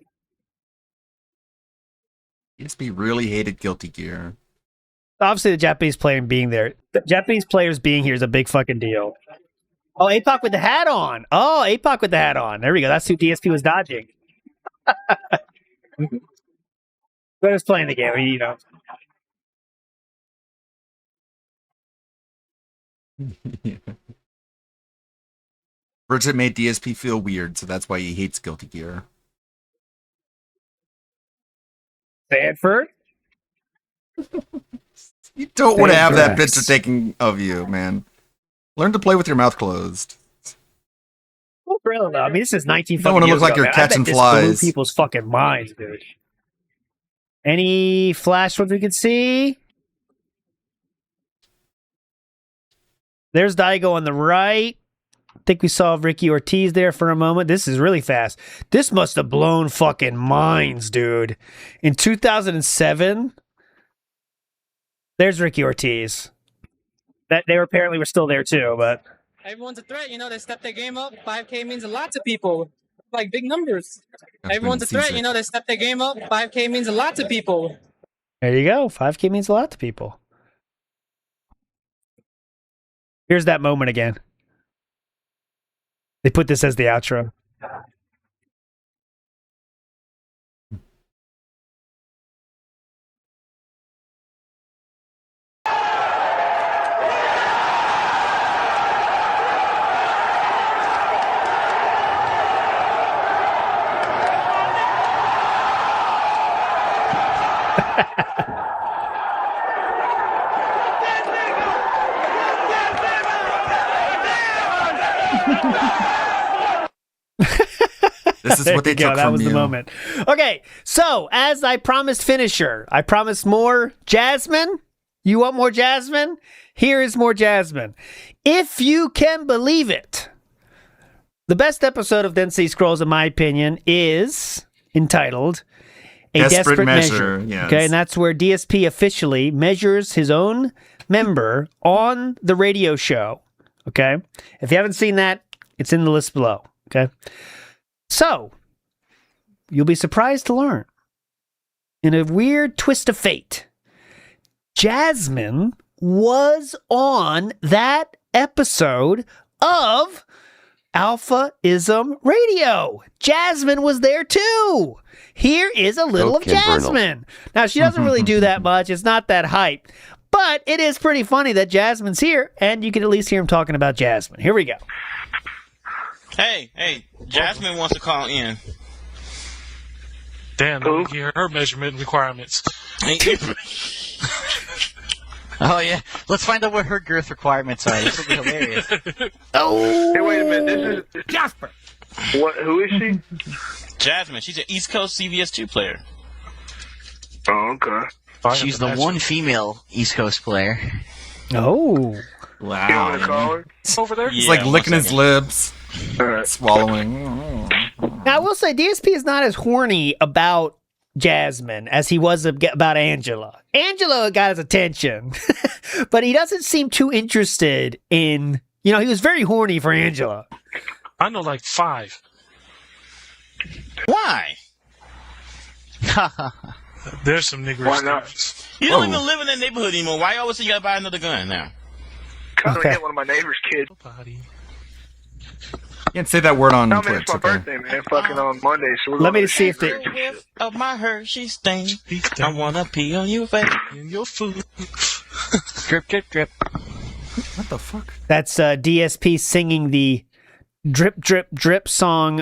DSP really hated Guilty Gear. Obviously, the Japanese player being there. The Japanese players being here is a big fucking deal. Oh, APOC with the hat on. Oh, APOC with the hat on. There we go. That's who DSP was dodging. But it's playing the game, you know. Bridget made DSP feel weird, so that's why he hates Guilty Gear. Sanford? You don't want to have that picture taken of you, man. Learn to play with your mouth closed. Well, really, though. I mean, this is 19 You don't want to look like you're catching flies. Blew people's fucking minds, dude. Any flash ones we can see? There's Daigo on the right. I think we saw Ricky Ortiz there for a moment. This is really fast. This must have blown fucking minds, dude. In 2007, there's Ricky Ortiz. That they apparently were still there too, but everyone's a threat. You know, they stepped their game up. 5K means a lot to people. Like big numbers. Everyone's a threat. You know, they stepped their game up. 5K means a lot to people. There you go. 5K means a lot to people. Here's that moment again. They put this as the outro. This is what they took That from was you. the moment. Okay, so as I promised finisher, I promised more Jasmine. You want more Jasmine? Here is more Jasmine. If you can believe it, the best episode of Density Scrolls, in my opinion, is entitled A Desperate Measure. Yes. Okay, and that's where DSP officially measures his own member on the radio show. Okay, if you haven't seen that, it's in the list below. Okay. So, you'll be surprised to learn, in a weird twist of fate, Jasmine was on that episode of Alpha-ism Radio. Jasmine was there too. Here is a little of Jasmine. Now, she doesn't really do that much. It's not that hype. But it is pretty funny that Jasmine's here, and you can at least hear him talking about Jasmine. Here we go. Hey, Jasmine wants to call in. Damn, let me hear her measurement requirements. Oh, yeah. Let's find out what her girth requirements are. This will be hilarious. Oh! Hey, wait a minute. This is Jasper. What? Who is she? Jasmine. She's an East Coast CVS2 player. Oh, okay. She's the one female East Coast player. Oh. Wow. You want to call her? Over there? He's like licking his lips, swallowing. Now, I will say, DSP is not as horny about Jasmine as he was about Angela. Angela got his attention, but he doesn't seem too interested in, he was very horny for Angela. I know like 5. Why? There's some niggers. Why not? You don't even live in that neighborhood anymore. Why you always say you gotta buy another gun now? Because I hit one of my neighbor's kids. You can't say that word on No, man, Twitch. it's my Okay. birthday, man. Fucking on Monday. So we're Let going me to see if they... Whiff of my Hershey stain. I wanna pee on your face. In your food. Drip, drip, drip. What the fuck? That's DSP singing the Drip, Drip, Drip song,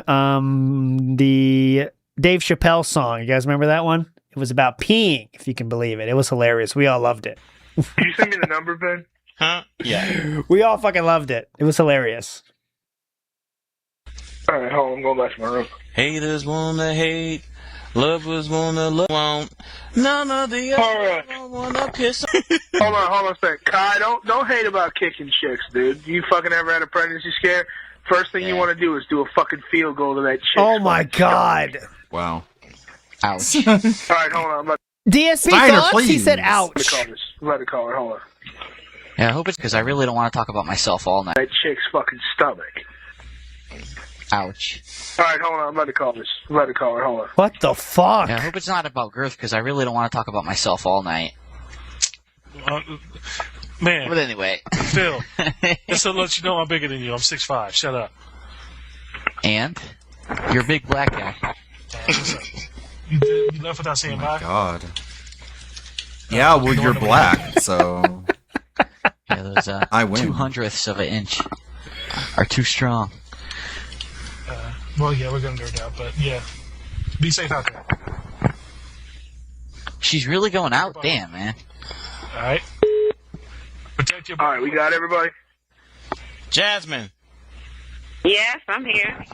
the Dave Chappelle song. You guys remember that one? It was about peeing, if you can believe it. It was hilarious. We all loved it. Can you send me the number, Ben? Huh? Yeah. We all fucking loved it. It was hilarious. All right, hold on. I'm going back to my room. Haters wanna hate. Lovers wanna love. Won't. None of the others wanna piss. Hold on a second. Kai, don't hate about kicking chicks, dude. You fucking ever had a pregnancy scare? First thing you want to do is do a fucking field goal to that chick. Oh my god. Wow. Ouch. All right, hold on. I'm about DSP Steiner, thoughts? He please. said to ouch. call this. I'm about to call her. Hold on. Yeah, I hope it's because I really don't want to talk about myself all night. That chick's fucking stomach. Ouch. All right, hold on. I'm about to call this. I'm about to call her. Hold on. What the fuck? Yeah, I hope it's not about girth because I really don't want to talk about myself all night. Man. But anyway. Phil, just to let you know I'm bigger than you. I'm 6'5". Shut up. And? You're a big black guy. You left without saying bye? God. Yeah, well, you're black, so... Yeah, those I win. 2/100ths of an inch are too strong. Well, yeah, we're going to go down, but yeah. Be safe out there. She's really going out? Damn, man. All right. Protect your... All right, we got everybody? Jasmine. Yes, I'm here.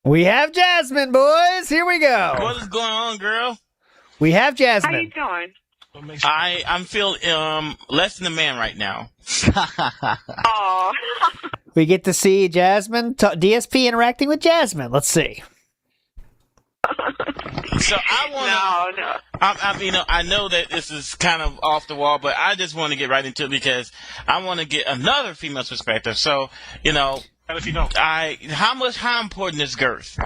We have Jasmine, boys. Here we go. What is going on, girl? We have How you Jasmine. doing? I'm feeling less than a man right now. Oh. We get to see Jasmine, DSP interacting with Jasmine. Let's see. So I want to. No. I know that this is kind of off the wall, but I just want to get right into it because I want to get another female's perspective. So, And if you don't. how important is girth?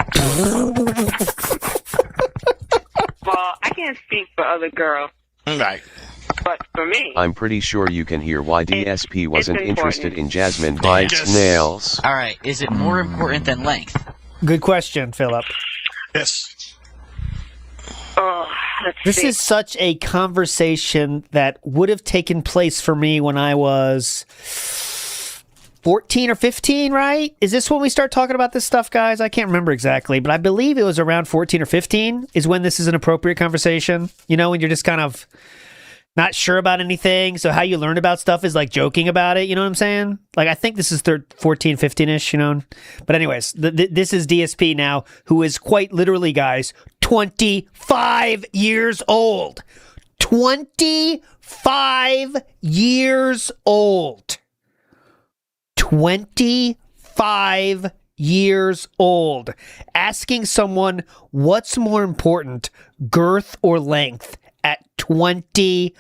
Well, I can't speak for other girls, Right. but for me, I'm pretty sure you can hear why DSP wasn't important. interested in Jasmine bites nails. Alright, is it more important than length? Good question, Philip. Yes. This is such a conversation that would have taken place for me when I was 14 or 15, right? Is this when we start talking about this stuff, guys? I can't remember exactly, but I believe it was around 14 or 15 is when this is an appropriate conversation. When you're just kind of not sure about anything. So how you learn about stuff is like joking about it. You know what I'm saying? Like, I think this is 14, 15-ish, But anyways, this is DSP now, who is quite literally, guys, 25 years old. 25 years old. 25 years old. Asking someone what's more important, girth or length, at 25.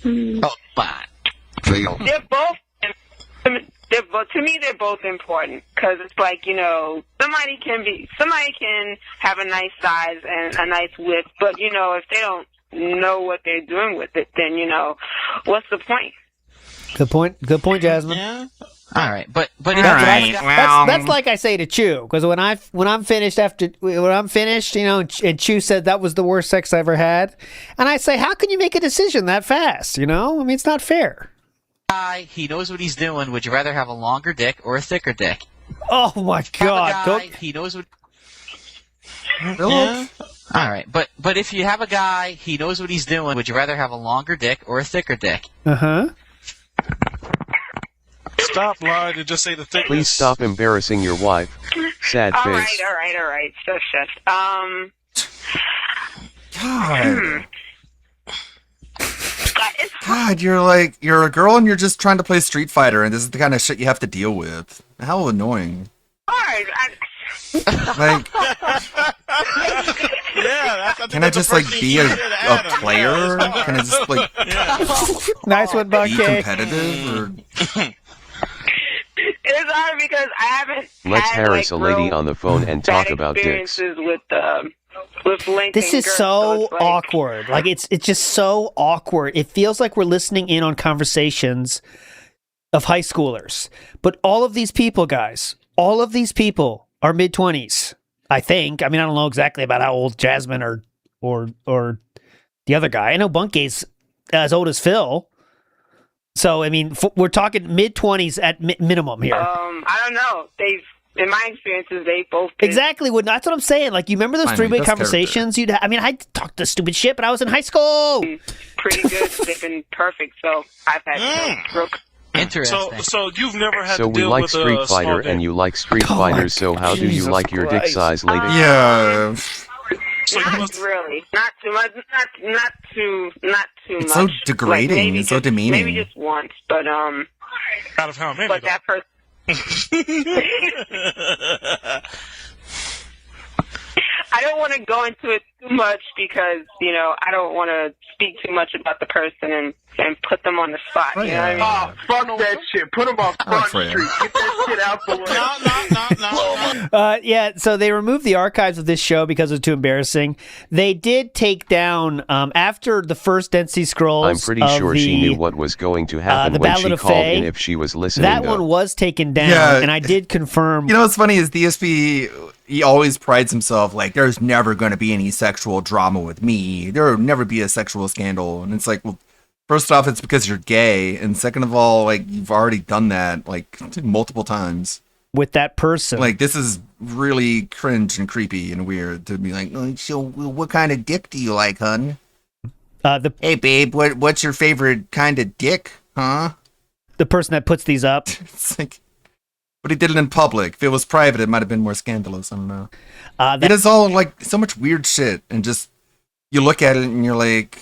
Oh, fine. they're both to me, they're both important because it's like, you know, somebody can have a nice size and a nice width, but you know, if they don't know what they're doing with it, then you know, what's the point? Good point, Jasmine. Yeah. All right, but that's like I say to Chew, because when I'm finished, you know, and Chew said that was the worst sex I ever had, and I say, how can you make a decision that fast? You know, I mean, it's not fair. He knows what he's doing. Would you rather have a longer dick or a thicker dick? Oh my God! He knows what. Yeah. All right, but if you have a guy, he knows what he's doing. Would you rather have a longer dick or a thicker dick? Stop lying and just say the thickness. Please stop embarrassing your wife. Sad All face. right. So God. God, you're a girl and you're just trying to play Street Fighter, and this is the kind of shit you have to deal with. How annoying. Alright, Like, can I just like be a player? Can I just like nice one, be Bucky. competitive? Or... It's hard because I haven't Let's had, harass a lady on the phone and talk about dicks. experiences with length This and is girth, so it's like, awkward. Like it's just so awkward. It feels like we're listening in on conversations of high schoolers. But all of these people, guys, are mid-20s. I think. I mean, I don't know exactly about how old Jasmine or the other guy. I know Bunkay's as old as Phil. So I mean, we're talking mid-20s at minimum here. I don't know. In my experiences, they both been Exactly. That's what I'm saying. Like, you remember those three-way conversations? I talked the stupid shit, but I was in high school. pretty good. They've been perfect. So I've had no Interesting. So you've never had So to we deal like with Street a Fighter, small and you like Street Fighters. So how do you Jesus like your dick Christ. size, lady? Yeah. Not really. Not too much. Not too It's much. so degrading. Like, It's so demeaning. Maybe just once, but out of how many? But that person. I don't want to go into it too much because, you know, I don't want to speak too much about the person and put them on the spot. You know what I mean? Oh, fuck that shit. Put them on Front Street. Get that shit out the way. No. Yeah, so they removed the archives of this show because it was too embarrassing. They did take down, after the first Dead Sea Scrolls. I'm pretty sure she knew what was going to happen the when Ballad she of called Fae. in if she was listening. That though. one was taken down, Yeah. and I did confirm. You know what's funny is DSP, he always prides himself like, there's never going to be any sexual drama with me. There will never be a sexual scandal. And it's like, well, first off, it's because you're gay. And second of all, like, you've already done that like multiple times. With that person. Like, this is really cringe and creepy and weird to be like, oh, so what kind of dick do you like, hun? Hey, babe, what's your favorite kind of dick, huh? The person that puts these up. It's like, but he did it in public. If it was private, it might have been more scandalous. I don't know. It is all like so much weird shit, and just you look at it and you're like,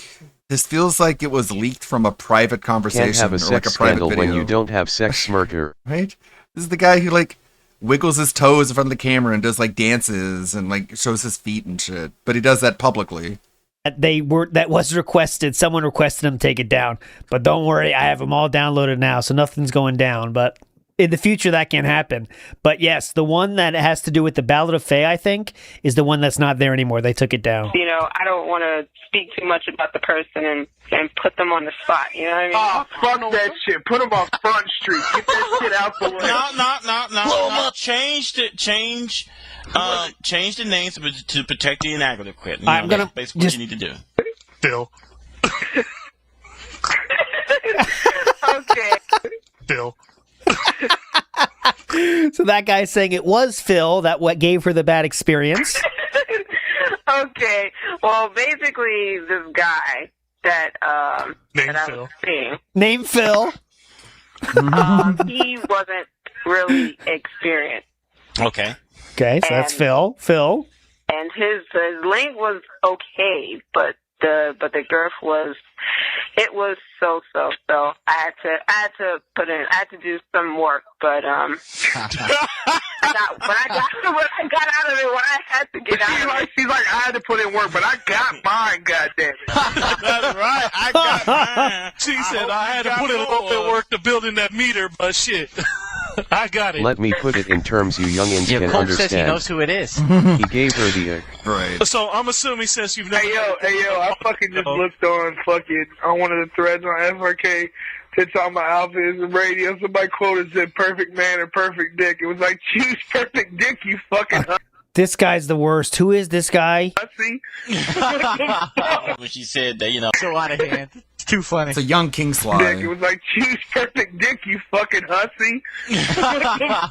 this feels like it was leaked from a private conversation Can't have a or sex like a private scandal video. when you don't have sex, smirker. Right? This is the guy who like wiggles his toes in front of the camera and does like dances and like shows his feet and shit. But he does that publicly. That was requested. Someone requested him to take it down. But don't worry, I have them all downloaded now, so nothing's going down. But in the future, that can happen. But yes, the one that has to do with the Ballad of Fae, I think, is the one that's not there anymore. They took it down. You know, I don't want to speak too much about the person and put them on the spot. You know what I mean? Oh, fuck that shit. Put them on Front Street. Get that shit out the way. No. Change the names to protect the inaccurate quit. I'm gonna that's basically what you need to do. Phil. Okay. Phil. So that guy's saying it was Phil that what gave her the bad experience. Okay. Well, basically, this guy that I was seeing, Name Phil. he wasn't really experienced. Okay. Okay, so that's Phil. Phil. And his length was okay, but the girth was so. I had to do some work, but when I got out of it, what I had to get out of it. She's like, I had to put in work, but I got mine, goddammit. That's right. I got mine. She said I had to put in a little bit of work to build in that meter, but shit. I got it. Let me put it in terms you youngins can Cole understand. says he knows who it is. He gave her the right. So I'm assuming since you've never. Hey yo, I fucking just looked on one of the threads on FRK. It's on my Alpha and radio. Somebody quoted said "perfect man or perfect dick." It was like, choose perfect dick, you fucking. This guy's the worst. Who is this guy? When she said that, you know, so out of hand. It's too funny. It's a young King Sly. It was like, choose perfect dick, you fucking hussy.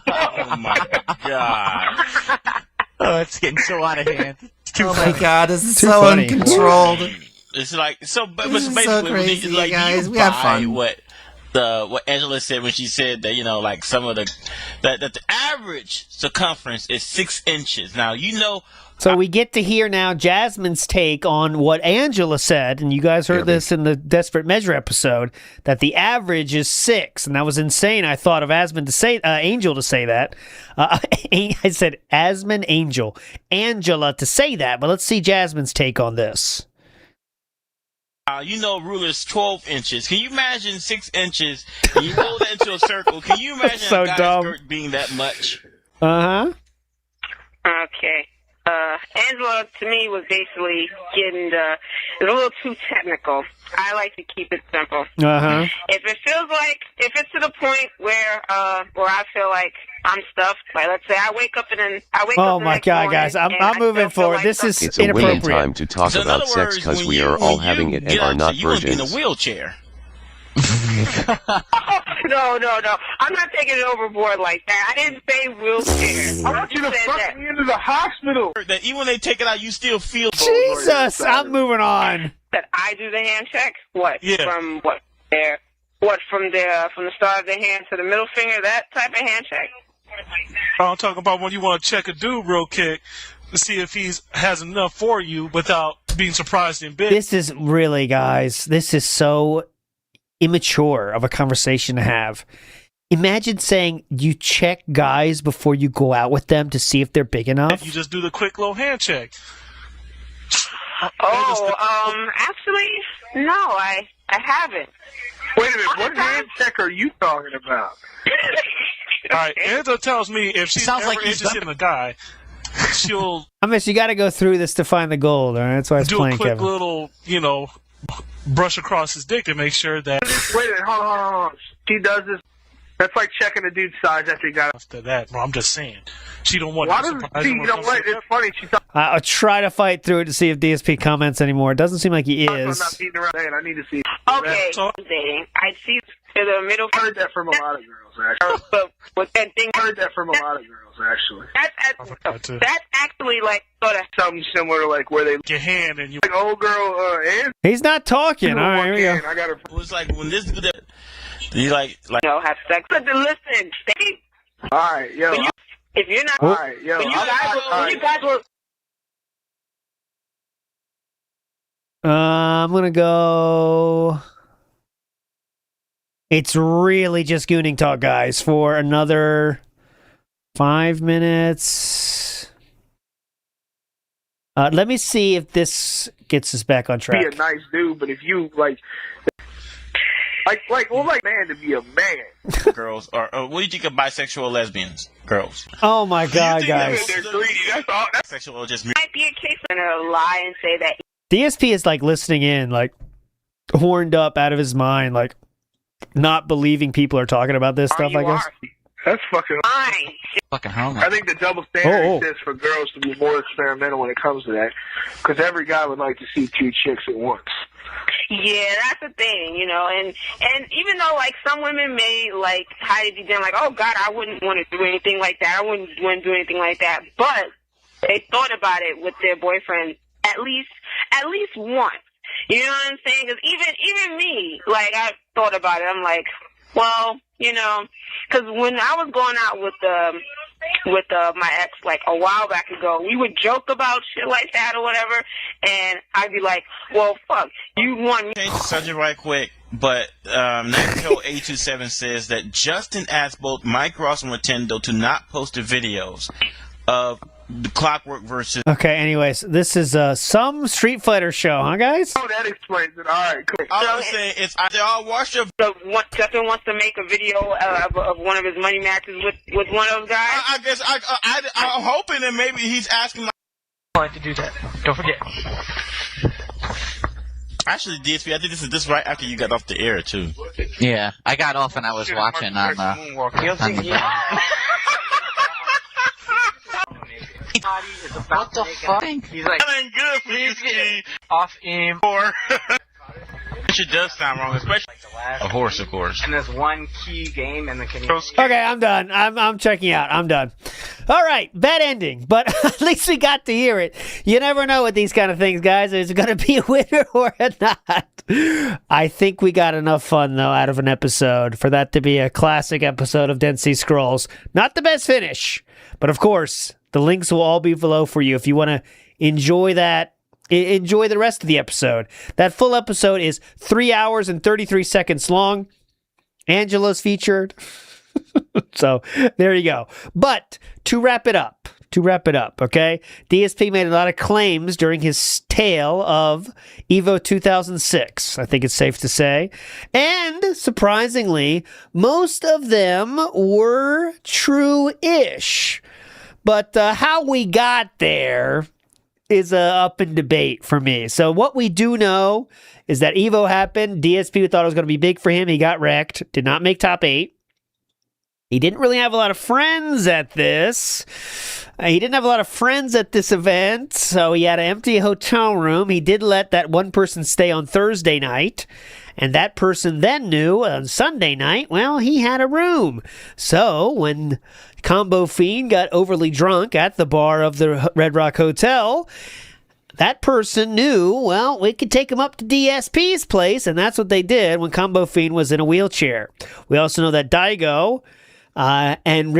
oh my god. Oh, it's getting so out of hand. It's too funny. My God, this is Too so funny. uncontrolled. It's like so, but This is basically, so crazy, like, guys. you We have buy fun. what Angela said when she said that, you know, like some of that the average circumference is 6 inches. Now, you know. So we get to hear now Jasmine's take on what Angela said, and you guys heard this in the Desperate Measure episode, that the average is 6, and that was insane. I thought of Angel to say that. I said Angela to say that, but let's see Jasmine's take on this. You know, ruler's 12 inches. Can you imagine 6 inches? And you roll that into a circle. Can you imagine So a guy's dumb. skirt being that much? Uh-huh. Okay. Angela, to me, was basically getting a little too technical. I like to keep it simple. Uh-huh. If it feels like, if it's to the point where I feel like I'm stuffed, like let's say I wake up Oh the my next God, morning guys. I'm and I moving still feel forward. like This is something- It's a winning inappropriate. time to talk So in about other sex words, because when we you- are all when having you it and get are up, not so you must be in virgins. a wheelchair. No. I'm not taking it overboard like that. I didn't say wheelchair. I want you to fuck me into the hospital. That even when they take it out, you still feel. Jesus, I'm moving on. That I do the hand check? What? Yeah. From what? There? What? From the start of the hand to the middle finger? That type of hand check? I'm talking about when you want to check a dude real quick to see if he has enough for you without being surprised in bed. This is really, guys, this is so immature of a conversation to have. Imagine saying you check guys before you go out with them to see if they're big enough. You just do the quick little hand check. Actually, no, I haven't. Wait a minute, what hand check are you talking about? All right, Angela tells me if she's sounds ever like he's interested in a guy, she'll You got to go through this to find the gold, all right? That's why I was do a playing, quick Kevin. little, brush across his dick to make sure that Wait a minute, hold on. She does this. That's like checking a dude's size after you got. after that. Bro, I'm just saying, she don't want. Why to doesn't surprise she? him You when know it comes what? to It's funny. She's talking. I'll try to fight through it to see if DSP comments anymore. It doesn't seem like he I'm is. not beating around the head. I need to see. Okay, So- dating. I see to the middle. I heard that from a lot of girls, actually. But with that thing, I heard that from a lot of girls, actually. that's actually like sort of Something similar to like where they your hand and you. like old girl and He's not talking. All right, here we go. I got her. It was like when this you like have sex. But listen, stay. All right, yo. If you're not, All right, yo. when you guys were I'm going to go... It's really just Gooning Talk, guys, for another 5 minutes. Let me see if this gets us back on track. Be a nice dude, but if you like man to be a man. girls or what do you think of bisexual lesbians? Girls. Oh my God, guys. They're greedy. That's all. That's Bisexual or just might be a case of gonna lie and say that DSP is like listening in, like horned up out of his mind, like not believing people are talking about this stuff, I guess. That's fucking fine. Fucking homo. I think the double standard Oh. exists for girls to be more experimental when it comes to that, because every guy would like to see 2 chicks at once. Yeah, that's the thing, and even though like some women may like hide it deep down, like, oh God, I wouldn't want to do anything like that. I wouldn't want to do anything like that. But they thought about it with their boyfriend at least once. You know what I'm saying? Because even me, like I thought about it. I'm like, well, because when I was going out with my ex like a while back ago, we would joke about shit like that or whatever, and I'd be like, well, fuck, you want me. Change the subject right quick, but Nightco 827 says that Justin asked both Mike Ross and Nintendo to not post the videos of the Clockwork versus. Okay, anyways, this is some Street Fighter show, huh, guys? Oh, that explains it. All right, cool. I was saying it's I'll watch your. So Justin wants to make a video of one of his money matches with one of those guys. I guess I'm hoping that maybe he's asking. I like to do that. Don't forget. Actually, DSP, I think this right after you got off the air too. Yeah, I got off and I was watching on what the fuck? He's like, that ain't good for you, Steve. Off aim. It does sound wrong, especially a horse, of course. And there's one key game in the Canadian. Okay, I'm done. I'm checking out. I'm done. All right, bad ending, but at least we got to hear it. You never know with these kind of things, guys. Is it going to be a winner or not? I think we got enough fun, though, out of an episode for that to be a classic episode of Dead Sea Scrolls. Not the best finish, but of course, the links will all be below for you if you want to enjoy that. Enjoy the rest of the episode. That full episode is 3 hours and 33 seconds long. Angela's featured. So there you go. But to wrap it up, okay? DSP made a lot of claims during his tale of EVO 2006, I think it's safe to say. And surprisingly, most of them were true-ish. But how we got there is up in debate for me. So what we do know is that EVO happened. DSP thought it was going to be big for him. He got wrecked. Did not make top 8. He didn't really have a lot of friends at this. He didn't have a lot of friends at this event, so he had an empty hotel room. He did let that one person stay on Thursday night, and that person then knew on Sunday night, well, he had a room. So when Combo Fiend got overly drunk at the bar of the Red Rock Hotel, that person knew, well, we could take him up to DSP's place, and that's what they did when Combo Fiend was in a wheelchair. We also know that Daigo and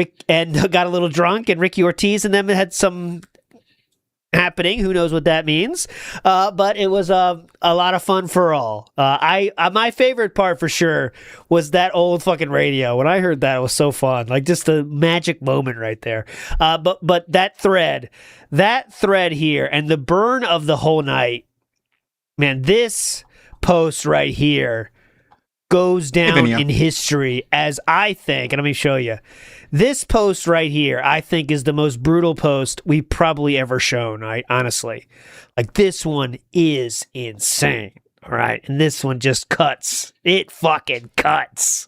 got a little drunk, and Ricky Ortiz and them had some happening. Who knows what that means? But it was a lot of fun for all. My favorite part for sure was that old fucking radio. When I heard that, it was so fun. Like just a magic moment right there. But that thread here and the burn of the whole night, man, this post right here goes down in history as I think, and let me show you. This post right here, I think, is the most brutal post we've probably ever shown, right? Honestly. Like, this one is insane, all right? And this one just cuts. It fucking cuts.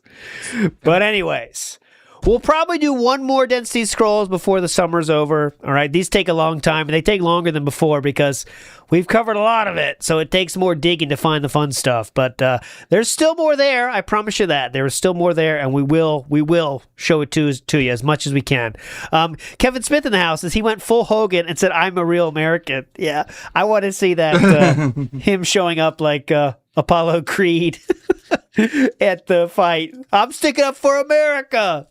But anyways, we'll probably do one more Dead Sea Scrolls before the summer's over, all right? These take a long time, and they take longer than before because we've covered a lot of it, so it takes more digging to find the fun stuff. But there's still more there. I promise you that. There is still more there, and we will show it to you as much as we can. Kevin Smith in the house, as he went full Hogan and said, "I'm a real American." Yeah, I want to see that, him showing up like Apollo Creed at the fight. I'm sticking up for America.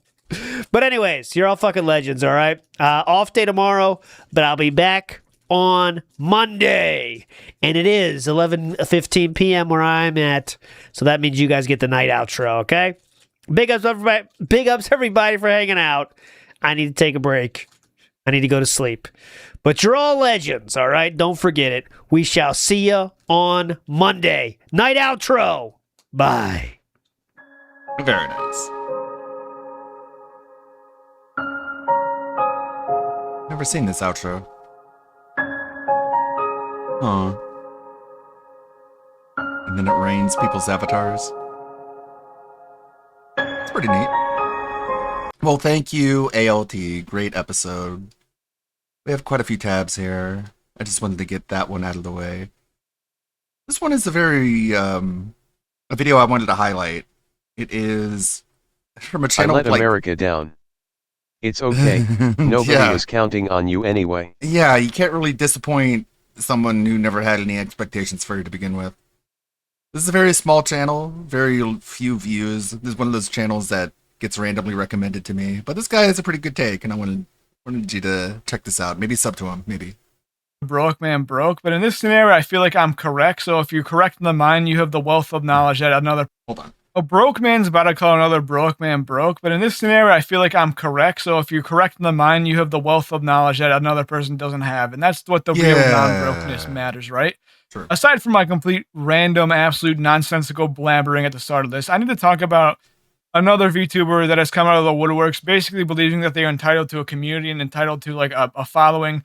But anyways, you're all fucking legends, all right? Off day tomorrow, but I'll be back on Monday, and it is 11:15 p.m. where I'm at, so that means you guys get the night outro, okay? Big ups everybody for hanging out. I need to take a break. I need to go to sleep. But you're all legends, all right? Don't forget it. We shall see you on Monday. Night outro. Bye. Very nice. Never seen this outro. Huh. And then it rains people's avatars. It's pretty neat. Well, thank you, ALT. Great episode. We have quite a few tabs here. I just wanted to get that one out of the way. This one is a very, a video I wanted to highlight. It is from a channel I let America down. It's okay. Nobody is counting on you anyway. Yeah, you can't really disappoint someone who never had any expectations for you to begin with. This is a very small channel, very few views. This is one of those channels that gets randomly recommended to me. But this guy has a pretty good take, and I wanted you to check this out. Maybe sub to him, maybe. Broke man broke, but in this scenario, I feel like I'm correct. So if you're correct in the mind, you have the wealth of knowledge that another. Hold on. A broke man's about to call another broke man broke, but in this scenario, I feel like I'm correct. So if you're correct in the mind, you have the wealth of knowledge that another person doesn't have, and that's what the real non-brokenness matters, right? True. Aside from my complete random, absolute nonsensical blabbering at the start of this, I need to talk about another VTuber that has come out of the woodworks, basically believing that they are entitled to a community and entitled to like a following,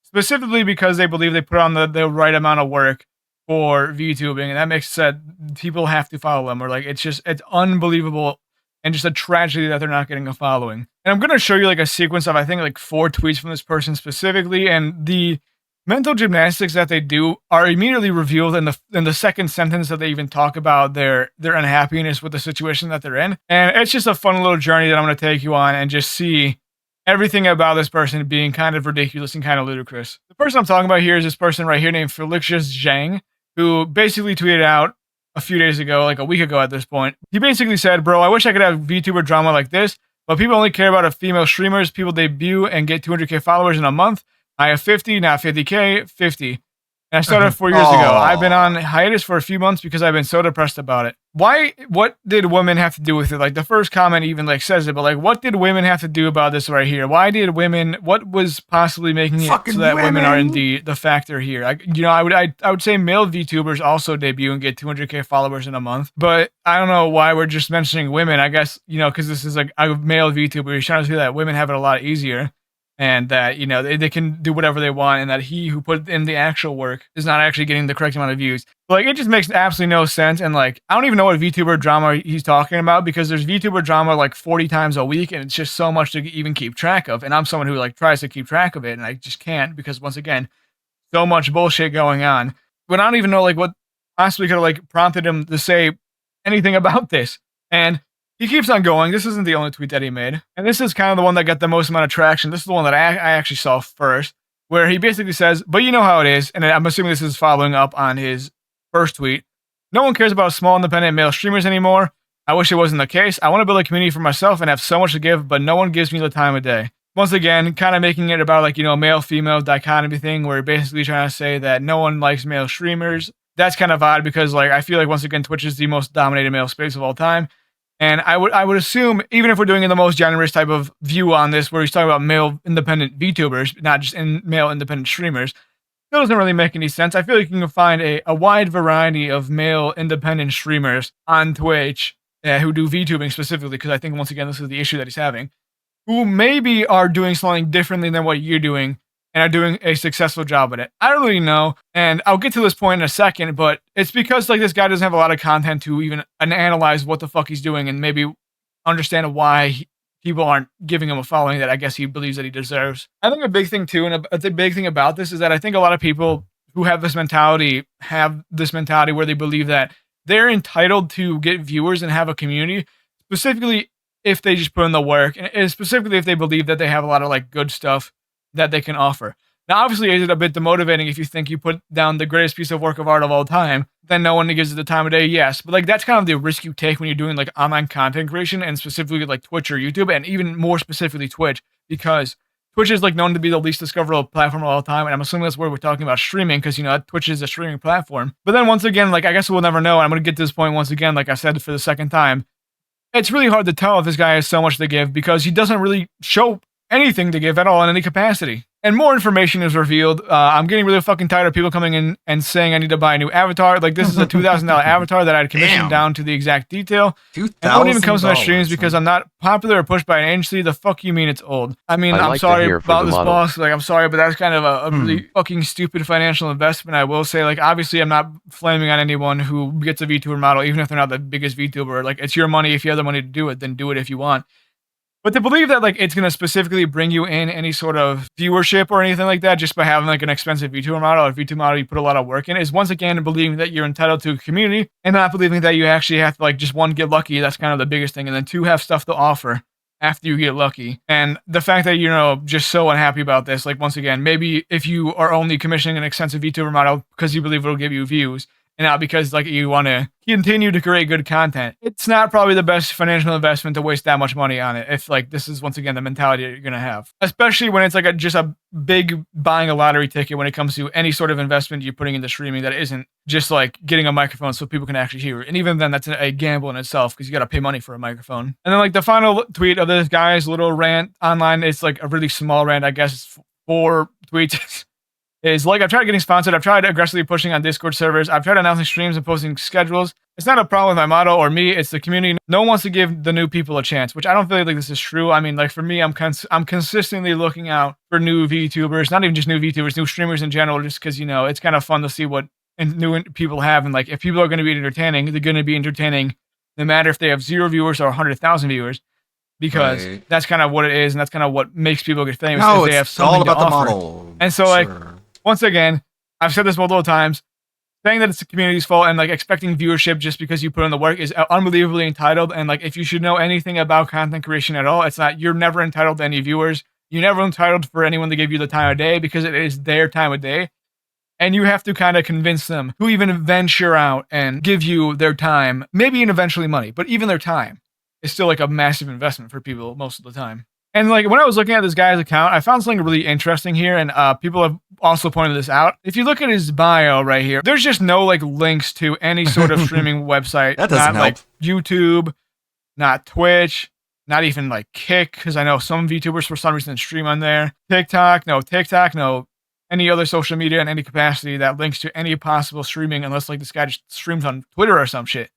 specifically because they believe they put on the right amount of work for VTubing, and that makes sense. People have to follow them, or like it's unbelievable and just a tragedy that they're not getting a following. And I'm gonna show you like a sequence of I think like 4 tweets from this person specifically, and the mental gymnastics that they do are immediately revealed in the second sentence that they even talk about their unhappiness with the situation that they're in. And it's just a fun little journey that I'm gonna take you on and just see everything about this person being kind of ridiculous and kind of ludicrous. The person I'm talking about here is this person right here named Felicius Zhang, who basically tweeted out a few days ago, like a week ago at this point. He basically said, bro, I wish I could have VTuber drama like this, but people only care about if female streamers, people debut and get 200k followers in a month. I have 50, not 50k, 50. And I started 4 years ago. I've been on hiatus for a few months because I've been so depressed about it. What did women have to do with it? Like the first comment even like says it, but like what did women have to do about this right here? What was possibly making it so that women are in the factor here? I would say male VTubers also debut and get 200k followers in a month, but I don't know why we're just mentioning women. I guess, because this is like a male VTuber. He's trying to say that women have it a lot easier. And that, they can do whatever they want, and that he who put in the actual work is not actually getting the correct amount of views. Like, it just makes absolutely no sense. And, like, I don't even know what VTuber drama he's talking about, because there's VTuber drama, like, 40 times a week, and it's just so much to even keep track of. And I'm someone who, like, tries to keep track of it, and I just can't, because, once again, so much bullshit going on. But I don't even know, like, what possibly could have, like, prompted him to say anything about this. And he keeps on going. This isn't the only tweet that he made. And this is kind of the one that got the most amount of traction. This is the one that I actually saw first, where he basically says, but you know how it is. And I'm assuming this is following up on his first tweet. No one cares about small independent male streamers anymore. I wish it wasn't the case. I want to build a community for myself and have so much to give, but no one gives me the time of day. Once again, kind of making it about like, male-female dichotomy thing, where basically trying to say that no one likes male streamers. That's kind of odd because like I feel like once again, Twitch is the most dominated male space of all time. And I would assume, even if we're doing the most generous type of view on this, where he's talking about male independent VTubers, not just male independent streamers, it doesn't really make any sense. I feel like you can find a wide variety of male independent streamers on Twitch who do VTubing specifically, because I think, once again, this is the issue that he's having, who maybe are doing something differently than what you're doing, and are doing a successful job at it. I don't really know, and I'll get to this point in a second, but it's because like this guy doesn't have a lot of content to even analyze what the fuck he's doing and maybe understand why people aren't giving him a following that I guess he believes that he deserves. I think a big thing too, and the big thing about this is that I think a lot of people who have this mentality where they believe that they're entitled to get viewers and have a community, specifically if they just put in the work, and specifically if they believe that they have a lot of like good stuff that they can offer. Now, obviously, is it a bit demotivating if you think you put down the greatest piece of work of art of all time, then no one gives it the time of day? Yes, but like that's kind of the risk you take when you're doing like online content creation, and specifically like Twitch or YouTube, and even more specifically Twitch, because Twitch is like known to be the least discoverable platform of all time, and I'm assuming that's where we're talking about streaming, because Twitch is a streaming platform. But then once again, like I guess we'll never know. And I'm gonna get to this point once again, like I said for the second time. It's really hard to tell if this guy has so much to give because he doesn't really show anything to give at all in any capacity. And more information is revealed. I'm getting really fucking tired of people coming in and saying I need to buy a new avatar. Like, this is a $2,000 avatar that I'd commissioned down to the exact detail. And no one even comes to my streams because I'm not popular or pushed by an agency. The fuck you mean it's old? I mean, I'm sorry about this, boss. Like, I'm sorry, but that's kind of a really fucking stupid financial investment. I will say, like, obviously I'm not flaming on anyone who gets a VTuber model, even if they're not the biggest VTuber. Like, it's your money. If you have the money to do it, then do it if you want. But to believe that like it's going to specifically bring you in any sort of viewership or anything like that just by having like an expensive VTuber model or VTuber model you put a lot of work in is once again believing that you're entitled to a community and not believing that you actually have to like just one, get lucky. That's kind of the biggest thing. And then two, have stuff to offer after you get lucky. And the fact that you're just so unhappy about this, like once again, maybe if you are only commissioning an expensive VTuber model because you believe it'll give you views, and not because like you want to continue to create good content. It's not probably the best financial investment to waste that much money on it if like this is once again the mentality that you're going to have, especially when it's like just a big buying a lottery ticket when it comes to any sort of investment you're putting into streaming that isn't just like getting a microphone so people can actually hear it. And even then, that's a gamble in itself because you got to pay money for a microphone. And then like the final tweet of this guy's little rant online, it's like a really small rant, I guess it's 4 tweets. Is like, I've tried getting sponsored. I've tried aggressively pushing on Discord servers. I've tried announcing streams and posting schedules. It's not a problem with my model or me. It's the community. No one wants to give the new people a chance, which I don't feel like this is true. I mean, like for me, I'm consistently looking out for new VTubers, not even just new VTubers, new streamers in general, just because, you know, it's kind of fun to see what new people have. And like, if people are going to be entertaining, they're going to be entertaining no matter if they have 0 viewers or 100,000 viewers. Because that's kind of what it is, and that's kind of what makes people get famous. No, they have it's all something about to the offer. model. And so, like, once again, I've said this multiple times, saying that it's the community's fault and like expecting viewership just because you put in the work is unbelievably entitled. And like, if you should know anything about content creation at all, it's not. You're never entitled to any viewers. You're never entitled for anyone to give you the time of day because it is their time of day. And you have to kind of convince them to even venture out and give you their time, maybe and eventually money, but even their time is still like a massive investment for people most of the time. And like when I was looking at this guy's account, I found something really interesting here, and people have also pointed this out. If you look at his bio right here, there's just no like links to any sort of streaming website. That doesn't help. Like YouTube, not Twitch, not even like Kick, because I know some VTubers for some reason stream on there. TikTok, no any other social media in any capacity that links to any possible streaming, unless like this guy just streams on Twitter or some shit.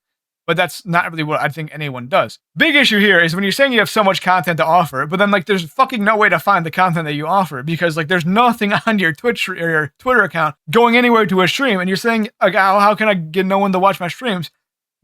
But that's not really what I think anyone does. Big issue here is when you're saying you have so much content to offer, but then like there's fucking no way to find the content that you offer because like there's nothing on your Twitch or your Twitter account going anywhere to a stream, and you're saying like, how can I get no one to watch my streams?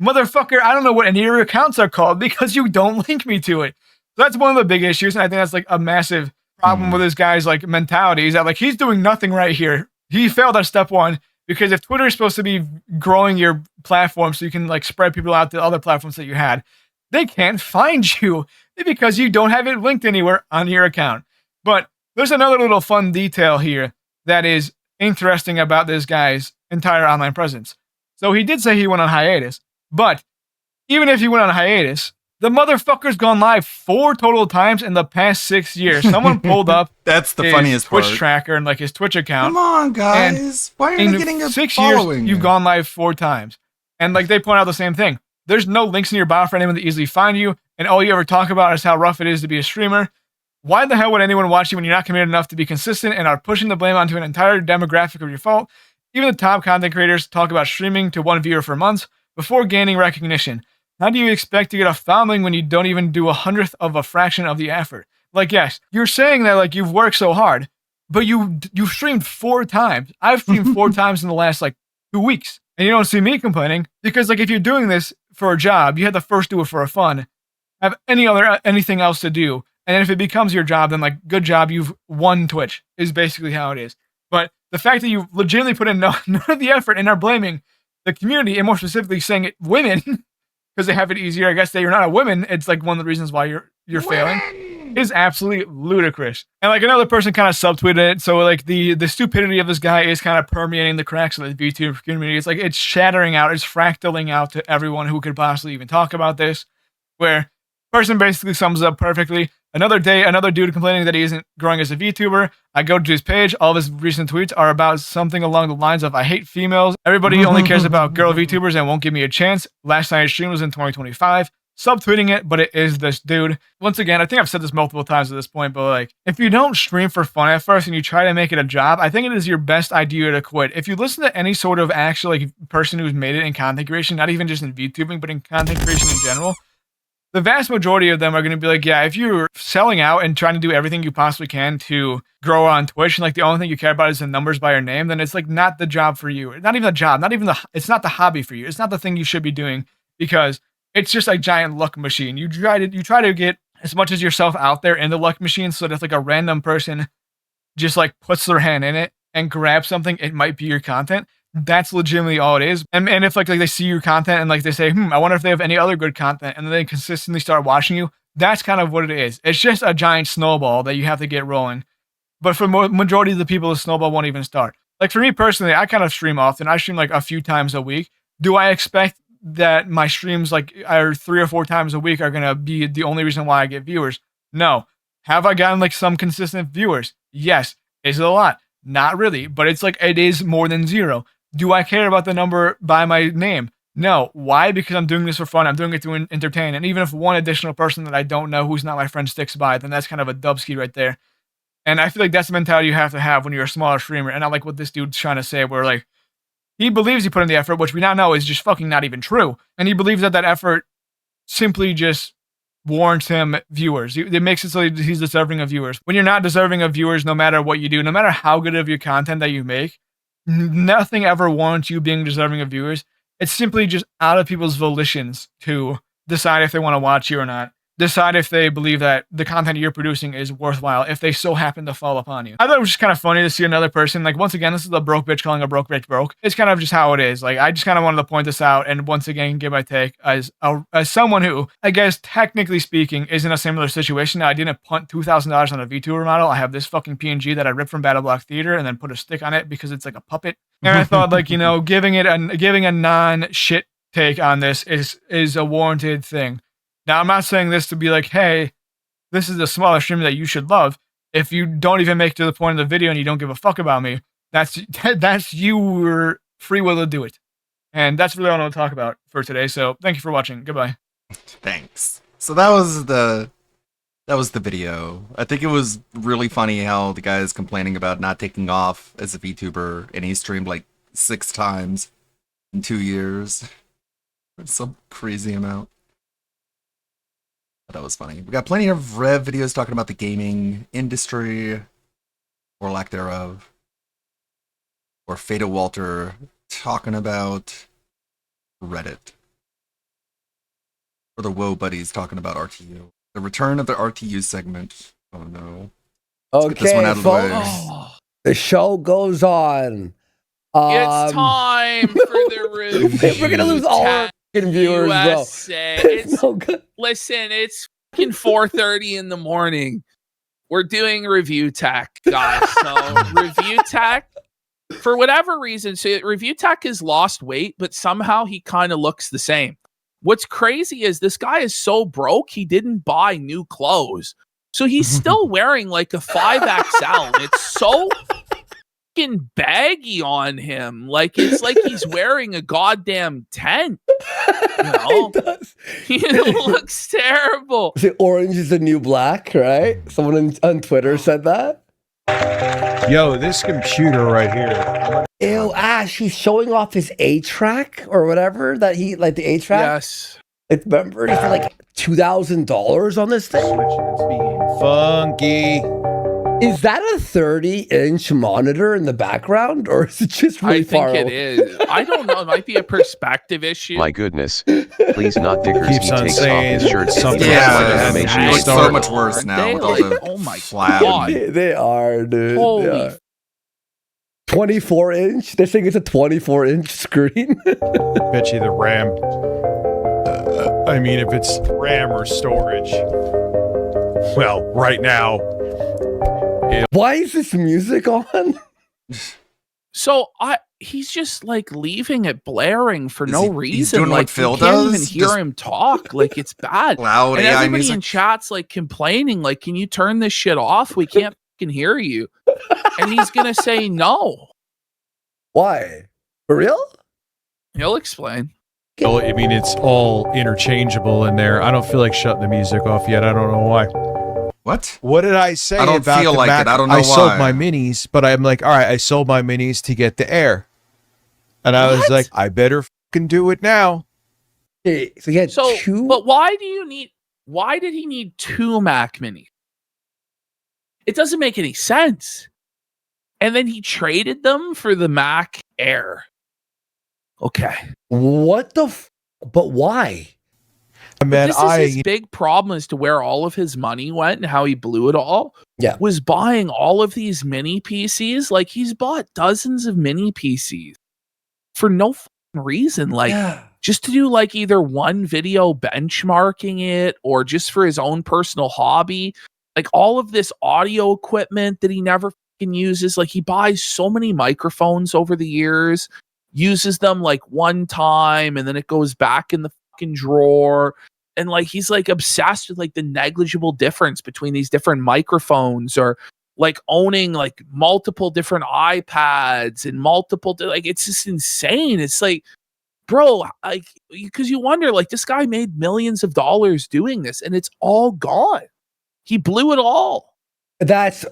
Motherfucker, I don't know what any of your accounts are called because you don't link me to it. So that's one of the big issues, and I think that's like a massive problem with this guy's like mentality is that like he's doing nothing right here. He failed at step 1. Because if Twitter is supposed to be growing your platform so you can like spread people out to other platforms that you had, they can't find you because you don't have it linked anywhere on your account. But there's another little fun detail here that is interesting about this guy's entire online presence. So he did say he went on hiatus, but even if he went on hiatus, the motherfucker's gone live 4 total times in the past 6 years. Someone pulled up that's the his funniest Twitch part. tracker and like his Twitch account. Come on, guys. Why are you getting a 6 following? years, you've gone live 4 times. And like they point out the same thing. There's no links in your bio for anyone to easily find you, and all you ever talk about is how rough it is to be a streamer. Why the hell would anyone watch you when you're not committed enough to be consistent and are pushing the blame onto an entire demographic of your fault? Even the top content creators talk about streaming to 1 viewer for months before gaining recognition. How do you expect to get a following when you don't even do 100th of a fraction of the effort? Like, yes, you're saying that like you've worked so hard, but you've streamed 4 times. I've streamed 4 times in the last like 2 weeks, and you don't see me complaining because like if you're doing this for a job, you had to first do it for a fun, have anything else to do, and then if it becomes your job, then like good job, you've won Twitch is basically how it is. But the fact that you legitimately put in none of the effort and are blaming the community, and more specifically saying it women. Because they have it easier. I guess that you're not a woman. It's like one of the reasons why you're failing. Is absolutely ludicrous. And like another person kind of subtweeted it. So like the stupidity of this guy is kind of permeating the cracks of the VTuber community. It's like it's shattering out, it's fractaling out to everyone who could possibly even talk about this. Where person basically sums up perfectly. Another day, another dude complaining that he isn't growing as a VTuber. I go to his page. All of his recent tweets are about something along the lines of, I hate females. Everybody only cares about girl VTubers and won't give me a chance. Last time I streamed was in 2025. Subtweeting it, but it is this dude. Once again, I think I've said this multiple times at this point, but like, if you don't stream for fun at first and you try to make it a job, I think it is your best idea to quit. If you listen to any sort of actual like person who's made it in content creation, not even just in VTubing, but in content creation in general, the vast majority of them are going to be like, yeah, if you're selling out and trying to do everything you possibly can to grow on Twitch, and like the only thing you care about is the numbers by your name, then it's like not the job for you. Not even a job, it's not the hobby for you. It's not the thing you should be doing because it's just a giant luck machine. You try to get as much as yourself out there in the luck machine so that if like a random person just like puts their hand in it and grabs something, it might be your content. That's legitimately all it is. And if like they see your content and like they say, I wonder if they have any other good content, and then they consistently start watching you, that's kind of what it is. It's just a giant snowball that you have to get rolling. But for majority of the people, the snowball won't even start. Like for me personally, I kind of stream often. I stream like a few times a week. Do I expect that my streams like are 3 or 4 times a week are gonna be the only reason why I get viewers? No. Have I gotten like some consistent viewers? Yes. Is it a lot? Not really, but it's like it is more than 0. Do I care about the number by my name? No. Why? Because I'm doing this for fun. I'm doing it to entertain. And even if one additional person that I don't know who's not my friend sticks by, then that's kind of a dubski right there. And I feel like that's the mentality you have to have when you're a smaller streamer. And I like what this dude's trying to say, where like he believes he put in the effort, which we now know is just fucking not even true. And he believes that effort simply just warrants him viewers. It makes it so he's deserving of viewers. When you're not deserving of viewers, no matter what you do, no matter how good of your content that you make, nothing ever warrants you being deserving of viewers. It's simply just out of people's volitions to decide if they want to watch you or not. Decide if they believe that the content you're producing is worthwhile, if they so happen to fall upon you. I thought it was just kind of funny to see another person, like, once again, this is a broke bitch calling a broke bitch broke. It's kind of just how it is. Like, I just kind of wanted to point this out and once again give my take as someone who, I guess, technically speaking, is in a similar situation. Now, I didn't punt $2,000 on a VTuber model. I have this fucking PNG that I ripped from Battle Block Theater and then put a stick on it because it's like a puppet. And I thought, like, you know, giving a non-shit take on this is a warranted thing. Now, I'm not saying this to be like, hey, this is a smaller streamer that you should love. If you don't even make it to the point of the video and you don't give a fuck about me, that's your free will to do it. And that's really all I want to talk about for today. So thank you for watching. Goodbye. Thanks. So that was the video. I think it was really funny how the guy is complaining about not taking off as a VTuber, and he streamed like 6 times in 2 years. It's some crazy amount. That was funny. We got plenty of Rev videos talking about the gaming industry, or lack thereof. Or Fata Walter talking about Reddit. Or the Woe Buddies talking about RTU. The return of the RTU segment. Oh no. Let's get this one out of the way. The show goes on. It's time for the review. We're gonna lose all our viewers, USA. bro. It's so good. Listen, it's fucking 4:30 in the morning. We're doing Review Tech, guys. So Review Tech, for whatever reason, so Review Tech has lost weight, but somehow he kind of looks the same. What's crazy is this guy is so broke, he didn't buy new clothes. So he's still wearing like a 5XL. And it's so fucking baggy on him. Like, it's like he's wearing a goddamn tent. You know? He looks terrible. See, orange is the new black, right? Someone on Twitter said that. Yo, this computer right here. Ew, Ash, he's showing off his A-track or whatever that he, like the A-track. Yes. Like, remember, he spent like $2,000 on this thing. Funky. Is that a 30-inch monitor in the background, or is it just really far I think it is. I don't know. It might be a perspective issue. My goodness. Please not Dickers. Keeps He on takes off saying his shirt. something. Yeah, Yeah, it's so much worse now with all the oh my flab. God. They are, dude. Holy They are. 24-inch? They're saying it's a 24-inch screen? Bet you the RAM. I mean, if it's RAM or storage. Well, right now. Why is this music on? So he's just like leaving it blaring for no reason. He's doing like what Phil you can't does? even hear him talk. Like, it's bad. Loud and AI everybody music. in chat's like complaining, like, can you turn this shit off? We can't fucking hear you. And he's gonna say no. Why? For real? He'll explain. Well, I mean, it's all interchangeable in there. I don't feel like shutting the music off yet. I don't know why. What? What did I say? I don't about feel the like Mac? it. I don't know I sold why. my minis, but I'm like, all right, I sold my minis to get the Air. And I was like, I better fucking do it now. Okay, so he had two? But why did he need 2 Mac Minis? It doesn't make any sense. And then he traded them for the Mac Air. Okay. What the but why? This is his big problem as to where all of his money went and how he blew it all. Yeah. Was buying all of these mini PCs. Like, he's bought dozens of mini PCs for no reason. Like, just to do like either one video benchmarking it or just for his own personal hobby. Like, all of this audio equipment that he never fucking uses, like he buys so many microphones over the years, uses them like one time, and then it goes back in the fucking drawer. And like he's like obsessed with like the negligible difference between these different microphones, or like owning like multiple different iPads and multiple like it's just insane. It's like, bro, like, because you wonder, like, this guy made millions of dollars doing this and it's all gone. He blew it all. That's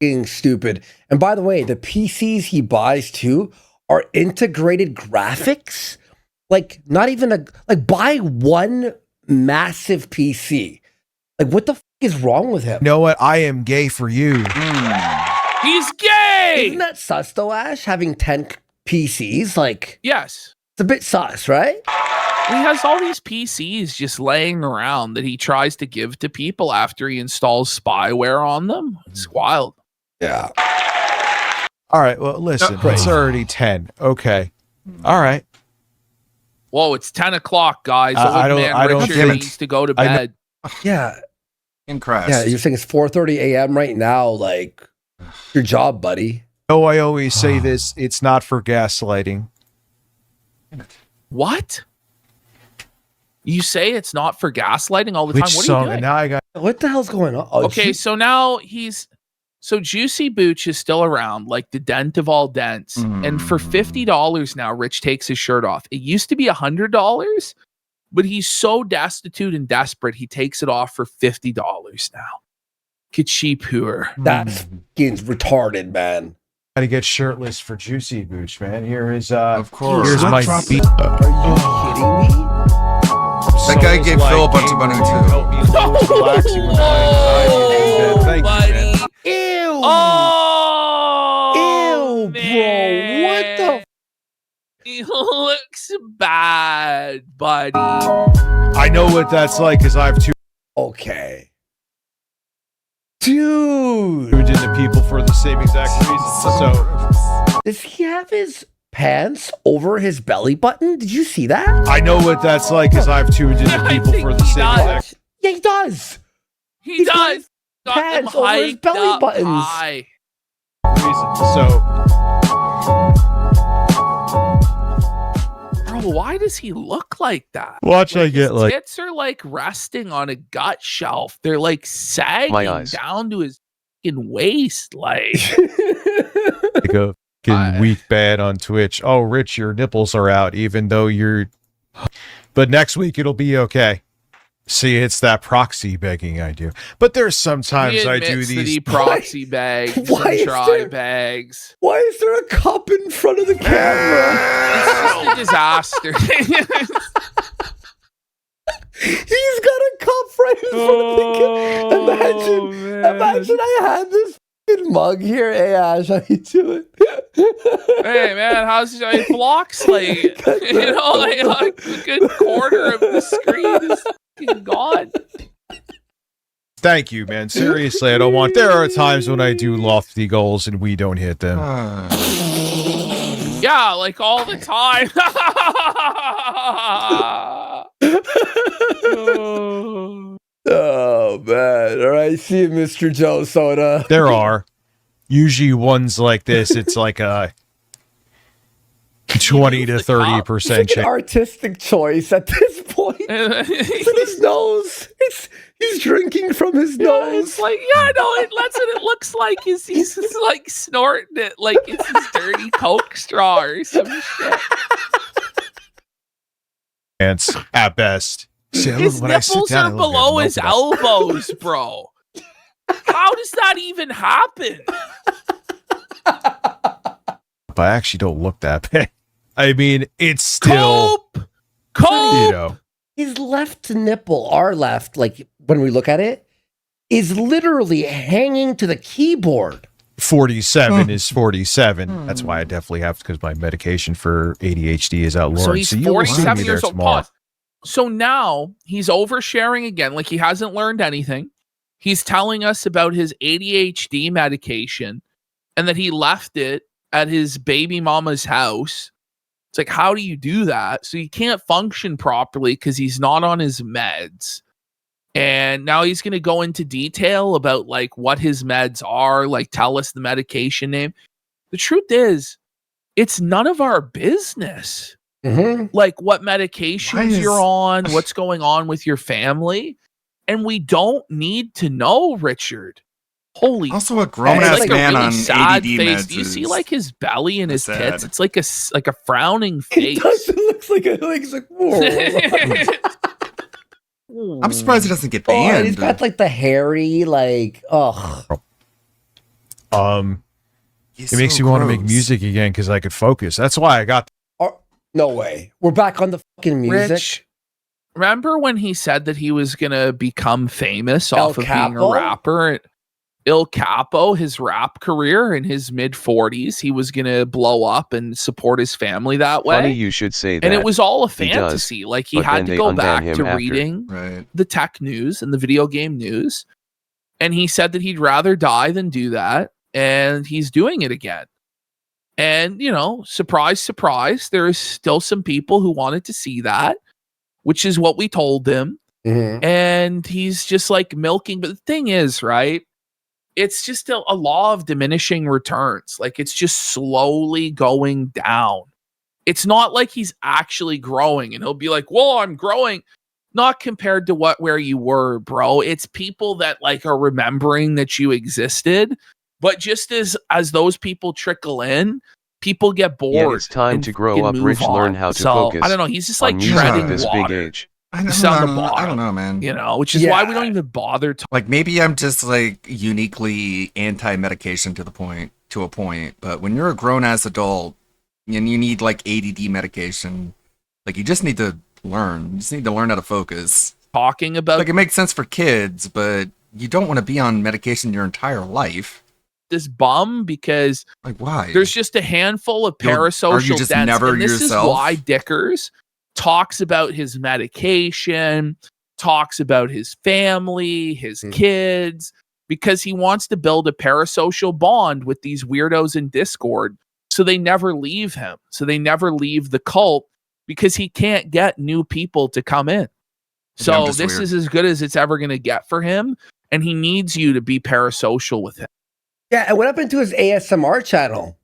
fucking stupid. And by the way, the PCs he buys too are integrated graphics. Like, not even buy one massive PC. Like, what the fuck is wrong with him? You know what? I am gay for you. He's gay! Isn't that sus though, Ash? Having 10 PCs? Like, yes. It's a bit sus, right? He has all these PCs just laying around that he tries to give to people after he installs spyware on them. It's wild. Yeah. All right. Well, listen, it's already 10. Okay. All right. Whoa, it's 10 o'clock, guys. I don't Richard think- needs to go to bed. Yeah. Incorrect. Yeah, you're saying it's 4:30 a.m. right now. Like, your job, buddy. Oh, I always say this. It's not for gaslighting. What? You say it's not for gaslighting all the Which time? What song? are you doing? Now I got. What the hell's going on? Oh, Okay, so now so Juicy Booch is still around, like the dent of all dents. And for $50 now, Rich takes his shirt off. It used to be $100, but he's so destitute and desperate, he takes it off for $50 now. Kachipur. That's fucking retarded, man. Got to get shirtless for Juicy Booch, man. Here is Of course. Here's my beat. Are you kidding me? That guy gave Phil a bunch of money too. Relaxing with my anxiety. Thank you, man. Ew. Oh, Ew, bro. What the? He looks bad, buddy. I know what that's like because I have two. Okay. Dude. Into people for the same exact reason. So Does he have his pants over his belly button? Did you see that? I know what that's like because I've tuned into people for the same exact. Yeah, he does. He does. Got them Pants over his hiked belly up buttons. high. Reason. So Bro, why does he look like that? watch, I get His like tits are like resting on a gut shelf. They're like sagging My eyes. down to his fucking waist. Like, a fucking weak bad on Twitch. Oh, Rich, your nipples are out, even though you're. But next week it'll be okay. See, it's that proxy begging I do. But there's sometimes he I do admits that these. he proxy bags Why and is try there- bags. Why is there a cup in front of the camera? It's just a disaster. He's got a cup right in front of the camera. Imagine I had this fucking mug here. Hey, Ash, how you doing? Hey man, how's your blocks like? You know, like a good quarter of the screen is fucking gone. Thank you, man. Seriously, I don't want. There are times when I do lofty goals and we don't hit them. Yeah, like all the time. Oh, man. All right, see you, Mr. Joe Soda. There are usually ones like this. It's like a 20 to 30% It's like an chance. artistic choice at this point. It's in his nose. He's drinking from his nose. It's like, yeah, no, that's what it looks like. He's just like snorting it like it's his dirty Coke straw or some shit. Chance at best. See, I His love when I sit nipples down are and look at below them, his open up. elbows, bro. How does that even happen? But I actually don't look that bad. I mean, it's still, Cope! you know. His left nipple, our left, like when we look at it, is literally hanging to the keyboard. 47 is 47. That's why I definitely have, because my medication for ADHD is outlawed. So he's you will see 47 me there years old. tomorrow. Pause. So now he's oversharing again, like he hasn't learned anything. He's telling us about his ADHD medication and that he left it at his baby mama's house. It's like, how do you do that? So he can't function properly because he's not on his meds. And now he's going to go into detail about like what his meds are, like tell us the medication name. The truth is, it's none of our business. Like what medications you're on, what's going on with your family. And we don't need to know, Richard. Holy. Also a grown-ass like man a really on sad ADD face. meds Do you see is like his belly and his sad. tits? It's like a frowning face. It looks like it's like, whoa. I'm surprised he doesn't get Oh, banned. and he's got like the hairy, like, ugh. It makes you want to make music again because I could focus. That's why I got. No way. We're back on the fucking music. Rich, remember when he said that he was going to become famous off of being a Capo? rapper? Il Capo, his rap career in his mid 40s, he was going to blow up and support his family that way. Funny you should say that. And it was all a He does, fantasy. Like he but had then to they go unban back him to after. reading the tech news and the video game news. And he said that he'd rather die than do that. And he's doing it again. And, you know, surprise, surprise, there's still some people who wanted to see that, which is what we told him. And he's just like milking. But the thing is, right? It's just a law of diminishing returns. Like it's just slowly going down. It's not like he's actually growing and he'll be like, well, I'm growing. Not compared to where you were, bro. It's people that like are remembering that you existed. But just as those people trickle in, people get bored. Yeah, it's time to grow up, Rich. Learn how to focus. I don't know. He's just on like music treading at this water. big age. He's on the bottom, I don't know, man. You know, which is why we don't even bother. Like maybe I'm just like uniquely anti-medication to a point. But when you're a grown-ass adult and you need like ADD medication, like you just need to learn. You just need to learn how to focus. Talking about like it makes sense for kids, but you don't want to be on medication your entire life. This bum because like why there's just a handful of Are you parasocial just dents, never and this yourself? is why Dickers talks about his medication, talks about his family, his kids, because he wants to build a parasocial bond with these weirdos in Discord, so they never leave him, so they never leave the cult, because he can't get new people to come in. So this is as good as it's ever going to get for him, and he needs you to be parasocial with him. Yeah, and what happened to his ASMR channel?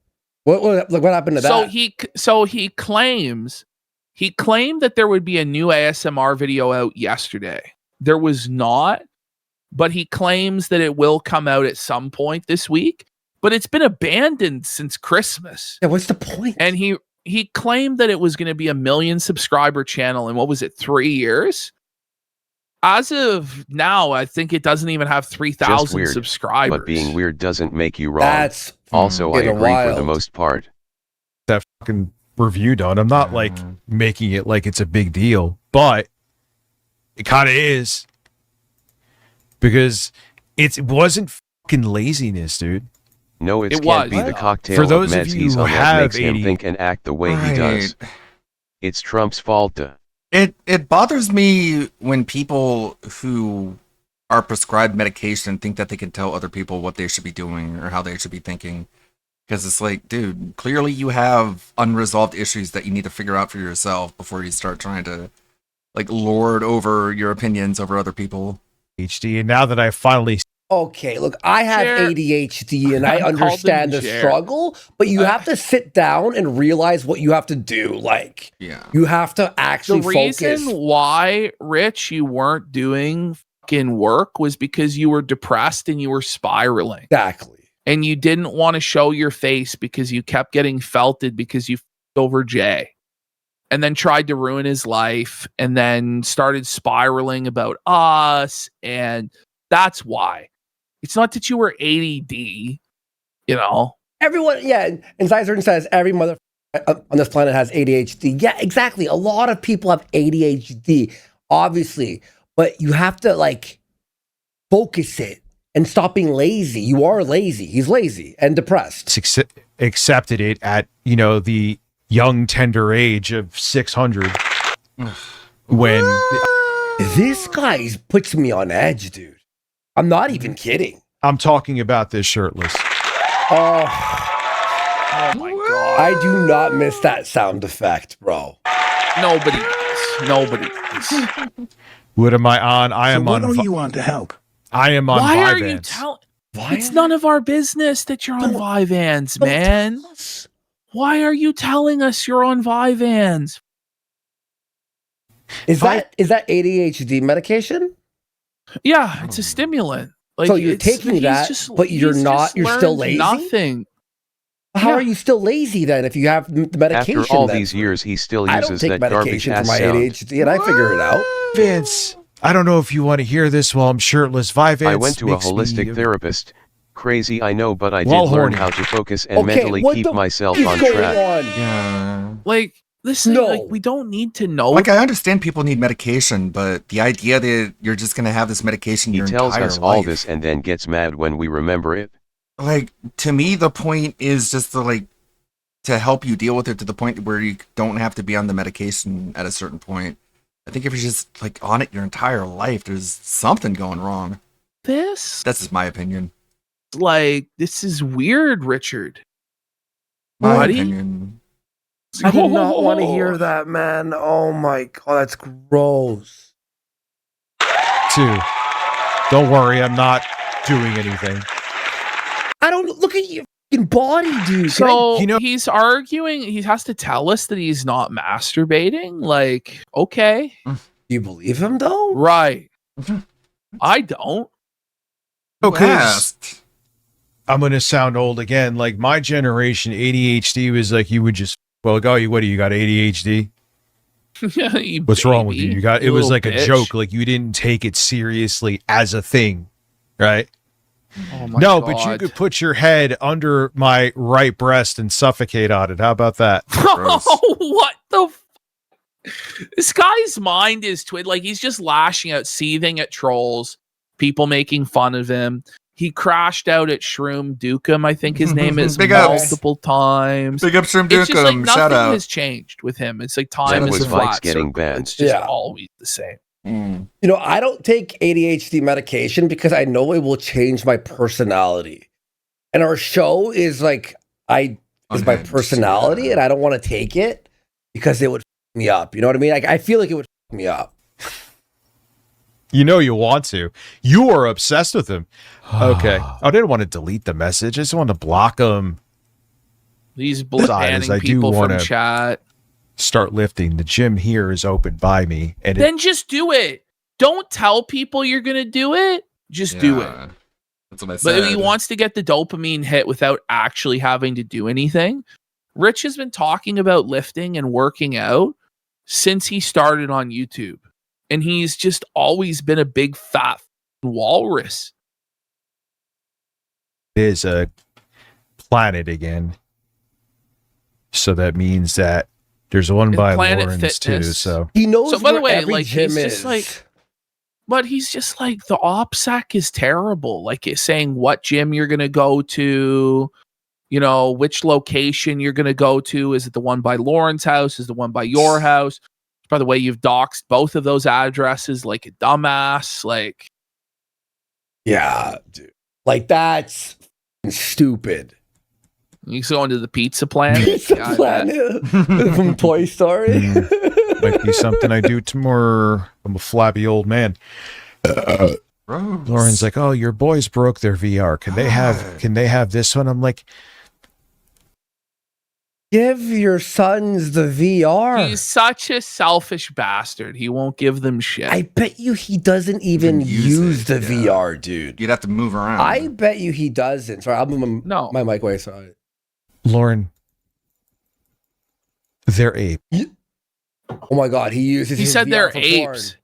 What happened to that? So he claimed that there would be a new ASMR video out yesterday. There was not, but he claims that it will come out at some point this week. But it's been abandoned since Christmas. Yeah, what's the point? And he claimed that it was going to be a 1 million subscriber channel in 3 years. As of now, I think it doesn't even have 3,000 subscribers. But being weird doesn't make you wrong. That's also, I agree for the most part. That fucking review done. I'm not like making it like it's a big deal, but it kind of is, because it wasn't fucking laziness, dude. No, it can't be the cocktail for those of of meds you he's who on that have makes him AD think and act the way he does. It's Trump's fault. It bothers me when people who are prescribed medication think that they can tell other people what they should be doing or how they should be thinking. Because it's like, dude, clearly you have unresolved issues that you need to figure out for yourself before you start trying to like lord over your opinions over other people. HD, and now that I finally Okay, look, I have ADHD and I called him understand the Jer. struggle, but you have to sit down and realize what you have to do. Like, you have to actually The reason focus. why, Rich, you weren't doing fucking work was because you were depressed and you were spiraling. Exactly. And you didn't want to show your face because you kept getting felted because you f***ed over Jay. And then tried to ruin his life and then started spiraling about us. And that's why. It's not that you were ADD, you know? Everyone, yeah, and Zeiser says every mother on this planet has ADHD. Yeah, exactly. A lot of people have ADHD, obviously, but you have to like focus it and stop being lazy. You are lazy. He's lazy and depressed. accepted it at, you know, the young tender age of 600 when this guy puts me on edge, dude. I'm not even kidding. I'm talking about this shirtless. Oh my god. I do not miss that sound effect, bro. Nobody does. What am I on? I am on. What are you on to help? I am on. Why are you Vyvanse. telling? It's none of our business that you're on Vyvanse, man. Why are you telling us you're on Vyvanse? Is that ADHD medication? Yeah, it's a stimulant. Like, so you're it's- taking he's that, just- but you're he's not. just You're still learned lazy. Nothing. How Yeah. are you still lazy then? If you have the medication, After all then? these years, he still I don't uses take that garbage medication for ass my sound. ADHD, and I figure it out. Vince, I don't know if you want to hear this while I'm shirtless. Vyvanse I went to a makes me- holistic therapist. Crazy, I know, but I did Well, learn horny. how to focus and Okay, mentally what keep the myself is on going track. on? Yeah. Like, listen, like, we don't need to know. Like, I understand people need medication, but the idea that you're just going to have this medication He your tells entire us life. all this and then gets mad when we remember it. Like, to me, the point is just to help you deal with it to the point where you don't have to be on the medication at a certain point. I think if you're just, like, on it your entire life, there's something going wrong. This? That's just my opinion. Like, this is weird, Richard. My Buddy? opinion. I did not want to hear that, man. Oh my god, that's gross. Too. Don't worry, I'm not doing anything. I don't look at your fucking body, dude. So he's arguing. He has to tell us that he's not masturbating. Like, okay, Do you believe him though? right? I don't. Because I'm going to sound old again. Like my generation, ADHD was like you would just, well, go, what do you got, ADHD? You What's wrong with you? baby. You got, it You was little like a bitch. joke. Like you didn't take it seriously as a thing, right? Oh my No, but you God. could put your head under my right breast and suffocate on it. How about that? Oh, what the? This guy's mind is like he's just lashing out, seething at trolls, people making fun of him. He crashed out at Shroom Dukem, I think his name is, Big ups. multiple times. Big up, Shroom It's just like Dukem. nothing Shout out. has changed with him. It's like time That is was a Mike's flat getting circle. banned. It's just Yeah. always the same. Mm. You know, I don't take ADHD medication because I know it will change my personality. And our show is like my personality, and I don't want to take it because it would f me up. You know what I mean? Like I feel like it would f me up. You know you want to. You are obsessed with him. Okay. I didn't want to delete the message. I just wanted to block him. He's Besides, banning I do people from wanna chat. Start lifting. The gym here is open by me, and Then just do it. Don't tell people you're gonna do it. Just do it. Yeah. That's what I said. But he wants to get the dopamine hit without actually having to do anything. Rich has been talking about lifting and working out since he started on YouTube. And he's just always been a big fat walrus. it is a planet again. So that means that there's one It's by Planet Lawrence too. Fitness. So He knows. So, by the where way, every like, gym he's just is. like- But he's just like, the OPSEC is terrible. Like, it's saying what gym you're going to go to, you know, which location you're going to go to. Is it the one by Lauren's house? Is it the one by your house? By the way, you've doxed both of those addresses like a dumbass. Like, Yeah, dude. Like that's f***ing stupid. you go into the Pizza Planet. Pizza Yeah, I bet. Planet from Toy Story. might be something I do tomorrow. I'm a flabby old man. Lauren's like, "Oh, your boys broke their VR. Can they have this one?" I'm like, Give your sons the VR. He's such a selfish bastard. He won't give them shit. I bet you he doesn't even use the VR, dude. You'd have to move around. I bet you he doesn't. Sorry, I'll move my mic away. Sorry. Lauren, they're ape. Oh my god, he uses. He his said VR they're for porn. apes.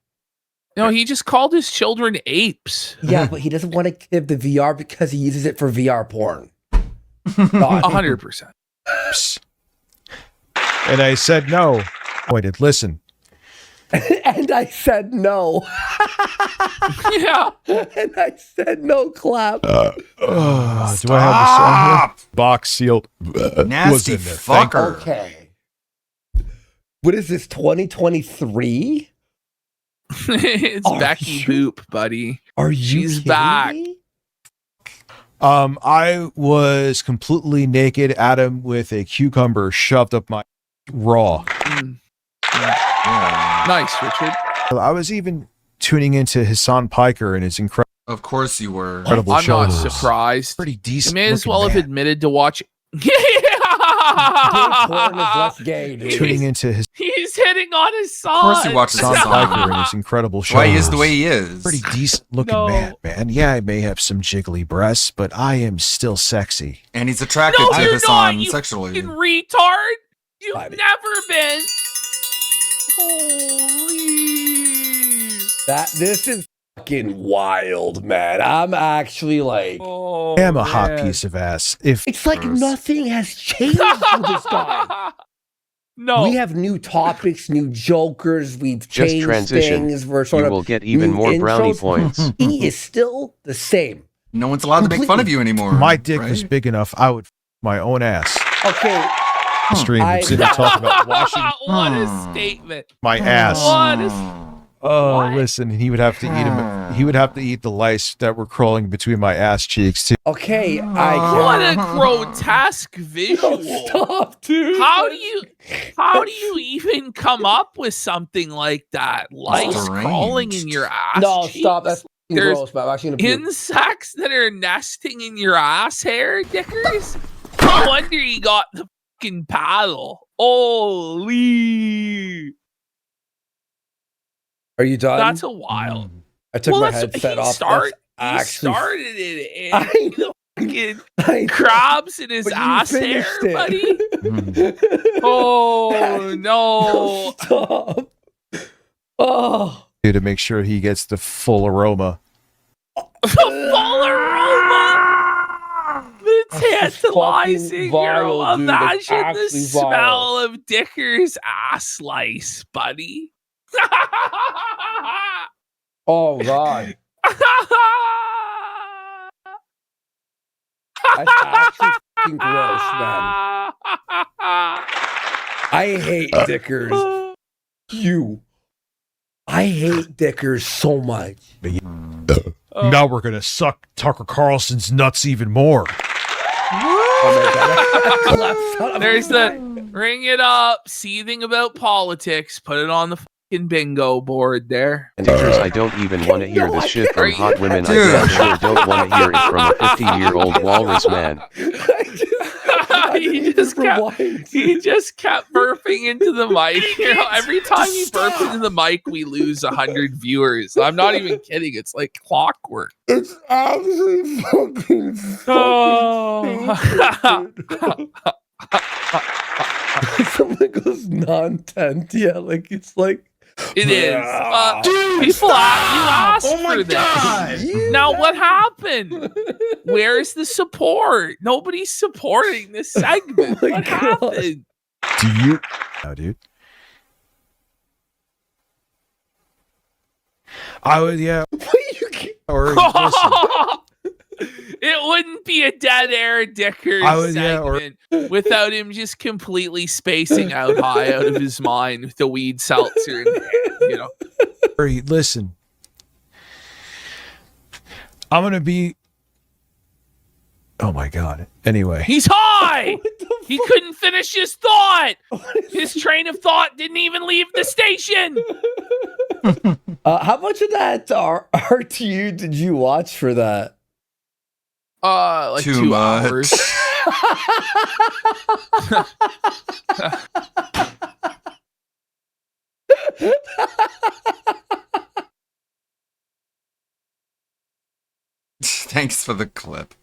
No, he just called his children apes. Yeah, but he doesn't want to give the VR because he uses it for VR porn. 100%. And I said no. Pointed. Listen. And I said no. Yeah. And I said no. Clap. Do I have the song here? Box sealed. Nasty was in there. Thank you. fucker. Okay. What is this? 2023? It's Are Becky Boop, buddy. Are you She's kidding back. me? I was completely naked, Adam, with a cucumber shoved up my raw. Nice, Richard. I was even tuning into Hassan Piker and his Of course you were. incredible I'm not shoulders. surprised. Pretty decent. He may as looking well have man. admitted to watching. Tuning into his He's hitting on his son. Of course he watches Hassan Hassan. Piker and his incredible That's why he shoulders. is the way he is. Pretty decent looking man. Yeah, I may have some jiggly breasts, but I am still sexy. And he's attracted No, to you're Hassan not, you sexually. fucking retard. You've never been. Holy. This is fucking wild, man. I'm actually like, I am a hot piece of ass. If it's like nothing has changed with this guy. No, we have new topics, new jokers. We've Just changed transition. things. We're sort You of will get even new more brownie intros. points. He is still the same. No one's allowed to make fun of you anymore. my dick right? was big enough, I would f- my own ass. Okay. Stream and sit and talk about washing What a statement. my ass. What a Oh, listen, he would have to eat him. He would have to eat the lice that were crawling between my ass cheeks too. Okay, What a grotesque visual! Stop, dude. How do you even come up with something like that? Lice Strange. crawling in your ass? No, cheeks? stop. That's fucking There's gross, man. I'm actually gonna puke. insects that are nesting in your ass hair, Dickers. No wonder you got the fucking paddle. Holy! Are you done? That's a wild. I took my headset he off. Start, That's he actually started it I in the fucking crabs in his But you ass hair, finished it. buddy. Oh no! Stop. Oh. To make sure he gets the full aroma. The full aroma. The tantalizing. vile, dude. That's Imagine the actually smell vile. of Dicker's ass slice, buddy. Oh God. That's actually fucking gross, man. I hate Dickers. I hate Dickers so much. Now we're gonna suck Tucker Carlson's nuts even more. There's the ring it up, seething about politics. Put it on the fucking bingo board there. And Dickers, I don't even want to hear this shit from Are you- hot women. I Dude. damn sure don't want to hear it from a 50-year-old walrus man. he just kept burping into the mic. You know, every time you burp into the mic, we lose 100 viewers. I'm not even kidding. It's like clockwork. It's actually fucking Something goes non-tent, yeah, like it's like It is. Dude, people stop! you asked Oh my for this. God! Now what happened? Where's the support? Nobody's supporting this segment. What happened? Do you? No, dude. I would, yeah. Or listen, It wouldn't be a dead air Dicker I would, yeah, or- segment without him just completely spacing out high out of his mind with the weed seltzer in hand, you know. or listen. I'm gonna be. Oh my god. Anyway, He's high. He couldn't finish his thought. His train of thought didn't even leave the station. how much of that RTU did you watch for that? Like Too 2 much. hours. Thanks for the clip.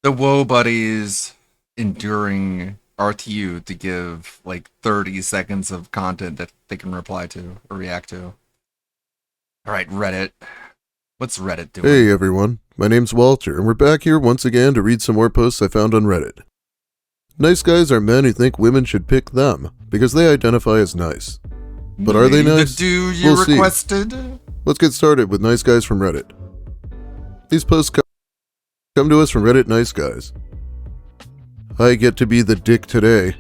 The Woe Buddies enduring RTU to give like 30 seconds of content that they can reply to or react to. Alright, Reddit. What's Reddit doing? Hey everyone, my name's Walter, and we're back here once again to read some more posts I found on Reddit. Nice guys are men who think women should pick them, because they identify as nice. But are they The nice? do you We'll see. requested? Let's get started with nice guys from Reddit. These posts come to us from Reddit Nice Guys. I get to be the dick today.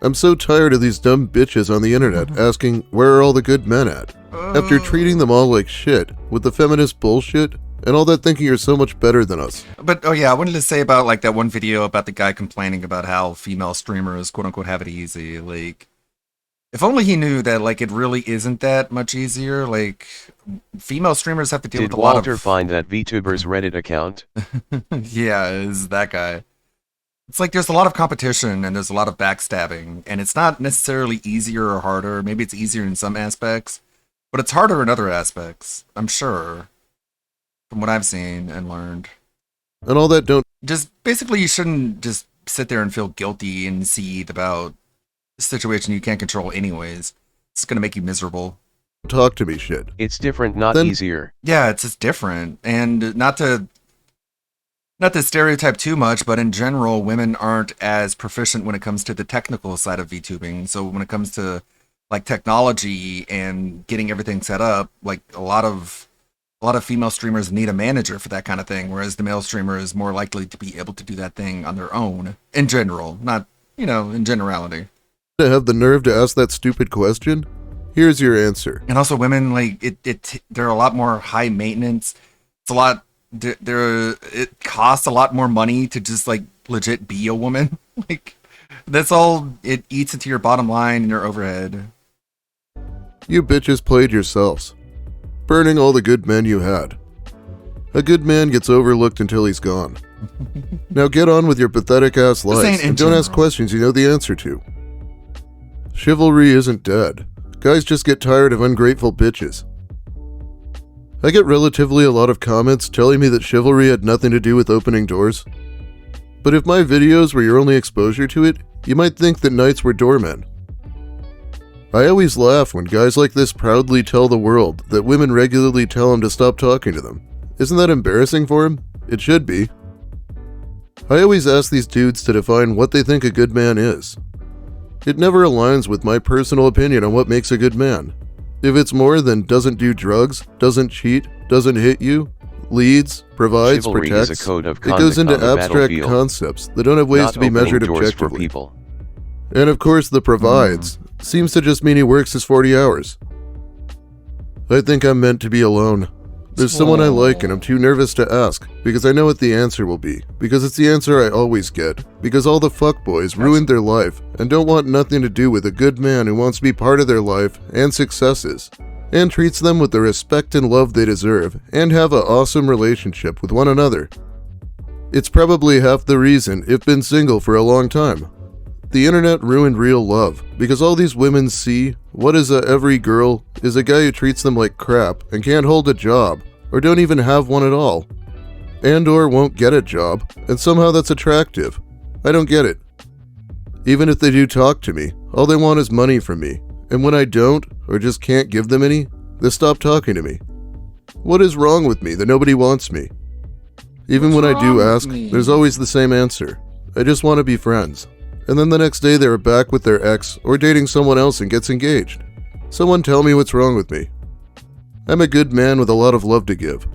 I'm so tired of these dumb bitches on the internet asking, where are all the good men at? After treating them all like shit, with the feminist bullshit, and all that thinking you're so much better than us. But oh yeah, I wanted to say about like that one video about the guy complaining about how female streamers quote unquote have it easy. Like If only he knew that, like, it really isn't that much easier. Like, female streamers have to deal Did with a lot Walter of... find that VTuber's Reddit account? Yeah, is that guy. It's like there's a lot of competition and there's a lot of backstabbing, and it's not necessarily easier or harder. Maybe it's easier in some aspects, but it's harder in other aspects, I'm sure, from what I've seen and learned. And all that don't... Just, basically, you shouldn't just sit there and feel guilty and seethe about a situation you can't control anyways. It's gonna make you miserable. Talk to me shit. It's different, not Then- easier. Yeah, it's just different. And not to stereotype too much, but in general, women aren't as proficient when it comes to the technical side of VTubing. So when it comes to like technology and getting everything set up, like a lot of female streamers need a manager for that kind of thing, whereas the male streamer is more likely to be able to do that thing on their own in general, not, in generality. To have the nerve to ask that stupid question? Here's your answer. And also women, like, they're a lot more high maintenance. It's a lot, it costs a lot more money to just, like, legit be a woman. Like, that's all, it eats into your bottom line and your overhead. You bitches played yourselves, burning all the good men you had. A good man gets overlooked until he's gone. Now get on with your pathetic ass This ain't lives in and don't ask general. questions you know the answer to. Chivalry isn't dead. Guys just get tired of ungrateful bitches. I get relatively a lot of comments telling me that chivalry had nothing to do with opening doors. But if my videos were your only exposure to it, you might think that knights were doormen. I always laugh when guys like this proudly tell the world that women regularly tell them to stop talking to them. Isn't that embarrassing for him? It should be. I always ask these dudes to define what they think a good man is. It never aligns with my personal opinion on what makes a good man. If it's more than doesn't do drugs, doesn't cheat, doesn't hit you, leads, provides, Chivalry protects, is a code of it conduct goes into on the abstract battlefield, concepts that don't have ways not to be opening measured doors for objectively. people. And of course, the provides seems to just mean he works his 40 hours. I think I'm meant to be alone. There's someone I like and I'm too nervous to ask, because I know what the answer will be, because it's the answer I always get, because all the fuckboys ruined their life and don't want nothing to do with a good man who wants to be part of their life and successes, and treats them with the respect and love they deserve, and have an awesome relationship with one another. It's probably half the reason I've been single for a long time. The internet ruined real love, because all these women see what is a every girl is a guy who treats them like crap and can't hold a job, or don't even have one at all, and or won't get a job, and somehow that's attractive. I don't get it. Even if they do talk to me, all they want is money from me, and when I don't, or just can't give them any, they stop talking to me. What is wrong with me that nobody wants me? Even when I do ask, there's always the same answer. I just want to be friends. And then the next day they are back with their ex or dating someone else and gets engaged. Someone tell me what's wrong with me. I'm a good man with a lot of love to give.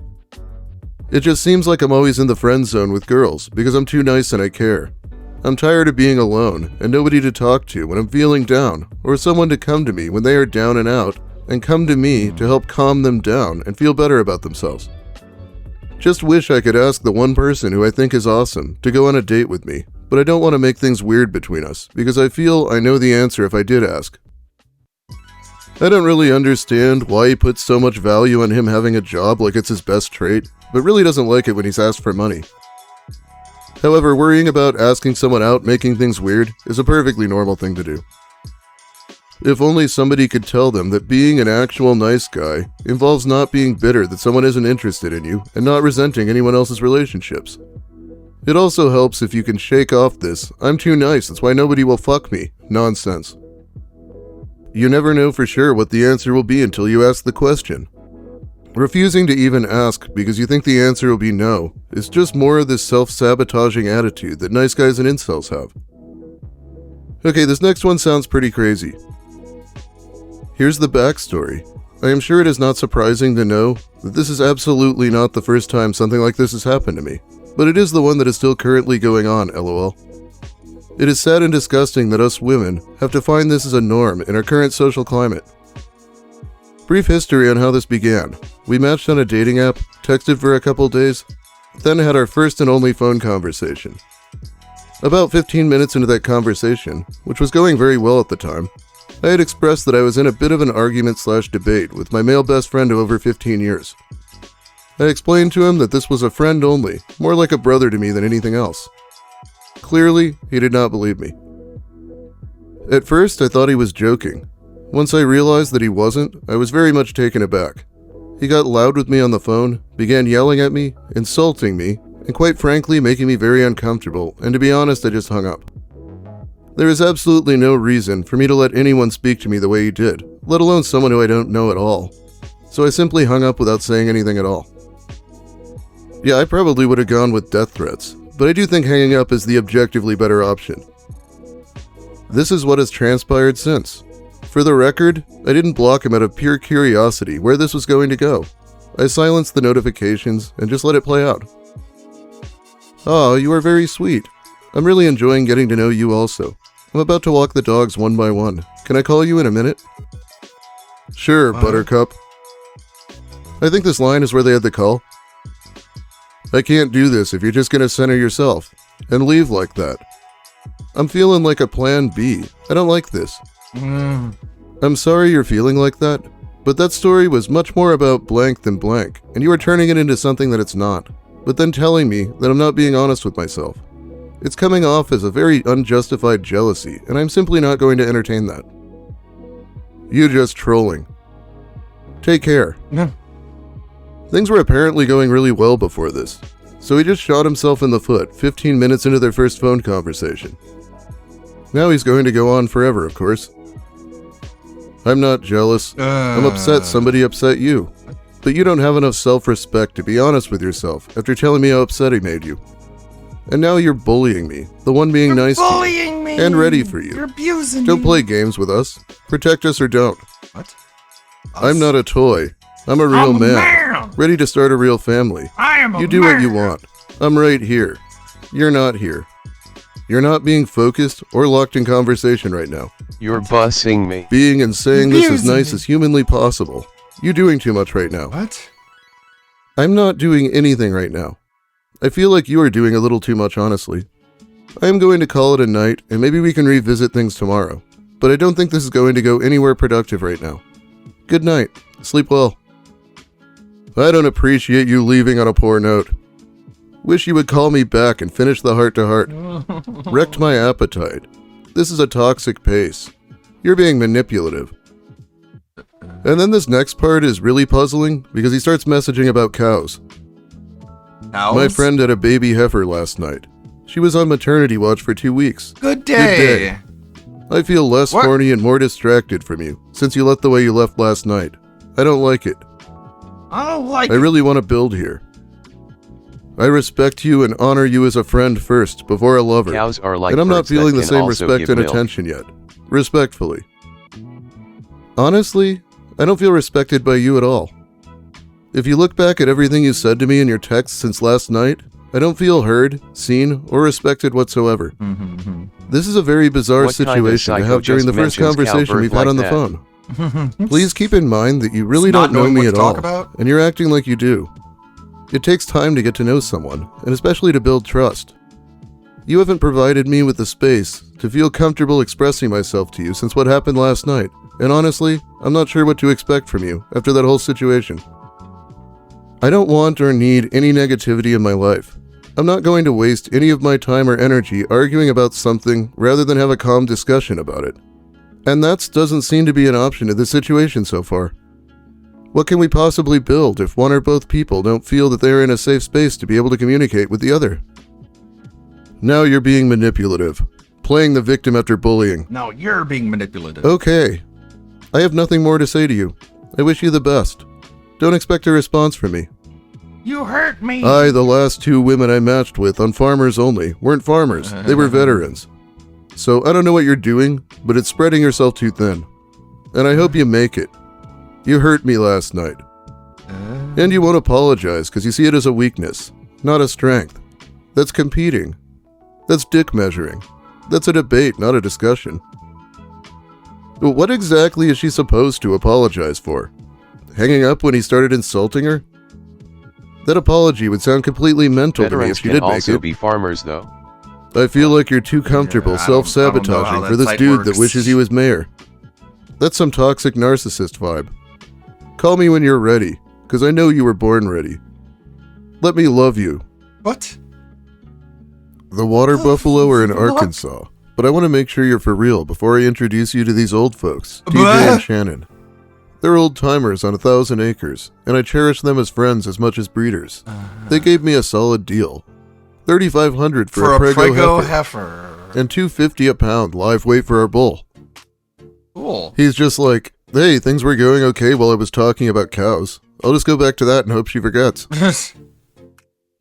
It just seems like I'm always in the friend zone with girls because I'm too nice and I care. I'm tired of being alone and nobody to talk to when I'm feeling down, or someone to come to me when they are down and out, and come to me to help calm them down and feel better about themselves. Just wish I could ask the one person who I think is awesome to go on a date with me, but I don't want to make things weird between us because I feel I know the answer if I did ask. I don't really understand why he puts so much value on him having a job like it's his best trait, but really doesn't like it when he's asked for money. However, worrying about asking someone out making things weird is a perfectly normal thing to do. If only somebody could tell them that being an actual nice guy involves not being bitter that someone isn't interested in you and not resenting anyone else's relationships. It also helps if you can shake off this "I'm too nice, that's why nobody will fuck me" nonsense. You never know for sure what the answer will be until you ask the question. Refusing to even ask because you think the answer will be no is just more of this self-sabotaging attitude that nice guys and incels have. Okay, this next one sounds pretty crazy. Here's the backstory. I am sure it is not surprising to know that this is absolutely not the first time something like this has happened to me, but it is the one that is still currently going on, lol. It is sad and disgusting that us women have to find this as a norm in our current social climate. Brief history on how this began. We matched on a dating app, texted for a couple days, then had our first and only phone conversation. About 15 minutes into that conversation, which was going very well at the time, I had expressed that I was in a bit of an argument/debate with my male best friend of over 15 years. I explained to him that this was a friend only, more like a brother to me than anything else. Clearly, he did not believe me. At first, I thought he was joking. Once I realized that he wasn't, I was very much taken aback. He got loud with me on the phone, began yelling at me, insulting me, and quite frankly making me very uncomfortable, and to be honest, I just hung up. There is absolutely no reason for me to let anyone speak to me the way he did, let alone someone who I don't know at all. So I simply hung up without saying anything at all. Yeah, I probably would have gone with death threats, but I do think hanging up is the objectively better option. This is what has transpired since. For the record, I didn't block him out of pure curiosity where this was going to go. I silenced the notifications and just let it play out. "Oh, you are very sweet. I'm really enjoying getting to know you also. I'm about to walk the dogs one by one. Can I call you in a minute?" "Sure, Buttercup." I think this line is where they had the call. "I can't do this if you're just gonna center yourself and leave like that. I'm feeling like a plan B. I don't like this." "I'm sorry you're feeling like that, but that story was much more about blank than blank, and you are turning it into something that it's not, but then telling me that I'm not being honest with myself. It's coming off as a very unjustified jealousy, and I'm simply not going to entertain that. You just trolling. Take care." Things were apparently going really well before this, so he just shot himself in the foot 15 minutes into their first phone conversation. Now he's going to go on forever, of course. I'm not jealous. I'm upset somebody upset you. But you don't have enough self-respect to be honest with yourself after telling me how upset he made you. And now you're bullying me, the one being nice to you, and ready for you. You're abusing Don't me. play games with us. Protect us or don't. What? I'm not a toy. I'm a real man, ready to start a real family. I am a You do what you want. I'm right here. You're not here. You're not being focused or locked in conversation right now. You're bussing me. Being and saying this as Abusing nice me. as humanly possible. You're doing too much right now. What? I'm not doing anything right now. I feel like you are doing a little too much, honestly. I am going to call it a night, and maybe we can revisit things tomorrow. But I don't think this is going to go anywhere productive right now. Good night. Sleep well. I don't appreciate you leaving on a poor note. Wish you would call me back and finish the heart-to-heart. Wrecked my appetite. This is a toxic pace. You're being manipulative. And then this next part is really puzzling because he starts messaging about cows. Cows? My friend had a baby heifer last night. She was on maternity watch for 2 weeks. Good day. I feel less horny and more distracted from you since you left the way you left last night. I don't like it. I don't like I really want to build here. I respect you and honor you as a friend first, before a lover. Cows are like and I'm not birds that feeling the can same also respect give and milk. attention yet. Respectfully. Honestly, I don't feel respected by you at all. If you look back at everything you said to me in your texts since last night, I don't feel heard, seen, or respected whatsoever. This is a very bizarre What kind of situation to psycho have during just the first mentions conversation cowbird we've had like on the that? phone. Please keep in mind that you really It's not don't know knowing me what at to talk all, about? and you're acting like you do. It takes time to get to know someone, and especially to build trust. You haven't provided me with the space to feel comfortable expressing myself to you since what happened last night, and honestly, I'm not sure what to expect from you after that whole situation. I don't want or need any negativity in my life. I'm not going to waste any of my time or energy arguing about something rather than have a calm discussion about it. And that doesn't seem to be an option in this situation so far. What can we possibly build if one or both people don't feel that they are in a safe space to be able to communicate with the other? Now you're being manipulative, playing the victim after bullying. No, you're being manipulative. Okay. I have nothing more to say to you. I wish you the best. Don't expect a response from me. You hurt me. The last 2 women I matched with on Farmers Only weren't farmers. They were veterans. So I don't know what you're doing, but it's spreading yourself too thin. And I hope you make it. You hurt me last night. And you won't apologize because you see it as a weakness, not a strength. That's competing. That's dick measuring. That's a debate, not a discussion. What exactly is she supposed to apologize for? Hanging up when he started insulting her? That apology would sound completely mental to me Veterans if she can did make also it. be farmers, though. I feel like you're too comfortable I don't know self-sabotaging how for that this site dude that works. wishes he was mayor. That's some toxic narcissist vibe. Call me when you're ready, because I know you were born ready. Let me love you. What? The water buffalo are in Arkansas, but I want to make sure you're for real before I introduce you to these old folks, TJ and Shannon. They're old timers on 1,000 acres, and I cherish them as friends as much as breeders. They gave me a solid deal. $3,500 for a Prego heifer. And $2.50 a pound live weight for our bull. Cool. He's just like, hey, things were going okay while I was talking about cows. I'll just go back to that and hope she forgets.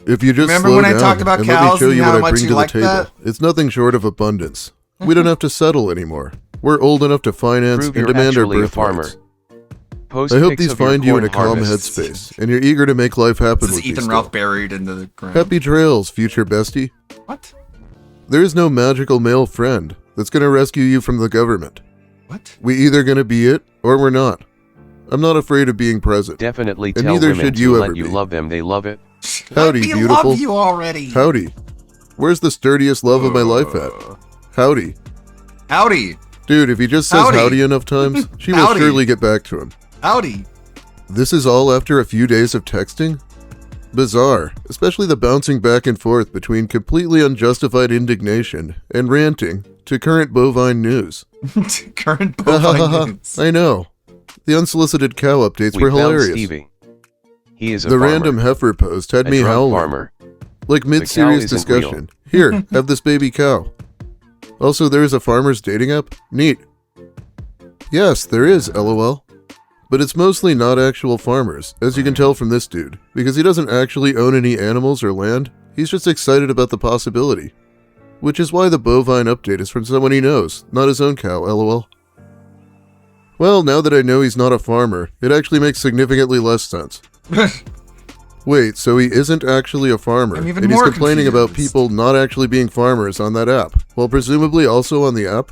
If you just Remember slow when I down talked about and let me cows show and you how what I much bring you to the like table, that? it's nothing short of abundance. We don't have to settle anymore. We're old enough to finance Prove and you're demand our actually a farmer. birthrights. Post I hope pics these of your find you in corn a calm harvests. headspace, and you're eager to make life happen This with is me Ethan still. Ralph buried into the ground. Happy trails, future bestie. What? There is no magical male friend that's going to rescue you from the government. What? We either going to be it, or we're not. I'm not afraid of being present. Definitely and tell neither women should to you let ever you be. love them. They love it. Howdy, We beautiful. love you already. Howdy. Where's the sturdiest love of my life at? Howdy. Howdy. Dude, if he just says Howdy. howdy enough times, she will Howdy. surely get back to him. Howdy. This is all after a few days of texting? Bizarre, especially the bouncing back and forth between completely unjustified indignation and ranting to current bovine news. Current bovine news. I know. The unsolicited cow updates We were found hilarious. Stevie. He is a The farmer. random heifer post had A me drunk howling. farmer. Like The mid-serious cow isn't real. discussion. Here, have this baby cow. Also, there is a farmer's dating app? Neat. Yes, there is, lol. But it's mostly not actual farmers, as you can tell from this dude, because he doesn't actually own any animals or land, he's just excited about the possibility. Which is why the bovine update is from someone he knows, not his own cow, lol. Well, now that I know he's not a farmer, it actually makes significantly less sense. Wait, so he isn't actually a farmer, I'm even and he's more complaining about confused. people not actually being farmers on that app, while presumably also on the app?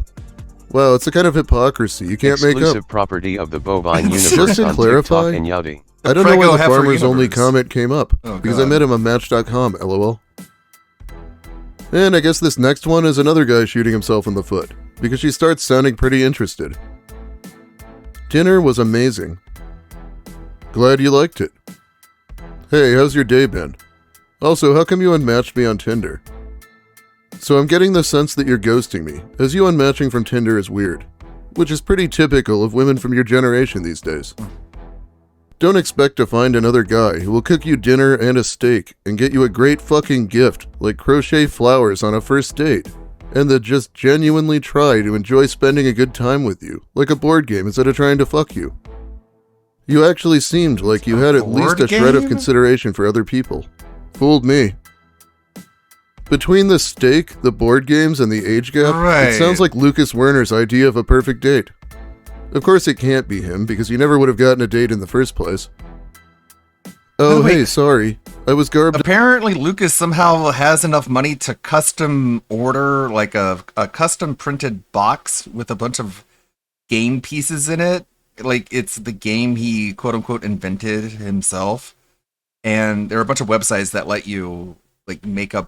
Wow, it's a kind of hypocrisy you can't make Exclusive up. property of the bovine universe Just to on clarify, TikTok and Yachty. I don't know Prego why the heifer farmers only universe. comment came up, Oh, because I God. met him on Match.com, lol. And I guess this next one is another guy shooting himself in the foot, because she starts sounding pretty interested. Dinner was amazing. Glad you liked it. Hey, how's your day been? Also, how come you unmatched me on Tinder? So I'm getting the sense that you're ghosting me, as you unmatching from Tinder is weird, which is pretty typical of women from your generation these days. Don't expect to find another guy who will cook you dinner and a steak and get you a great fucking gift like crochet flowers on a first date, and that just genuinely try to enjoy spending a good time with you, like a board game instead of trying to fuck you. You actually seemed like you had at least board a shred of game? consideration for other people. Fooled me. Between the steak, the board games, and the age gap, Right. it sounds like Lucas Werner's idea of a perfect date. Of course it can't be him, because you never would have gotten a date in the first place. Oh, wait. hey, sorry. I was garbed. Apparently, Lucas somehow has enough money to custom order like a custom printed box with a bunch of game pieces in it. Like it's the game he quote unquote invented himself. And there are a bunch of websites that let you like make a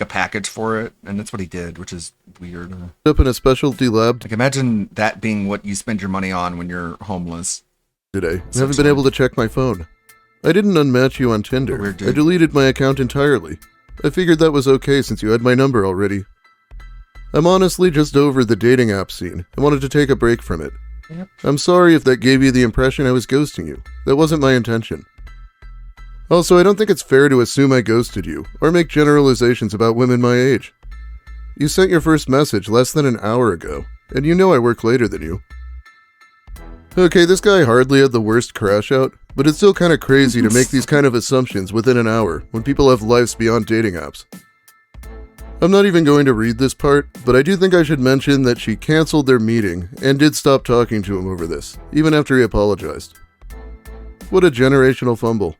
package for it, and that's what he did, which is weird. up in a specialty lab Like imagine that being what you spend your money on when you're homeless. today. I haven't been able to check my phone. I didn't unmatch you on Tinder. Weird dude. I deleted my account entirely. I figured that was okay since you had my number already. I'm honestly just over the dating app scene and wanted to take a break from it. Yep. I'm sorry if that gave you the impression I was ghosting you. That wasn't my intention. Also, I don't think it's fair to assume I ghosted you, or make generalizations about women my age. You sent your first message less than an hour ago, and you know I work later than you. Okay, this guy hardly had the worst crash out, but it's still kind of crazy to make these kind of assumptions within an hour when people have lives beyond dating apps. I'm not even going to read this part, but I do think I should mention that she canceled their meeting and did stop talking to him over this, even after he apologized. What a generational fumble.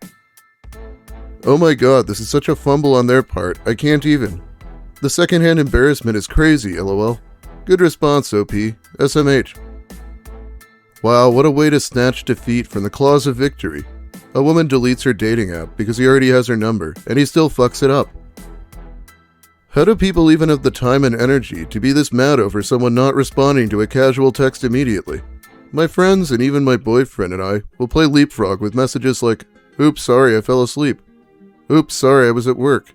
Oh my god, this is such a fumble on their part, I can't even. The secondhand embarrassment is crazy, lol. Good response, OP. SMH. Wow, what a way to snatch defeat from the claws of victory. A woman deletes her dating app because he already has her number, and he still fucks it up. How do people even have the time and energy to be this mad over someone not responding to a casual text immediately? My friends and even my boyfriend and I will play leapfrog with messages like, "Oops, sorry, I fell asleep. Oops, sorry, I was at work."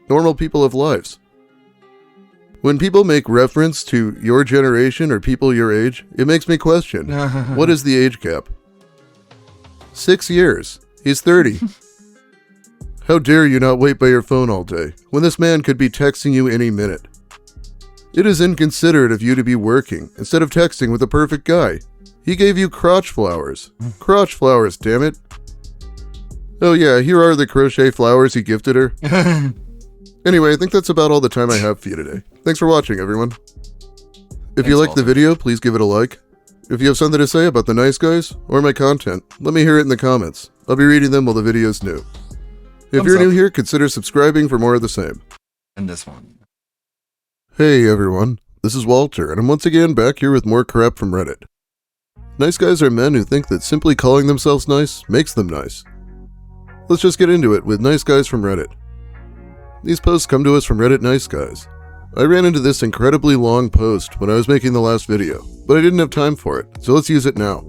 Normal people have lives. When people make reference to your generation or people your age, it makes me question, what is the age gap? 6 years. He's 30. How dare you not wait by your phone all day, when this man could be texting you any minute? It is inconsiderate of you to be working, instead of texting with a perfect guy. He gave you crotch flowers. Crotch flowers, damn it. Oh yeah, here are the crochet flowers he gifted her. Anyway, I think that's about all the time I have for you today. Thanks for watching, everyone. If you liked the video, please give it a like. If you have something to say about the Nice Guys or my content, let me hear it in the comments. I'll be reading them while the video's new. If Thumbs you're new up. here, consider subscribing for more of the same. And this one. Hey everyone, this is Walter, and I'm once again back here with more crap from Reddit. Nice guys are men who think that simply calling themselves nice makes them nice. Let's just get into it with Nice Guys from Reddit. These posts come to us from Reddit Nice Guys. I ran into this incredibly long post when I was making the last video, but I didn't have time for it, so let's use it now.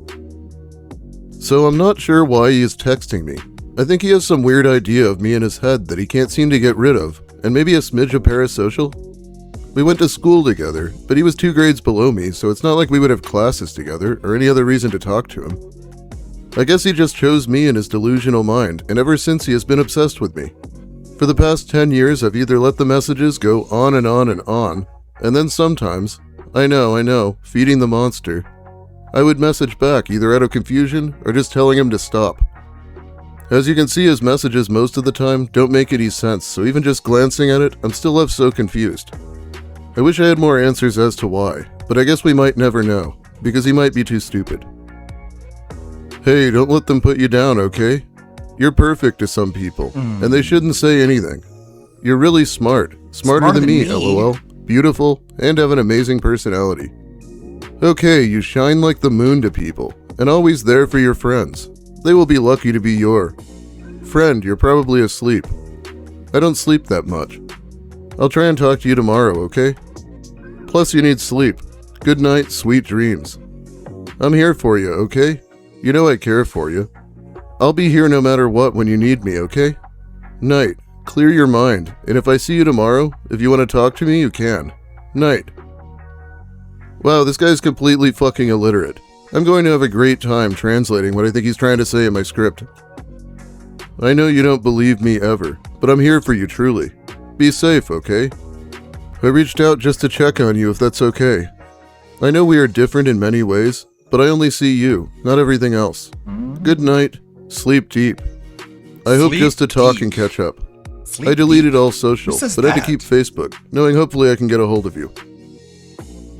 So I'm not sure why he is texting me. I think he has some weird idea of me in his head that he can't seem to get rid of, and maybe a smidge of parasocial. We went to school together, but he was 2 grades below me, so it's not like we would have classes together or any other reason to talk to him. I guess he just chose me in his delusional mind, and ever since he has been obsessed with me. For the past 10 years, I've either let the messages go on and on and on, and then sometimes, I know, feeding the monster, I would message back either out of confusion or just telling him to stop. As you can see, his messages most of the time don't make any sense, so even just glancing at it, I'm still left so confused. I wish I had more answers as to why, but I guess we might never know, because he might be too stupid. Hey, don't let them put you down, okay? You're perfect to some people, and they shouldn't say anything. You're really smart. Smarter than me, lol. Beautiful, and have an amazing personality. Okay, you shine like the moon to people, and always there for your friends. They will be lucky to be your friend. You're probably asleep. I don't sleep that much. I'll try and talk to you tomorrow, okay? Plus you need sleep. Good night, sweet dreams. I'm here for you, okay? You know I care for you. I'll be here no matter what when you need me, okay? Night. Clear your mind, and if I see you tomorrow, if you want to talk to me, you can. Night. Wow, this guy's completely fucking illiterate. I'm going to have a great time translating what I think he's trying to say in my script. I know you don't believe me ever, but I'm here for you truly. Be safe, okay? I reached out just to check on you if that's okay. I know we are different in many ways, but I only see you, not everything else. Good night. Sleep deep. I hope just to talk and catch up. I deleted all social, but I had to keep Facebook, knowing hopefully I can get a hold of you.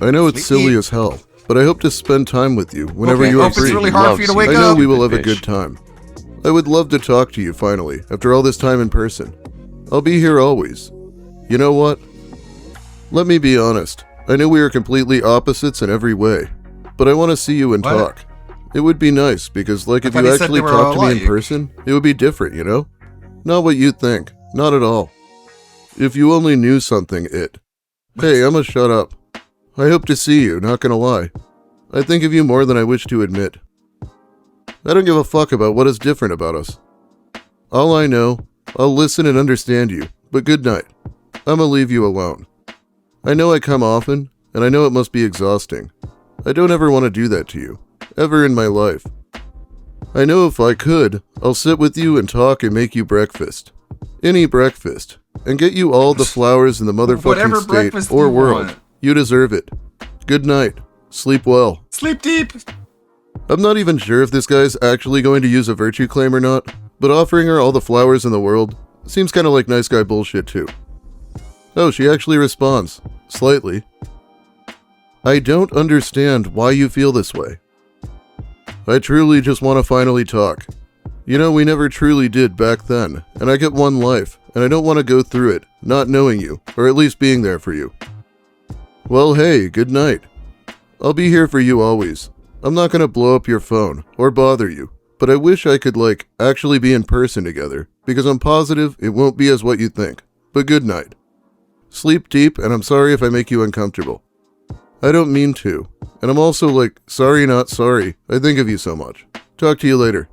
I know it's silly as hell, but I hope to spend time with you whenever you are free. It's really hard for you to wake I know up. we will have a good time. I would love to talk to you finally, after all this time in person. I'll be here always. You know what? Let me be honest. I know we are completely opposites in every way, but I want to see you and talk. It would be nice, because like if you actually talked to me in person, it would be different, you know? Not what you think. Not at all. If you only knew something, Hey, I'ma shut up. I hope to see you, not gonna lie. I think of you more than I wish to admit. I don't give a fuck about what is different about us. All I know, I'll listen and understand you, but good night. I'ma leave you alone. I know I come often, and I know it must be exhausting. I don't ever want to do that to you, ever in my life. I know if I could, I'll sit with you and talk and make you breakfast. Any breakfast. And get you all the flowers in the motherfucking state or world. You deserve it. Good night. Sleep well. Sleep deep. I'm not even sure if this guy's actually going to use a virtue claim or not, but offering her all the flowers in the world seems kind of like nice guy bullshit too. Oh, she actually responds. Slightly. I don't understand why you feel this way. I truly just want to finally talk. You know, we never truly did back then, and I get one life, and I don't want to go through it, not knowing you, or at least being there for you. Well, hey, good night. I'll be here for you always. I'm not gonna blow up your phone, or bother you, but I wish I could, actually be in person together, because I'm positive it won't be as what you think. But good night. Sleep deep, and I'm sorry if I make you uncomfortable. I don't mean to. And I'm also like, sorry not sorry. I think of you so much. Talk to you later.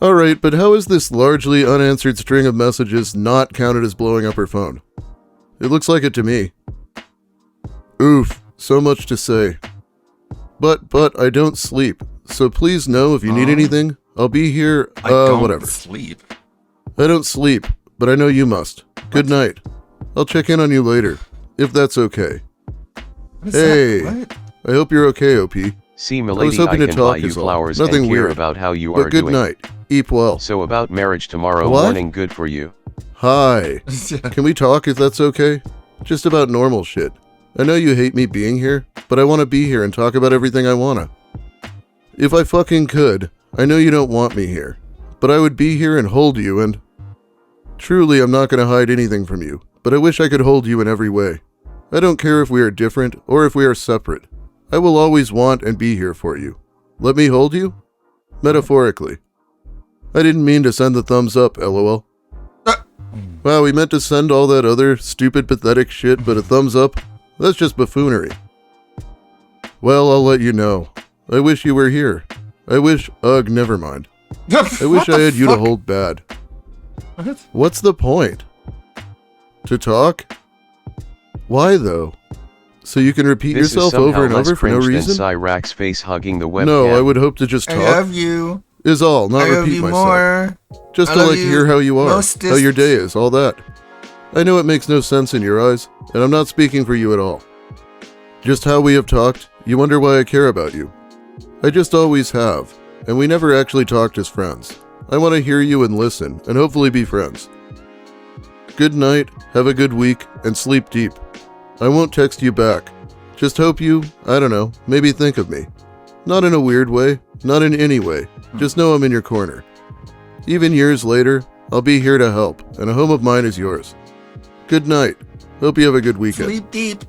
Alright, but how is this largely unanswered string of messages not counted as blowing up her phone? It looks like it to me. Oof, so much to say. But I don't sleep. So please know if you need anything, I'll be here, whatever. Sleep. I don't sleep, but I know you must. Good night. I'll check in on you later, if that's okay. Hey, I hope you're okay, OP. See, I was milady, hoping I to can talk buy you is all. flowers Nothing and care weird. about how you But are good doing. night. Eat well. So about marriage tomorrow What? morning, good for you. Hi. Can we talk if that's okay? Just about normal shit. I know you hate me being here, but I want to be here and talk about everything I wanna. If I fucking could, I know you don't want me here, but I would be here and hold you and... Truly, I'm not gonna hide anything from you, but I wish I could hold you in every way. I don't care if we are different or if we are separate. I will always want and be here for you. Let me hold you? Metaphorically. I didn't mean to send the thumbs up, lol. Wow, we meant to send all that other stupid, pathetic shit, but a thumbs up? That's just buffoonery. Well, I'll let you know. I wish you were here. I wish... Ugh, never mind. I wish I had you to hold bad. What's the point? To talk? Why, though? So you can repeat This yourself is somehow over and less over for no cringe than reason? Cyrax's face hugging the webcam. No, I would hope to just I talk. love you. Is all, not I love repeat you myself. more. Just I to love like you hear how you are, mostest. how your day is, all that. I know it makes no sense in your eyes, and I'm not speaking for you at all. Just how we have talked, you wonder why I care about you. I just always have, and we never actually talked as friends. I want to hear you and listen, and hopefully be friends. Good night, have a good week, and sleep deep. I won't text you back. Just hope you, I don't know, maybe think of me. Not in a weird way, not in any way. Just know I'm in your corner. Even years later, I'll be here to help, and a home of mine is yours. Good night. Hope you have a good weekend. Sleep deep.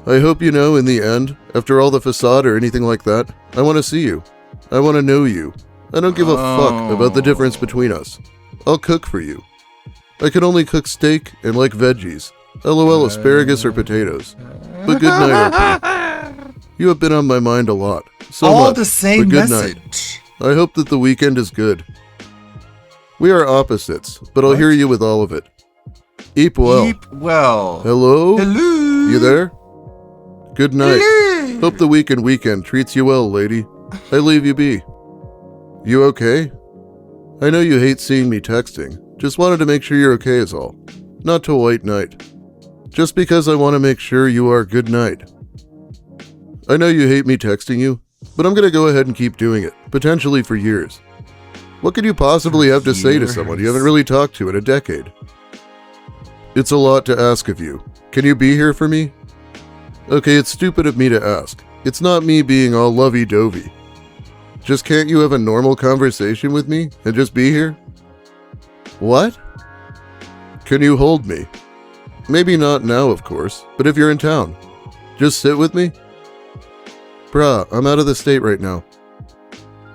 I hope you know in the end, after all the facade or anything like that, I want to see you. I want to know you. I don't give a fuck about the difference between us. I'll cook for you. I can only cook steak and like veggies. LOL asparagus or potatoes. But good night, OP. You have been on my mind a lot. So All much, the same but good message. night. I hope that the weekend is good. We are opposites, but I'll hear you with all of it. Eat well. Keep well. Hello? Hello? You there? Good night. Hello? Hope the weekend treats you well, lady. I leave you be. You okay? I know you hate seeing me texting. Just wanted to make sure you're okay is all. Not to white knight. Just because I want to make sure you are good night. I know you hate me texting you, but I'm going to go ahead and keep doing it, potentially for years. What could you possibly have to say to someone you haven't really talked to in a decade? It's a lot to ask of you. Can you be here for me? Okay, it's stupid of me to ask. It's not me being all lovey-dovey. Just can't you have a normal conversation with me and just be here? What? Can you hold me? Maybe not now, of course, but if you're in town, just sit with me? Bruh, I'm out of the state right now.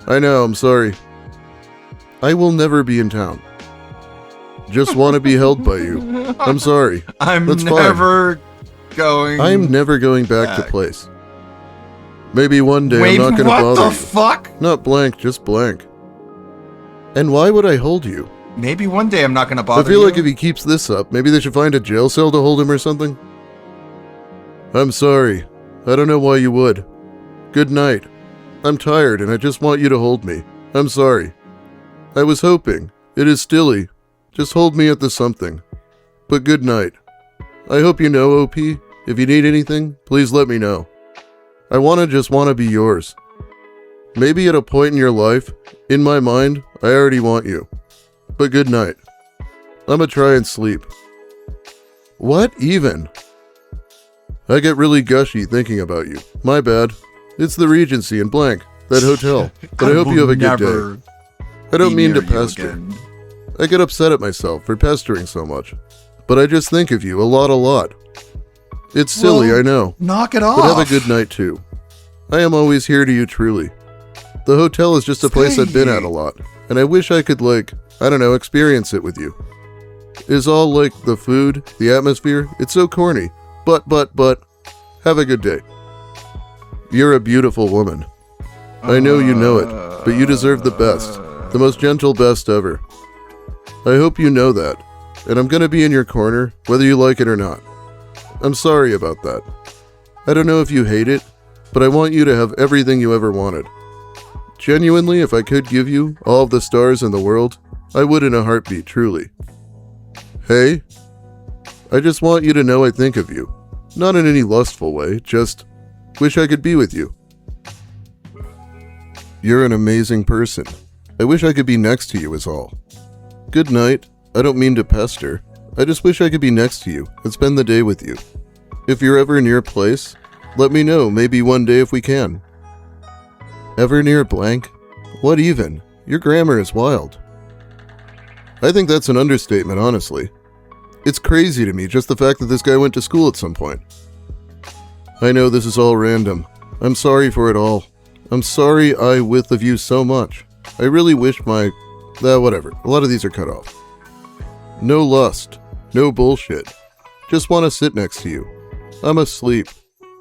I know, I'm sorry. I will never be in town. Just want to be held by you. I'm sorry. I'm That's never going. I'm never going back to place. Maybe one day Wait, I'm not going to what bother the you. fuck? Not blank, just blank. And why would I hold you? Maybe one day I'm not going to I bother feel you. like if he keeps this up, maybe they should find a jail cell to hold him or something. I'm sorry. I don't know why you would. Good night. I'm tired and I just want you to hold me. I'm sorry. I was hoping. It is stilly. Just hold me at the something. But good night. I hope you know, OP. If you need anything, please let me know. I just want to be yours. Maybe at a point in your life, in my mind, I already want you. But good night. I'ma try and sleep. What even? I get really gushy thinking about you. My bad. It's the Regency and blank, that hotel. But I hope you have a good day. I don't mean to pester. I get upset at myself for pestering so much. But I just think of you a lot. It's silly, Well, I know. knock it But have a off. good night too. I am always here to you truly. The hotel is just a place I've been at a lot, and I wish I could experience it with you. Is all like the food, the atmosphere, it's so corny. But, Have a good day. You're a beautiful woman. I know you know it, but you deserve the best. The most gentle best ever. I hope you know that, and I'm gonna be in your corner, whether you like it or not. I'm sorry about that. I don't know if you hate it, but I want you to have everything you ever wanted. Genuinely, if I could give you all of the stars in the world, I would in a heartbeat, truly. Hey, I just want you to know I think of you. Not in any lustful way, just wish I could be with you. You're an amazing person. I wish I could be next to you is all. Good night. I don't mean to pester. I just wish I could be next to you and spend the day with you. If you're ever near a place, let me know, maybe one day if we can. Ever near blank? What even? Your grammar is wild. I think that's an understatement, honestly. It's crazy to me, just the fact that this guy went to school at some point. I know this is all random. I'm sorry for it all. I'm sorry I with of you so much. I really wish my... whatever. A lot of these are cut off. No lust. No bullshit. Just want to sit next to you. I'm asleep.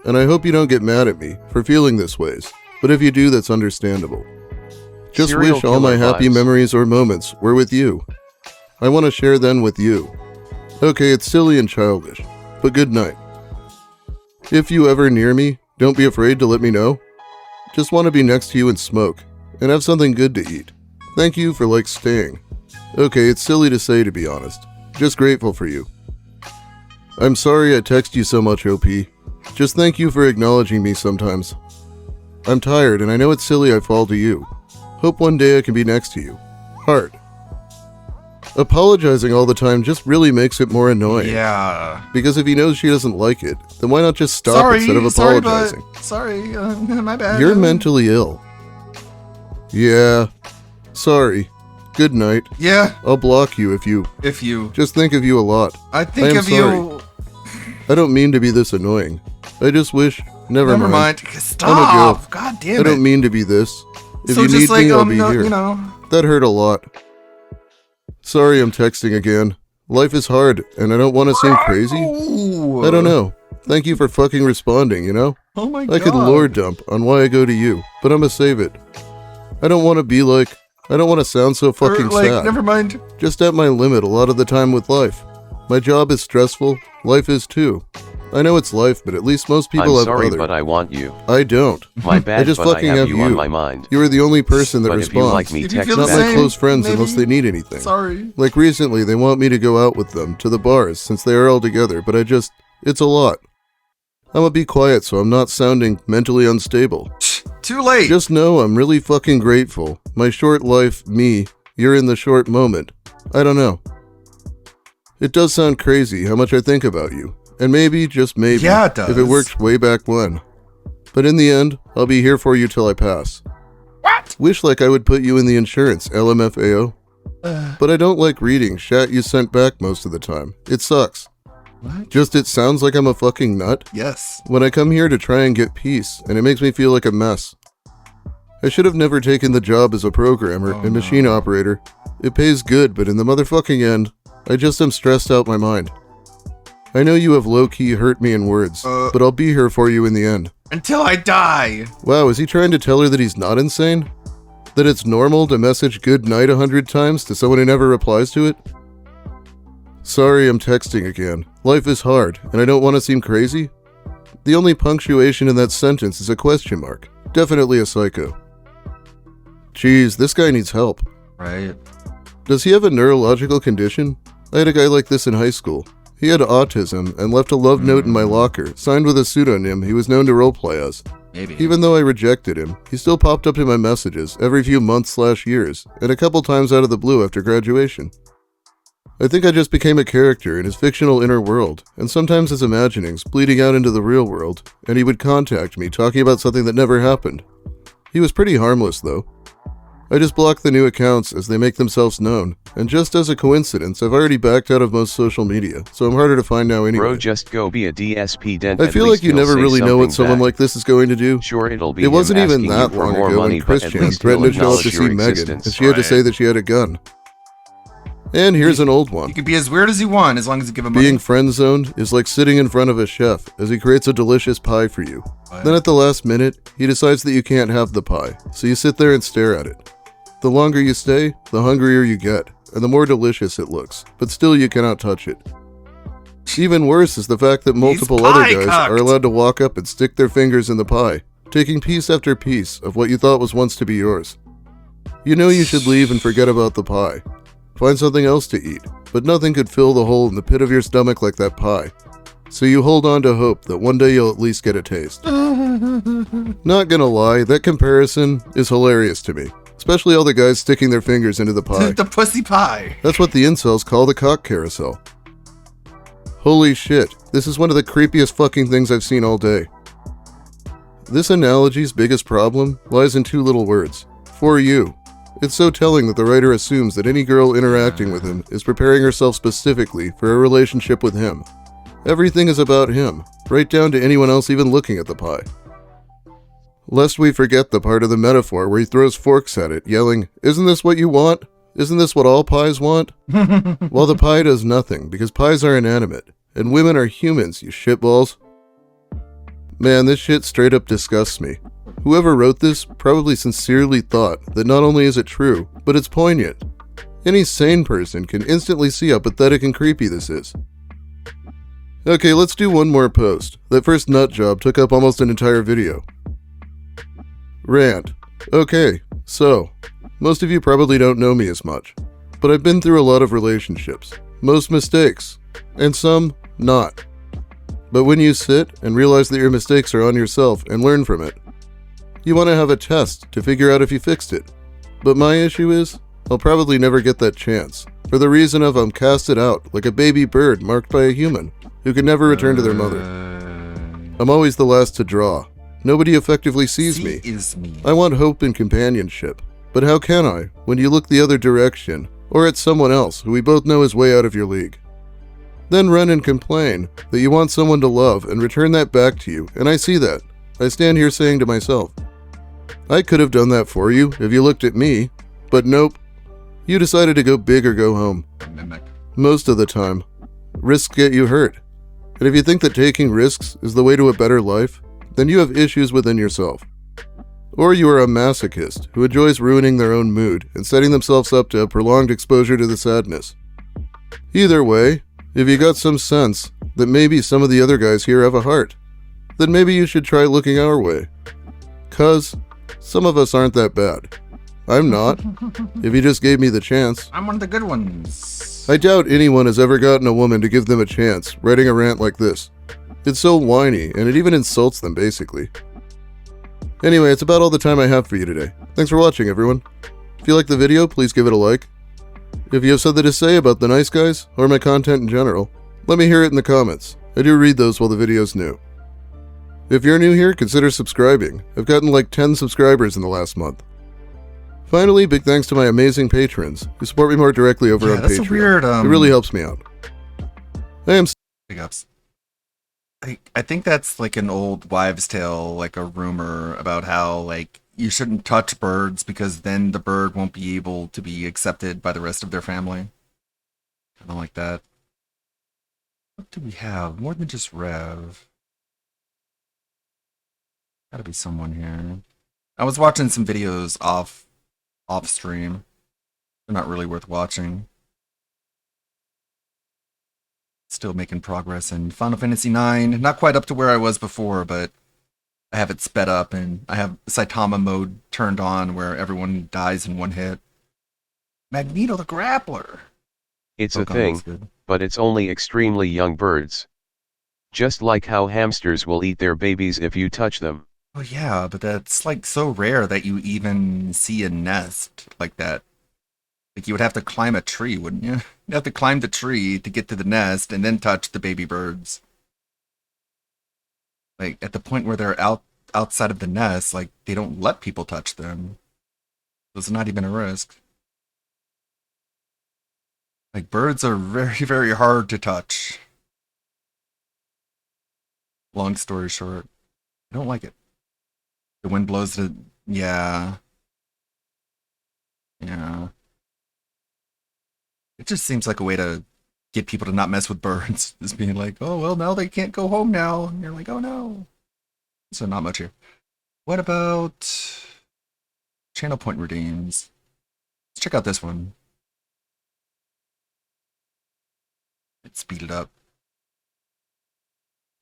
And I hope you don't get mad at me for feeling this ways. But if you do, that's understandable. Just Serial wish all my killer happy vibes. memories or moments were with you. I want to share them with you. Okay, it's silly and childish. But good night. If you ever near me, don't be afraid to let me know. Just want to be next to you and smoke. And have something good to eat. Thank you for, staying. Okay, it's silly to say, to be honest. Just grateful for you. I'm sorry I text you so much, OP. Just thank you for acknowledging me sometimes. I'm tired, and I know it's silly I fall to you. Hope one day I can be next to you. Heart. Apologizing all the time just really makes it more annoying. Yeah. Because if he knows she doesn't like it, then why not just stop instead of apologizing? Sorry, my bad. You're mentally ill. Yeah. Sorry. Good night. Yeah. I'll block you if you... Just think of you a lot. I think am of sorry. you... I don't mean to be this annoying. I just wish... Never mind. Stop. I'm a joke. God damn it. I don't mean to be this. If So you just need me, I'll be no, here. you know. That hurt a lot. Sorry I'm texting again. Life is hard, and I don't want to seem crazy. I don't know. Thank you for fucking responding, you know? Oh my I could God. lore dump on why I go to you, but I'ma save it. I don't want to be like... I don't want to sound so fucking sad. Never mind. Just at my limit a lot of the time with life. My job is stressful. Life is too. I know it's life, but at least most people I'm have sorry, other. but I want you. I don't. My bad, I just but fucking I have you. you on my mind. You are the only person that But if you responds. like me, If you text feel Not the my same, close friends maybe. unless they need anything. Sorry. Like recently, they want me to go out with them to the bars since they are all together, but it's a lot. I'm gonna be quiet so I'm not sounding mentally unstable. Too late. Just know I'm really fucking grateful. My short life, me, you're in the short moment. I don't know. It does sound crazy how much I think about you. And maybe, just maybe, Yeah, it does. if it worked way back when. But in the end, I'll be here for you till I pass. What? Wish like I would put you in the insurance, LMFAO. But I don't like reading shat you sent back most of the time. It sucks. What? Just it sounds like I'm a fucking nut. Yes. When I come here to try and get peace, and it makes me feel like a mess. I should have never taken the job as a programmer and machine operator. It pays good, but in the motherfucking end, I just am stressed out my mind. I know you have low-key hurt me in words, but I'll be here for you in the end. Until I die. Wow, is he trying to tell her that he's not insane? That it's normal to message good night 100 times to someone who never replies to it? Sorry, I'm texting again. Life is hard, and I don't want to seem crazy. The only punctuation in that sentence is a question mark. Definitely a psycho. Jeez, this guy needs help. Right. Does he have a neurological condition? I had a guy like this in high school. He had autism and left a love note in my locker, signed with a pseudonym he was known to roleplay as. Maybe. Even though I rejected him, he still popped up in my messages every few months/years, and a couple times out of the blue after graduation. I think I just became a character in his fictional inner world, and sometimes his imaginings bleeding out into the real world, and he would contact me talking about something that never happened. He was pretty harmless, though. I just block the new accounts as they make themselves known, and just as a coincidence, I've already backed out of most social media, so I'm harder to find now anyway. Bro, just go be a DSP dent. I at feel least like you he'll never say really know what something someone back. like this is going to do. Sure, it'll be It him wasn't even asking that you for long more ago money, when but at Christian least he'll threatened to show up to acknowledge see your Megan, existence. and she had to say that she had a gun. And here's an old one. You can be as weird as you want as long as you give him money. Being friend-zoned is like sitting in front of a chef as he creates a delicious pie for you. Then at the last minute, he decides that you can't have the pie, so you sit there and stare at it. The longer you stay, the hungrier you get, and the more delicious it looks, but still you cannot touch it. Even worse is the fact that multiple other guys are allowed to walk up and stick their fingers in the pie, taking piece after piece of what you thought was once to be yours. You know you should leave and forget about the pie. Find something else to eat, but nothing could fill the hole in the pit of your stomach like that pie. So you hold on to hope that one day you'll at least get a taste. Not gonna lie, that comparison is hilarious to me. Especially all the guys sticking their fingers into the pie. The pussy pie. That's what the incels call the cock carousel. Holy shit, this is one of the creepiest fucking things I've seen all day. This analogy's biggest problem lies in two little words. For you. It's so telling that the writer assumes that any girl interacting with him is preparing herself specifically for a relationship with him. Everything is about him, right down to anyone else even looking at the pie. Lest we forget the part of the metaphor where he throws forks at it, yelling, "Isn't this what you want? Isn't this what all pies want?" While the pie does nothing, because pies are inanimate, and women are humans, you shitballs. Man, this shit straight up disgusts me. Whoever wrote this probably sincerely thought that not only is it true, but it's poignant. Any sane person can instantly see how pathetic and creepy this is. Okay, let's do one more post. That first nut job took up almost an entire video. Rant. Okay, so, most of you probably don't know me as much, but I've been through a lot of relationships, most mistakes, and some not. But when you sit and realize that your mistakes are on yourself and learn from it, you want to have a test to figure out if you fixed it. But my issue is, I'll probably never get that chance, for the reason of I'm casted out like a baby bird marked by a human, who can never return to their mother. I'm always the last to draw. Nobody effectively sees me. I want hope and companionship, but how can I when you look the other direction, or at someone else who we both know is way out of your league? Then run and complain that you want someone to love and return that back to you, and I see that. I stand here saying to myself, I could have done that for you if you looked at me, but nope. You decided to go big or go home. Most of the time, risks get you hurt. And if you think that taking risks is the way to a better life, then you have issues within yourself. Or you are a masochist who enjoys ruining their own mood and setting themselves up to have prolonged exposure to the sadness. Either way, if you got some sense that maybe some of the other guys here have a heart, then maybe you should try looking our way. 'Cause some of us aren't that bad. I'm not, if you just gave me the chance. I'm one of the good ones. I doubt anyone has ever gotten a woman to give them a chance, writing a rant like this. It's so whiny, and it even insults them, basically. Anyway, it's about all the time I have for you today. Thanks for watching, everyone. If you like the video, please give it a like. If you have something to say about the nice guys, or my content in general, let me hear it in the comments. I do read those while the video's new. If you're new here, consider subscribing. I've gotten like 10 subscribers in the last month. Finally, big thanks to my amazing patrons who support me more directly over on that's Patreon. a weird, It really helps me out. I am Big ups. I think that's like an old wives' tale, like a rumor about how like you shouldn't touch birds because then the bird won't be able to be accepted by the rest of their family. I don't like that. What do we have? More than just Rev. Gotta be someone here. I was watching some videos off stream. They're not really worth watching. Still making progress in Final Fantasy IX. Not quite up to where I was before, but I have it sped up and I have Saitama mode turned on where everyone dies in one hit. Magneto the Grappler. It's a thing, but it's only extremely young birds. Just like how hamsters will eat their babies if you touch them. Oh yeah, but that's like so rare that you even see a nest like that. Like you would have to climb a tree, wouldn't you? You'd have to climb the tree to get to the nest and then touch the baby birds. Like at the point where they're outside of the nest, like they don't let people touch them. So it's not even a risk. Like birds are very, very hard to touch. Long story short, I don't like it. The wind blows to, yeah. It just seems like a way to get people to not mess with birds. Just being like, oh, well, now they can't go home now. And you're like, oh, no. So not much here. What about channel point redeems? Let's check out this one. Let's speed it up.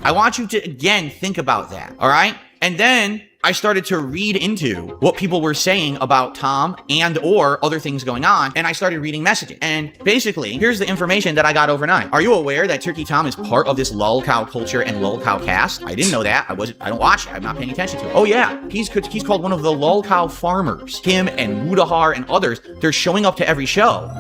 I want you to, again, think about that, all right? And then I started to read into what people were saying about Tom and or other things going on, and I started reading messages. And basically, here's the information that I got overnight. Are you aware that Turkey Tom is part of this lol cow culture and lol cow cast? I didn't know that. I don't watch it. I'm not paying attention to it. Oh yeah, he's called one of the lol cow farmers. Him and Mudahar and others, they're showing up to every show.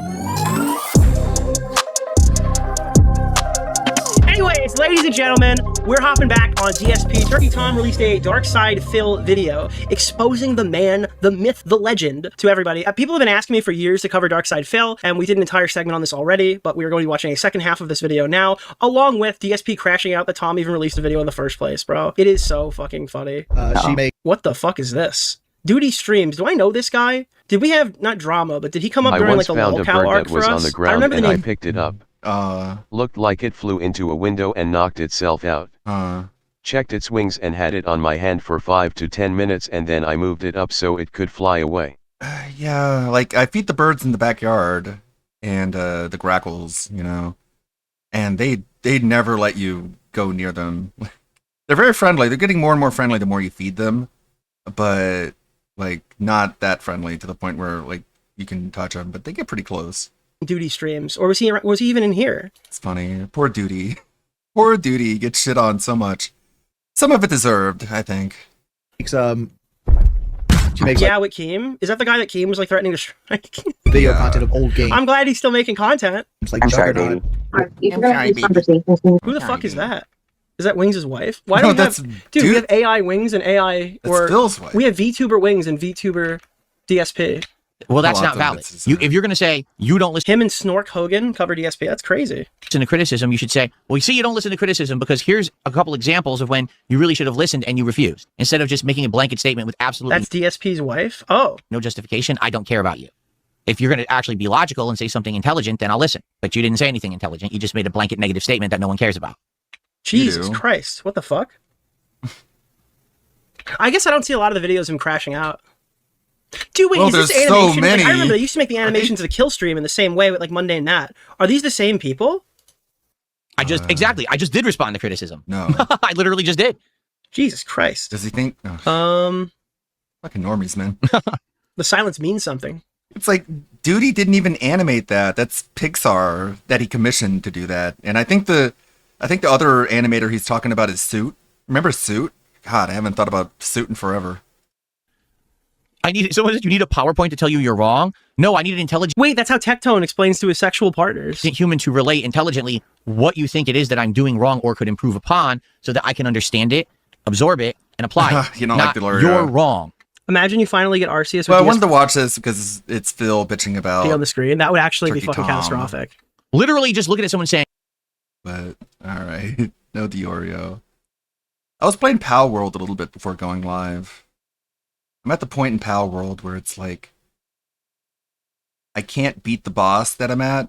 Anyways, ladies and gentlemen, we're hopping back on DSP. Turkey Tom released a Dark Side Phil video exposing the man, the myth, the legend to everybody. People have been asking me for years to cover Dark Side Phil, and we did an entire segment on this already, but we are going to be watching a second half of this video now, along with DSP crashing out that Tom even released a video in the first place, bro. It is so fucking funny. What the fuck is this? Duty Streams. Do I know this guy? Did we have, not drama, but did he come up during like a lolcow arc for us? On the ground I remember the name. I picked it up. Looked like it flew into a window and knocked itself out. Checked its wings and had it on my hand for 5 to 10 minutes, and then I moved it up so it could fly away. Yeah, like I feed the birds in the backyard and the grackles, you know, and they never let you go near them. They're very friendly. They're getting more and more friendly the more you feed them, but like not that friendly to the point where like you can touch them, but they get pretty close. Duty Streams, or was he even in here? It's funny. Poor Duty. Poor Duty gets shit on so much. Some of it deserved, I think. She makes with Keem. Is that the guy that Keem was like threatening to strike? Video content of old games. I'm glad he's still making content. It's like Juggernaut. Who the fuck is that? Is that Wings' wife? Why do we have, dude, we have AI Wings and AI, or Phil's wife. We have VTuber Wings and VTuber DSP. Well, that's not valid. If you're going to say you don't listen, him and Snork Hogan cover DSP. That's crazy. To criticism, you should say, well, you see, you don't listen to criticism because here's a couple examples of when you really should have listened and you refused, instead of just making a blanket statement with absolutely that's DSP's wife. Oh, no justification. I don't care about you. If you're going to actually be logical and say something intelligent, then I'll listen. But you didn't say anything intelligent. You just made a blanket negative statement that no one cares about. Jesus Christ! What the fuck? I guess I don't see a lot of the videos of him crashing out. Dude, wait, is this animation? So many. Like, I remember they used to make the animations of the kill stream in the same way with like Mundane Nat. Are these the same people? I just did respond to criticism. No. I literally just did. Jesus Christ. Does he think? Oh. Fucking normies, man. The silence means something. It's like Duty didn't even animate that. That's Pixar that he commissioned to do that. And I think the other animator he's talking about is Suit. Remember Suit? God, I haven't thought about Suit in forever. Someone said you need a PowerPoint to tell you you're wrong. No, I need an intelligent. Wait, that's how Tectone explains to his sexual partners. Human to relate intelligently what you think it is that I'm doing wrong or could improve upon, so that I can understand it, absorb it, and apply it. You don't like the lawyer. You're wrong. Imagine you finally get Arceus. Well, I wanted to watch this because it's Phil bitching about on the screen. That would actually be Turkey fucking Tom. Catastrophic. Literally, just looking at someone saying. But all right, no Diorio. I was playing Pal World a little bit before going live. I'm at the point in Pal World where it's like I can't beat the boss that I'm at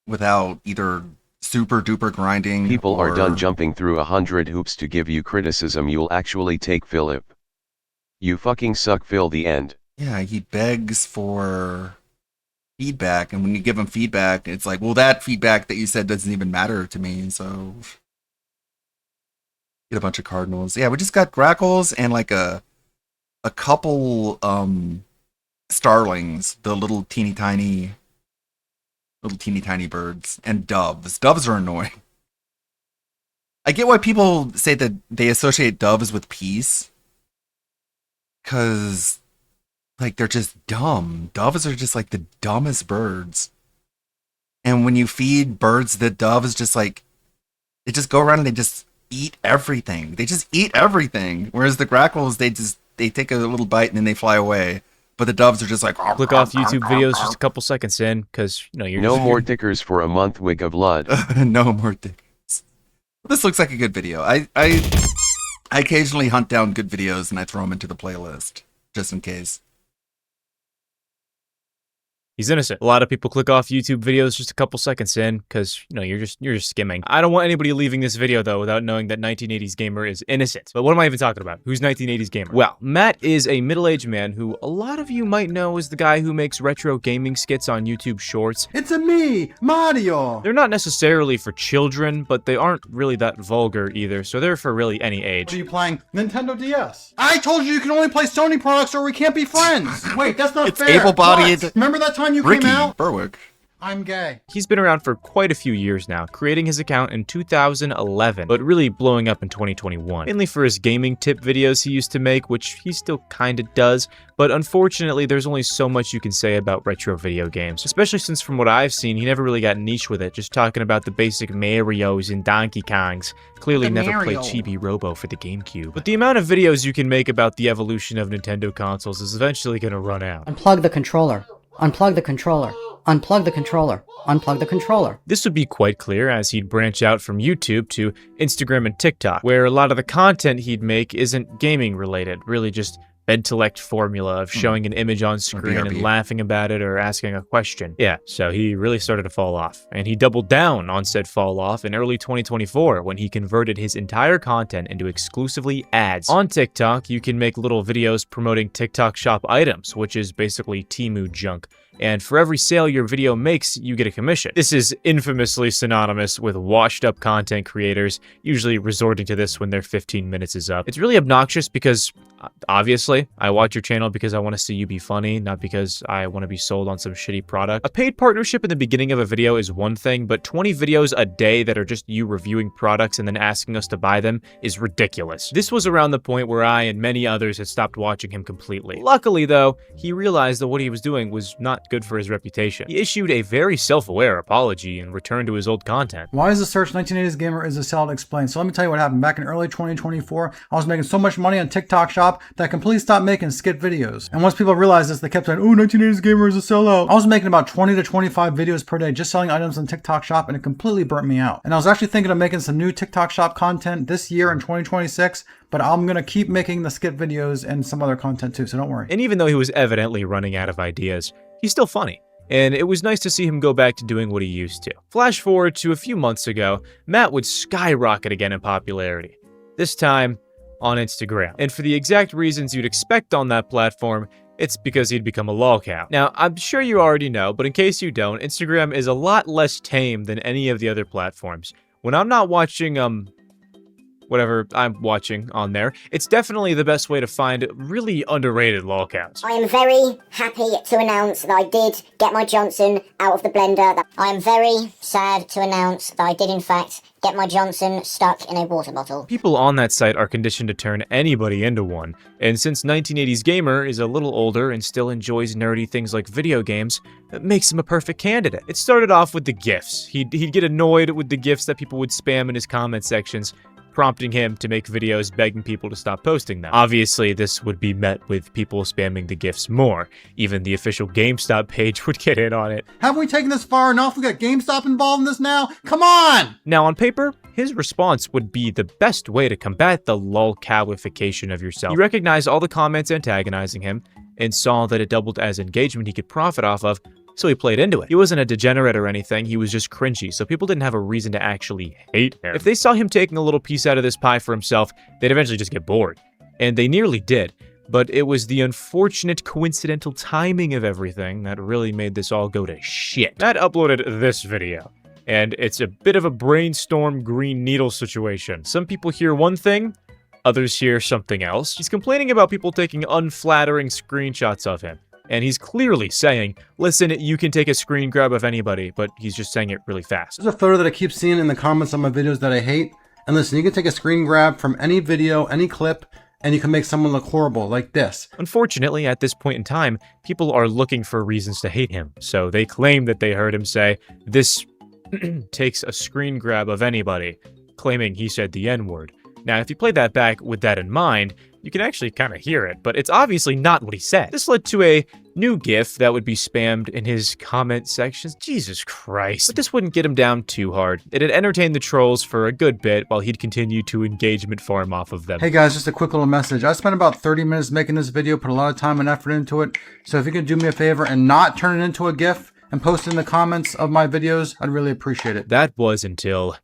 without either super duper grinding. People are done jumping through 100 hoops to give you criticism. You'll actually take Philip. You fucking suck, Phil. The end. Yeah, he begs for feedback, and when you give him feedback, it's like, well, that feedback that you said doesn't even matter to me, so get a bunch of cardinals. Yeah, we just got grackles and like a couple starlings, the little teeny tiny birds, and doves. Doves are annoying. I get why people say that they associate doves with peace, because like they're just dumb. Doves are just like the dumbest birds. And when you feed birds the doves, just like they just go around and they just eat everything. They just eat everything. Whereas the grackles, they take a little bite and then they fly away. But the doves are just like click off YouTube videos just a couple seconds in, because you're no more dickers for a month. Wig of blood. No more dickers. This looks like a good video. I occasionally hunt down good videos and I throw them into the playlist just in case. He's innocent. A lot of people click off YouTube videos just a couple seconds in because, you know, you're just skimming. I don't want anybody leaving this video, though, without knowing that 1980s Gamer is innocent. But what am I even talking about? Who's 1980s Gamer? Well, Matt is a middle-aged man who a lot of you might know as the guy who makes retro gaming skits on YouTube Shorts. It's a me, Mario! They're not necessarily for children, but they aren't really that vulgar either, so they're for really any age. What are you playing? Nintendo DS. I told you can only play Sony products or we can't be friends. Wait, that's not fair. Able-bodied. What? Remember that time you Ricky came out? Berwick. I'm gay. He's been around for quite a few years now, creating his account in 2011, but really blowing up in 2021. Mainly for his gaming tip videos he used to make, which he still kinda does, but unfortunately there's only so much you can say about retro video games, especially since from what I've seen, he never really got niche with it, just talking about the basic Marios and Donkey Kongs. Clearly never played Chibi Robo for the GameCube. But the amount of videos you can make about the evolution of Nintendo consoles is eventually gonna run out. Unplug the controller. Unplug the controller. Unplug the controller. Unplug the controller. This would be quite clear as he'd branch out from YouTube to Instagram and TikTok, where a lot of the content he'd make isn't gaming related, really just Bedtellect formula of showing an image on screen and laughing about it or asking a question. Yeah, so he really started to fall off, and he doubled down on said fall off in early 2024 when he converted his entire content into exclusively ads. On TikTok, you can make little videos promoting TikTok shop items, which is basically Temu junk. And for every sale your video makes, you get a commission. This is infamously synonymous with washed up content creators, usually resorting to this when their 15 minutes is up. It's really obnoxious because, obviously, I watch your channel because I want to see you be funny, not because I want to be sold on some shitty product. A paid partnership in the beginning of a video is one thing, but 20 videos a day that are just you reviewing products and then asking us to buy them is ridiculous. This was around the point where I and many others had stopped watching him completely. Luckily, though, he realized that what he was doing was not good for his reputation. He issued a very self-aware apology and returned to his old content. Why is the search 1980s Gamer is a sell to explain? So let me tell you what happened. Back in early 2024, I was making so much money on TikTok Shop that I completely stopped making skit videos. And once people realized this, they kept saying, oh, 1980s Gamer is a sellout. I was making about 20 to 25 videos per day just selling items on TikTok Shop, and it completely burnt me out. And I was actually thinking of making some new TikTok Shop content this year in 2026, but I'm gonna keep making the skit videos and some other content too, so don't worry. And even though he was evidently running out of ideas, he's still funny, and it was nice to see him go back to doing what he used to. Flash forward to a few months ago, Matt would skyrocket again in popularity, this time on Instagram. And for the exact reasons you'd expect on that platform, it's because he'd become a lolcow. Now, I'm sure you already know, but in case you don't, Instagram is a lot less tame than any of the other platforms. When I'm not watching, whatever I'm watching on there, it's definitely the best way to find really underrated lolcows. I am very happy to announce that I did get my Johnson out of the blender. I am very sad to announce that I did in fact get my Johnson stuck in a water bottle. People on that site are conditioned to turn anybody into one, and since 1980s Gamer is a little older and still enjoys nerdy things like video games, that makes him a perfect candidate. It started off with the GIFs. He'd get annoyed with the GIFs that people would spam in his comment sections, prompting him to make videos begging people to stop posting them. Obviously, this would be met with people spamming the GIFs more. Even the official GameStop page would get in on it. Haven't we taken this far enough? We got GameStop involved in this now? Come on! Now, on paper, his response would be the best way to combat the lolcowification of yourself. He recognized all the comments antagonizing him and saw that it doubled as engagement he could profit off of, so he played into it. He wasn't a degenerate or anything, he was just cringy, so people didn't have a reason to actually hate him. If they saw him taking a little piece out of this pie for himself, they'd eventually just get bored. And they nearly did, but it was the unfortunate coincidental timing of everything that really made this all go to shit. Matt uploaded this video, and it's a bit of a brainstorm green needle situation. Some people hear one thing, others hear something else. He's complaining about people taking unflattering screenshots of him. And he's clearly saying, listen, you can take a screen grab of anybody, but he's just saying it really fast. There's a photo that I keep seeing in the comments on my videos that I hate. And listen, you can take a screen grab from any video, any clip, and you can make someone look horrible, like this. Unfortunately, at this point in time, people are looking for reasons to hate him. So they claim that they heard him say, this takes a screen grab of anybody, claiming he said the N-word. Now, if you play that back with that in mind, you can actually kind of hear it, but it's obviously not what he said. This led to a new GIF that would be spammed in his comment sections. Jesus Christ. But this wouldn't get him down too hard. It'd entertain the trolls for a good bit while he'd continue to engagement farm off of them. Hey guys, just a quick little message. I spent about 30 minutes making this video, put a lot of time and effort into it. So if you could do me a favor and not turn it into a GIF and post it in the comments of my videos, I'd really appreciate it. That was until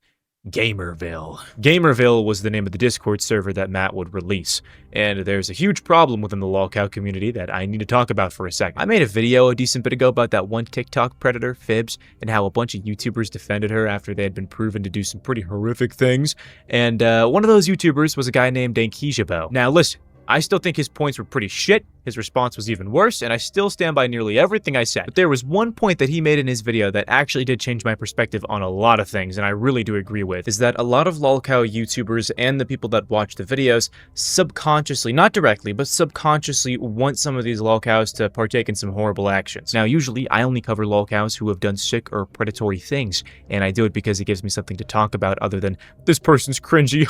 Gamerville. Gamerville was the name of the Discord server that Matt would release, and there's a huge problem within the lolcow community that I need to talk about for a second. I made a video a decent bit ago about that one TikTok predator, Fibs, and how a bunch of YouTubers defended her after they had been proven to do some pretty horrific things, and one of those YouTubers was a guy named Dankijabo. Now listen, I still think his points were pretty shit, his response was even worse, and I still stand by nearly everything I said. But there was one point that he made in his video that actually did change my perspective on a lot of things, and I really do agree with, is that a lot of lolcow YouTubers and the people that watch the videos subconsciously, not directly, but subconsciously want some of these lolcows to partake in some horrible actions. Now, usually, I only cover lolcows who have done sick or predatory things, and I do it because it gives me something to talk about other than, this person's cringy,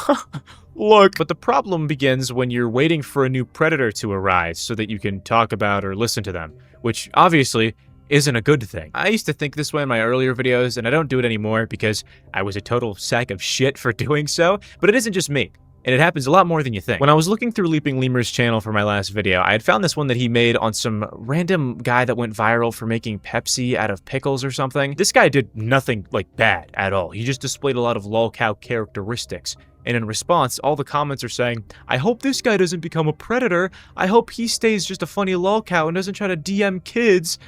look. But the problem begins when you're waiting for a new predator to arise so that you can talk about or listen to them, which obviously isn't a good thing. I used to think this way in my earlier videos, and I don't do it anymore because I was a total sack of shit for doing so, but it isn't just me. And it happens a lot more than you think. When I was looking through Leaping Lemur's channel for my last video, I had found this one that he made on some random guy that went viral for making Pepsi out of pickles or something. This guy did nothing like bad at all. He just displayed a lot of lolcow characteristics. And in response, all the comments are saying, I hope this guy doesn't become a predator. I hope he stays just a funny lolcow and doesn't try to DM kids.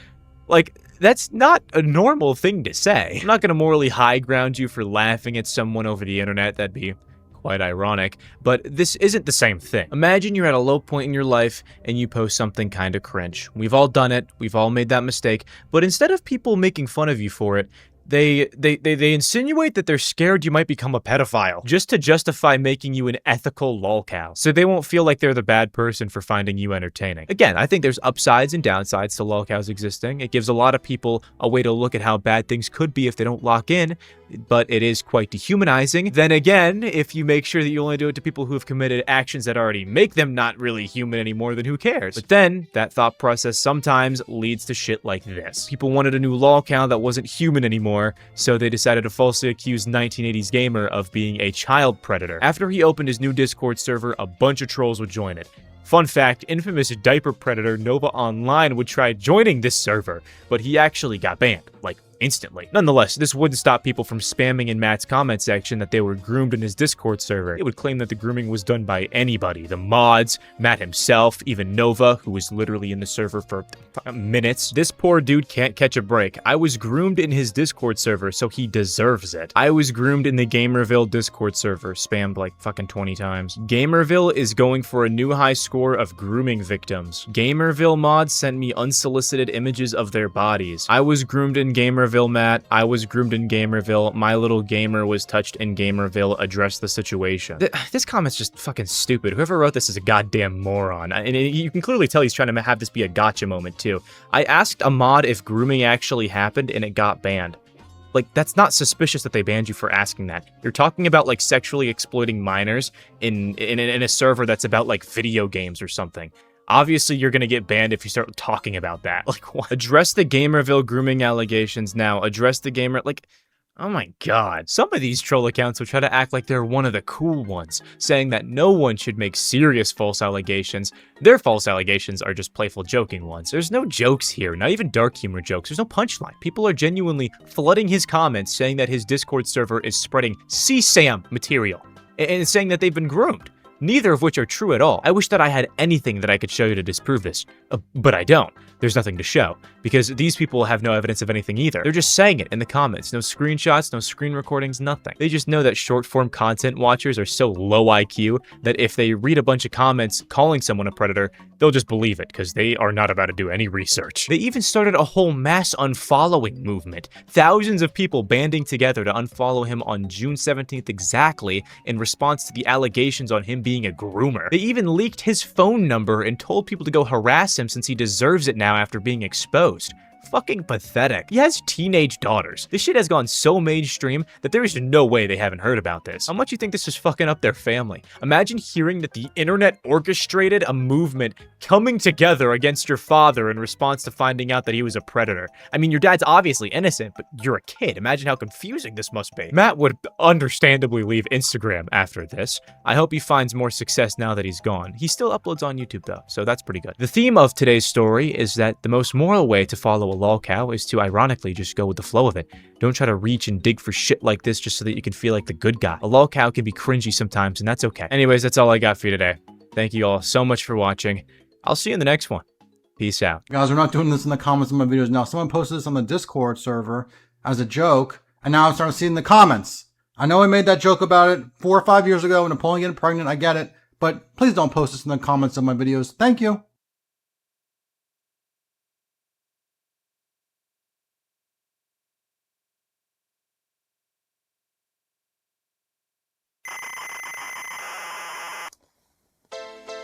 Like, that's not a normal thing to say. I'm not gonna morally high ground you for laughing at someone over the internet. That'd be quite ironic, but this isn't the same thing. Imagine you're at a low point in your life and you post something kind of cringe. We've all done it. We've all made that mistake. But instead of people making fun of you for it, they insinuate that they're scared you might become a pedophile just to justify making you an ethical lolcow. So they won't feel like they're the bad person for finding you entertaining. Again, I think there's upsides and downsides to lolcows existing. It gives a lot of people a way to look at how bad things could be if they don't lock in, but it is quite dehumanizing. Then again, if you make sure that you only do it to people who have committed actions that already make them not really human anymore, then who cares? But then that thought process sometimes leads to shit like this. People wanted a new lolcow that wasn't human anymore, so they decided to falsely accuse 1980s Gamer of being a child predator. After he opened his new Discord server, a bunch of trolls would join it. Fun fact, infamous diaper predator Nova Online would try joining this server, but he actually got banned, like instantly. Nonetheless, this wouldn't stop people from spamming in Matt's comment section that they were groomed in his Discord server. It would claim that the grooming was done by anybody, the mods, Matt himself, even Nova, who was literally in the server for minutes. This poor dude can't catch a break. I was groomed in his Discord server, so he deserves it. I was groomed in the Gamerville Discord server, spammed like fucking 20 times. Gamerville is going for a new high score of grooming victims. Gamerville mods sent me unsolicited images of their bodies. I was groomed in Gamerville, Matt. I was groomed in Gamerville. My little gamer was touched in Gamerville. Address the situation. This comment's just fucking stupid. Whoever wrote this is a goddamn moron. And you can clearly tell he's trying to have this be a gotcha moment too. I asked a mod if grooming actually happened and it got banned. Like, that's not suspicious that they banned you for asking that. You're talking about, like, sexually exploiting minors in a server that's about, like, video games or something. Obviously, you're gonna get banned if you start talking about that. Like, what? Address the Gamerville grooming allegations now. Address the gamer, like, oh my god. Some of these troll accounts will try to act like they're one of the cool ones, saying that no one should make serious false allegations. Their false allegations are just playful joking ones. There's no jokes here, not even dark humor jokes. There's no punchline. People are genuinely flooding his comments saying that his Discord server is spreading CSAM material and saying that they've been groomed. Neither of which are true at all. I wish that I had anything that I could show you to disprove this, but I don't. There's nothing to show, because these people have no evidence of anything either. They're just saying it in the comments. No screenshots, no screen recordings, nothing. They just know that short-form content watchers are so low IQ that if they read a bunch of comments calling someone a predator, they'll just believe it, because they are not about to do any research. They even started a whole mass unfollowing movement. Thousands of people banding together to unfollow him on June 17th exactly in response to the allegations on him being a groomer. They even leaked his phone number and told people to go harass him since he deserves it now after being exposed. Fucking pathetic. He has teenage daughters. This shit has gone so mainstream that there is no way they haven't heard about this. How much you think this is fucking up their family? Imagine hearing that the internet orchestrated a movement coming together against your father in response to finding out that he was a predator. I mean, your dad's obviously innocent, but you're a kid. Imagine how confusing this must be. Matt would understandably leave Instagram after this. I hope he finds more success now that he's gone. He still uploads on YouTube though, so that's pretty good. The theme of today's story is that the most moral way to follow a lolcow is to ironically just go with the flow of it. Don't try to reach and dig for shit like this just so that you can feel like the good guy. A lolcow can be cringy sometimes, and that's okay. Anyways, that's all I got for you today. Thank you all so much for watching. I'll see you in the next one. Peace out. Guys, we're not doing this in the comments of my videos now. Someone posted this on the Discord server as a joke, and now I'm starting to see it in the comments. I know I made that joke about it 4 or 5 years ago when Napoleon getting pregnant. I get it. But please don't post this in the comments of my videos. Thank you.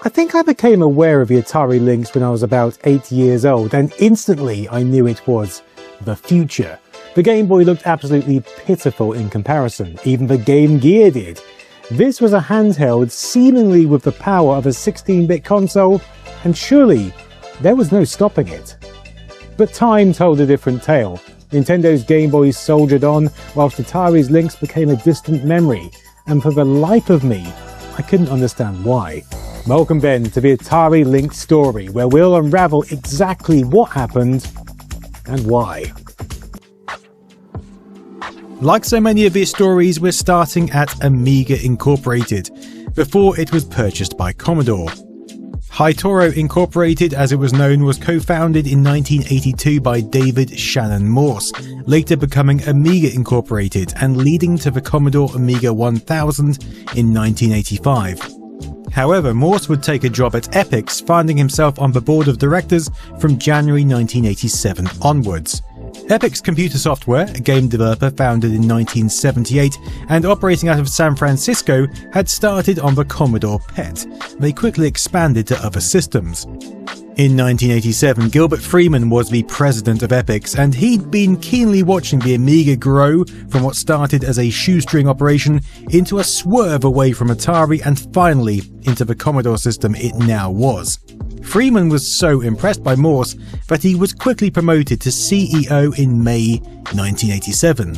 I think I became aware of the Atari Lynx when I was about 8 years old, and instantly I knew it was the future. The Game Boy looked absolutely pitiful in comparison, even the Game Gear did. This was a handheld seemingly with the power of a 16-bit console, and surely there was no stopping it. But time told a different tale. Nintendo's Game Boy soldiered on, whilst Atari's Lynx became a distant memory, and for the life of me, I couldn't understand why. Welcome then to the Atari Lynx story, where we'll unravel exactly what happened and why. Like so many of these stories, we're starting at Amiga Incorporated, before it was purchased by Commodore. Hi-Toro Incorporated, as it was known, was co-founded in 1982 by David Shannon Morse, later becoming Amiga Incorporated and leading to the Commodore Amiga 1000 in 1985. However, Morse would take a job at Epyx, finding himself on the board of directors from January 1987 onwards. Epyx Computer Software, a game developer founded in 1978 and operating out of San Francisco, had started on the Commodore PET. They quickly expanded to other systems. In 1987, Gilbert Freeman was the president of Epyx, and he'd been keenly watching the Amiga grow from what started as a shoestring operation into a swerve away from Atari and finally into the Commodore system it now was. Freeman was so impressed by Morse that he was quickly promoted to CEO in May 1987.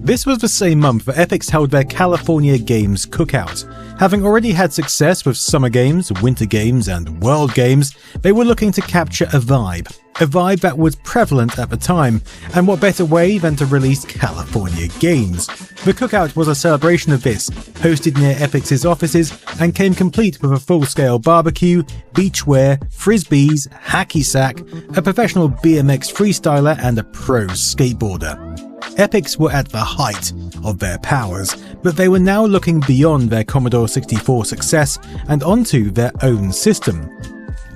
This was the same month that Epyx held their California Games Cookout. Having already had success with Summer Games, Winter Games, and World Games, they were looking to capture a vibe that was prevalent at the time, and what better way than to release California Games. The Cookout was a celebration of this, hosted near Epyx's offices, and came complete with a full-scale barbecue, beachwear, frisbees, hacky sack, a professional BMX freestyler, and a pro skateboarder. Epyx were at the height of their powers, but they were now looking beyond their Commodore 64 success and onto their own system.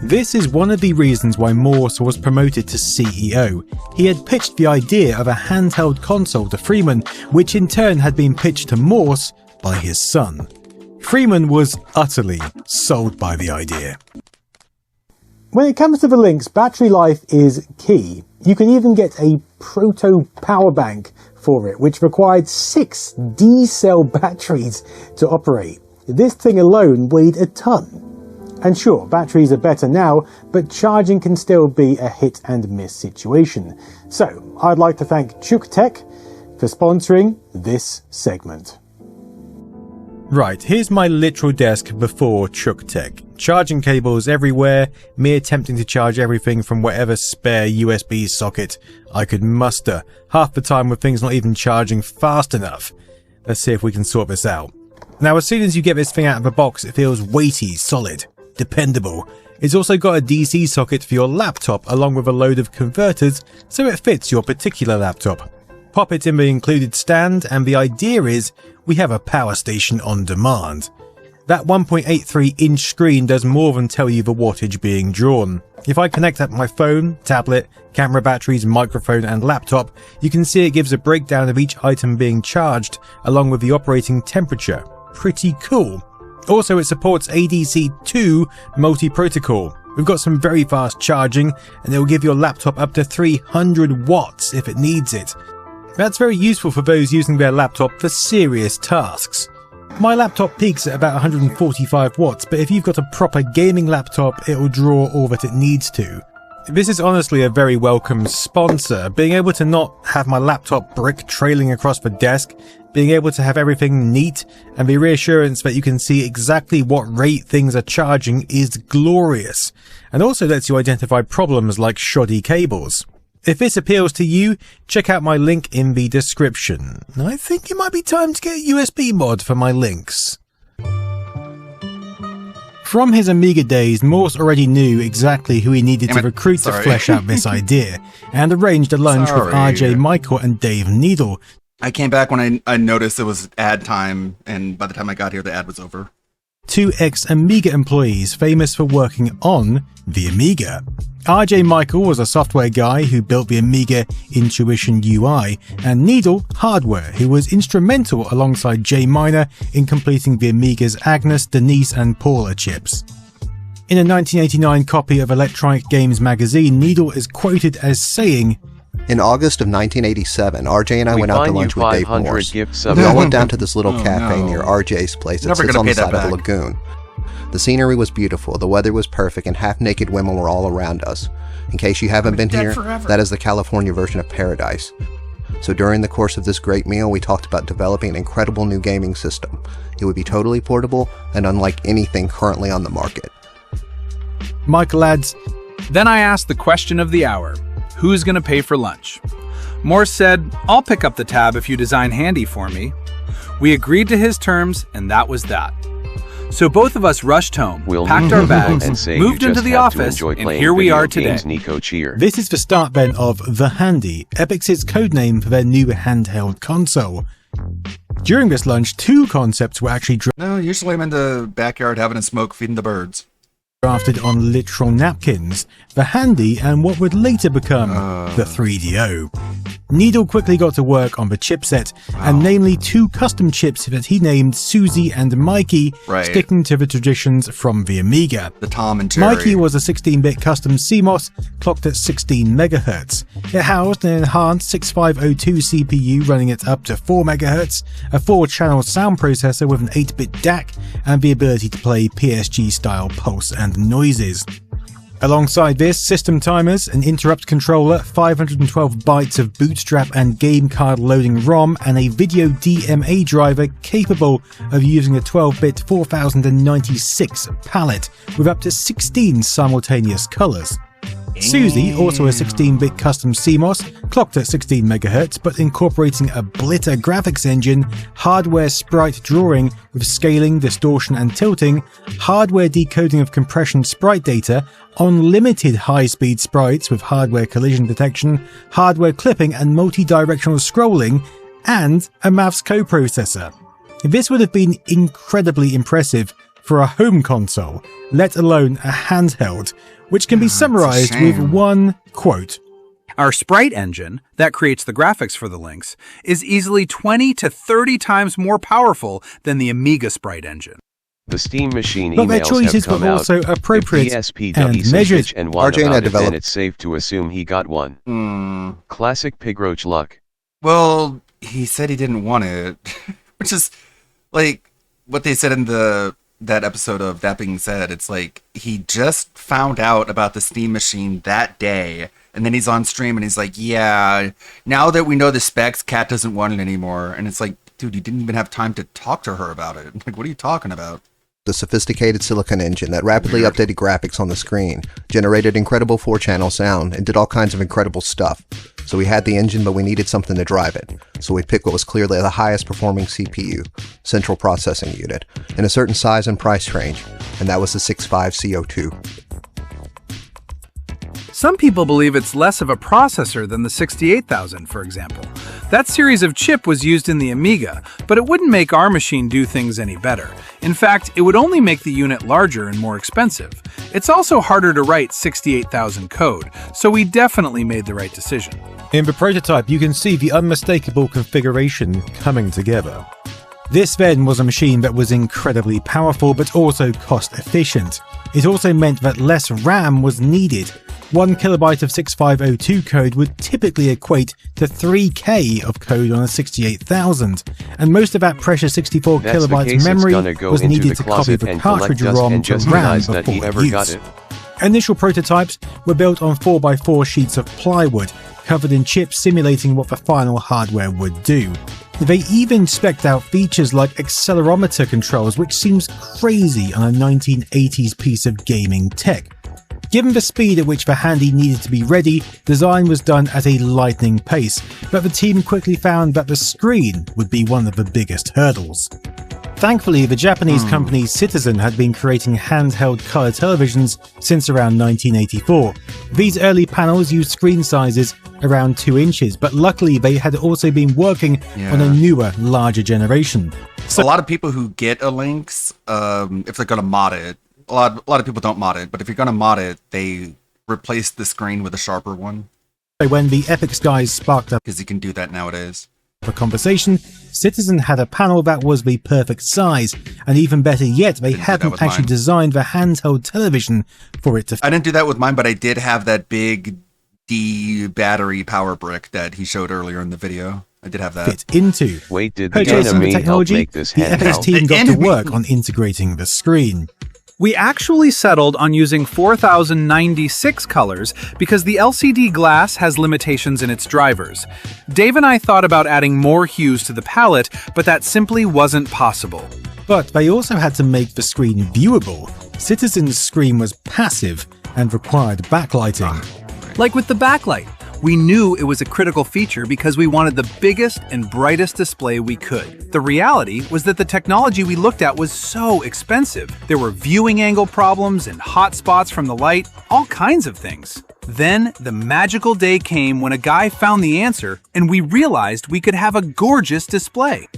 This is one of the reasons why Morse was promoted to CEO. He had pitched the idea of a handheld console to Freeman, which in turn had been pitched to Morse by his son. Freeman was utterly sold by the idea. When it comes to the Lynx, battery life is key. You can even get a proto power bank for it, which required 6 D-cell batteries to operate. This thing alone weighed a ton. And sure, batteries are better now, but charging can still be a hit and miss situation. So, I'd like to thank ChuckTech for sponsoring this segment. Right, here's my literal desk before ChuckTech. Charging cables everywhere, me attempting to charge everything from whatever spare USB socket I could muster, half the time with things not even charging fast enough. Let's see if we can sort this out. Now, as soon as you get this thing out of the box, it feels weighty, solid, dependable. It's also got a DC socket for your laptop along with a load of converters so it fits your particular laptop. Pop it in the included stand and the idea is we have a power station on demand. That 1.83-inch screen does more than tell you the wattage being drawn. If I connect up my phone, tablet, camera batteries, microphone and laptop, you can see it gives a breakdown of each item being charged along with the operating temperature. Pretty cool. Also, it supports ADC2 multi-protocol. We've got some very fast charging, and it will give your laptop up to 300 watts if it needs it. That's very useful for those using their laptop for serious tasks. My laptop peaks at about 145 watts, but if you've got a proper gaming laptop, it will draw all that it needs to. This is honestly a very welcome sponsor. Being able to not have my laptop brick trailing across the desk, being able to have everything neat, and the reassurance that you can see exactly what rate things are charging is glorious, and also lets you identify problems like shoddy cables. If this appeals to you, check out my link in the description. I think it might be time to get a USB mod for my links. From his Amiga days, Morse already knew exactly who he needed to recruit to flesh out this idea, and arranged a lunch with RJ Michael and Dave Needle. I came back when I noticed it was ad time, and by the time I got here, the ad was over. 2 ex-Amiga employees famous for working on the Amiga. RJ Michael was a software guy who built the Amiga Intuition UI, and Needle hardware, who was instrumental alongside Jay Miner in completing the Amiga's Agnes, Denise and Paula chips. In a 1989 copy of Electronic Games magazine, Needle is quoted as saying, "In August of 1987, RJ and I went out to lunch with Dave Morse. We all went down to this little cafe near RJ's place that sits on the side of a lagoon. The scenery was beautiful, the weather was perfect, and half-naked women were all around us. In case you haven't been here, that is the California version of paradise. So during the course of this great meal, we talked about developing an incredible new gaming system. It would be totally portable and unlike anything currently on the market." Michael adds, "Then I asked the question of the hour. Who's going to pay for lunch? Morse said, I'll pick up the tab if you design Handy for me. We agreed to his terms, and that was that. So both of us rushed home, packed our bags, moved into the office, and here we are today." This is the start then of The Handy, Epic's codename for their new handheld console. During this lunch, 2 concepts were actually No, usually I'm in the backyard having a smoke, feeding the birds. drafted on literal napkins, the Handy and what would later become the 3DO. Needle quickly got to work on the chipset, and namely 2 custom chips that he named Susie and Mikey, sticking to the traditions from the Amiga. The Tom and Jerry. Mikey was a 16-bit custom CMOS clocked at 16 MHz. It housed an enhanced 6502 CPU running at up to 4 MHz, a 4-channel sound processor with an 8-bit DAC, and the ability to play PSG-style pulse and noises. Alongside this, system timers, an interrupt controller, 512 bytes of bootstrap and game card loading ROM, and a video DMA driver capable of using a 12-bit 4096 palette with up to 16 simultaneous colors. Susie, also a 16-bit custom CMOS, clocked at 16 MHz, but incorporating a Blitter graphics engine, hardware sprite drawing with scaling, distortion and tilting, hardware decoding of compression sprite data, unlimited high-speed sprites with hardware collision detection, hardware clipping and multi-directional scrolling, and a maths coprocessor. This would have been incredibly impressive for a home console, let alone a handheld, which can be summarized with one quote. "Our sprite engine, that creates the graphics for the links, is easily 20 to 30 times more powerful than the Amiga sprite engine." The Steam Machine But their emails choices have come were also out. appropriate If PSPW and says measured. Rich and one RJ and I about it, then developed- it's safe to assume he got one. Classic Pigroach luck. Well, he said he didn't want it, which is like what they said in that episode of That Being Said. It's like he just found out about the Steam Machine that day, and then he's on stream and he's like, yeah, now that we know the specs, Kat doesn't want it anymore. And it's like, dude, you didn't even have time to talk to her about it. Like, what are you talking about? The sophisticated silicon engine that rapidly updated graphics on the screen, generated incredible 4-channel sound, and did all kinds of incredible stuff. So we had the engine, but we needed something to drive it. So we picked what was clearly the highest performing CPU, Central Processing Unit, in a certain size and price range, and that was the 65CO2. Some people believe it's less of a processor than the 68000, for example. That series of chip was used in the Amiga, but it wouldn't make our machine do things any better. In fact, it would only make the unit larger and more expensive. It's also harder to write 68000 code, so we definitely made the right decision. In the prototype, you can see the unmistakable configuration coming together. This then was a machine that was incredibly powerful but also cost efficient. It also meant that less RAM was needed. 1 kilobyte of 6502 code would typically equate to 3K of code on a 68000, and most of that precious 64 kilobytes memory was needed to copy the cartridge ROM to RAM before use. Initial prototypes were built on 4x4 sheets of plywood, covered in chips simulating what the final hardware would do. They even spec'd out features like accelerometer controls, which seems crazy on a 1980s piece of gaming tech. Given the speed at which the handy needed to be ready, design was done at a lightning pace, but the team quickly found that the screen would be one of the biggest hurdles. Thankfully, the Japanese company Citizen had been creating handheld color televisions since around 1984. These early panels used screen sizes around 2 inches, but luckily they had also been working on a newer, larger generation. So a lot of people who get a Lynx, if they're going to mod it, a lot of people don't mod it, but if you're going to mod it, they replace the screen with a sharper one. So when the Epix guys sparked up, because you can do that nowadays, for conversation, Citizen had a panel that was the perfect size, and even better yet, they hadn't actually designed the handheld television for it to. I didn't do that with mine, but I did have that big D battery power brick that he showed earlier in the video. I did have that. Fit into. Wait, did the enemy help make this the Epix team got to work on integrating the screen. We actually settled on using 4096 colors because the LCD glass has limitations in its drivers. Dave and I thought about adding more hues to the palette, but that simply wasn't possible. But they also had to make the screen viewable. Citizen's screen was passive and required backlighting. Like with the backlight, we knew it was a critical feature because we wanted the biggest and brightest display we could. The reality was that the technology we looked at was so expensive. There were viewing angle problems and hot spots from the light, all kinds of things. Then the magical day came when a guy found the answer and we realized we could have a gorgeous display.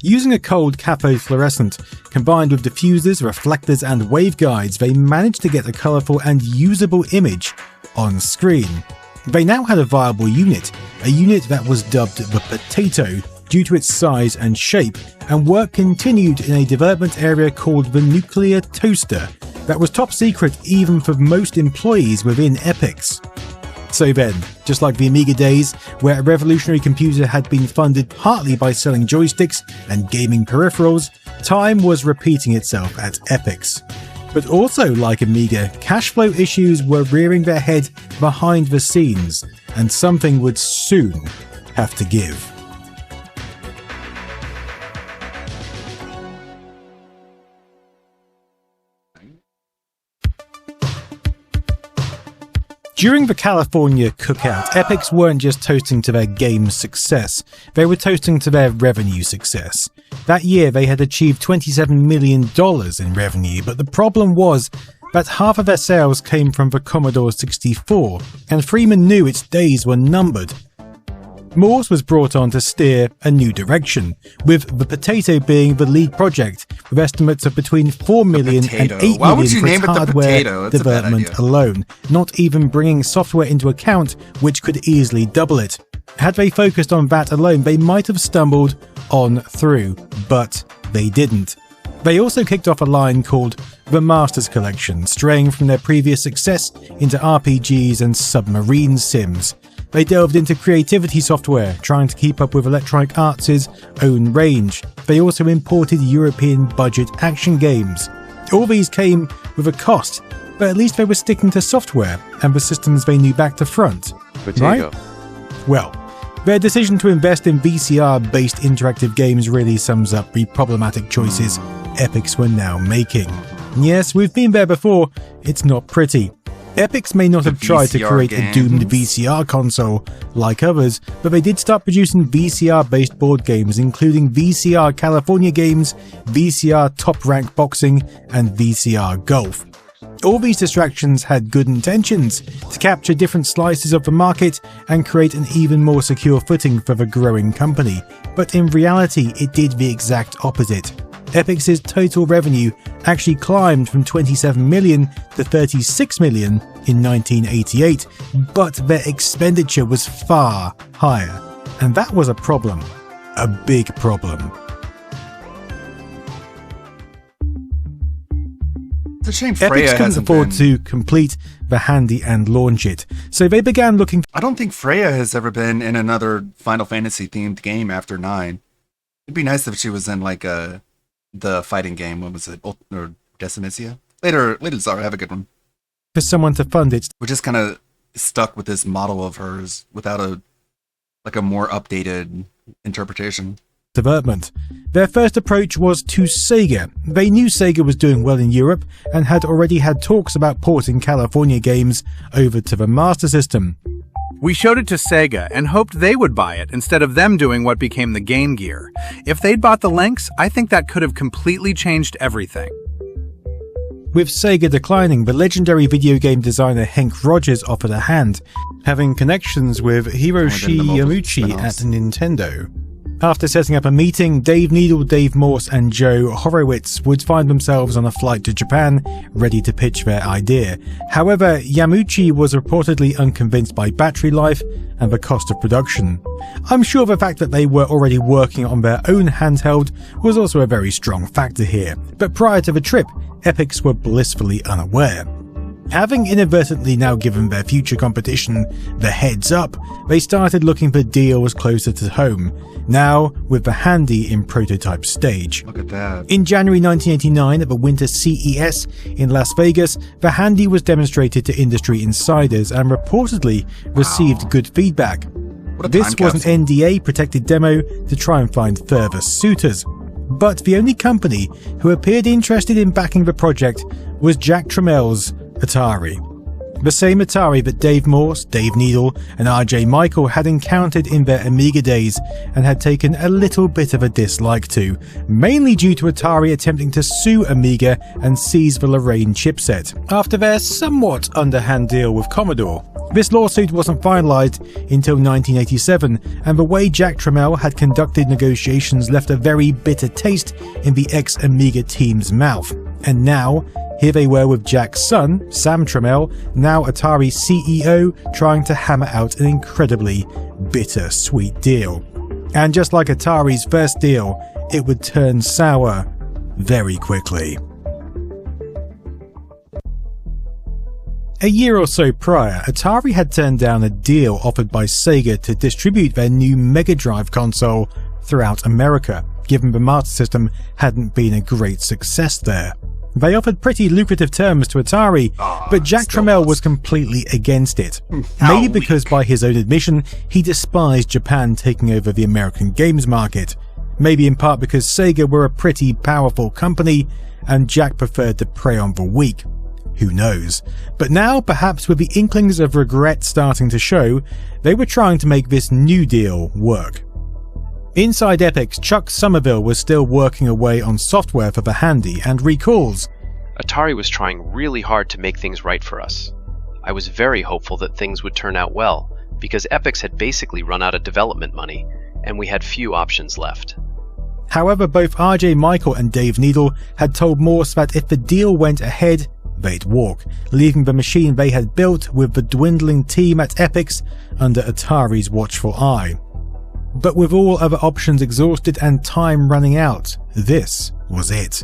Using a cold cathode fluorescent, combined with diffusers, reflectors and waveguides, they managed to get a colourful and usable image on screen. They now had a viable unit, a unit that was dubbed the Potato due to its size and shape, and work continued in a development area called the Nuclear Toaster that was top secret even for most employees within Epix. So then, just like the Amiga days, where a revolutionary computer had been funded partly by selling joysticks and gaming peripherals, time was repeating itself at Epix. But also, like Amiga, cash flow issues were rearing their head behind the scenes, and something would soon have to give. During the California cookout, Epix weren't just toasting to their game's success, they were toasting to their revenue success. That year they had achieved $27 million in revenue, but the problem was that half of their sales came from the Commodore 64, and Freeman knew its days were numbered. Morse was brought on to steer a new direction, with the Potato being the lead project, with estimates of between $4 million and $8 million for its hardware development alone, not even bringing software into account, which could easily double it. Had they focused on that alone, they might have stumbled on through, but they didn't. They also kicked off a line called the Masters Collection, straying from their previous success into RPGs and submarine sims. They delved into creativity software, trying to keep up with Electronic Arts' own range. They also imported European budget action games. All these came with a cost, but at least they were sticking to software and the systems they knew back to front. Potato. Right? Well, their decision to invest in VCR-based interactive games really sums up the problematic choices Epix were now making. Yes, we've been there before, it's not pretty. Epix may not have tried to create a doomed VCR console like others, but they did start producing VCR-based board games, including VCR California Games, VCR Top Rank Boxing, and VCR Golf. All these distractions had good intentions to capture different slices of the market and create an even more secure footing for the growing company, but in reality it did the exact opposite. Epix's total revenue actually climbed from $27 million to $36 million in 1988, but their expenditure was far higher. And that was a problem. A big problem. It's a shame Freya Epix couldn't afford to complete the Handy and launch it, so they began looking. I don't think Freya has ever been in another Final Fantasy themed game after 9. It'd be nice if she was in like the fighting game. What was it? Or Decimisia? Later, Zara, have a good one. For someone to fund it. We're just kind of stuck with this model of hers without a more updated interpretation. Development. Their first approach was to Sega. They knew Sega was doing well in Europe and had already had talks about porting California games over to the Master System. We showed it to Sega and hoped they would buy it instead of them doing what became the Game Gear. If they'd bought the Lynx, I think that could have completely changed everything. With Sega declining, the legendary video game designer Henk Rogers offered a hand, having connections with Hiroshi Yamauchi at Nintendo. After setting up a meeting, Dave Needle, Dave Morse, and Joe Horowitz would find themselves on a flight to Japan, ready to pitch their idea. However, Yamauchi was reportedly unconvinced by battery life and the cost of production. I'm sure the fact that they were already working on their own handheld was also a very strong factor here, but prior to the trip, Epix were blissfully unaware. Having inadvertently now given their future competition the heads up, they started looking for deals closer to home, now with the Handy in prototype stage. Look at that. In January 1989 at the Winter CES in Las Vegas, the Handy was demonstrated to industry insiders and reportedly received good feedback. This was an NDA protected demo to try and find further suitors. But the only company who appeared interested in backing the project was Jack Tramiel's Atari. The same Atari that Dave Morse, Dave Needle, and RJ Michael had encountered in their Amiga days and had taken a little bit of a dislike to, mainly due to Atari attempting to sue Amiga and seize the Lorraine chipset, after their somewhat underhand deal with Commodore. This lawsuit wasn't finalized until 1987, and the way Jack Tramiel had conducted negotiations left a very bitter taste in the ex-Amiga team's mouth. And now, here they were with Jack's son, Sam Tramiel, now Atari CEO, trying to hammer out an incredibly bitter-sweet deal. And just like Atari's first deal, it would turn sour very quickly. A year or so prior, Atari had turned down a deal offered by Sega to distribute their new Mega Drive console throughout America, given the Master System hadn't been a great success there. They offered pretty lucrative terms to Atari, but Jack Tramiel was completely against it. Maybe because by his own admission, he despised Japan taking over the American games market. Maybe in part because Sega were a pretty powerful company, and Jack preferred to prey on the weak. Who knows? But now, perhaps with the inklings of regret starting to show, they were trying to make this new deal work. Inside Epix, Chuck Somerville was still working away on software for the Handy and recalls, Atari was trying really hard to make things right for us. I was very hopeful that things would turn out well, because Epix had basically run out of development money, and we had few options left. However, both RJ Michael and Dave Needle had told Morse that if the deal went ahead, they'd walk, leaving the machine they had built with the dwindling team at Epix under Atari's watchful eye. But with all other options exhausted and time running out, this was it.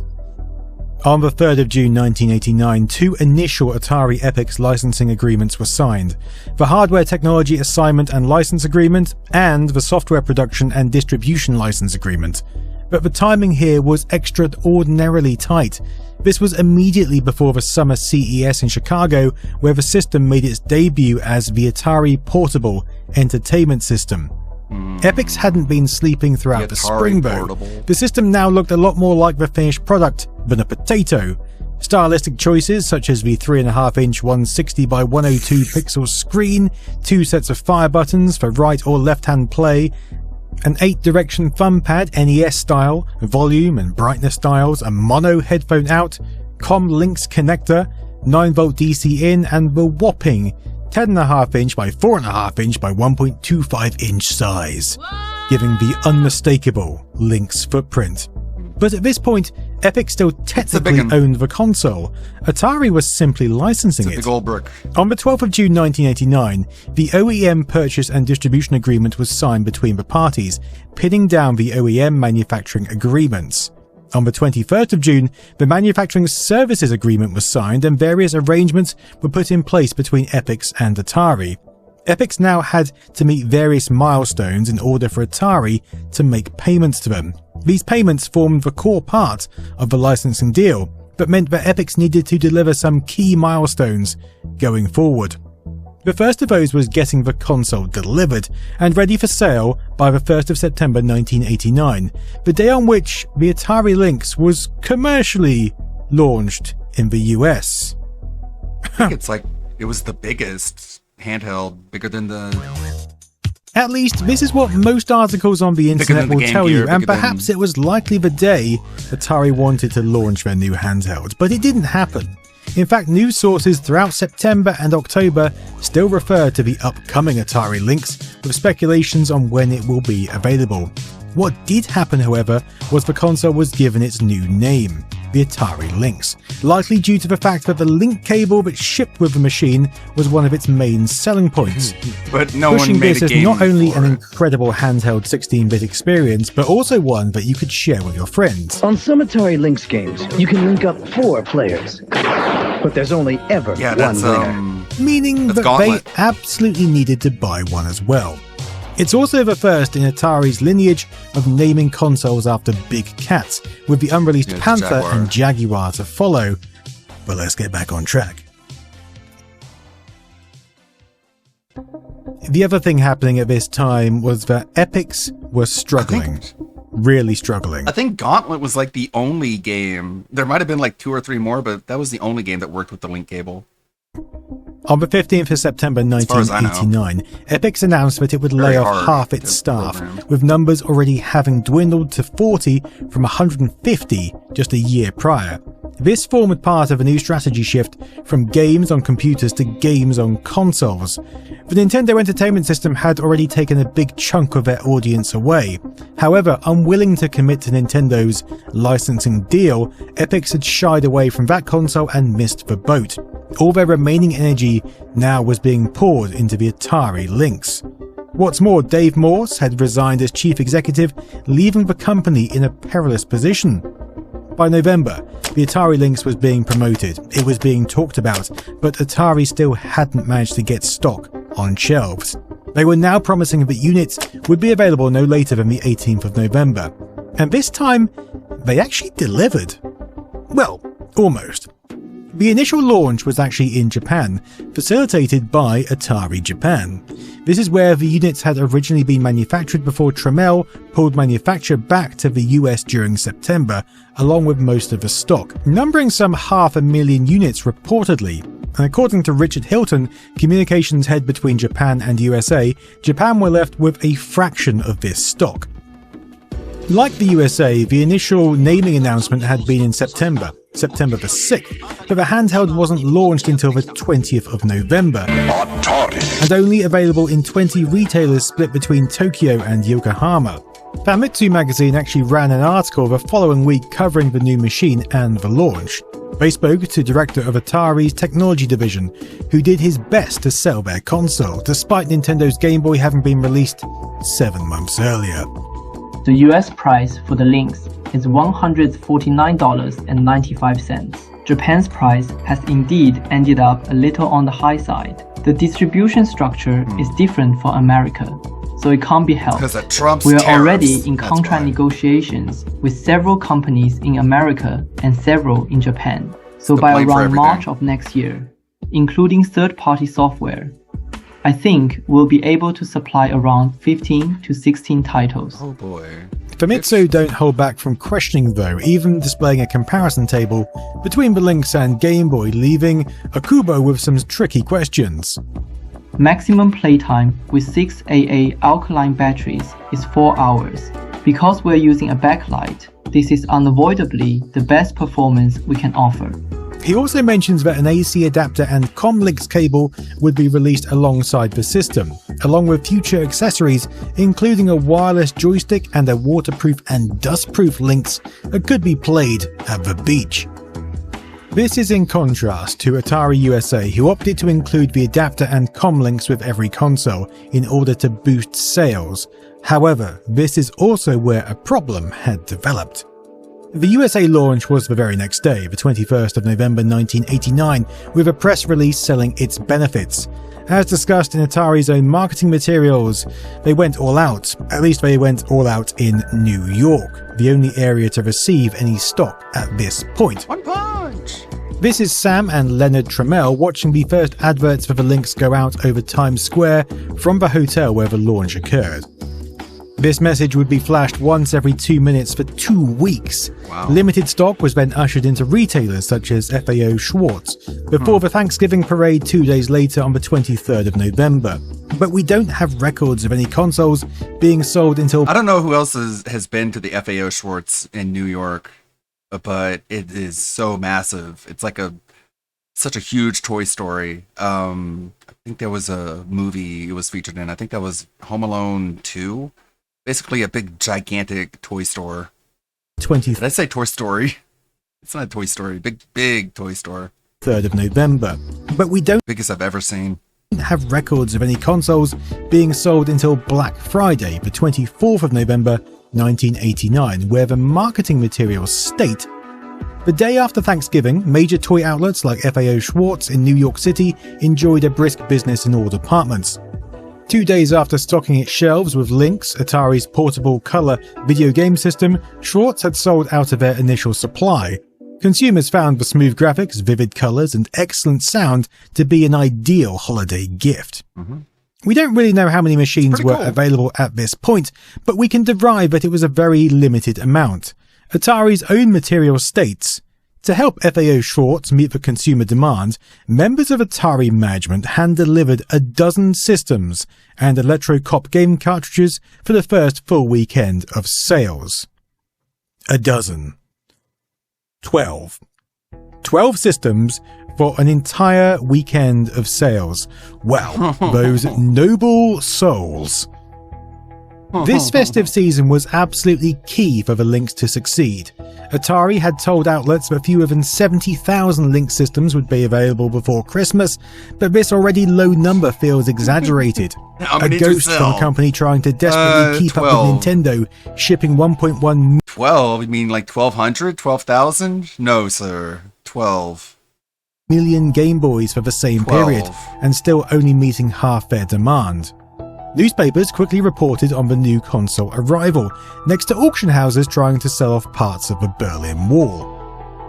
On the 3rd of June 1989, two initial Atari Epix licensing agreements were signed, the Hardware Technology Assignment and License Agreement and the Software Production and Distribution License Agreement. But the timing here was extraordinarily tight. This was immediately before the summer CES in Chicago, where the system made its debut as the Atari Portable Entertainment System. Epix hadn't been sleeping throughout the spring though. The system now looked a lot more like the finished product than a potato. Stylistic choices such as the 3.5-inch 160 by 102 pixel screen, 2 sets of fire buttons for right or left hand play, an 8-direction thumb pad NES style, volume and brightness dials, a mono headphone out, ComLinks connector, 9V DC in, and the whopping 10.5-inch by 4.5-inch by 1.25-inch size, giving the unmistakable Lynx footprint. But at this point, Epix still technically owned the console. Atari was simply licensing it. Big old brick. On the 12th of June 1989, the OEM purchase and distribution agreement was signed between the parties, pinning down the OEM manufacturing agreements. On the 21st of June, the manufacturing services agreement was signed and various arrangements were put in place between Epyx and Atari. Epyx now had to meet various milestones in order for Atari to make payments to them. These payments formed the core part of the licensing deal, but meant that Epyx needed to deliver some key milestones going forward. The first of those was getting the console delivered and ready for sale by the 1st of September 1989, the day on which the Atari Lynx was commercially launched in the US. I think it's like, it was the biggest handheld, bigger than the... At least, this is what most articles on the internet will tell you, and perhaps it was likely the day Atari wanted to launch their new handheld, but it didn't happen. In fact, news sources throughout September and October still refer to the upcoming Atari Lynx, with speculations on when it will be available. What did happen, however, was the console was given its new name, the Atari Lynx, likely due to the fact that the link cable that shipped with the machine was one of its main selling points. But no Pushing one made this a as game not only an for it. incredible handheld 16-bit experience, but also one that you could share with your friends. On some Atari Lynx games, you can link up 4 players, but there's only ever one winner. Meaning that Gauntlet. they absolutely needed to buy one as well. It's also the first in Atari's lineage of naming consoles after big cats, with the unreleased Panther Jaguar. and Jaguar to follow. But let's get back on track. The other thing happening at this time was that Epyx was struggling. Really struggling. I think Gauntlet was like the only game. There might have been like 2 or 3 more, but that was the only game that worked with the link cable. On the 15th of September far as I know. 1989, Epyx announced that it would lay Very off hard half its to staff, program. with numbers already having dwindled to 40 from 150 just a year prior. This formed part of a new strategy shift from games on computers to games on consoles. The Nintendo Entertainment System had already taken a big chunk of their audience away. However, unwilling to commit to Nintendo's licensing deal, Epyx had shied away from that console and missed the boat. All their remaining energy now was being poured into the Atari Lynx. What's more, Dave Morse had resigned as chief executive, leaving the company in a perilous position. By November, the Atari Lynx was being promoted, it was being talked about, but Atari still hadn't managed to get stock on shelves. They were now promising that units would be available no later than the 18th of November. And this time, they actually delivered. Well, almost. The initial launch was actually in Japan, facilitated by Atari Japan. This is where the units had originally been manufactured before Tramiel pulled manufacture back to the US during September, along with most of the stock, numbering some 500,000 units reportedly. And according to Richard Hilton, communications head between Japan and USA, Japan were left with a fraction of this stock. Like the USA, the initial naming announcement had been in September the 6th, but the handheld wasn't launched until the 20th of November, and only available in 20 retailers split between Tokyo and Yokohama. Famitsu magazine actually ran an article the following week covering the new machine and the launch. They spoke to director of Atari's technology division, who did his best to sell their console, despite Nintendo's Game Boy having been released 7 months earlier. The US price for the Lynx is $149.95. Japan's price has indeed ended up a little on the high side. The distribution structure is different for America, so it can't be helped. Because of Trump's We are tariffs, already in that's contract negotiations with several companies in America and several in Japan. So by blame for around everything. March of next year, including third-party software, I think we'll be able to supply around 15 to 16 titles. Oh boy. Famitsu don't hold back from questioning though, even displaying a comparison table between the Lynx and Game Boy, leaving Akubo with some tricky questions. Maximum playtime with 6 AA alkaline batteries is 4 hours. Because we're using a backlight, this is unavoidably the best performance we can offer. He also mentions that an AC adapter and Comlinks cable would be released alongside the system, along with future accessories including a wireless joystick and a waterproof and dustproof Lynx that could be played at the beach. This is in contrast to Atari USA, who opted to include the adapter and Comlinks with every console in order to boost sales. However, this is also where a problem had developed. The USA launch was the very next day, the 21st of November 1989, with a press release selling its benefits. As discussed in Atari's own marketing materials, they went all out. At least they went all out in New York, the only area to receive any stock at this point. One punch! This is Sam and Leonard Trammell watching the first adverts for the Lynx go out over Times Square from the hotel where the launch occurred. This message would be flashed once every 2 minutes for 2 weeks. Wow. Limited stock was then ushered into retailers such as FAO Schwarz, before the Thanksgiving parade 2 days later on the 23rd of November. But we don't have records of any consoles being sold until... I don't know who else has been to the FAO Schwarz in New York, but it is so massive. It's like such a huge Toy Story. I think there was a movie it was featured in. I think that was Home Alone 2. Basically a big, gigantic toy store. Did I say Toy Story? It's not a Toy Story. Big toy store. 3rd of November. But we don't biggest I've ever seen. Have records of any consoles being sold until Black Friday, the 24th of November 1989, where the marketing materials state: the day after Thanksgiving, major toy outlets like FAO Schwarz in New York City enjoyed a brisk business in all departments. 2 days after stocking its shelves with Lynx, Atari's portable color video game system, Schwarz had sold out of their initial supply. Consumers found the smooth graphics, vivid colors, and excellent sound to be an ideal holiday gift. Mm-hmm. We don't really know how many machines were available at this point, but we can derive that it was a very limited amount. Atari's own material states: to help FAO Schwarz meet the consumer demand, members of Atari management hand-delivered a dozen systems and Electro-Cop game cartridges for the first full weekend of sales. A dozen. 12. 12 systems for an entire weekend of sales. Wow, those noble souls. This festive season was absolutely key for the Lynx to succeed. Atari had told outlets that fewer than 70,000 Lynx systems would be available before Christmas, but this already low number feels exaggerated. A ghost from a company trying to desperately keep up with Nintendo, shipping 1.1 12? You mean like 1,200? 12,000? No, sir. 12 million Game Boys for the same period, and still only meeting half their demand. Newspapers quickly reported on the new console arrival, next to auction houses trying to sell off parts of the Berlin Wall.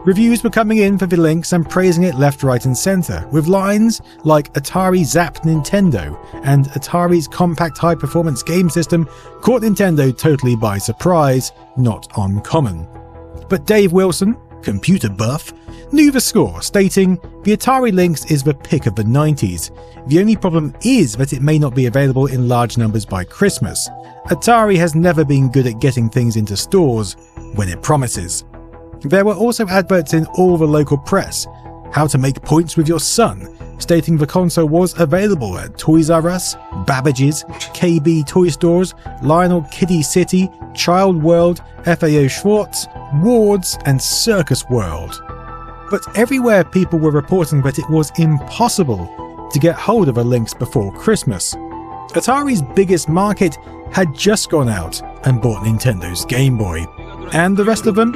Reviews were coming in for the Lynx and praising it left, right and centre, with lines like Atari zapped Nintendo and Atari's compact high-performance game system caught Nintendo totally by surprise, not uncommon. But Dave Wilson, computer buff, knew the score, stating, "The Atari Lynx is the pick of the 90s. The only problem is that it may not be available in large numbers by Christmas. Atari has never been good at getting things into stores when it promises." There were also adverts in all the local press, how to make points with your son, stating the console was available at Toys R Us, Babbage's, KB Toy Stores, Lionel Kiddie City, Child World, FAO Schwarz, Ward's and Circus World. But everywhere people were reporting that it was impossible to get hold of a Lynx before Christmas. Atari's biggest market had just gone out and bought Nintendo's Game Boy. And the rest of them?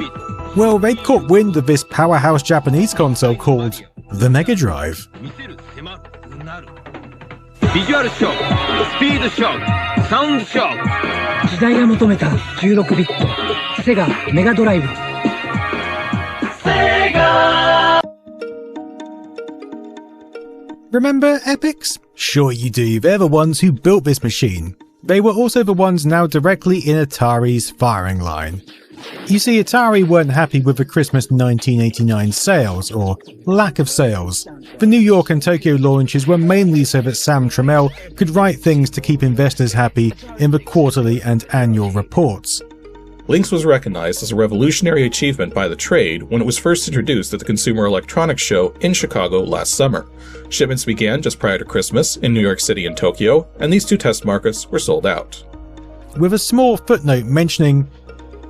Well, they'd caught wind of this powerhouse Japanese console called the Mega Drive. Visual shock, speed shock, sound shock. 時代が求めた16ビットセガメガドライブ Remember Epix? Sure you do, they're the ones who built this machine. They were also the ones now directly in Atari's firing line. You see, Atari weren't happy with the Christmas 1989 sales, or lack of sales. The New York and Tokyo launches were mainly so that Sam Trammell could write things to keep investors happy in the quarterly and annual reports. Lynx was recognized as a revolutionary achievement by the trade when it was first introduced at the Consumer Electronics Show in Chicago last summer. Shipments began just prior to Christmas in New York City and Tokyo, and these two test markets were sold out. With a small footnote mentioning,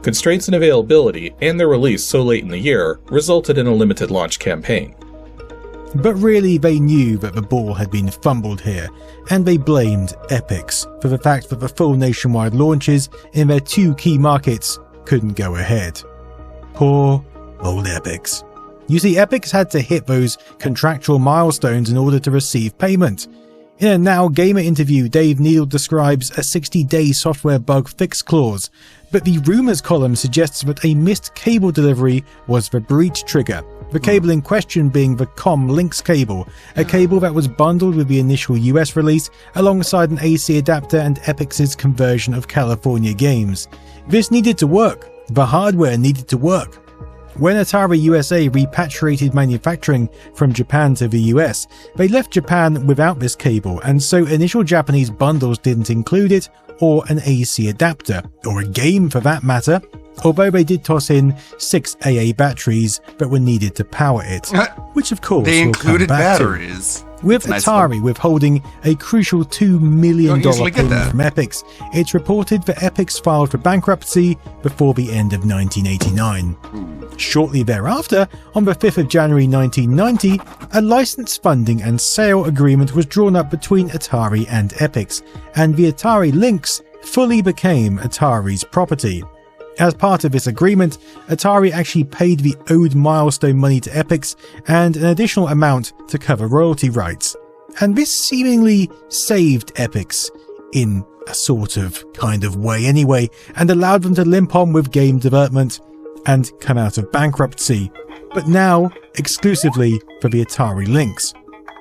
constraints in availability and their release so late in the year resulted in a limited launch campaign. But really they knew that the ball had been fumbled here, and they blamed Epix for the fact that the full nationwide launches in their two key markets couldn't go ahead. Poor old Epyx. You see, Epyx had to hit those contractual milestones in order to receive payment. In a Now Gamer interview, Dave Needle describes a 60-day software bug fix clause, but the rumors column suggests that a missed cable delivery was the breach trigger, the cable in question being the ComLinks cable, a cable that was bundled with the initial US release alongside an AC adapter and Epyx's conversion of California games. This needed to work. The hardware needed to work. When Atari USA repatriated manufacturing from Japan to the US, they left Japan without this cable, and so initial Japanese bundles didn't include it, or an AC adapter, or a game for that matter, although they did toss in 6 AA batteries that were needed to power it, which of course they we'll included come back batteries. To. With That's Atari nice withholding a crucial $2 million Don't payment from Epyx, it's reported that Epyx filed for bankruptcy before the end of 1989. Shortly thereafter, on the 5th of January 1990, a license funding and sale agreement was drawn up between Atari and Epyx, and the Atari Lynx fully became Atari's property. As part of this agreement, Atari actually paid the owed milestone money to Epyx and an additional amount to cover royalty rights. And this seemingly saved Epyx, in a sort of kind of way anyway, and allowed them to limp on with game development and come out of bankruptcy, but now exclusively for the Atari Lynx.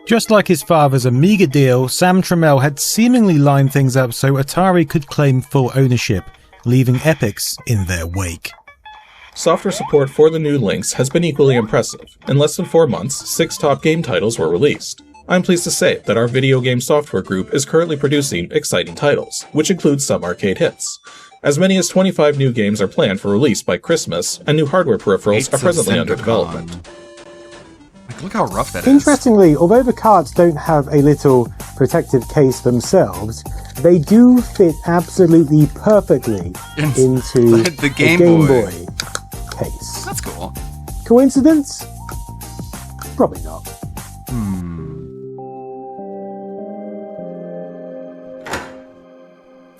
Just like his father's Amiga deal, Sam Trammell had seemingly lined things up so Atari could claim full ownership, leaving Epyx in their wake. Software support for the new Lynx has been equally impressive. In less than 4 months, 6 top game titles were released. I'm pleased to say that our video game software group is currently producing exciting titles, which include some arcade hits. As many as 25 new games are planned for release by Christmas, and new hardware peripherals are presently under development. Look how rough that is. Interestingly, although the cards don't have a little protective case themselves, they do fit absolutely perfectly into the Game Boy case. That's cool. Coincidence? Probably not.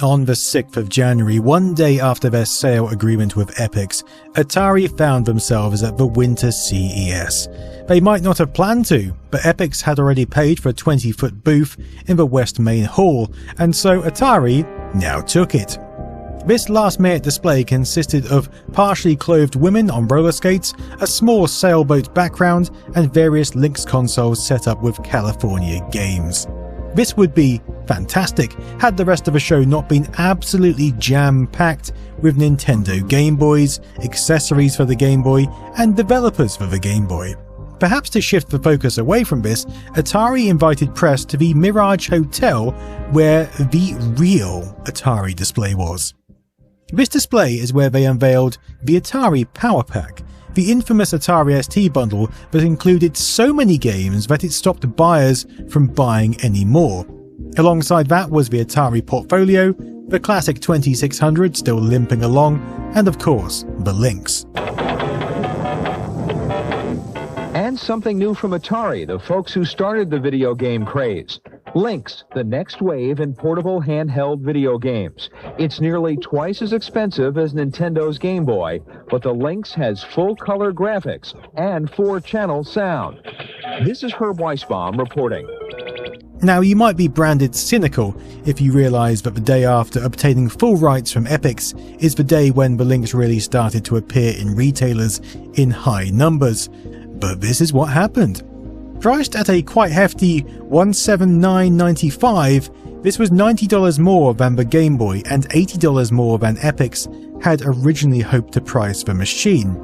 On the 6th of January, one day after their sale agreement with Epyx, Atari found themselves at the Winter CES. They might not have planned to, but Epyx had already paid for a 20-foot booth in the West Main Hall, and so Atari now took it. This last-minute display consisted of partially clothed women on roller skates, a small sailboat background, and various Lynx consoles set up with California games. This would be fantastic had the rest of the show not been absolutely jam-packed with Nintendo Game Boys, accessories for the Game Boy, and developers for the Game Boy. Perhaps to shift the focus away from this, Atari invited press to the Mirage Hotel where the real Atari display was. This display is where they unveiled the Atari Power Pack, the infamous Atari ST bundle that included so many games that it stopped buyers from buying any more. Alongside that was the Atari portfolio, the classic 2600 still limping along, and of course, the Lynx. And something new from Atari, the folks who started the video game craze. Lynx, the next wave in portable handheld video games. It's nearly twice as expensive as Nintendo's Game Boy, but the Lynx has full-color graphics and 4-channel sound. This is Herb Weisbaum reporting. Now, you might be branded cynical if you realise that the day after obtaining full rights from Epyx is the day when the Lynx really started to appear in retailers in high numbers, but this is what happened. Priced at a quite hefty $179.95, this was $90 more than the Game Boy and $80 more than Epyx had originally hoped to price the machine.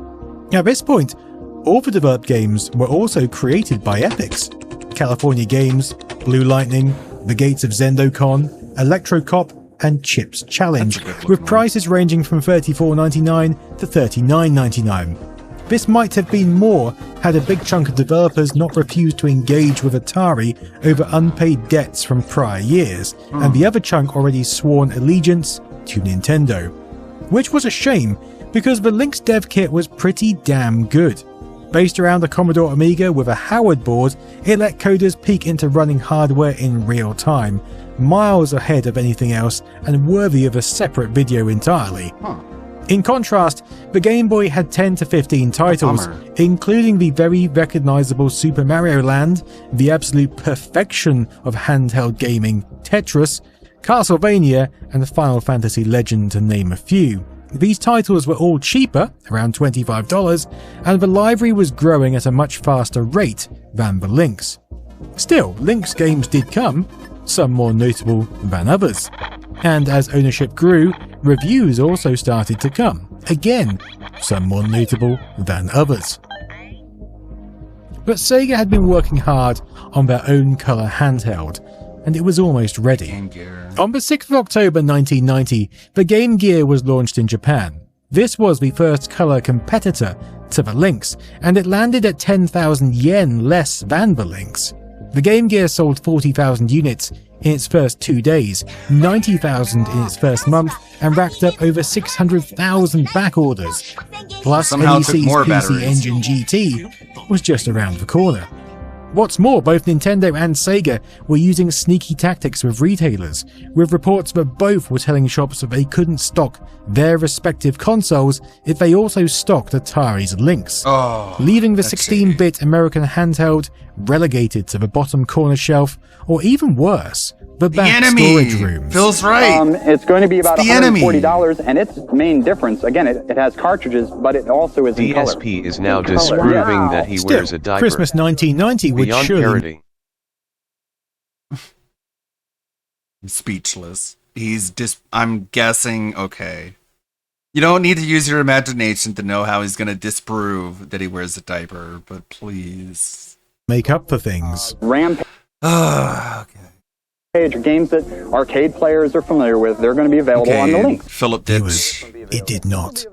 At this point, all the developed games were also created by Epyx. California Games, Blue Lightning, The Gates of Zendocon, Electrocop, and Chips Challenge, with prices ranging from $34.99 to $39.99. This might have been more had a big chunk of developers not refused to engage with Atari over unpaid debts from prior years, and the other chunk already sworn allegiance to Nintendo. Which was a shame, because the Lynx dev kit was pretty damn good. Based around the Commodore Amiga with a Howard board, it let coders peek into running hardware in real time, miles ahead of anything else and worthy of a separate video entirely. In contrast, the Game Boy had 10 to 15 titles, including the very recognizable Super Mario Land, the absolute perfection of handheld gaming, Tetris, Castlevania, and Final Fantasy Legend, to name a few. These titles were all cheaper, around $25, and the library was growing at a much faster rate than the Lynx. Still, Lynx games did come, some more notable than others. And as ownership grew, reviews also started to come, again, some more notable than others. But Sega had been working hard on their own colour handheld, and it was almost ready. On the 6th of October 1990, the Game Gear was launched in Japan. This was the first colour competitor to the Lynx, and it landed at 10,000 yen less than the Lynx. The Game Gear sold 40,000 units in its first 2 days, 90,000 in its first month, and racked up over 600,000 back orders. Plus, NEC's PC Engine GT was just around the corner. What's more, both Nintendo and Sega were using sneaky tactics with retailers, with reports that both were telling shops that they couldn't stock their respective consoles if they also stocked Atari's Lynx, leaving the 16-bit American handheld relegated to the bottom corner shelf, or even worse, the back storage rooms. Phil's right. It's going to be about $140, and its main difference, again, it has cartridges, but it also is in color. DSP is now disproving that he wears a diaper. Christmas 1990 would Beyond surely... parody. Speechless. I'm guessing, okay. You don't need to use your imagination to know how he's going to disprove that he wears a diaper, but please. Make up for things. Rampage. Okay. Games that arcade players are familiar with, they're going to be available on the Lynx. Philip did. It did not.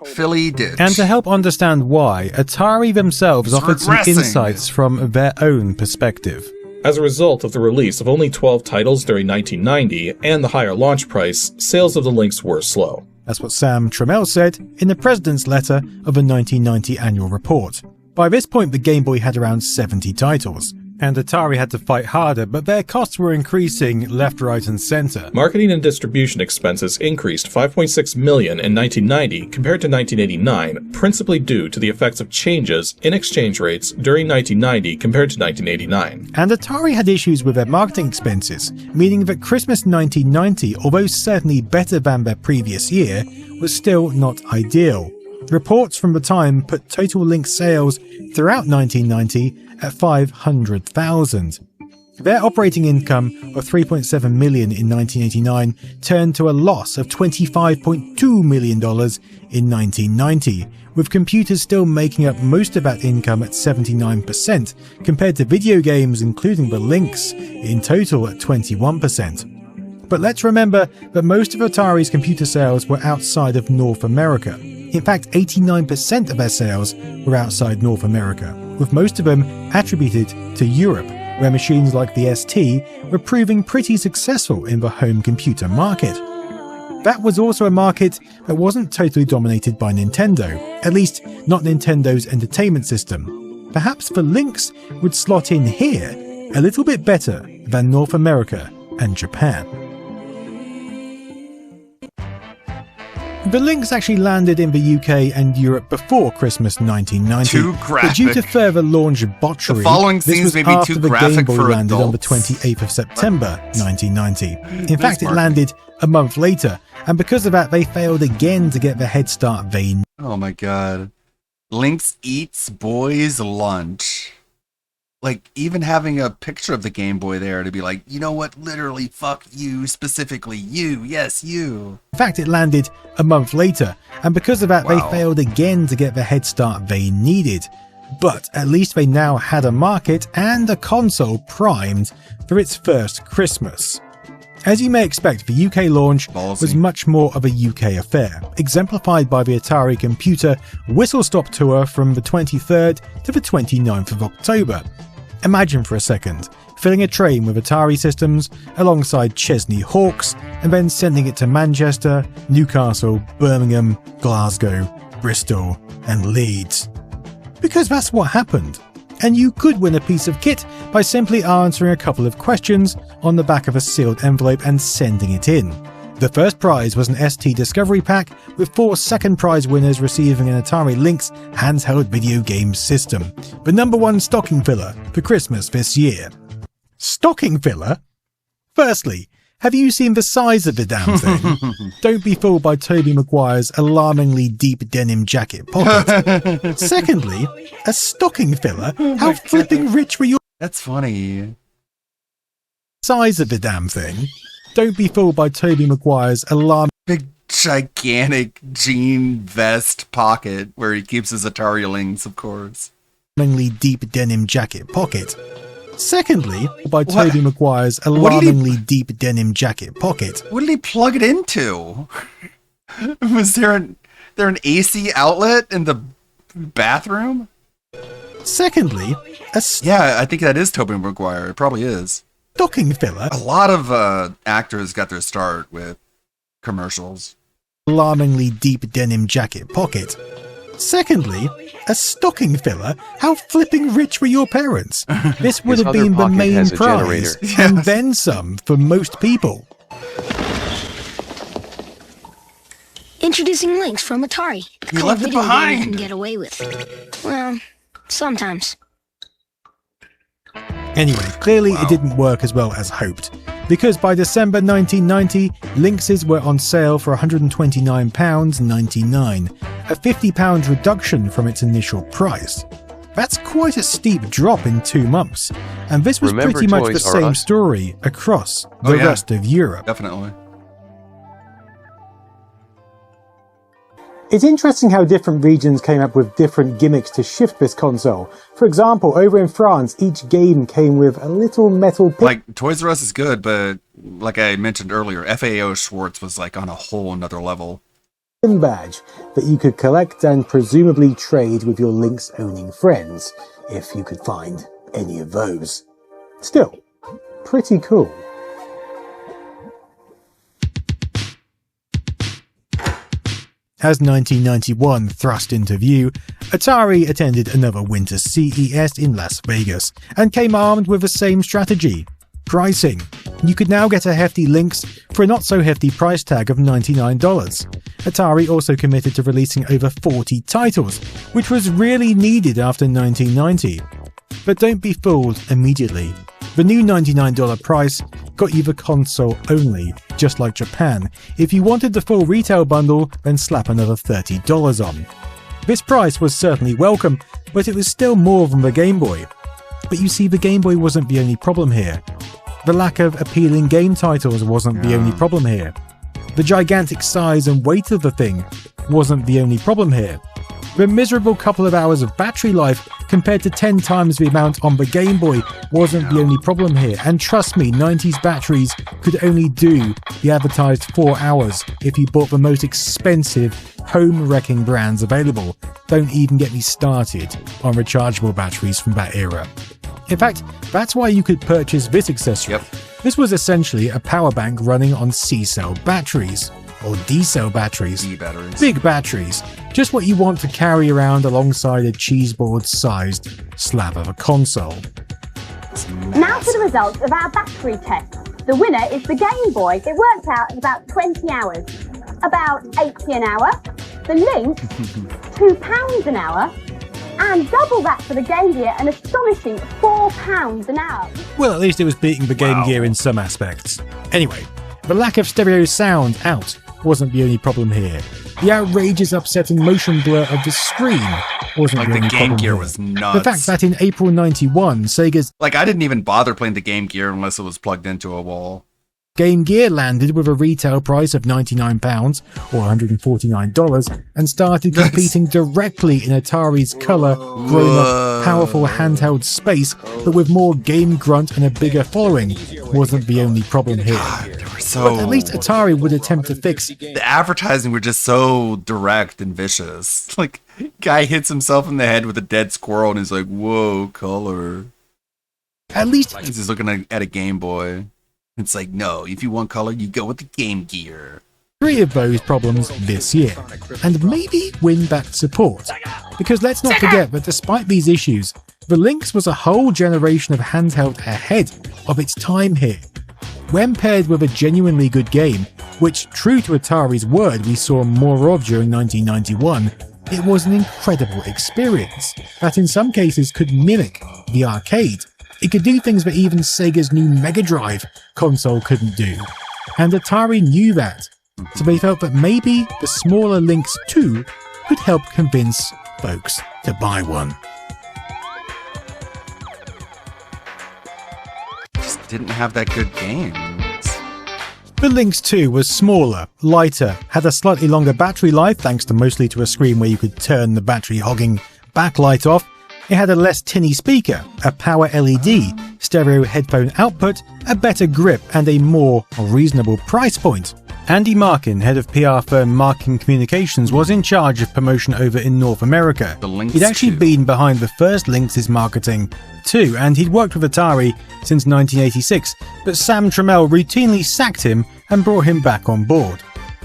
Philly did. And to help understand why, Atari themselves offered some insights from their own perspective. As a result of the release of only 12 titles during 1990 and the higher launch price, sales of the Lynx were slow. That's what Sam Trammell said in the President's letter of the 1990 annual report. By this point, the Game Boy had around 70 titles, and Atari had to fight harder, but their costs were increasing left, right, and center. Marketing and distribution expenses increased $5.6 million in 1990 compared to 1989, principally due to the effects of changes in exchange rates during 1990 compared to 1989. And Atari had issues with their marketing expenses, meaning that Christmas 1990, although certainly better than their previous year, was still not ideal. Reports from the time put total Lynx sales throughout 1990 at 500,000. Their operating income of $3.7 million in 1989 turned to a loss of $25.2 million in 1990, with computers still making up most of that income at 79%, compared to video games, including the Lynx, in total at 21%. But let's remember that most of Atari's computer sales were outside of North America. In fact, 89% of their sales were outside North America, with most of them attributed to Europe, where machines like the ST were proving pretty successful in the home computer market. That was also a market that wasn't totally dominated by Nintendo, at least not Nintendo's entertainment system. Perhaps the Lynx would slot in here a little bit better than North America and Japan. The Lynx actually landed in the UK and Europe before Christmas 1990. Too graphic. But due to further launch botchery, the following this scenes was may be after too the graphic Game Boy for landed on the adults. 28th of September 1990. In fact, it landed a month later, and because of that, they failed again to get the head start they needed. Oh my god. Lynx eats boys lunch. Like, even having a picture of the Game Boy there to be like, you know what, literally, fuck you, specifically you, yes, you. In fact, it landed a month later, and because of that, they failed again to get the head start they needed. But at least they now had a market and a console primed for its first Christmas. As you may expect, the UK launch was much more of a UK affair, exemplified by the Atari Computer Whistle Stop Tour from the 23rd to the 29th of October. Imagine for a second, filling a train with Atari systems alongside Chesney Hawks and then sending it to Manchester, Newcastle, Birmingham, Glasgow, Bristol and Leeds. Because that's what happened. And you could win a piece of kit by simply answering a couple of questions on the back of a sealed envelope and sending it in. The first prize was an ST Discovery Pack, with 4 second prize winners receiving an Atari Lynx handheld video game system, the #1 stocking filler for Christmas this year. Stocking filler? Firstly, have you seen the size of the damn thing? Don't be fooled by Tobey Maguire's alarmingly deep denim jacket pocket. Secondly, a stocking filler? How flipping rich were your... That's funny. Size of the damn thing? Don't be fooled by Tobey Maguire's alarming... Big gigantic jean vest pocket where he keeps his Atari Lynx, of course. Alarmingly deep denim jacket pocket. Secondly, by Tobey Maguire's alarmingly deep denim jacket pocket. What did he plug it into? Was there an AC outlet in the bathroom? Secondly, yeah, I think that is Tobey Maguire. It probably is. Stocking filler. A lot of actors got their start with commercials. Alarmingly deep denim jacket pocket. Secondly, a stocking filler? How flipping rich were your parents? This would have been the main prize, and then some for most people. Introducing Lynx from Atari. You left it behind! You can get away with. Well, sometimes. Anyway, clearly it didn't work as well as hoped, because by December 1990, Lynxes were on sale for £129.99, a £50 reduction from its initial price. That's quite a steep drop in 2 months, and this was pretty much the same story across the rest of Europe. Definitely. It's interesting how different regions came up with different gimmicks to shift this console. For example, over in France, each game came with a little metal pin. Like, Toys R Us is good, but like I mentioned earlier, FAO Schwartz was like on a whole another level. Badge that you could collect and presumably trade with your Lynx-owning friends, if you could find any of those. Still, pretty cool. As 1991 thrust into view, Atari attended another winter CES in Las Vegas and came armed with the same strategy: pricing. You could now get a hefty Lynx for a not-so-hefty price tag of $99. Atari also committed to releasing over 40 titles, which was really needed after 1990. But don't be fooled immediately. The new $99 price got you the console only, just like Japan. If you wanted the full retail bundle, then slap another $30 on. This price was certainly welcome, but it was still more than the Game Boy. But you see, the Game Boy wasn't the only problem here. The lack of appealing game titles wasn't the only problem here. The gigantic size and weight of the thing wasn't the only problem here. The miserable couple of hours of battery life compared to 10 times the amount on the Game Boy wasn't the only problem here, and trust me, 90s batteries could only do the advertised 4 hours if you bought the most expensive home-wrecking brands available. Don't even get me started on rechargeable batteries from that era. In fact, that's why you could purchase this accessory. Yep. This was essentially a power bank running on C-cell batteries. Or D-cell batteries. D-batteries. Big batteries. Just what you want to carry around alongside a cheeseboard-sized slab of a console. Now for the results of our battery test. The winner is the Game Boy. It worked out in about 20 hours. About 80 an hour. The Lynx, £2 an hour. And double that for the Game Gear, an astonishing £4 an hour. Well, at least it was beating the Game Gear in some aspects. Anyway, the lack of stereo sound out wasn't the only problem here. The outrageous, upsetting motion blur of the screen wasn't the only problem. The Game Gear was nuts. The fact that in April 91, Sega's... Like, I didn't even bother playing the Game Gear unless it was plugged into a wall. Game Gear landed with a retail price of £99 or $149 and started competing directly in Atari's colour, grown-up, powerful handheld space, but with more game grunt and a bigger following wasn't the only problem here. But at least Atari would attempt to fix... The advertising were just so direct and vicious. Like, guy hits himself in the head with a dead squirrel and he's like, whoa, color. At least... He's looking at a Game Boy. It's like, no, if you want color, you go with the Game Gear. 3 of those problems this year, and maybe win back support. Because let's not forget that despite these issues, the Lynx was a whole generation of handheld ahead of its time here. When paired with a genuinely good game, which, true to Atari's word, we saw more of during 1991, it was an incredible experience that in some cases could mimic the arcade. It could do things that even Sega's new Mega Drive console couldn't do. And Atari knew that, so they felt that maybe the smaller Lynx 2 could help convince folks to buy one. Just didn't have that good games. The Lynx 2 was smaller, lighter, had a slightly longer battery life thanks to mostly to a screen where you could turn the battery hogging backlight off. It had a less tinny speaker, a power LED, stereo headphone output, a better grip, and a more reasonable price point. Andy Markin, head of PR firm Markin Communications, was in charge of promotion over in North America. He'd actually been behind the first Lynx's marketing too, and he'd worked with Atari since 1986, but Sam Trammell routinely sacked him and brought him back on board.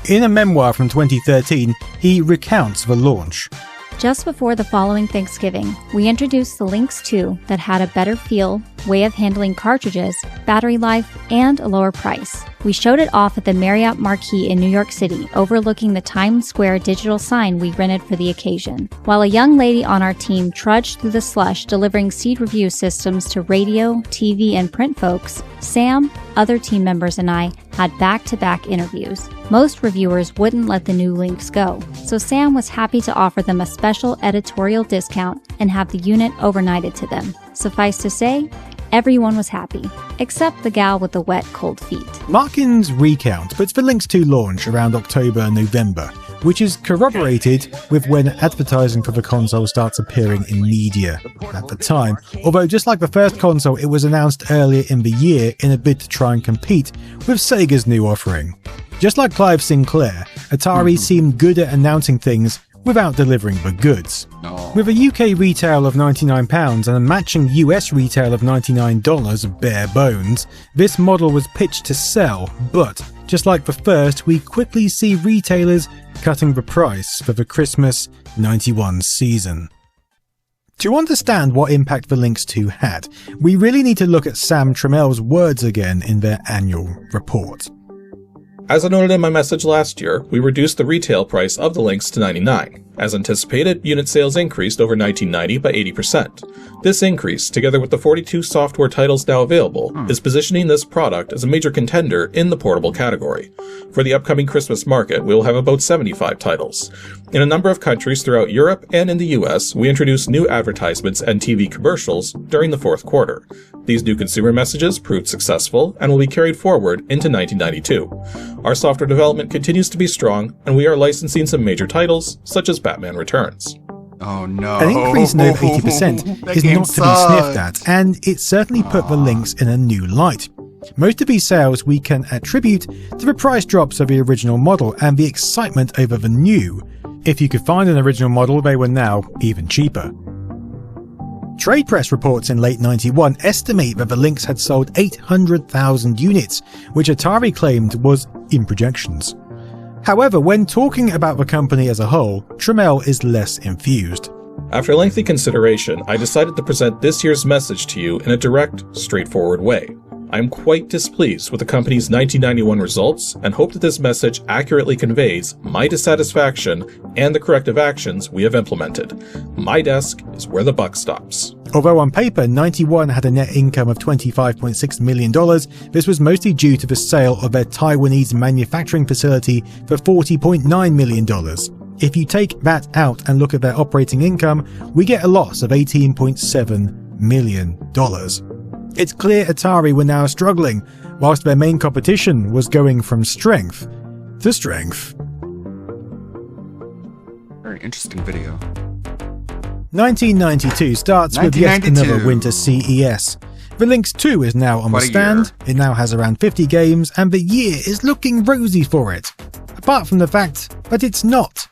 In a memoir from 2013, he recounts the launch. Just before the following Thanksgiving, we introduced the Lynx 2 that had a better feel, way of handling cartridges, battery life, and a lower price. We showed it off at the Marriott Marquis in New York City, overlooking the Times Square digital sign we rented for the occasion. While a young lady on our team trudged through the slush delivering seed review systems to radio, TV, and print folks, Sam, other team members, and I had back-to-back interviews. Most reviewers wouldn't let the new Lynx go, so Sam was happy to offer them a special editorial discount and have the unit overnighted to them. Suffice to say, everyone was happy, except the gal with the wet, cold feet. Markin's recount puts the Lynx 2 launch around October-November, which is corroborated with when advertising for the console starts appearing in media at the time. Although, just like the first console, it was announced earlier in the year in a bid to try and compete with Sega's new offering. Just like Clive Sinclair, Atari seemed good at announcing things without delivering the goods. With a UK retail of £99 and a matching US retail of $99 bare bones, this model was pitched to sell, but just like the first, we quickly see retailers cutting the price for the Christmas 91 season. To understand what impact the Lynx 2 had, we really need to look at Sam Trammell's words again in their annual report. As I noted in my message last year, we reduced the retail price of the Lynx to $99. As anticipated, unit sales increased over 1990 by 80%. This increase, together with the 42 software titles now available, is positioning this product as a major contender in the portable category. For the upcoming Christmas market, we will have about 75 titles. In a number of countries throughout Europe and in the US, we introduced new advertisements and TV commercials during the fourth quarter. These new consumer messages proved successful and will be carried forward into 1992. Our software development continues to be strong, and we are licensing some major titles, such as Batman Returns. Oh no. An increase in over 80% is not to be sniffed at, and it certainly put the Lynx in a new light. Most of these sales we can attribute to the price drops of the original model and the excitement over the new. If you could find an original model, they were now even cheaper. Trade press reports in late 91 estimate that the Lynx had sold 800,000 units, which Atari claimed was in projections. However, when talking about the company as a whole, Trammell is less enthused. After lengthy consideration, I decided to present this year's message to you in a direct, straightforward way. I am quite displeased with the company's 1991 results and hope that this message accurately conveys my dissatisfaction and the corrective actions we have implemented. My desk is where the buck stops. Although on paper, 91 had a net income of $25.6 million, this was mostly due to the sale of their Taiwanese manufacturing facility for $40.9 million. If you take that out and look at their operating income, we get a loss of $18.7 million. It's clear Atari were now struggling, whilst their main competition was going from strength to strength. Very interesting video. 1992 starts with yet another winter CES. The Lynx 2 is now on the stand, it now has around 50 games, and the year is looking rosy for it. Apart from the fact that it's not.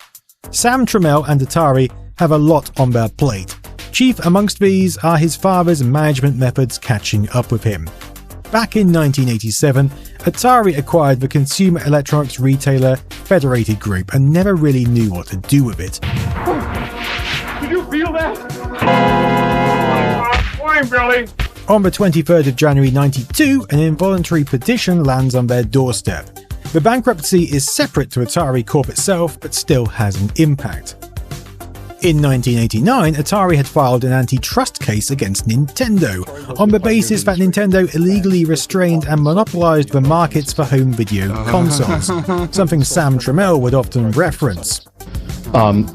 Sam Trammell and Atari have a lot on their plate. Chief amongst these are his father's management methods catching up with him. Back in 1987, Atari acquired the consumer electronics retailer Federated Group and never really knew what to do with it. Did you feel that? Fine, Billy. On the 23rd of January 92, an involuntary petition lands on their doorstep. The bankruptcy is separate to Atari Corp itself, but still has an impact. In 1989, Atari had filed an antitrust case against Nintendo on the basis that Nintendo illegally restrained and monopolized the markets for home video consoles, something Sam Trammell would often reference.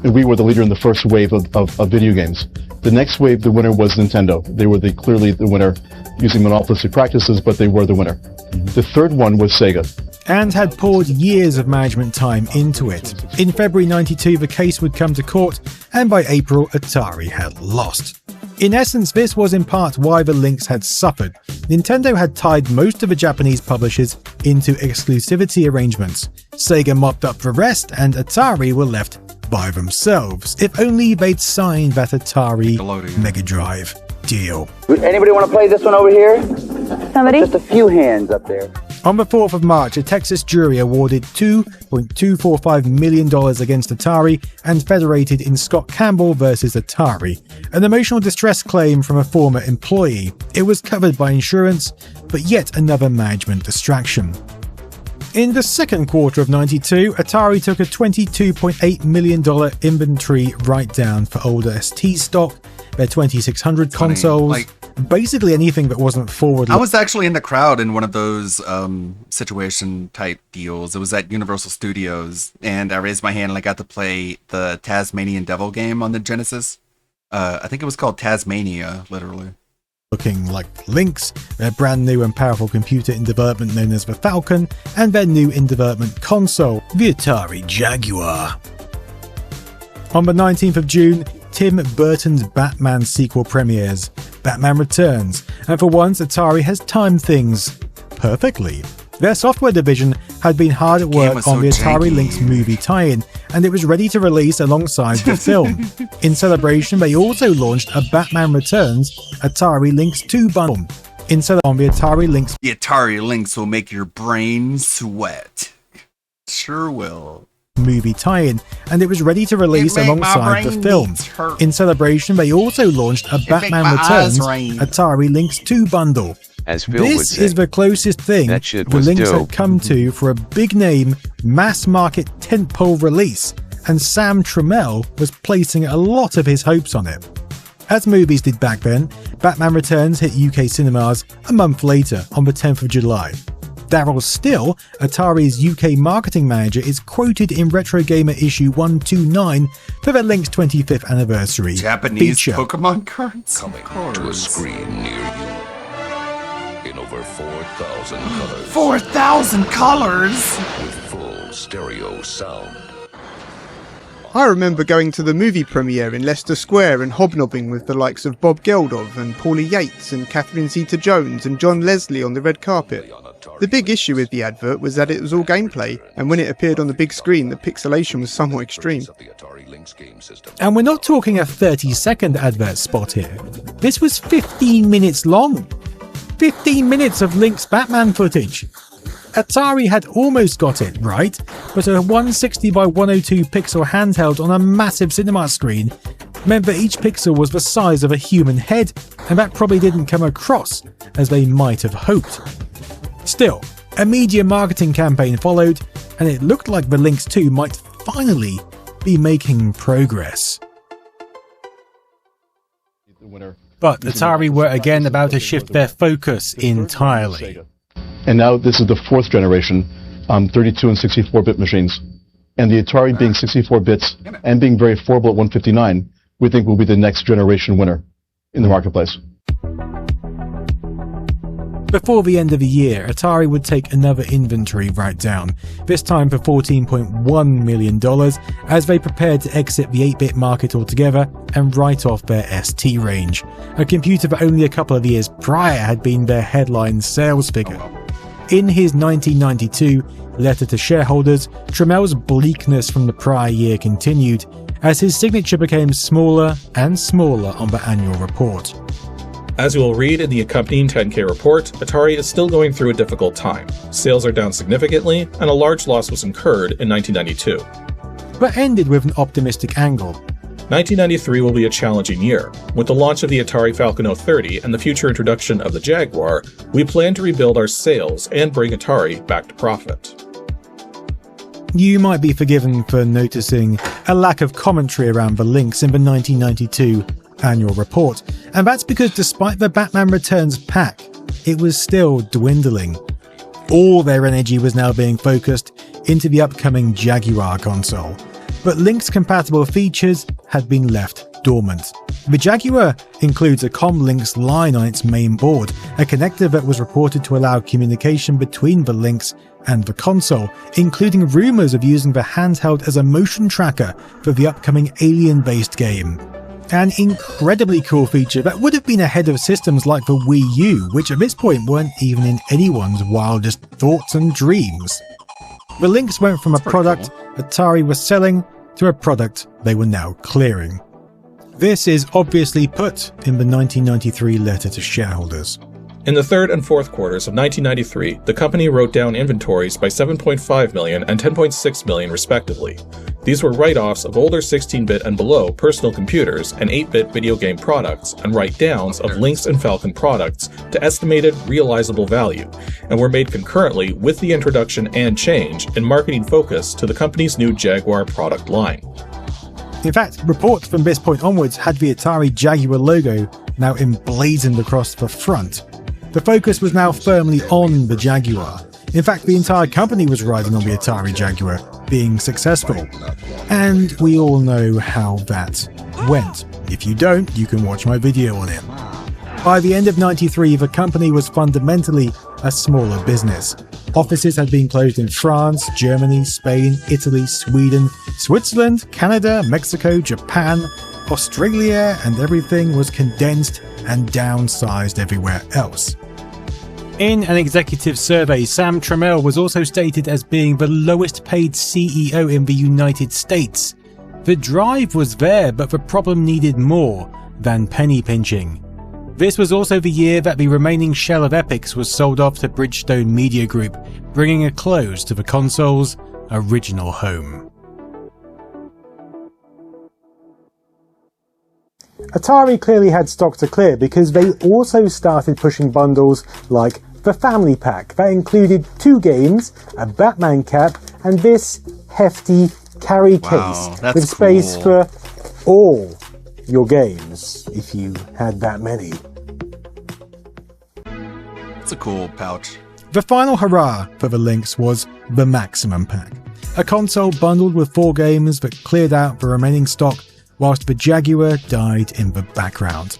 We were the leader in the first wave of video games. The next wave, the winner was Nintendo. They were clearly the winner, using monopolistic practices, but they were the winner. The third one was Sega. And had poured years of management time into it. In February 92, the case would come to court, and by April, Atari had lost. In essence, this was in part why the Lynx had suffered. Nintendo had tied most of the Japanese publishers into exclusivity arrangements. Sega mopped up the rest, and Atari were left by themselves. If only they'd signed that Atari Mega Drive deal. Anybody want to play this one over here? Somebody? Just a few hands up there. On the 4th of March, a Texas jury awarded $2.245 million against Atari and federated in Scott Campbell versus Atari, an emotional distress claim from a former employee. It was covered by insurance, but yet another management distraction. In the second quarter of 92, Atari took a $22.8 million inventory write-down for older ST stock, their 2600 consoles, basically anything that wasn't forward. I was actually in the crowd in one of those situation type deals. It was at Universal Studios, and I raised my hand and I got to play the Tasmanian Devil game on the Genesis. I think it was called Tasmania, literally. Looking like Lynx, their brand new and powerful computer in development known as the Falcon, and their new in development console, the Atari Jaguar. On the 19th of June, Tim Burton's Batman sequel premieres, Batman Returns, and for once Atari has timed things perfectly. Their software division had been hard at work on the Atari Lynx movie tie-in, and it was ready to release alongside the film. In celebration, they also launched a Batman Returns Atari Lynx 2 bundle. On the Atari Lynx. The Atari Lynx will make your brain sweat. Sure will. Movie tie-in, and it was ready to release alongside the film. In celebration, they also launched a Batman Returns Atari Lynx 2 bundle. As Phil would This say, is the closest thing the Lynx had come to for a big-name, mass-market tentpole release, and Sam Trammell was placing a lot of his hopes on it. As movies did back then, Batman Returns hit UK cinemas a month later, on the 10th of July. Daryl Still, Atari's UK marketing manager, is quoted in Retro Gamer issue 129 for the Lynx 25th anniversary Japanese feature. Pokemon cards? Coming to a screen near you. In over 4,000 colors. 4,000 colors? With full stereo sound. I remember going to the movie premiere in Leicester Square and hobnobbing with the likes of Bob Geldof and Paulie Yates and Catherine Zeta-Jones and John Leslie on the red carpet. The big issue with the advert was that it was all gameplay, and when it appeared on the big screen, the pixelation was somewhat extreme. And we're not talking a 30-second advert spot here. This was 15 minutes long. 15 minutes of Lynx Batman footage. Atari had almost got it right, but a 160 by 102 pixel handheld on a massive cinema screen meant that each pixel was the size of a human head, and that probably didn't come across as they might have hoped. Still, a media marketing campaign followed, and it looked like the Lynx 2 might finally be making progress. But Atari were again about to shift their focus entirely. And now this is the fourth generation, 32 and 64-bit machines. And the Atari being 64 bits and being very affordable at 159, we think will be the next generation winner in the marketplace. Before the end of the year, Atari would take another inventory write-down, this time for $14.1 million, as they prepared to exit the 8-bit market altogether and write off their ST range, a computer that only a couple of years prior had been their headline sales figure. In his 1992 letter to shareholders, Trammell's bleakness from the prior year continued, as his signature became smaller and smaller on the annual report. As you will read in the accompanying 10K report, Atari is still going through a difficult time. Sales are down significantly, and a large loss was incurred in 1992. But ended with an optimistic angle. 1993 will be a challenging year. With the launch of the Atari Falcon 030 and the future introduction of the Jaguar, we plan to rebuild our sales and bring Atari back to profit. You might be forgiven for noticing a lack of commentary around the Lynx in the 1992 annual report, and that's because despite the Batman Returns pack, it was still dwindling. All their energy was now being focused into the upcoming Jaguar console, but Lynx-compatible features had been left dormant. The Jaguar includes a Comlinks line on its main board, a connector that was reported to allow communication between the Lynx and the console, including rumours of using the handheld as a motion tracker for the upcoming Alien-based game. An incredibly cool feature that would have been ahead of systems like the Wii U, which at this point weren't even in anyone's wildest thoughts and dreams. The Lynx went from a product Atari was selling to a product they were now clearing. This is obviously put in the 1993 letter to shareholders. In the third and fourth quarters of 1993, the company wrote down inventories by $7.5 million and $10.6 million respectively. These were write-offs of older 16-bit and below personal computers and 8-bit video game products, and write-downs of Lynx and Falcon products to estimated realizable value, and were made concurrently with the introduction and change in marketing focus to the company's new Jaguar product line. In fact, reports from this point onwards had the Atari Jaguar logo now emblazoned across the front. The focus was now firmly on the Jaguar. In fact, the entire company was riding on the Atari Jaguar, being successful. And we all know how that went. If you don't, you can watch my video on it. By the end of '93, the company was fundamentally a smaller business. Offices had been closed in France, Germany, Spain, Italy, Sweden, Switzerland, Canada, Mexico, Japan, Australia, and everything was condensed and downsized everywhere else. In an executive survey, Sam Trammell was also stated as being the lowest paid CEO in the United States. The drive was there, but the problem needed more than penny pinching. This was also the year that the remaining shell of Epyx was sold off to Bridgestone Media Group, bringing a close to the console's original home. Atari clearly had stock to clear because they also started pushing bundles like the Family Pack that included 2 games, a Batman cap, and this hefty carry case with space for all your games, if you had that many. It's a cool pouch. The final hurrah for the Lynx was the Maximum Pack, a console bundled with 4 games that cleared out the remaining stock whilst the Jaguar died in the background.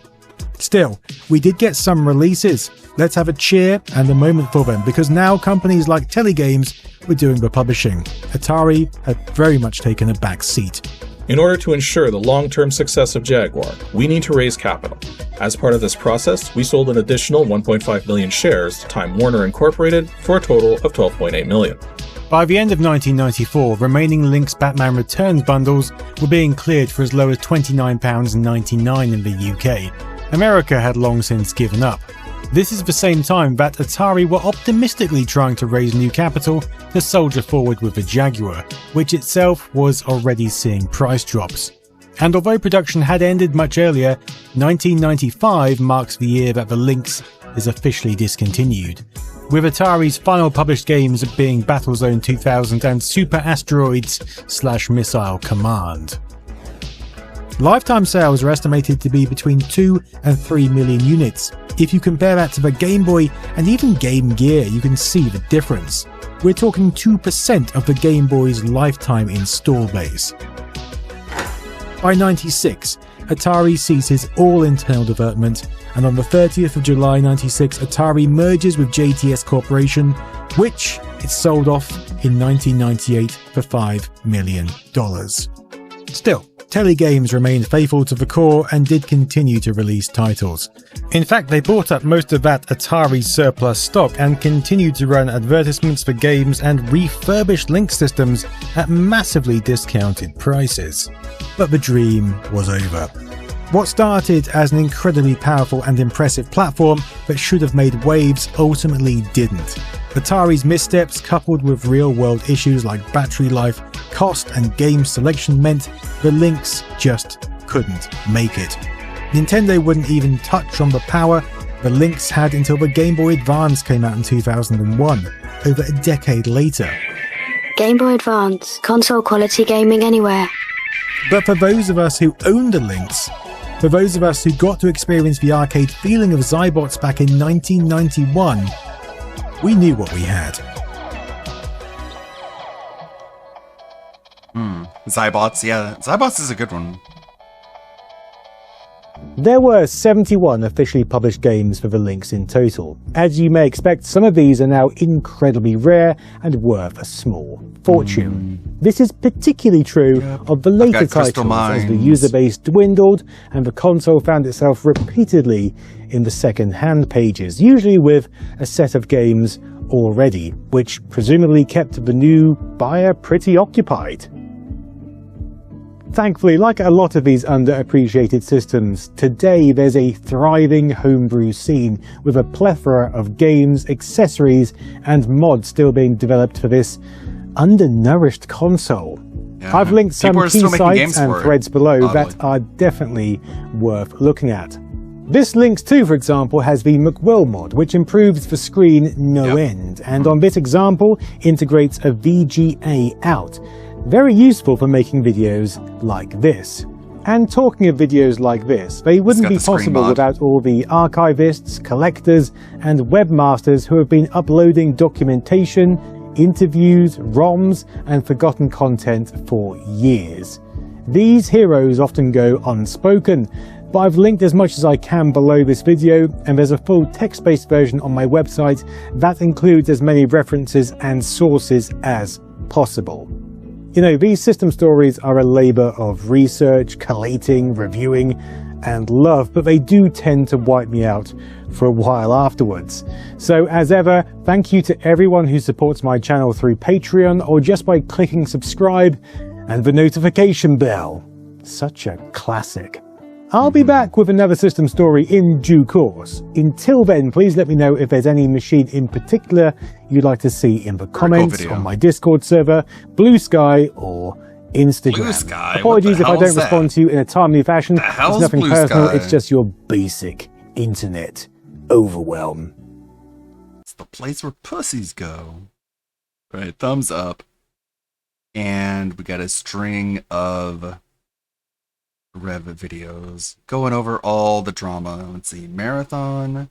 Still, we did get some releases. Let's have a cheer and a moment for them, because now companies like Telegames were doing the publishing. Atari had very much taken a back seat. In order to ensure the long-term success of Jaguar, we need to raise capital. As part of this process, we sold an additional 1.5 million shares to Time Warner Incorporated for a total of $12.8 million. By the end of 1994, remaining Lynx Batman Returns bundles were being cleared for as low as £29.99 in the UK. America had long since given up. This is the same time that Atari were optimistically trying to raise new capital to soldier forward with the Jaguar, which itself was already seeing price drops. And although production had ended much earlier, 1995 marks the year that the Lynx is officially discontinued, with Atari's final published games being Battlezone 2000 and Super Asteroids/Missile Command. Lifetime sales are estimated to be between 2 and 3 million units. If you compare that to the Game Boy and even Game Gear, you can see the difference. We're talking 2% of the Game Boy's lifetime install base. By 96, Atari ceases all internal development, and on the 30th of July 96, Atari merges with JTS Corporation, which it sold off in 1998 for $5 million. Still, Telegames remained faithful to the core and did continue to release titles. In fact, they bought up most of that Atari surplus stock and continued to run advertisements for games and refurbished Lynx systems at massively discounted prices. But the dream was over. What started as an incredibly powerful and impressive platform that should have made waves ultimately didn't. Atari's missteps, coupled with real-world issues like battery life, cost and game selection, meant the Lynx just couldn't make it. Nintendo wouldn't even touch on the power the Lynx had until the Game Boy Advance came out in 2001, over a decade later. Game Boy Advance, console quality gaming anywhere. But for those of us who owned the Lynx, for those of us who got to experience the arcade feeling of Zybots back in 1991, we knew what we had. Zybots, yeah. Zybots is a good one. There were 71 officially published games for the Lynx in total. As you may expect, some of these are now incredibly rare and worth a small fortune. This is particularly true of the later titles as the user base dwindled and the console found itself repeatedly in the second-hand pages, usually with a set of games already, which presumably kept the new buyer pretty occupied. Thankfully, like a lot of these underappreciated systems, today there's a thriving homebrew scene with a plethora of games, accessories, and mods still being developed for this undernourished console. Yeah. I've linked some key sites and threads below that are definitely worth looking at. This Lynx 2, for example, has the McWill mod, which improves the screen no end, and on this example integrates a VGA out. Very useful for making videos like this. And talking of videos like this, they wouldn't be possible without all the archivists, collectors, and webmasters who have been uploading documentation, interviews, ROMs, and forgotten content for years. These heroes often go unspoken, but I've linked as much as I can below this video, and there's a full text-based version on my website that includes as many references and sources as possible. You know, these system stories are a labour of research, collating, reviewing, and love, but they do tend to wipe me out for a while afterwards. So as ever, thank you to everyone who supports my channel through Patreon or just by clicking subscribe and the notification bell. Such a classic. I'll be back with another system story in due course. Until then, please let me know if there's any machine in particular you'd like to see in the comments on my Discord server, Blue Sky, or Instagram. Blue Sky? Apologies if I don't respond to you in a timely fashion. It's nothing personal, it's just your basic internet overwhelm. It's the place where pussies go. Right, thumbs up. And we got a string of Rev videos going over all the drama. Let's see, marathon,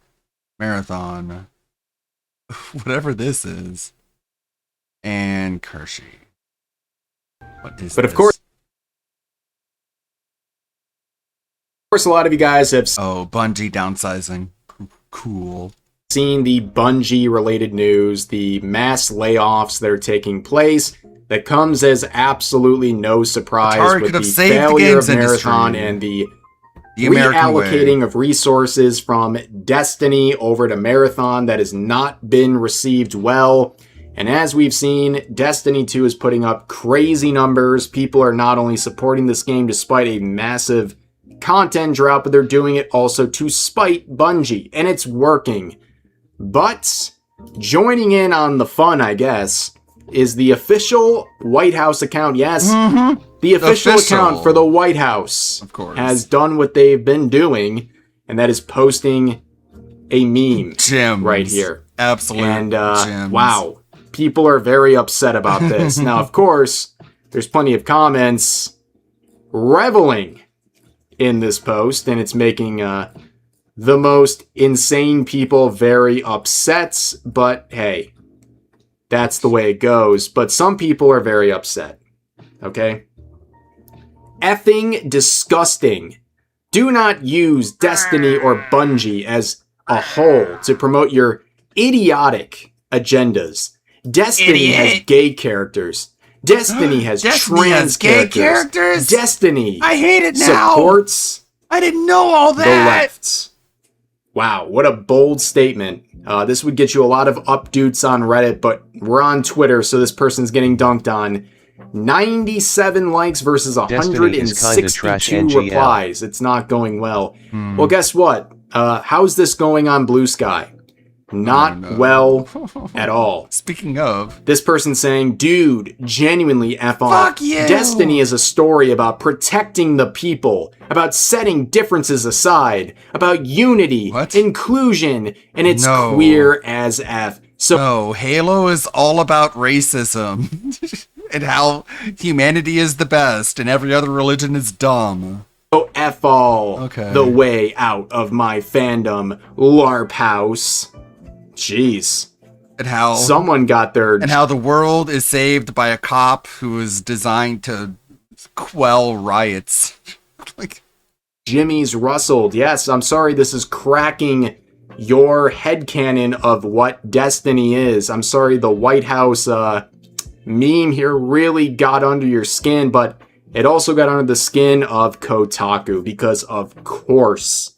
whatever this is, and Kershey. What is? But this? Of course, a lot of you guys have Bungie downsizing. Cool. Seen the Bungie related news, the mass layoffs that are taking place. That comes as absolutely no surprise with the failure of Marathon and the reallocating of resources from Destiny over to Marathon that has not been received well. And as we've seen, Destiny 2 is putting up crazy numbers. People are not only supporting this game despite a massive content drop, but they're doing it also to spite Bungie. And it's working. But joining in on the fun, I guess, is the official White House account. Yes, the official account for the White House, of course, has done what they've been doing, and that is posting a meme right here. Absolutely. And wow, people are very upset about this. Now, of course, there's plenty of comments reveling in this post, and it's making the most insane people very upset, but hey, that's the way it goes. But some people are very upset. Okay? Effing disgusting. Do not use Destiny or Bungie as a whole to promote your idiotic agendas. Destiny has gay characters. Destiny has trans characters. Destiny I hate it now. Supports I didn't know all that. The left. Wow, what a bold statement. This would get you a lot of updates on Reddit, but we're on Twitter, so this person's getting dunked on. 97 likes versus 162 replies. It's not going well. Well, guess what? How's this going on Blue Sky? Not well at all. Speaking of, this person saying, dude, genuinely F off. Fuck you. Destiny is a story about protecting the people, about setting differences aside, about unity, inclusion, and it's queer as F. So Halo is all about racism and how humanity is the best and every other religion is dumb. Oh, F all the way out of my fandom, LARP house. Jeez. And how someone got their... And how the world is saved by a cop who is designed to quell riots. Like Jimmy's rustled. Yes, I'm sorry this is cracking your headcanon of what Destiny is. I'm sorry the White House meme here really got under your skin, but it also got under the skin of Kotaku, because of course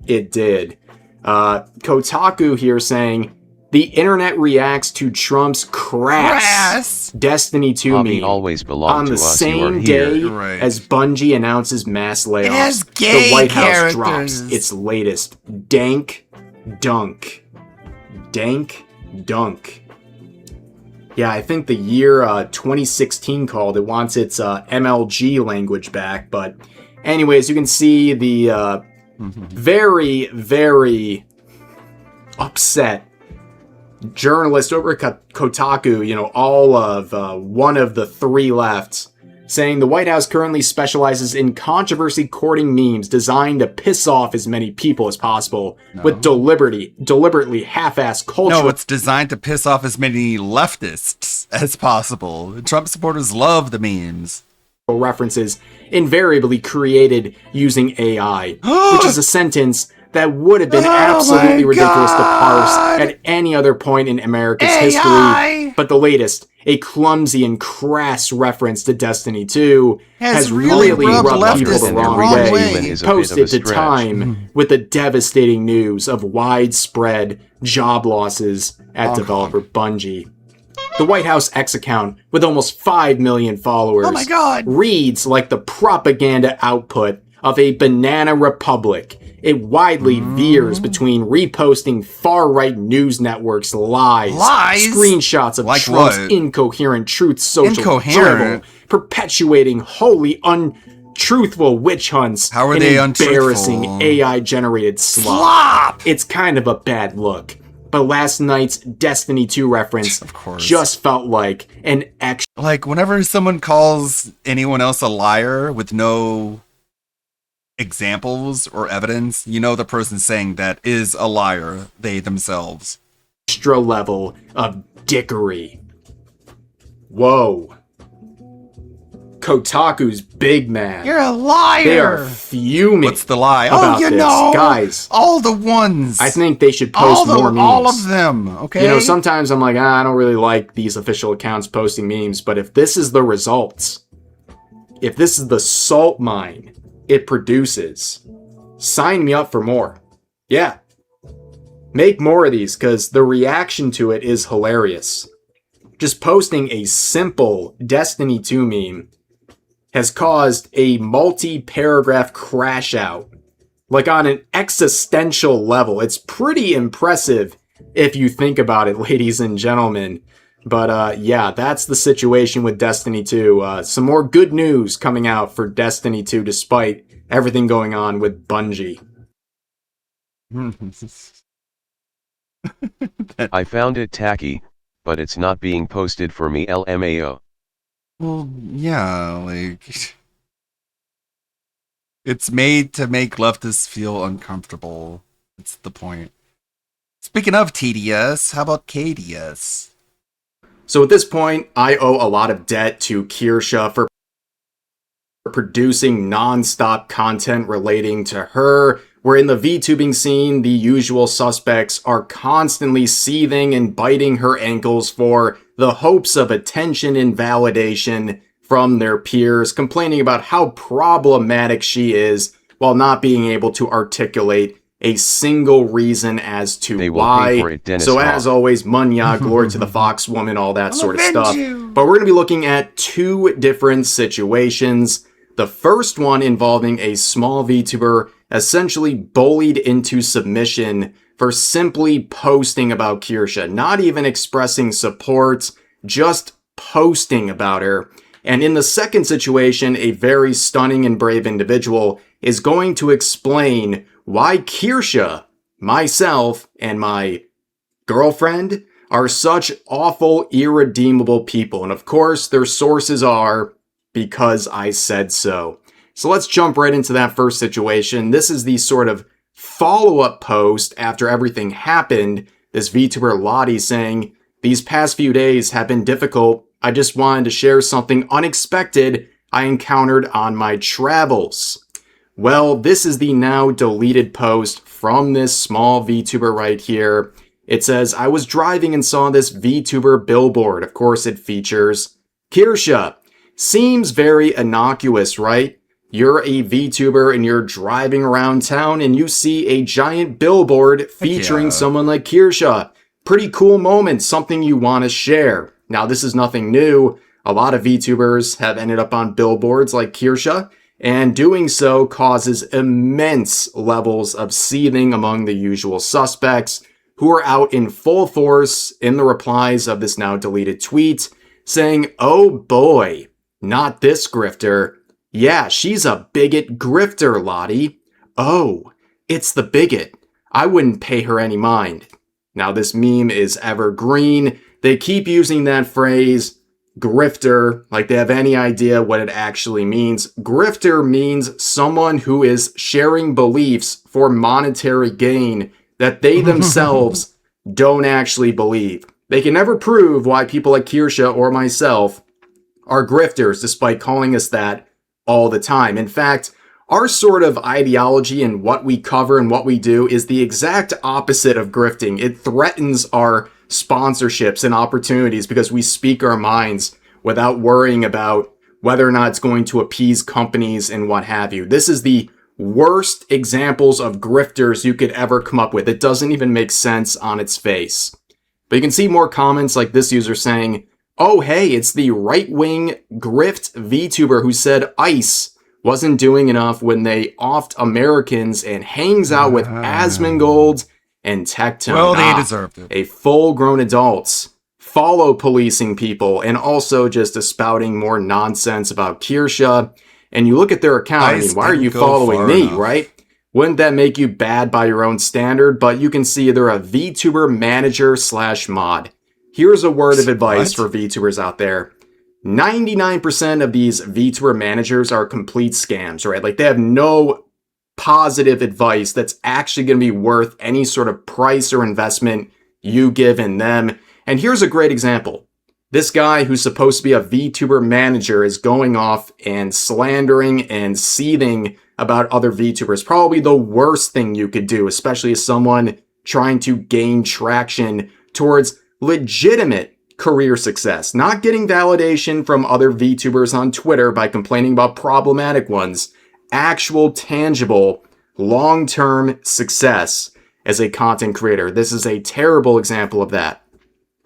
it did. Kotaku here saying, the internet reacts to Trump's crass Destiny 2 meme always on the same day as Bungie announces mass layoffs. The White House drops its latest dank dunk. Dank dunk. Yeah, I think the year 2016 called. It wants its MLG language back. But anyways, you can see the very, very upset journalist over at Kotaku, you know, all of one of the three left, saying the White House currently specializes in controversy courting memes designed to piss off as many people as possible with deliberately half-assed culture. No, it's designed to piss off as many leftists as possible. Trump supporters love the memes. References invariably created using AI, which is a sentence that would have been absolutely ridiculous to parse at any other point in America's history. But the latest, a clumsy and crass reference to Destiny 2, has really rubbed people the wrong way. Posted to Time with the devastating news of widespread job losses at developer Bungie. The White House X account, with almost 5 million followers, reads like the propaganda output of a banana republic. It widely veers between reposting far-right news networks' lies, screenshots of Trump's incoherent truth social drivel, perpetuating wholly untruthful witch hunts, How are they embarrassing AI-generated slop. It's kind of a bad look. But last night's Destiny 2 reference just felt like an extra... Like, whenever someone calls anyone else a liar with no examples or evidence, you know the person saying that is a liar, they themselves. Extra level of dickery. Whoa. Kotaku's big man. You're a liar! They are fuming. What's the lie? About you this. know! Guys. All the ones! I think they should post more memes. All of them, okay? You know, sometimes I'm like, I don't really like these official accounts posting memes, but if this is the results, if this is the salt mine it produces, sign me up for more. Yeah. Make more of these, because the reaction to it is hilarious. Just posting a simple Destiny 2 meme has caused a multi-paragraph crash out. Like on an existential level. It's pretty impressive if you think about it, ladies and gentlemen. But yeah, that's the situation with Destiny 2. Some more good news coming out for Destiny 2 despite everything going on with Bungie. I found it tacky, but it's not being posted for me, LMAO. Well, yeah, like... It's made to make leftists feel uncomfortable. That's the point. Speaking of TDS, how about KDS? So at this point, I owe a lot of debt to Kirsche for producing non-stop content relating to her, where in the VTubing scene, the usual suspects are constantly seething and biting her ankles for the hopes of attention and validation from their peers, complaining about how problematic she is while not being able to articulate a single reason as to why. So as always, Munya, glory to the Fox woman, all that sort of stuff. But we're going to be looking at two different situations. The first one involving a small VTuber essentially bullied into submission for simply posting about Kirsche, not even expressing support, just posting about her. And in the second situation, a very stunning and brave individual is going to explain why Kirsche, myself, and my girlfriend are such awful, irredeemable people. And of course, their sources are because I said so. So let's jump right into that first situation. This is the sort of follow-up post after everything happened. This VTuber Lottie saying, "These past few days have been difficult. I just wanted to share something unexpected I encountered on my travels." Well, this is the now deleted post from this small VTuber right here. It says, "I was driving and saw this VTuber billboard." Of course, it features Kirsche. Seems very innocuous, right? You're a VTuber and you're driving around town and you see a giant billboard featuring someone like Kirsche. Pretty cool moment, something you want to share. Now, this is nothing new. A lot of VTubers have ended up on billboards like Kirsche, and doing so causes immense levels of seething among the usual suspects, who are out in full force in the replies of this now deleted tweet, saying, "Oh boy, not this grifter. Yeah, she's a bigot grifter, Lottie. Oh, it's the bigot. I wouldn't pay her any mind." Now, this meme is evergreen. They keep using that phrase, grifter, like they have any idea what it actually means. Grifter means someone who is sharing beliefs for monetary gain that they themselves don't actually believe. They can never prove why people like Kirsche or myself are grifters, despite calling us that all the time. In fact, our sort of ideology and what we cover and what we do is the exact opposite of grifting. It threatens our sponsorships and opportunities because we speak our minds without worrying about whether or not it's going to appease companies and what have you. This is the worst examples of grifters you could ever come up with. It doesn't even make sense on its face. But you can see more comments like this user saying, "Oh, hey, it's the right-wing grift VTuber who said ICE wasn't doing enough when they offed Americans and hangs out with Asmongold and Tectone." Well, they deserved it. A full-grown adults follow policing people and also just spouting more nonsense about Kirsche. And you look at their account, I mean, why are you following me, right? Wouldn't that make you bad by your own standard? But you can see they're a VTuber manager / mod. Here's a word of advice for VTubers out there. 99% of these VTuber managers are complete scams, right? Like they have no positive advice that's actually going to be worth any sort of price or investment you give in them. And here's a great example. This guy who's supposed to be a VTuber manager is going off and slandering and seething about other VTubers. Probably the worst thing you could do, especially as someone trying to gain traction towards legitimate career success, not getting validation from other VTubers on Twitter by complaining about problematic ones, actual tangible long-term success as a content creator. This is a terrible example of that.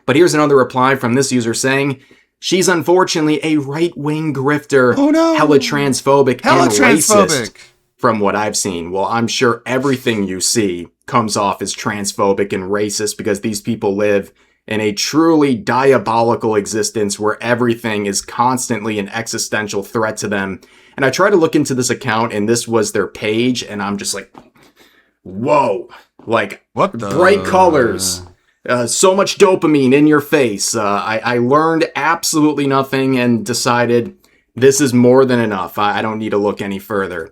But here's another reply from this user saying, "She's unfortunately a right-wing grifter, hella transphobic and racist from what I've seen." Well, I'm sure everything you see comes off as transphobic and racist because these people live in a truly diabolical existence where everything is constantly an existential threat to them. And I tried to look into this account and this was their page and I'm just like, whoa, like what the? Bright colors, so much dopamine in your face. I learned absolutely nothing and decided this is more than enough. I don't need to look any further.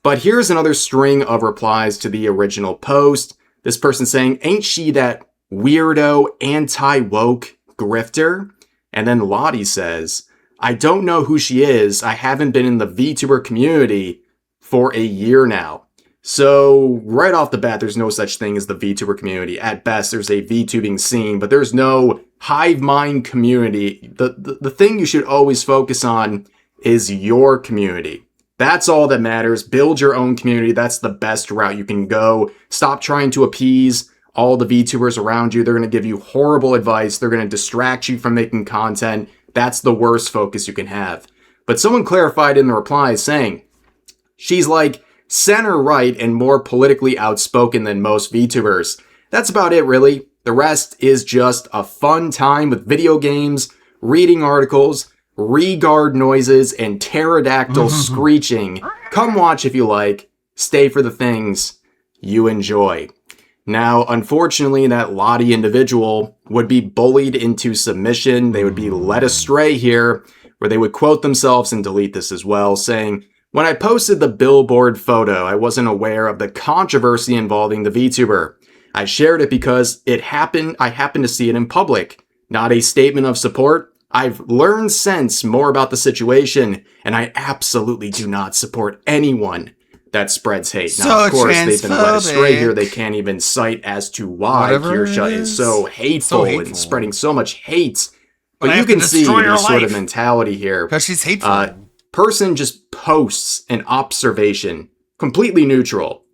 But here's another string of replies to the original post. This person saying, "Ain't she that weirdo, anti-woke grifter?" And then Lottie says, "I don't know who she is. I haven't been in the VTuber community for a year now." So right off the bat, there's no such thing as the VTuber community. At best, there's a VTubing scene, but there's no hive mind community. The thing you should always focus on is your community. That's all that matters. Build your own community. That's the best route you can go. Stop trying to appease all the VTubers around you. They're going to give you horrible advice. They're going to distract you from making content. That's the worst focus you can have. But someone clarified in the reply saying, "She's like center right and more politically outspoken than most VTubers." That's about it, really. The rest is just a fun time with video games, reading articles, regard noises, and pterodactyl screeching. Come watch if you like. Stay for the things you enjoy. Now, unfortunately, that Lottie individual would be bullied into submission. They would be led astray here, where they would quote themselves and delete this as well, saying, "When I posted the billboard photo, I wasn't aware of the controversy involving the VTuber. I shared it because I happened to see it in public. Not a statement of support. I've learned since more about the situation, and I absolutely do not support anyone that spreads hate." Now, of course, they've been led astray here. They can't even cite as to why Kirsche is so hateful and spreading so much hate. But you can see the sort of mentality here. Because she's hateful. Person just posts an observation, completely neutral,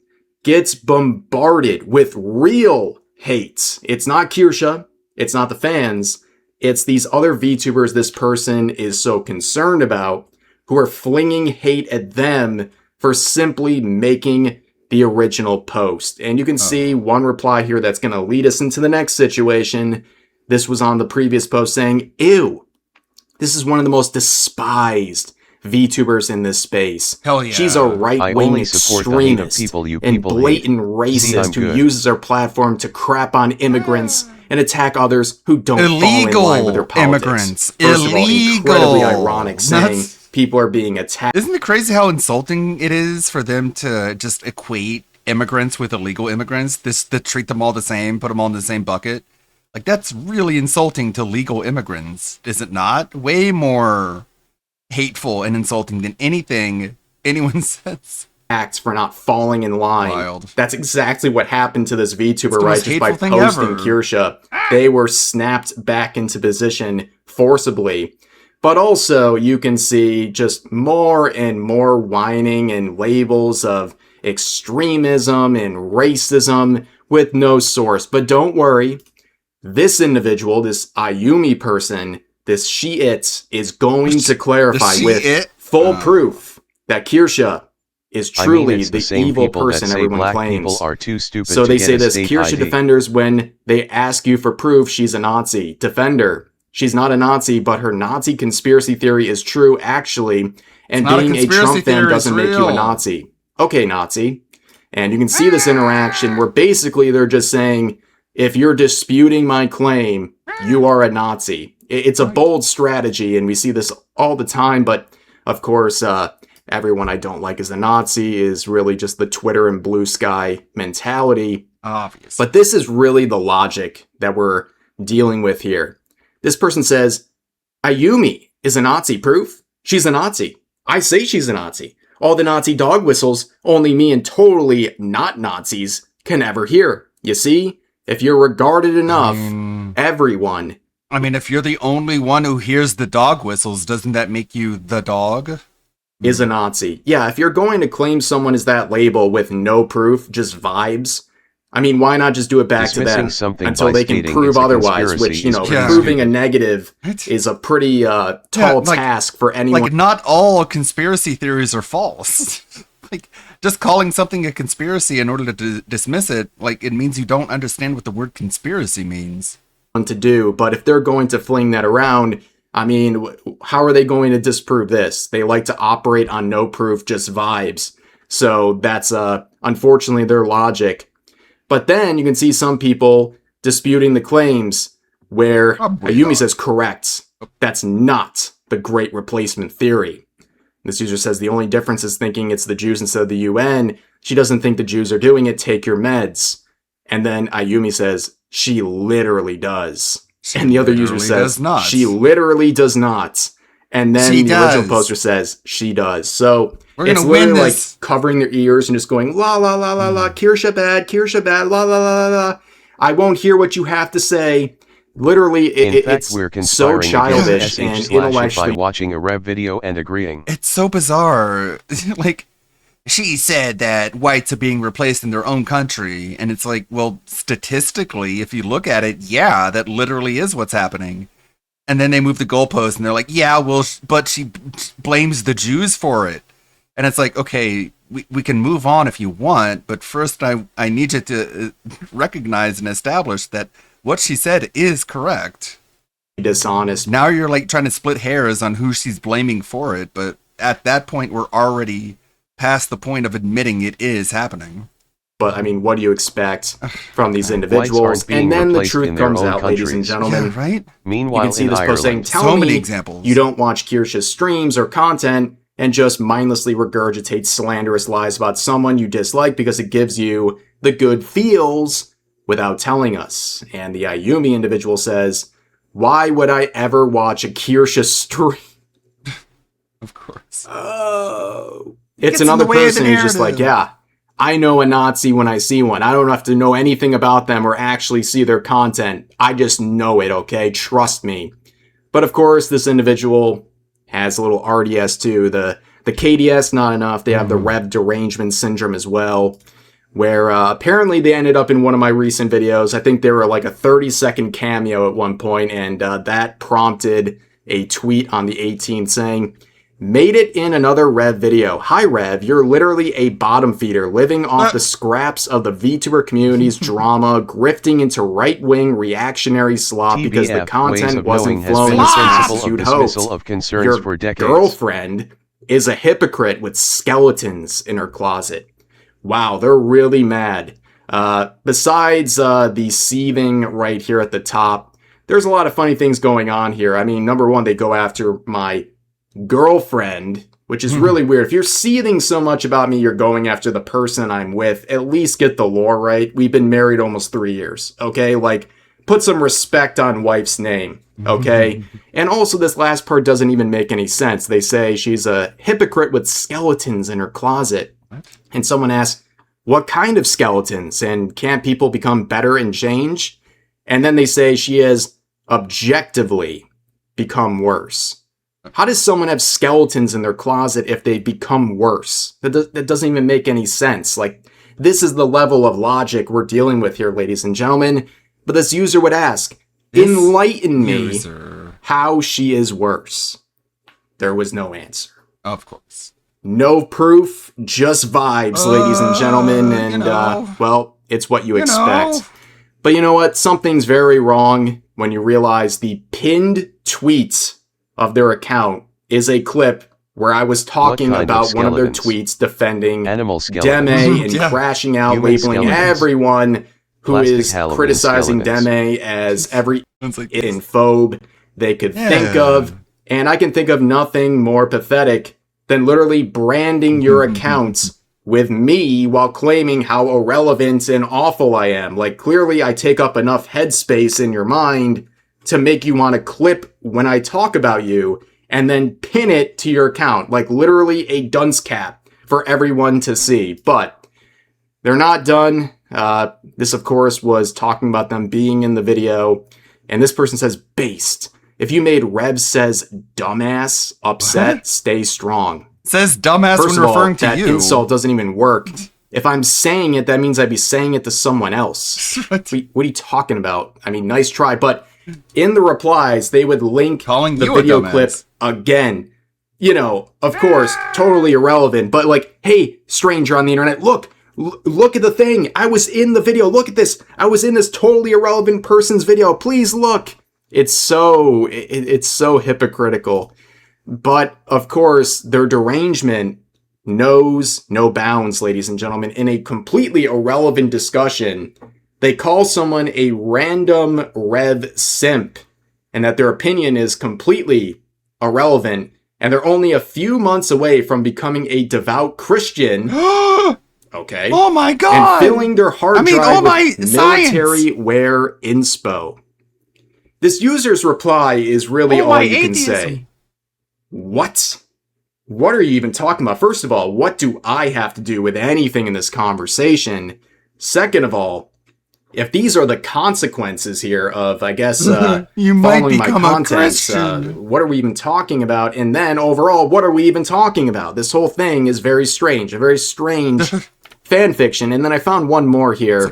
gets bombarded with real hate. It's not Kirsche. It's not the fans. It's these other VTubers this person is so concerned about who are flinging hate at them for simply making the original post. And you can see one reply here that's going to lead us into the next situation. This was on the previous post saying, "Ew, this is one of the most despised VTubers in this space. Hell yeah. She's a right-wing extremist and blatant racist who uses her platform to crap on immigrants and attack others who don't fall in line with their politics." Immigrants. First of all, incredibly ironic saying people are being attacked. Isn't it crazy how insulting it is for them to just equate immigrants with illegal immigrants? To treat them all the same, put them all in the same bucket? Like, that's really insulting to legal immigrants, is it not? Way more hateful and insulting than anything anyone says. Acts for not falling in line. Wild. That's exactly what happened to this VTuber, right? Just by posting Kirsche. They were snapped back into position forcibly. But also, you can see just more and more whining and labels of extremism and racism with no source. But don't worry, this individual, this Ayumi person, this she-it, is going to clarify with full proof that Kirsche is truly the evil person everyone claims. Are too stupid so to they get say a this, state Kirsche ID. defenders, when they ask you for proof, she's a Nazi. Defender, she's not a Nazi, but her Nazi conspiracy theory is true, actually. And being a Trump fan doesn't make you a Nazi. Okay, Nazi. And you can see this interaction where basically they're just saying, if you're disputing my claim, you are a Nazi. It's a bold strategy, and we see this all the time, but of course, everyone I don't like is a Nazi is really just the Twitter and blue sky mentality. Obvious. But this is really the logic that we're dealing with here. This person says, Ayumi is a Nazi proof? She's a Nazi. I say she's a Nazi. All the Nazi dog whistles, only me and totally not Nazis can ever hear. You see? If you're regarded enough, everyone... I mean, if you're the only one who hears the dog whistles, doesn't that make you the dog? Is a Nazi. Yeah, if you're going to claim someone as that label with no proof, just vibes, I mean, why not just do it back to them until they can prove otherwise, which, you know, proving a negative is a pretty tall task for anyone. Like, not all conspiracy theories are false. Like, just calling something a conspiracy in order to dismiss it, like, it means you don't understand what the word conspiracy means. To do, but if they're going to fling that around, I mean, how are they going to disprove this? They like to operate on no proof, just vibes. So that's unfortunately their logic. But then you can see some people disputing the claims where Ayumi says correct. That's not the Great Replacement theory. This user says the only difference is thinking it's the Jews instead of the UN. She doesn't think the Jews are doing it. Take your meds. And then Ayumi says, she literally does. And the other user says, she literally does not. And then the original poster says, she does. So it's literally like covering their ears and just going, la, la, la, la, la, Kirsche bad, la, la, la, la, la. I won't hear what you have to say. Literally, it's so childish and intellectually. By watching a Rev video and agreeing. It's so bizarre. Like, she said that whites are being replaced in their own country. And it's like, well, statistically, if you look at it, yeah, that literally is what's happening. And then they move the goalpost and they're like, yeah, well, but she blames the Jews for it. And it's like, okay, we can move on if you want. But first, I need you to recognize and establish that what she said is correct. Dishonest. Now you're like trying to split hairs on who she's blaming for it. But at that point, we're already past the point of admitting it is happening. But I mean, what do you expect from these individuals? And then the truth comes out, ladies and gentlemen. Yeah, right? Meanwhile, you can see in this post saying, Ireland, tell me you don't watch Kirsha's streams or content and just mindlessly regurgitate slanderous lies about someone you dislike because it gives you the good feels without telling us. And the Ayumi individual says, why would I ever watch a Kirsha stream? Of course. Oh. It's another person who's just like, yeah, I know a Nazi when I see one. I don't have to know anything about them or actually see their content. I just know it, okay? Trust me. But of course, this individual has a little RDS too. The KDS, not enough. They have the Rev derangement syndrome as well, where apparently they ended up in one of my recent videos. I think they were like a 30-second cameo at one point, and that prompted a tweet on the 18th saying, made it in another Rev video. Hi, Rev. You're literally a bottom feeder, living off the scraps of the VTuber community's drama, grifting into right-wing reactionary slop because the content wasn't flowing as fast as you'd hoped. Your girlfriend is a hypocrite with skeletons in her closet. Wow, they're really mad. Besides the seething right here at the top, there's a lot of funny things going on here. I mean, number one, they go after my girlfriend, which is really weird. If you're seething so much about me, you're going after the person I'm with. At least get the lore right. We've been married almost 3 years, okay? Like, put some respect on wife's name, okay? And also, this last part doesn't even make any sense. They say she's a hypocrite with skeletons in her closet. And someone asks, what kind of skeletons? And can't people become better and change? And then they say she has objectively become worse. How does someone have skeletons in their closet if they become worse? That doesn't even make any sense. Like, this is the level of logic we're dealing with here, ladies and gentlemen. But this user would ask, enlighten me how she is worse. There was no answer. Of course. No proof, just vibes, ladies and gentlemen. And, well, it's what you expect. But you know what? Something's very wrong when you realize the pinned tweet of their account is a clip where I was talking about one of their tweets defending Deme and crashing out, labeling everyone who is criticizing Deme as every phobe they could think of. And I can think of nothing more pathetic than literally branding your accounts with me while claiming how irrelevant and awful I am. Like, clearly I take up enough headspace in your mind to make you want to clip when I talk about you and then pin it to your account, like literally a dunce cap for everyone to see. But they're not done. This, of course, was talking about them being in the video. And this person says, based. If you made Rev says dumbass upset, stay strong. It says dumbass when referring to you. That insult doesn't even work. If I'm saying it, that means I'd be saying it to someone else. What are you talking about? I mean, nice try, but in the replies, they would link the video clip again. You know, of course, totally irrelevant, but like, hey, stranger on the internet, look at the thing. I was in the video. Look at this. I was in this totally irrelevant person's video. Please look. It's so hypocritical. But of course, their derangement knows no bounds, ladies and gentlemen. In a completely irrelevant discussion, they call someone a random Rev simp, and that their opinion is completely irrelevant, and they're only a few months away from becoming a devout Christian. Okay. Oh my god! And filling their hard drive with military wear inspo. This user's reply is really all you can say. What? What are you even talking about? First of all, what do I have to do with anything in this conversation? Second of all, if these are the consequences here of, I guess, you might following my become content, what are we even talking about? And then overall, what are we even talking about? This whole thing is very strange, a very strange fan fiction. And then I found one more here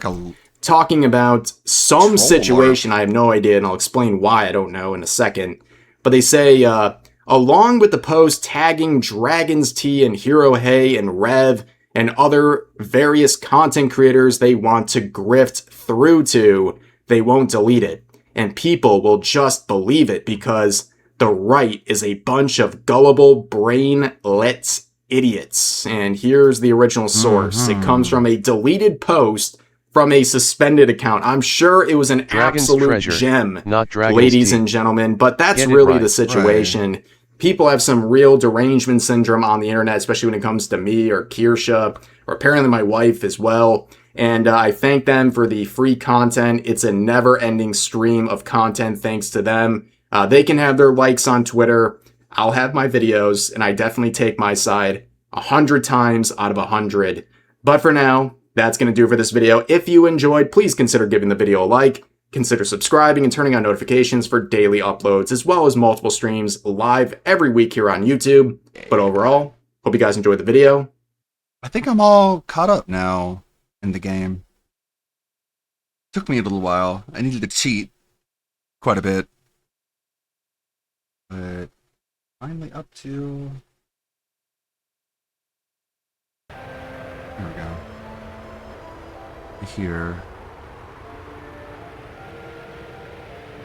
talking about some situation. I have no idea, and I'll explain why I don't know in a second. But they say, along with the post tagging Dragons T and Hero Hey and Rev and other various content creators they want to grift through to, they won't delete it. And people will just believe it because the right is a bunch of gullible, brainless idiots. And here's the original source. It comes from a deleted post from a suspended account. I'm sure it was an absolute gem, not ladies and gentlemen, but that's really the situation. Right. People have some real derangement syndrome on the internet, especially when it comes to me or Kirsha, or apparently my wife as well. And I thank them for the free content. It's a never-ending stream of content thanks to them. They can have their likes on Twitter. I'll have my videos, and I definitely take my side 100 times out of 100. But for now, that's going to do it for this video. If you enjoyed, please consider giving the video a like, consider subscribing and turning on notifications for daily uploads, as well as multiple streams live every week here on YouTube. But overall, hope you guys enjoyed the video. I think I'm all caught up now in the game. Took me a little while. I needed to cheat quite a bit. But finally up to... There we go. Here.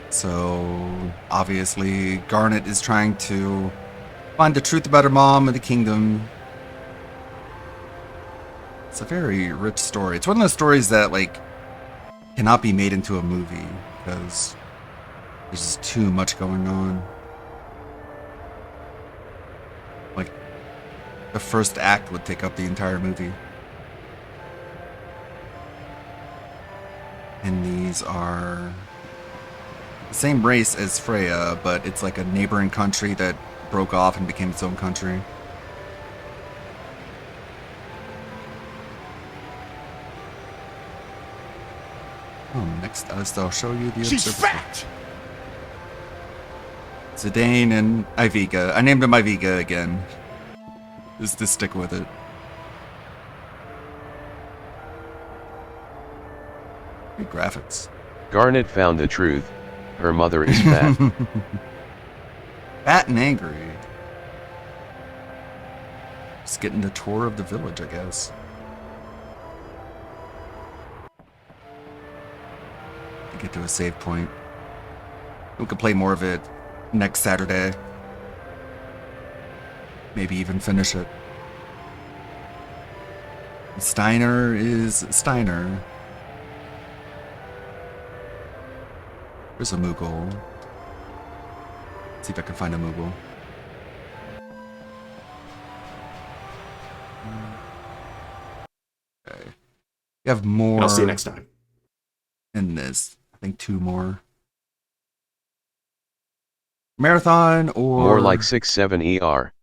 So, obviously, Garnet is trying to find the truth about her mom and the kingdom. It's a very rich story. It's one of those stories that, like, cannot be made into a movie because there's just too much going on. Like, the first act would take up the entire movie. And these are the same race as Freya, but it's like a neighboring country that broke off and became its own country. Oh, next I'll show you the She's fat! Zidane and Ivica. I named him Ivica again. Just to stick with it. Good graphics. Garnet found the truth. Her mother is fat. Fat and angry. Just getting the tour of the village, I guess. To get to a save point. We can play more of it next Saturday. Maybe even finish it. Steiner is Steiner. There's a Moogle. Let's see if I can find a Moogle. Okay. We have more. I'll see you next time. In this. I think 2 more. Marathon or... More like 6-7 ER.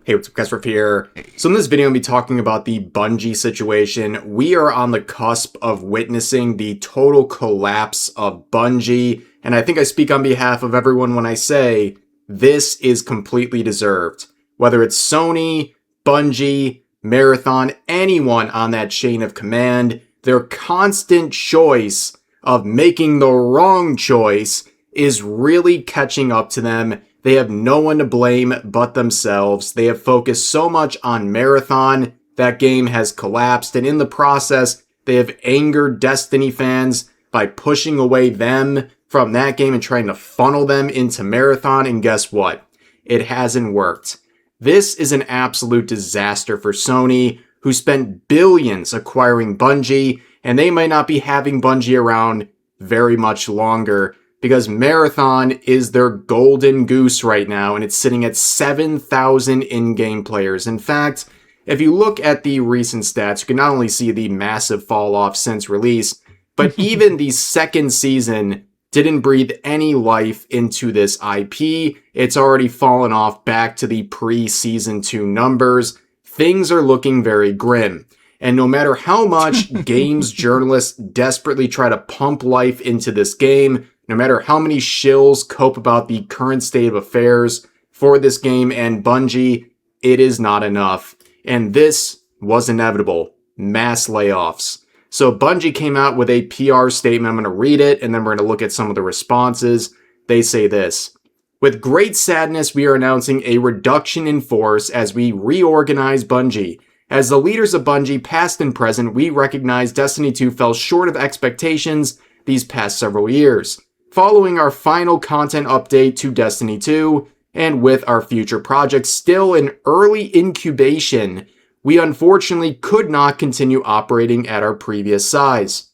Hey, what's up, Kesper here. So in this video, I'm going to be talking about the Bungie situation. We are on the cusp of witnessing the total collapse of Bungie, and I think I speak on behalf of everyone when I say this is completely deserved. Whether it's Sony, Bungie, Marathon, anyone on that chain of command, their constant choice of making the wrong choice is really catching up to them. They have no one to blame but themselves. They have focused so much on Marathon, that game has collapsed, and in the process, they have angered Destiny fans by pushing away them from that game and trying to funnel them into Marathon, and guess what? It hasn't worked. This is an absolute disaster for Sony, who spent billions acquiring Bungie, and they might not be having Bungie around very much longer, because Marathon is their golden goose right now, and it's sitting at 7,000 in-game players. In fact, if you look at the recent stats, you can not only see the massive fall-off since release, but even the second season didn't breathe any life into this IP. It's already fallen off back to the pre-Season 2 numbers. Things are looking very grim. And no matter how much games journalists desperately try to pump life into this game, no matter how many shills cope about the current state of affairs for this game and Bungie, it is not enough. And this was inevitable. Mass layoffs. So Bungie came out with a PR statement. I'm going to read it, and then we're going to look at some of the responses. They say this: "With great sadness, we are announcing a reduction in force as we reorganize Bungie. As the leaders of Bungie, past and present, we recognize Destiny 2 fell short of expectations these past several years. Following our final content update to Destiny 2, and with our future projects still in early incubation, we unfortunately could not continue operating at our previous size.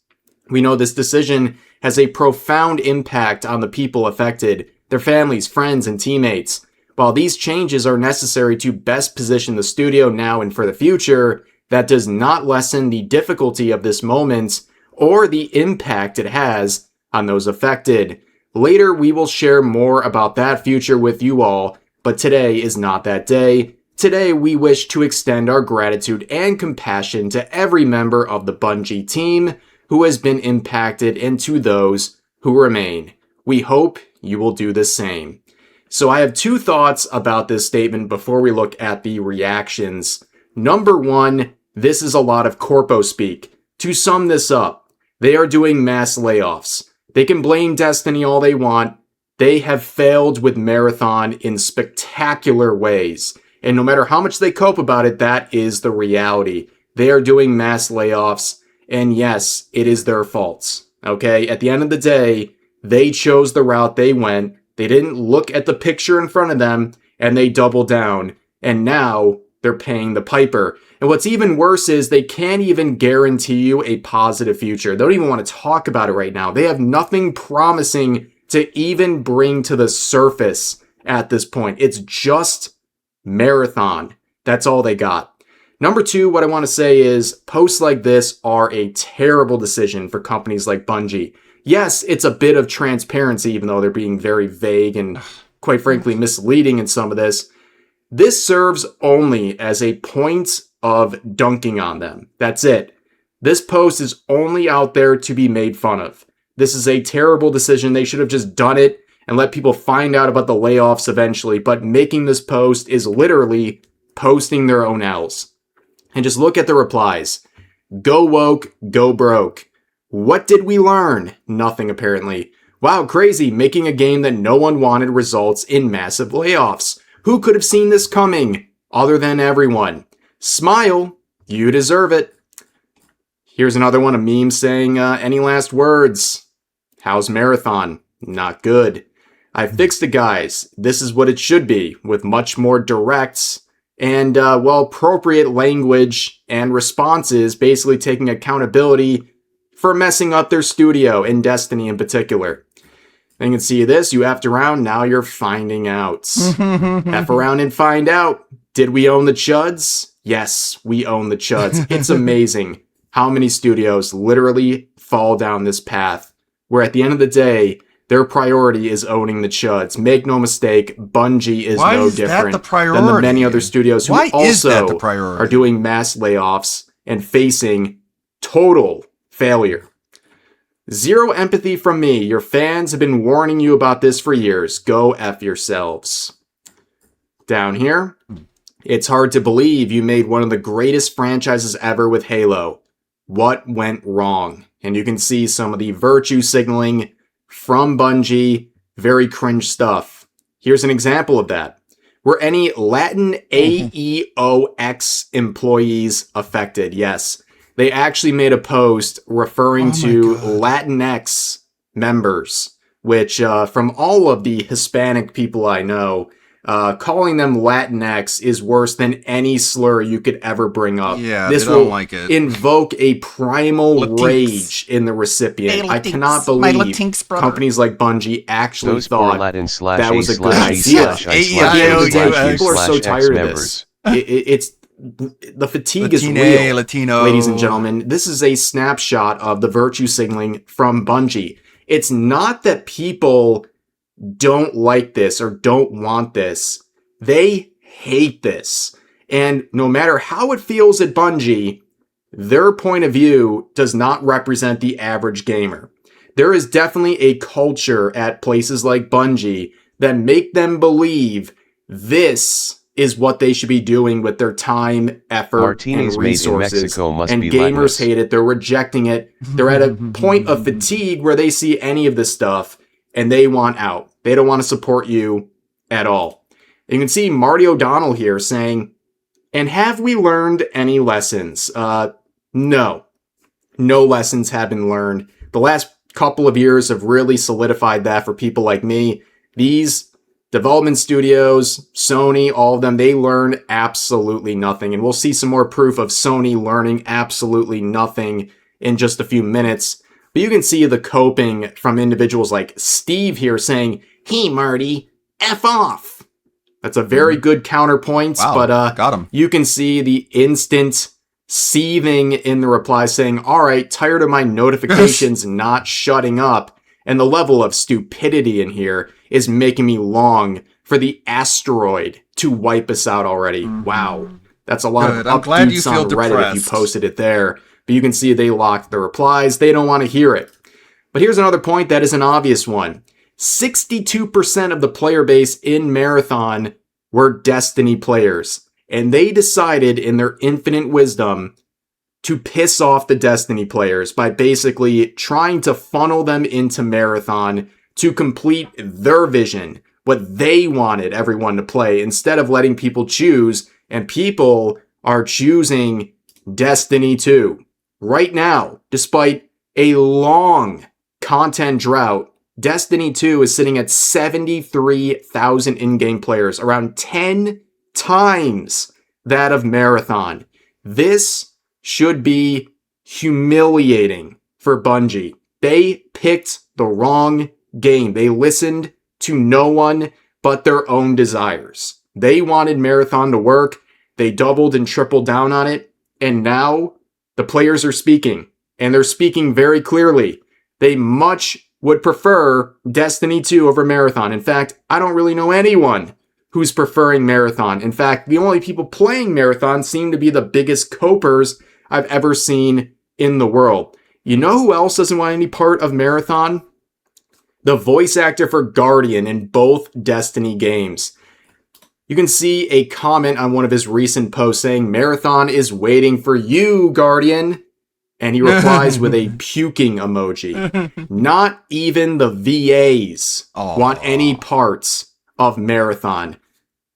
We know this decision has a profound impact on the people affected, their families, friends, and teammates. While these changes are necessary to best position the studio now and for the future, that does not lessen the difficulty of this moment or the impact it has on those affected. Later, we will share more about that future with you all, but today is not that day. Today, we wish to extend our gratitude and compassion to every member of the Bungie team who has been impacted and to those who remain. We hope you will do the same. So I have two thoughts about this statement before we look at the reactions. Number one, this is a lot of corpo speak. To sum this up, they are doing mass layoffs. They can blame Destiny all they want. They have failed with Marathon in spectacular ways. And no matter how much they cope about it, that is the reality. They are doing mass layoffs. And yes, it is their faults. Okay? At the end of the day, they chose the route they went. They didn't look at the picture in front of them, and they doubled down. And now they're paying the piper. And what's even worse is they can't even guarantee you a positive future. They don't even want to talk about it right now. They have nothing promising to even bring to the surface at this point. It's just Marathon. That's all they got. Number two, what I want to say is posts like this are a terrible decision for companies like Bungie. Yes, it's a bit of transparency, even though they're being very vague and, quite frankly, misleading in some of this. This serves only as a point of dunking on them. That's it. This post is only out there to be made fun of. This is a terrible decision. They should have just done it and let people find out about the layoffs eventually. But making this post is literally posting their own L's. And just look at the replies. Go woke, go broke. What did we learn? Nothing, apparently. Wow, crazy. Making a game that no one wanted results in massive layoffs. Who could have seen this coming? Other than everyone. Smile. You deserve it. Here's another one, a meme saying, any last words? How's Marathon? Not good. I fixed it, guys. This is what it should be, with much more direct and, appropriate language and responses, basically taking accountability for messing up their studio, in Destiny in particular. Then you can see this, you effed around, now you're finding out. F around and find out. Did we own the chuds? Yes, we own the chuds. It's amazing how many studios literally fall down this path, where at the end of the day, their priority is owning the chuds. Make no mistake, Bungie is no different than the many other studios who also are doing mass layoffs and facing total failure. Zero empathy from me. Your fans have been warning you about this for years. Go F yourselves. Down here, it's hard to believe you made one of the greatest franchises ever with Halo. What went wrong? And you can see some of the virtue signaling from Bungie. Very cringe stuff. Here's an example of that. Were any Latin AEOX employees affected? Yes. They actually made a post referring to Latinx members, which from all of the Hispanic people I know, calling them Latinx is worse than any slur you could ever bring up. Yeah, this they don't will like it. Invoke a primal rage in the recipient. I cannot believe companies like Bungie actually thought that was a good idea. People are so tired of this. It's the fatigue is real, Latino. Ladies and gentlemen. This is a snapshot of the virtue signaling from Bungie. It's not that people don't like this or don't want this. They hate this. And no matter how it feels at Bungie, their point of view does not represent the average gamer. There is definitely a culture at places like Bungie that make them believe this is what they should be doing with their time, effort, and resources. And gamers hate it. They're rejecting it. They're at a point of fatigue where they see any of this stuff and they want out. They don't want to support you at all. You can see Marty O'Donnell here saying, and have we learned any lessons? No. No lessons have been learned. The last couple of years have really solidified that for people like me. These development studios, Sony, all of them, they learned absolutely nothing. And we'll see some more proof of Sony learning absolutely nothing in just a few minutes. But you can see the coping from individuals like Steve here saying, "Hey, Marty, F off." That's a very good counterpoint, wow, but got him. You can see the instant seething in the reply saying, "All right, tired of my notifications not shutting up." And the level of stupidity in here is making me long for the asteroid to wipe us out already. Wow. That's a lot of upbeats on Reddit if you posted it there. But you can see they locked the replies. They don't want to hear it. But here's another point that is an obvious one. 62% of the player base in Marathon were Destiny players. And they decided in their infinite wisdom to piss off the Destiny players by basically trying to funnel them into Marathon to complete their vision, what they wanted everyone to play, instead of letting people choose. And people are choosing Destiny 2. Right now, despite a long content drought, Destiny 2 is sitting at 73,000 in-game players, around 10 times that of Marathon. This should be humiliating for Bungie. They picked the wrong game. They listened to no one but their own desires. They wanted Marathon to work. They doubled and tripled down on it. And now the players are speaking. And they're speaking very clearly. They much would prefer Destiny 2 over Marathon. In fact, I don't really know anyone who's preferring Marathon. In fact, the only people playing Marathon seem to be the biggest copers I've ever seen in the world. You know who else doesn't want any part of Marathon? The voice actor for Guardian in both Destiny games. You can see a comment on one of his recent posts saying, "Marathon is waiting for you, Guardian." And he replies with a puking emoji. Not even the VAs want any parts of Marathon.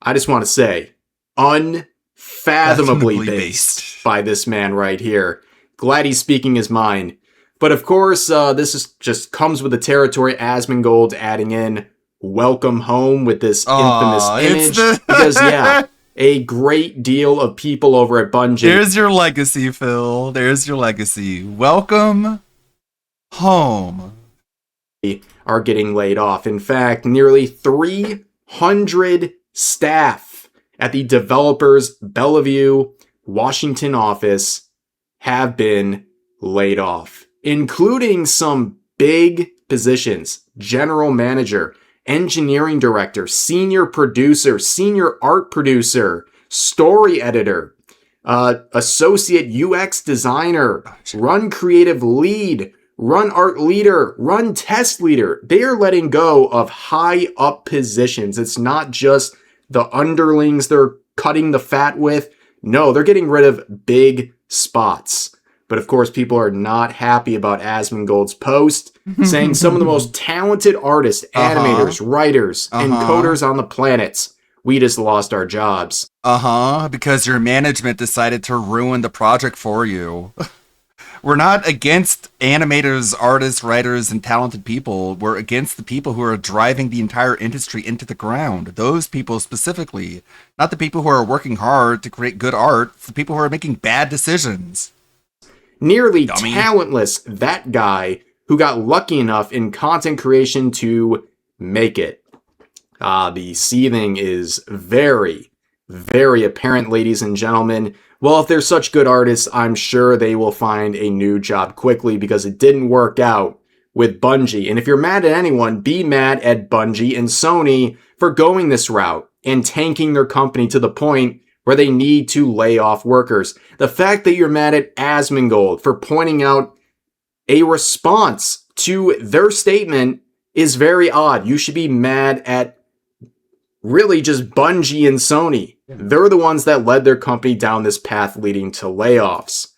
I just want to say, unfathomably based by this man right here. Glad he's speaking his mind. But of course, this is just comes with the territory. Asmongold adding in "welcome home" with this infamous image. Because yeah, a great deal of people over at Bungie. There's your legacy, Phil. There's your legacy. Welcome home. Are getting laid off. In fact, nearly 300 staff at the developer's Bellevue, Washington office have been laid off, including some big positions: general manager, engineering director, senior producer, senior art producer, story editor, associate UX designer, run creative lead, run art leader, run test leader. They are letting go of high up positions. It's not just the underlings they're cutting the fat with. No, they're getting rid of big spots. But of course, people are not happy about Asmongold's post, saying some of the most talented artists, animators, writers, and coders on the planet, we just lost our jobs. Because your management decided to ruin the project for you. We're not against animators, artists, writers, and talented people. We're against the people who are driving the entire industry into the ground. Those people specifically. Not the people who are working hard to create good art. It's the people who are making bad decisions. Nearly talentless, that guy who got lucky enough in content creation to make it. The seething is very, very apparent, ladies and gentlemen. Well, if they're such good artists, I'm sure they will find a new job quickly because it didn't work out with Bungie. And if you're mad at anyone, be mad at Bungie and Sony for going this route and tanking their company to the point where they need to lay off workers. The fact that you're mad at Asmongold for pointing out a response to their statement is very odd. You should be mad at really just Bungie and Sony. They're the ones that led their company down this path leading to layoffs.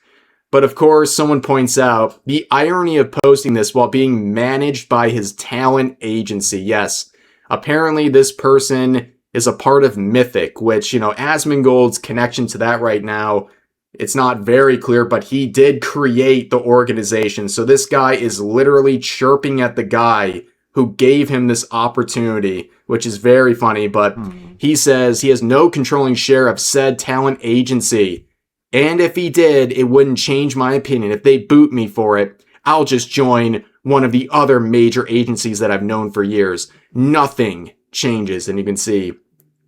But of course, someone points out the irony of posting this while being managed by his talent agency. Yes, apparently this person is a part of Mythic, which, you know, Asmongold's connection to that right now, it's not very clear, but he did create the organization. So this guy is literally chirping at the guy who gave him this opportunity, which is very funny, but he says he has no controlling share of said talent agency. And if he did, it wouldn't change my opinion. If they boot me for it, I'll just join one of the other major agencies that I've known for years. Nothing changes. And you can see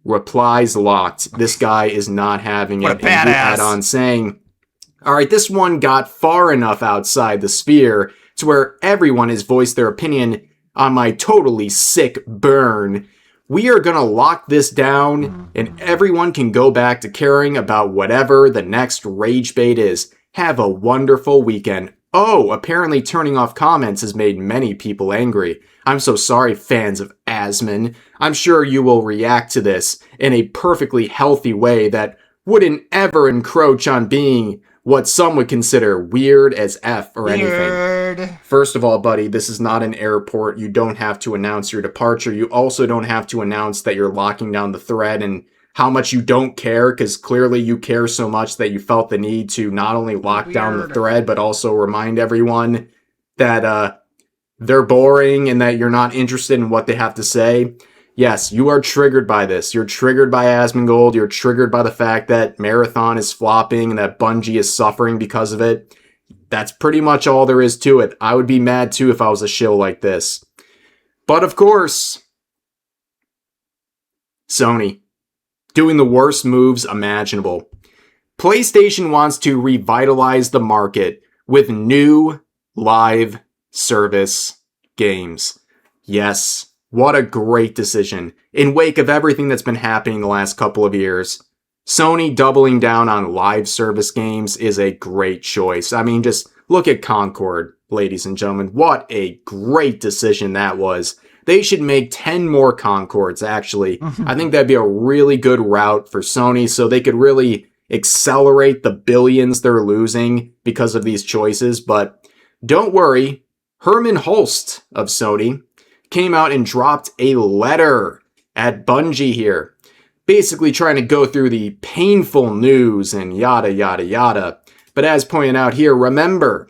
replies locked. This guy is not having it. What a badass. And he had on saying, all right, this one got far enough outside the sphere to where everyone has voiced their opinion on my totally sick burn. We are going to lock this down and everyone can go back to caring about whatever the next rage bait is. Have a wonderful weekend. Oh, apparently turning off comments has made many people angry. I'm so sorry, fans of Asmon. I'm sure you will react to this in a perfectly healthy way that wouldn't ever encroach on being what some would consider weird as F or anything. First of all, buddy, this is not an airport. You don't have to announce your departure. You also don't have to announce that you're locking down the thread and how much you don't care, because clearly you care so much that you felt the need to not only lock down the thread, but also remind everyone that they're boring and that you're not interested in what they have to say. Yes, you are triggered by this. You're triggered by Asmongold. You're triggered by the fact that Marathon is flopping and that Bungie is suffering because of it. That's pretty much all there is to it. I would be mad too if I was a shill like this. But of course, Sony, doing the worst moves imaginable. PlayStation wants to revitalize the market with new live service games. Yes. What a great decision. In wake of everything that's been happening the last couple of years, Sony doubling down on live service games is a great choice. I mean, just look at Concord, ladies and gentlemen. What a great decision that was. They should make 10 more Concords, actually. I think that'd be a really good route for Sony so they could really accelerate the billions they're losing because of these choices. But don't worry, Herman Holst of Sony came out and dropped a letter at Bungie here, basically trying to go through the painful news and yada, yada, yada. But as pointed out here, remember,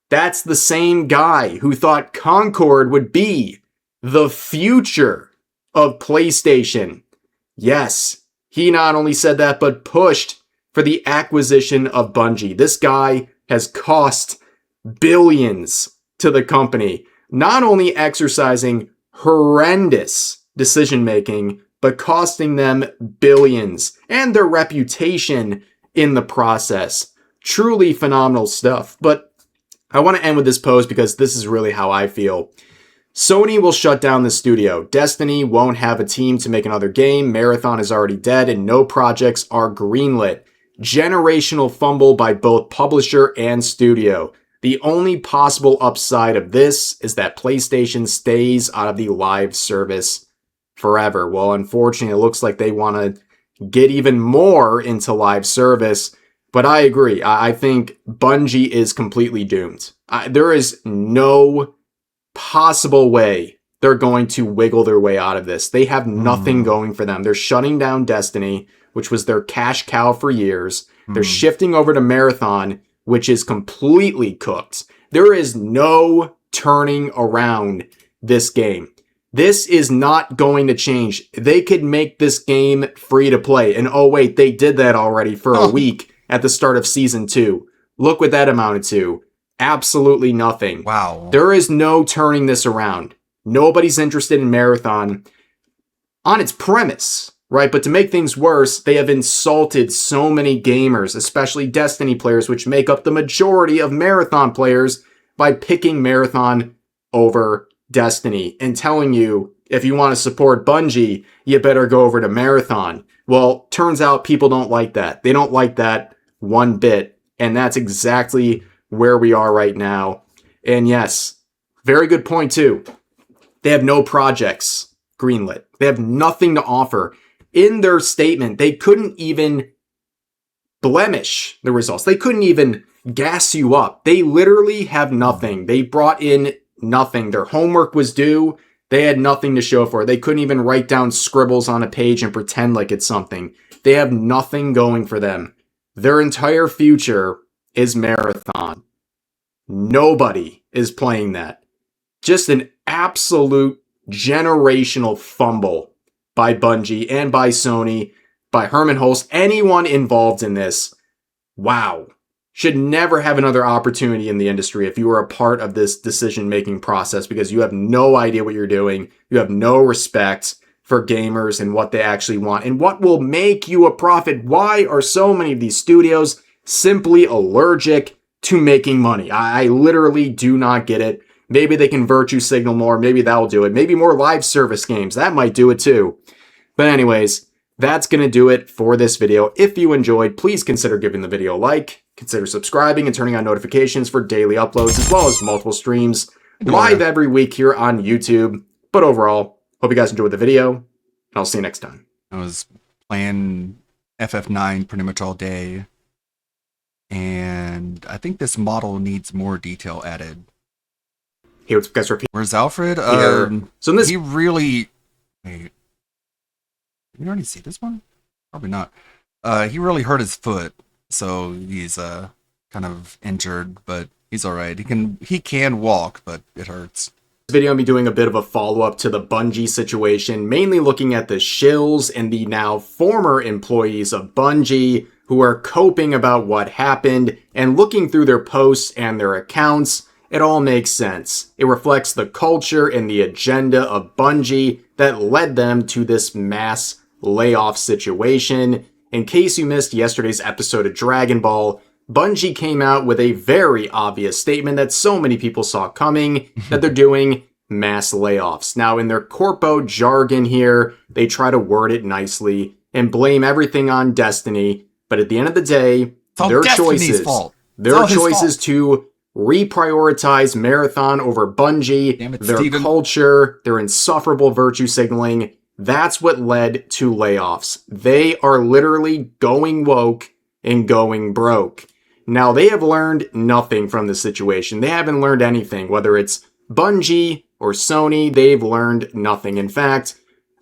that's the same guy who thought Concord would be the future of PlayStation. Yes, he not only said that, but pushed for the acquisition of Bungie. This guy has cost billions to the company. Not only exercising horrendous decision-making, but costing them billions and their reputation in the process. Truly phenomenal stuff. But I want to end with this post because this is really how I feel. Sony will shut down the studio. Destiny won't have a team to make another game. Marathon is already dead and no projects are greenlit. Generational fumble by both publisher and studio. The only possible upside of this is that PlayStation stays out of the live service forever. Well, unfortunately, it looks like they want to get even more into live service. But I agree. I think Bungie is completely doomed. There is no possible way they're going to wiggle their way out of this. They have nothing going for them. They're shutting down Destiny, which was their cash cow for years. They're shifting over to Marathon, which is completely cooked. There is no turning around this game. This is not going to change. They could make this game free to play. And oh wait, they did that already for a week at the start of Season 2. Look what that amounted to. Absolutely nothing. Wow. There is no turning this around. Nobody's interested in Marathon on its premise. Right, but to make things worse, they have insulted so many gamers, especially Destiny players, which make up the majority of Marathon players, by picking Marathon over Destiny and telling you, if you want to support Bungie, you better go over to Marathon. Well, turns out people don't like that. They don't like that one bit, and that's exactly where we are right now. And yes, very good point too. They have no projects greenlit. They have nothing to offer. In their statement, they couldn't even blemish the results. They couldn't even gas you up. They literally have nothing. They brought in nothing. Their homework was due. They had nothing to show for it. They couldn't even write down scribbles on a page and pretend like it's something. They have nothing going for them. Their entire future is Marathon. Nobody is playing that. Just an absolute generational fumble by Bungie and by Sony, by Hermen Hulst, anyone involved in this. Wow. Should never have another opportunity in the industry if you are a part of this decision-making process, because you have no idea what you're doing. You have no respect for gamers and what they actually want and what will make you a profit. Why are so many of these studios simply allergic to making money? I literally do not get it. Maybe they can virtue signal more. Maybe that'll do it. Maybe more live service games. That might do it too. But anyways, that's going to do it for this video. If you enjoyed, please consider giving the video a like, consider subscribing and turning on notifications for daily uploads, as well as multiple streams live every week here on YouTube. But overall, hope you guys enjoyed the video, and I'll see you next time. I was playing FF9 pretty much all day, and I think this model needs more detail added. Hey, what's up, guys? Where's Alfred? So in this, he really... Wait. Did you already see this one? Probably not. He really hurt his foot, so he's kind of injured, but he's all right. He can walk, but it hurts. This video, I'll be doing a bit of a follow-up to the Bungie situation, mainly looking at the shills and the now former employees of Bungie who are coping about what happened, and looking through their posts and their accounts, it all makes sense. It reflects the culture and the agenda of Bungie that led them to this mass layoff situation. In case you missed yesterday's episode of Dragon Ball, Bungie came out with a very obvious statement that so many people saw coming, that they're doing mass layoffs. Now, in their corpo jargon here, they try to word it nicely and blame everything on Destiny, but at the end of the day, their choices to reprioritize Marathon over Bungie, their culture, their insufferable virtue signaling, that's what led to layoffs. They are literally going woke and going broke. Now, they have learned nothing from this situation. They haven't learned anything, whether it's Bungie or Sony, they've learned nothing. In fact,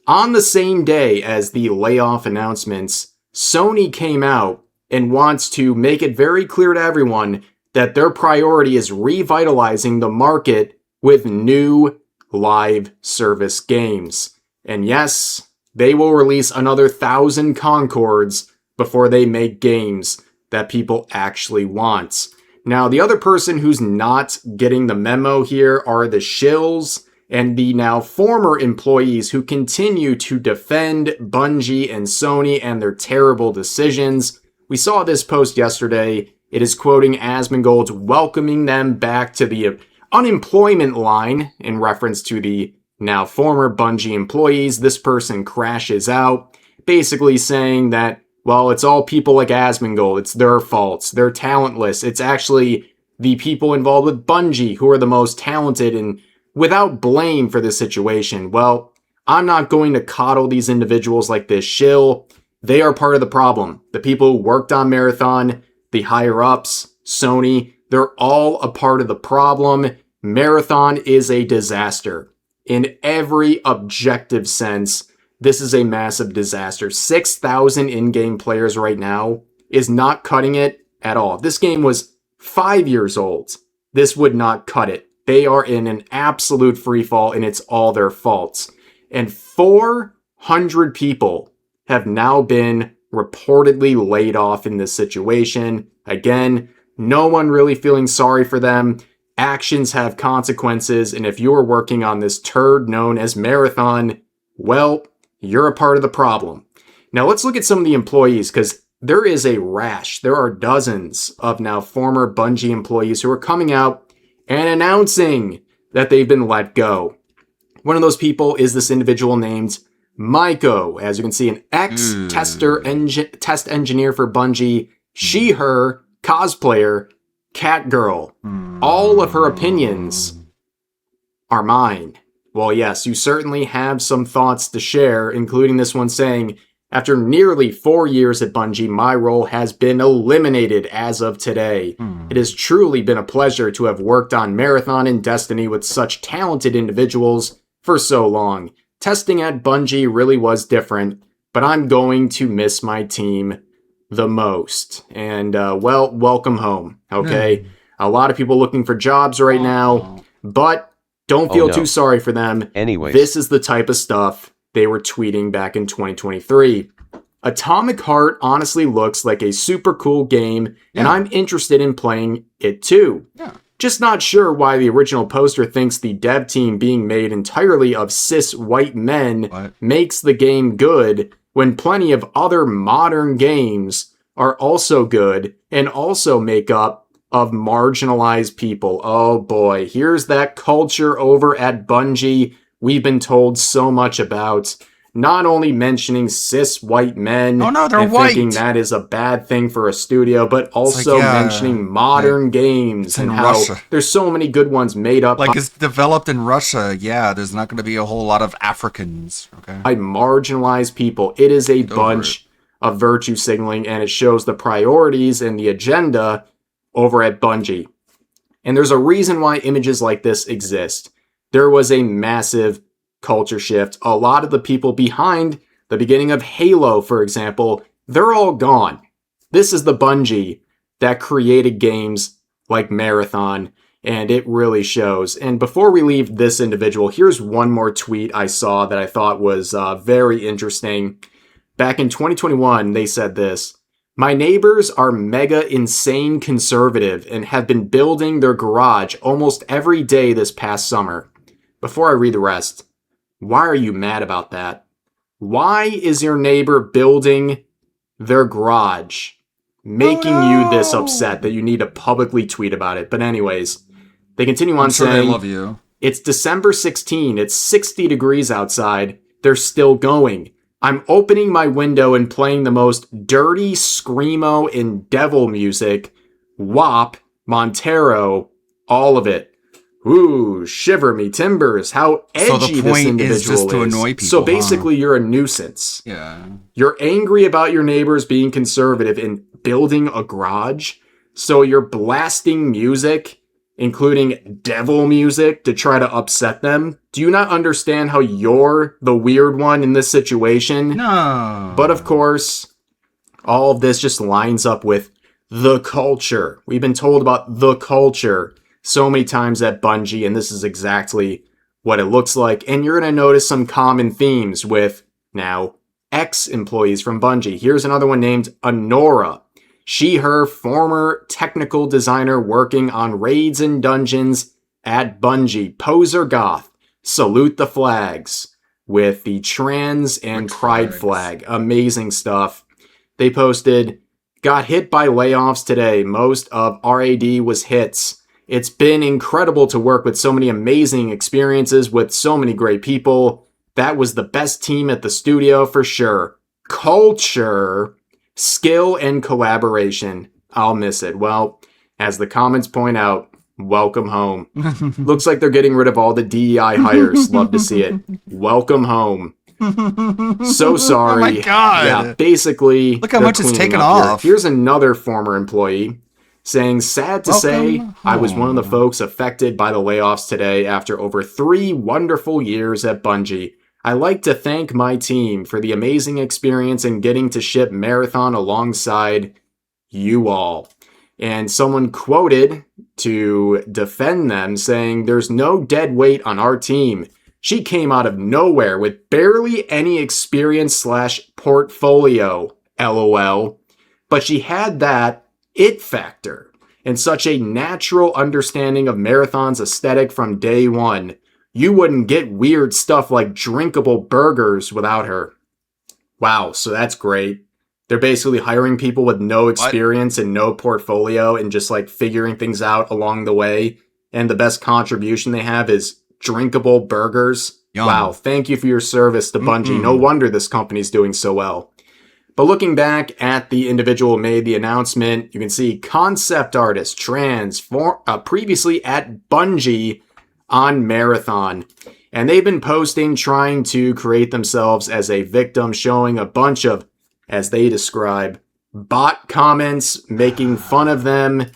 on the same day as the layoff announcements, Sony came out and wants to make it very clear to everyone that their priority is revitalizing the market with new live service games. And yes, they will release another 1,000 Concords before they make games that people actually want. Now, the other person who's not getting the memo here are the shills and the now former employees who continue to defend Bungie and Sony and their terrible decisions. We saw this post yesterday. It is quoting Asmongold, welcoming them back to the unemployment line in reference to the now former Bungie employees. This person crashes out, basically saying that, well, it's all people like Asmongold. It's their faults. They're talentless. It's actually the people involved with Bungie who are the most talented and without blame for this situation. Well, I'm not going to coddle these individuals like this shill. They are part of the problem. The people who worked on Marathon, the higher-ups, Sony, they're all a part of the problem. Marathon is a disaster. In every objective sense, this is a massive disaster. 6,000 in-game players right now is not cutting it at all. If this game was 5 years old, this would not cut it. They are in an absolute freefall, and it's all their faults. And 400 people have now been reportedly laid off in this situation. Again, no one really feeling sorry for them. Actions have consequences, and if you're working on this turd known as Marathon, well, you're a part of the problem. Now let's look at some of the employees, because there is a rash. There are dozens of now former Bungie employees who are coming out and announcing that they've been let go. One of those people is this individual named Maiko. As you can see, an ex-test engineer for Bungie. She, her, cosplayer, Catgirl. All of her opinions are mine. Well, yes, you certainly have some thoughts to share, including this one saying, after nearly 4 years at Bungie, my role has been eliminated as of today. It has truly been a pleasure to have worked on Marathon and Destiny with such talented individuals for so long. Testing at Bungie really was different, but I'm going to miss my team the most. And, well, welcome home, okay? A lot of people looking for jobs right now, but Don't feel too sorry for them. Anyways. This is the type of stuff they were tweeting back in 2023. Atomic Heart honestly looks like a super cool game, and I'm interested in playing it too. Yeah. Just not sure why the original poster thinks the dev team being made entirely of cis white men makes the game good, when plenty of other modern games are also good and also make up of marginalized people. Oh boy, here's that culture over at Bungie we've been told so much about. Not only mentioning cis white men and white. Thinking that is a bad thing for a studio, but also mentioning modern games and how there's so many good ones made up. Like it's developed in Russia. Yeah, there's not going to be a whole lot of Africans. Okay. By marginalized people. It is a bunch of virtue signaling, and it shows the priorities and the agenda over at Bungie. And there's a reason why images like this exist. There was a massive culture shift. A lot of the people behind the beginning of Halo, for example, they're all gone. This is the Bungie that created games like Marathon, and it really shows. And before we leave this individual, here's one more tweet I saw that I thought was very interesting. Back in 2021, they said this: "My neighbors are mega insane conservative and have been building their garage almost every day this past summer." Before I read the rest, why are you mad about that? Why is your neighbor building their garage making you this upset that you need to publicly tweet about it? But anyways, they continue on saying, they love you. "It's December 16. It's 60 degrees outside. They're still going. I'm opening my window and playing the most dirty screamo and devil music. WAP, Montero, all of it. Ooh, shiver me timbers, how edgy this individual is. Just to annoy people, so basically, you're a nuisance. Yeah. You're angry about your neighbors being conservative and building a garage. So you're blasting music, including devil music, to try to upset them. Do you not understand how you're the weird one in this situation?" No. But of course, all of this just lines up with the culture. We've been told about the culture so many times at Bungie, and this is exactly what it looks like. And you're going to notice some common themes with, now, ex-employees from Bungie. Here's another one named Honora. She, her former technical designer working on raids and dungeons at Bungie. Poser Goth. Salute the flags with the trans and pride flag. Amazing stuff. They posted, "Got hit by layoffs today. Most of RAD was hits. It's been incredible to work with so many amazing experiences with so many great people. That was the best team at the studio for sure. Culture, skill, and collaboration. I'll miss it." Well, as the comments point out, welcome home. Looks like they're getting rid of all the DEI hires. Love to see it. Welcome home. So sorry. Oh my God. Yeah, basically, look how much is taken off. Here's another former employee saying, "Sad to say, I was one of the folks affected by the layoffs today after over 3 wonderful years at Bungie. I like to thank my team for the amazing experience in getting to ship Marathon alongside you all." And someone quoted to defend them saying, "There's no dead weight on our team. She came out of nowhere with barely any experience / portfolio, LOL. But she had that it factor and such a natural understanding of Marathon's aesthetic from day one. You wouldn't get weird stuff like drinkable burgers without her." Wow, so that's great. They're basically hiring people with no experience and no portfolio and just like figuring things out along the way. And the best contribution they have is drinkable burgers. Yum. Wow, thank you for your service to Bungie. No wonder this company's doing so well. But looking back at the individual who made the announcement, you can see concept artist, trans, previously at Bungie on Marathon. And they've been posting, trying to create themselves as a victim, showing a bunch of, as they describe, bot comments, making fun of them.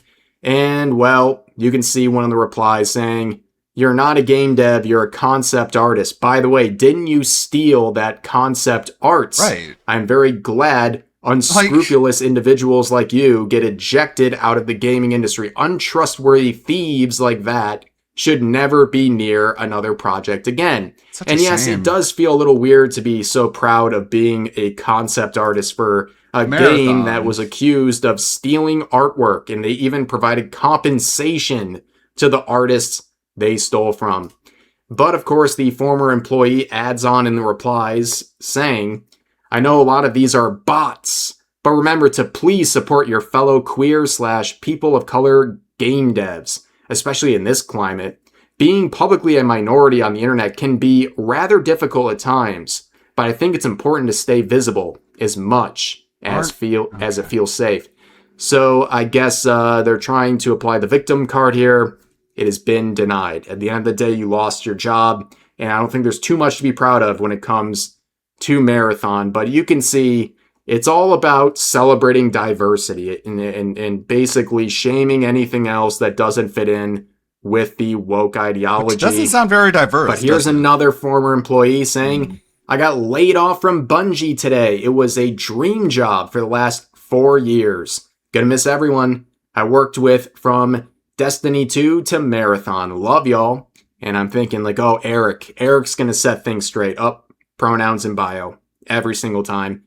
And, well, you can see one of the replies saying, "You're not a game dev, you're a concept artist. By the way, didn't you steal that concept art? Right. I'm very glad unscrupulous individuals like you get ejected out of the gaming industry. Untrustworthy thieves like that should never be near another project again. And yes, shame. it does feel a little weird to be so proud of being a concept artist for a game that was accused of stealing artwork, and they even provided compensation to the artists they stole from. But of course, the former employee adds on in the replies saying, I know a lot of these are bots, but remember to please support your fellow queer/people of color game devs, especially in this climate. Being publicly a minority on the internet can be rather difficult at times, but I think it's important to stay visible as much as it feels safe. So I guess they're trying to apply the victim card here. It has been denied. At the end of the day, you lost your job, and I don't think there's too much to be proud of when it comes to Marathon, but you can see it's all about celebrating diversity and basically shaming anything else that doesn't fit in with the woke ideology. Which doesn't sound very diverse. But here's another former employee saying, I got laid off from Bungie today. It was a dream job for the last 4 years. Gonna miss everyone I worked with from Destiny 2 to Marathon. Love y'all. And I'm thinking like, oh, Eric's gonna set things straight up. Pronouns in bio every single time.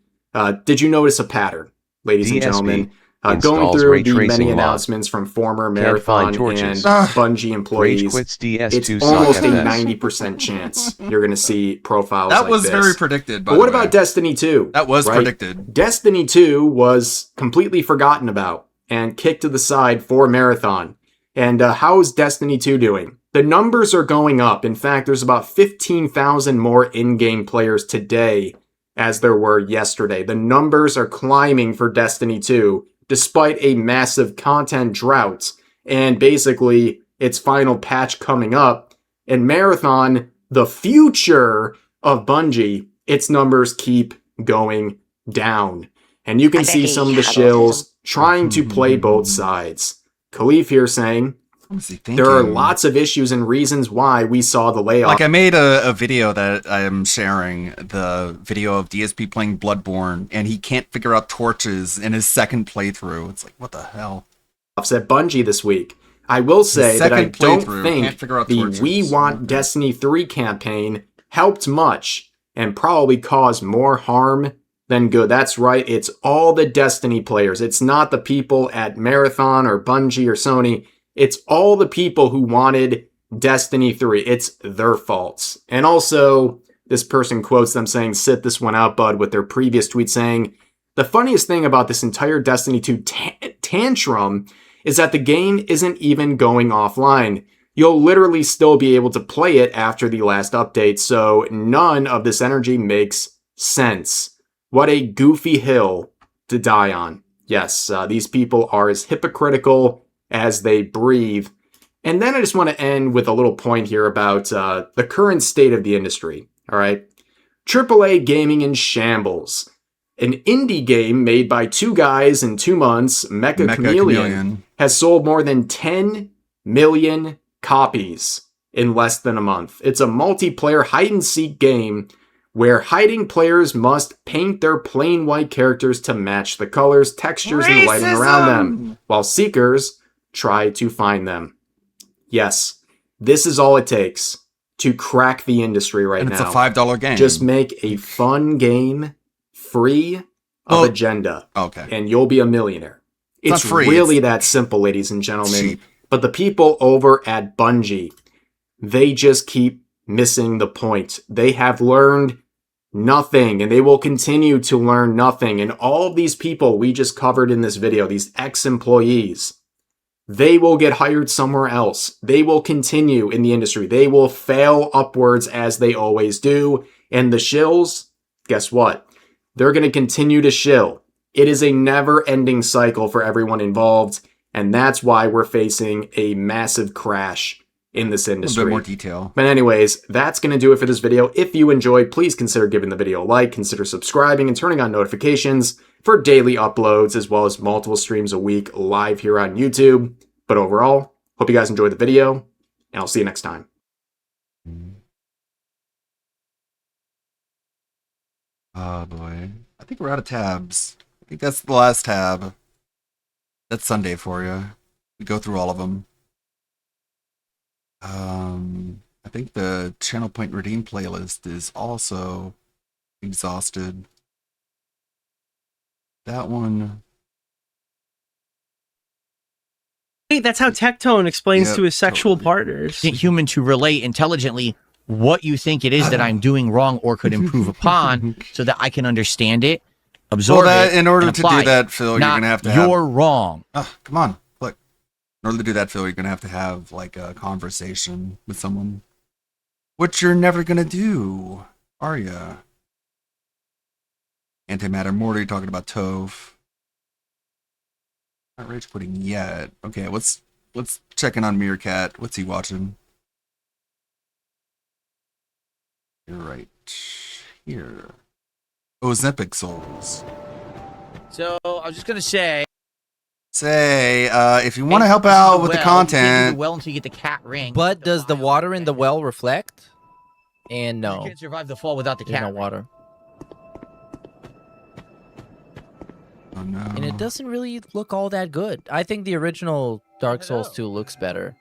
Did you notice a pattern, ladies and gentlemen? Going through the many announcements from former Marathon and Bungie employees, it's almost a 90% chance you're going to see profiles like this. That was very predicted, by the way. But what about Destiny 2? That was predicted. Destiny 2 was completely forgotten about and kicked to the side for Marathon. And how is Destiny 2 doing? The numbers are going up. In fact, there's about 15,000 more in-game players today as there were yesterday. The numbers are climbing for Destiny 2, despite a massive content drought and basically its final patch coming up. And Marathon, the future of Bungie, its numbers keep going down. And you can see some of the shills trying to play both sides. Khalif here saying, there are lots of issues and reasons why we saw the layoff. Like I made a video that I am sharing, the video of DSP playing Bloodborne, and he can't figure out torches in his second playthrough. It's like, what the hell? At Bungie this week. I will say that I don't think the We Want Destiny 3 campaign helped much and probably caused more harm than good. That's right, it's all the Destiny players. It's not the people at Marathon or Bungie or Sony. It's all the people who wanted Destiny 3. It's their faults. And also, this person quotes them saying, sit this one out, bud, with their previous tweet saying, the funniest thing about this entire Destiny 2 tantrum is that the game isn't even going offline. You'll literally still be able to play it after the last update, so none of this energy makes sense. What a goofy hill to die on. Yes, these people are as hypocritical as they breathe. And then I just want to end with a little point here about the current state of the industry. All right. AAA gaming in shambles. An indie game made by two guys in 2 months, Mecha Chameleon, has sold more than 10 million copies in less than a month. It's a multiplayer hide-and-seek game where hiding players must paint their plain white characters to match the colors, textures, and lighting around them, while seekers try to find them. Yes, this is all it takes to crack the industry right now. It's a $5 game. Just make a fun game free of agenda. Okay. And you'll be a millionaire. It's free. Really that simple, ladies and gentlemen. Cheap. But the people over at Bungie, they just keep missing the point. They have learned nothing, and they will continue to learn nothing. And all of these people we just covered in this video, these ex-employees, they will get hired somewhere else. They will continue in the industry. They will fail upwards as they always do. And the shills, guess what? They're going to continue to shill. It is a never-ending cycle for everyone involved, and that's why we're facing a massive crash in this industry. A bit more detail. But anyways, that's going to do it for this video. If you enjoyed, please consider giving the video a like, consider subscribing, and turning on notifications for daily uploads, as well as multiple streams a week live here on YouTube. But overall, hope you guys enjoyed the video, and I'll see you next time. Oh boy. I think we're out of tabs. I think that's the last tab. That's Sunday for you. We go through all of them. I think the Channel Point Redeem playlist is also exhausted. That one. Hey, that's how Tectone explains to his sexual partners. Human to relate intelligently what you think it is that I'm doing wrong or could improve upon, so that I can understand it, absorb it. In order to do it. that, Phil, you're gonna have to. You're wrong. Come on, look. In order to do that, Phil, you're gonna have like a conversation with someone, which you're never gonna do, are ya? Antimatter Morty talking about Toph. Not rage quitting yet. Okay, let's check in on Meerkat. What's he watching? You're right here. Ozempic Souls. So I was just gonna say, if you want to help out with the content, well until you get the cat ring. But does the water in the well reflect? And no, you can't survive the fall without the cat. No water. Oh no! And it doesn't really look all that good. I think the original Dark Souls 2 looks better.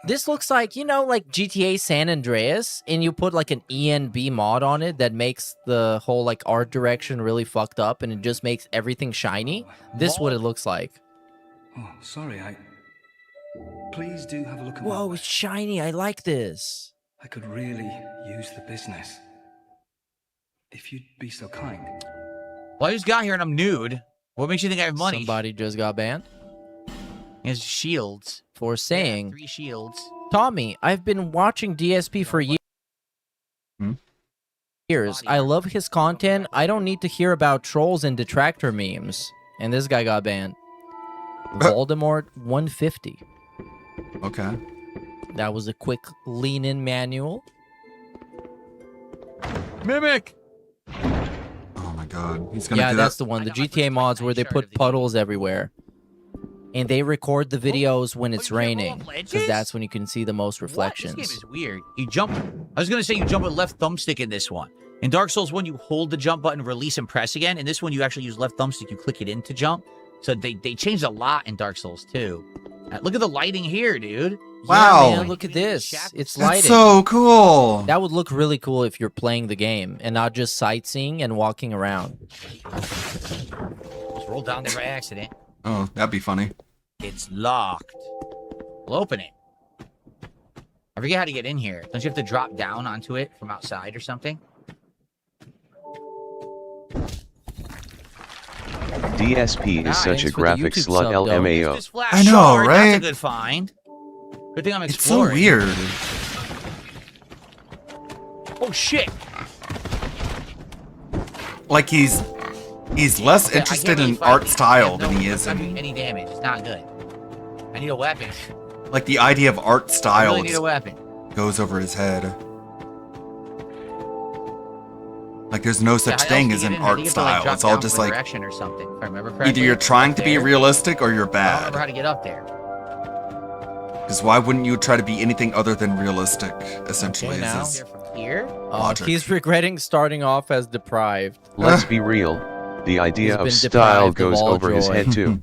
This looks like, you know, like GTA San Andreas, and you put like an ENB mod on it that makes the whole like art direction really fucked up, and it just makes everything shiny. This is what it looks like. Oh, sorry, Please do have a look at Whoa, it's shiny. I like this. I could really use the business. If you'd be so kind. Well, I just got here and I'm nude. What makes you think I have money? Somebody just got banned. He has shields. For saying, 3 shields. Tommy, I've been watching DSP for years. I love his content. I don't need to hear about trolls and detractor memes. And this guy got banned. Voldemort 150. Okay. That was a quick lean-in manual. Mimic! Oh my god. He's gonna do that's the one. The GTA mods where they put puddles everywhere. And they record the videos when it's raining, because that's when you can see the most reflections. This game is weird. You jump. I was gonna say you jump with left thumbstick in this one. In Dark Souls 1, you hold the jump button, release, and press again. In this one, you actually use left thumbstick. You click it in to jump. So they changed a lot in Dark Souls 2. Look at the lighting here, dude. Wow. Yeah, man, look at this. It's lighting. That's so cool. That would look really cool if you're playing the game and not just sightseeing and walking around. Just rolled down there by accident. Oh, that'd be funny. It's locked. We'll open it. I forget how to get in here. Don't you have to drop down onto it from outside or something? DSP is such a graphic slut, LMAO. I know, right? That's a good find. Good thing I'm exploring. It's so weird. Oh shit! Like he's less interested in art style than he is in any damage. It's not good. I need a weapon. Like the idea of art style I really need a weapon. Goes over his head. Like there's no such thing as an art style. It's all just like direction or something. If I remember correctly. Either you're trying to be realistic or you're I don't bad. remember how to get up there. Because why wouldn't you try to be anything other than realistic? Essentially, Okay, now. is his Here? logic. He's regretting starting off as deprived. Let's be real. The idea of been style deprived of goes all over his joy. head too.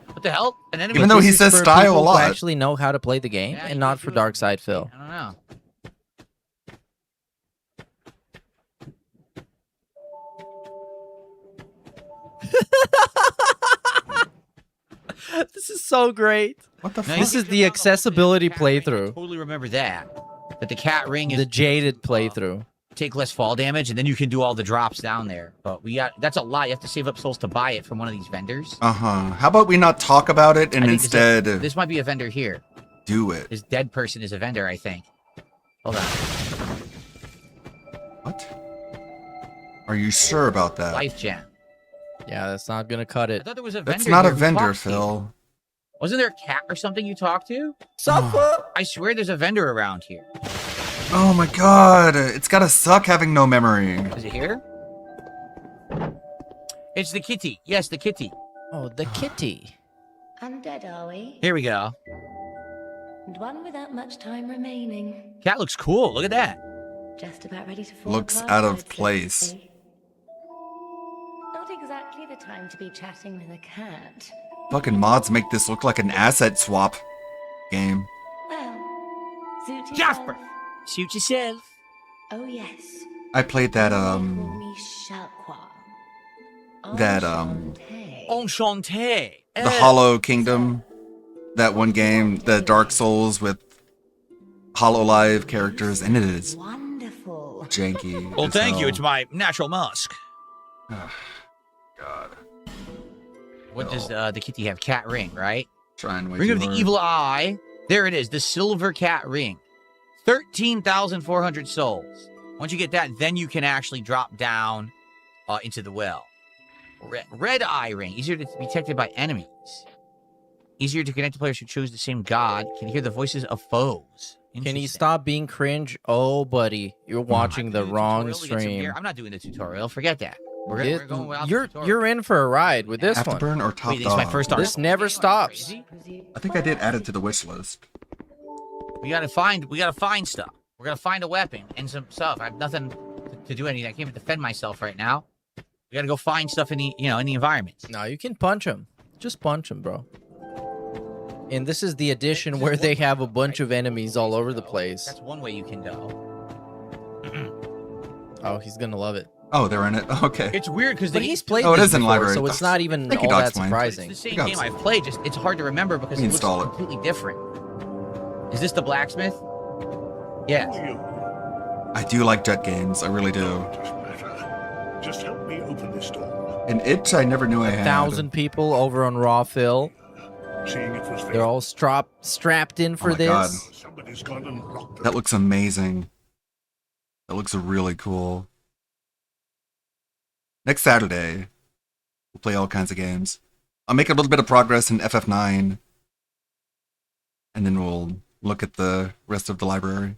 What the hell? An enemy. Even though he This is says for style a people who lot. actually know how to play the game, and not for Dark Side Phil. I don't know. This is so great. What the This is the accessibility playthrough. Totally remember that. That the cat ring is The jaded playthrough. take less fall damage, and then you can do all the drops down there. But that's a lot. You have to save up souls to buy it from one of these vendors. How about we not talk about it and I think instead this might be a vendor here. do it? This dead person is a vendor, I think. Hold on. What? Are you sure about that? Life Gem. Yeah, that's not gonna cut I it. thought there was a vendor. That's not a here who vendor, talked to you. Phil. Wasn't there a cat or something you talked to? Suffer. I swear there's a vendor around here. Oh my god, it's gotta suck having no memory. Is it here? It's the kitty. Yes, the kitty. Oh, the kitty. Undead, are we? Here we go. And one without much time remaining. Cat looks cool. Look at that. Just about ready to fall Looks apart, out I'd of say. place. Not exactly the time to be chatting with a cat. Fucking mods make this look like an asset swap game. Well, Jasper, suit yourself. Oh yes. I played that Enchanté. the Hollow Kingdom, that one game, the Dark Souls with HoloLive characters, and it is wonderful. Janky. Well, thank you. It's my natural musk. God. What does the kitty have? Cat ring, right? Trying way Ring too of the hard. Evil Eye. There it is. The Silver Cat Ring. 13,400 souls. Once you get that, then you can actually drop down into the well. Red Eye Ring. Easier to be detected by enemies. Easier to connect to players who choose the same god. Can hear the voices of foes. Can you stop being cringe? Oh, buddy, you're watching the wrong stream. I'm not doing the tutorial. Forget that. We're going without the tutorial. You're in for a ride with this one. Afterburn or Top Wait, this is my Dog? first Dark This Souls. never stops. I think I did add it to the wish list. We gotta find stuff. We're gonna find a weapon and some stuff. I have nothing to do anything. I can't even defend myself right now. We gotta go find stuff in the in the environment. No, you can punch him. Just punch him, bro. And this is the edition where they have a bunch of enemies all over the place. That's one way you can go. Oh, he's gonna love it. Oh, they're in it. Okay. It's weird because But he's played Oh, it this is in before, library. so it's not even Thank you, all Dog that Explain. surprising. It's the same game I've played. Just it's hard to remember because it looks Install it. completely different. Is this the blacksmith? Yeah. I do like jet games. I really do. Just help me open this door. An itch I never knew I had. 1,000 people over on Raw Phil. Seeing it was They're all strapped in for my this. God. Somebody's gone and locked That looks amazing. That looks really cool. Next Saturday, we'll play all kinds of games. I'll make a little bit of progress in FF9, and then we'll look at the rest of the library.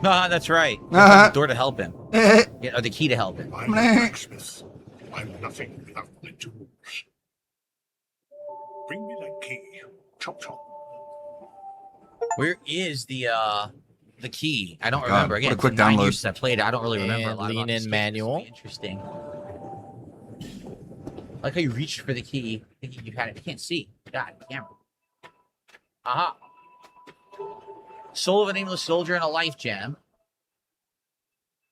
That's right. Uh-huh. The door to help him. Or the key to help him. I'm a blacksmith. I'm nothing without the tools. Bring me that key. Chop chop. Where is the key? I don't God, remember. what Again, a quick it's been 9 download. years since I played it. I don't really remember a And lot lean about this in game. manual. This is interesting. I like how you reached for the key, thinking you had it. I can't see. God, camera. Aha. Soul of a Nameless Soldier and a Life Gem.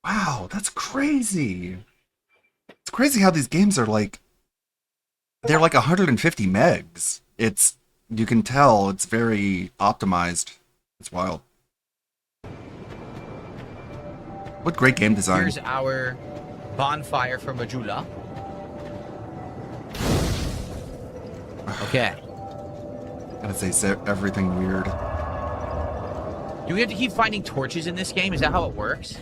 Wow, that's crazy. It's crazy how these games are like, they're like 150 megs. You can tell it's very optimized. It's wild. What great game design. Here's our bonfire for Majula. Okay. Gotta say everything weird. Do we have to keep finding torches in this game? Is that how it works?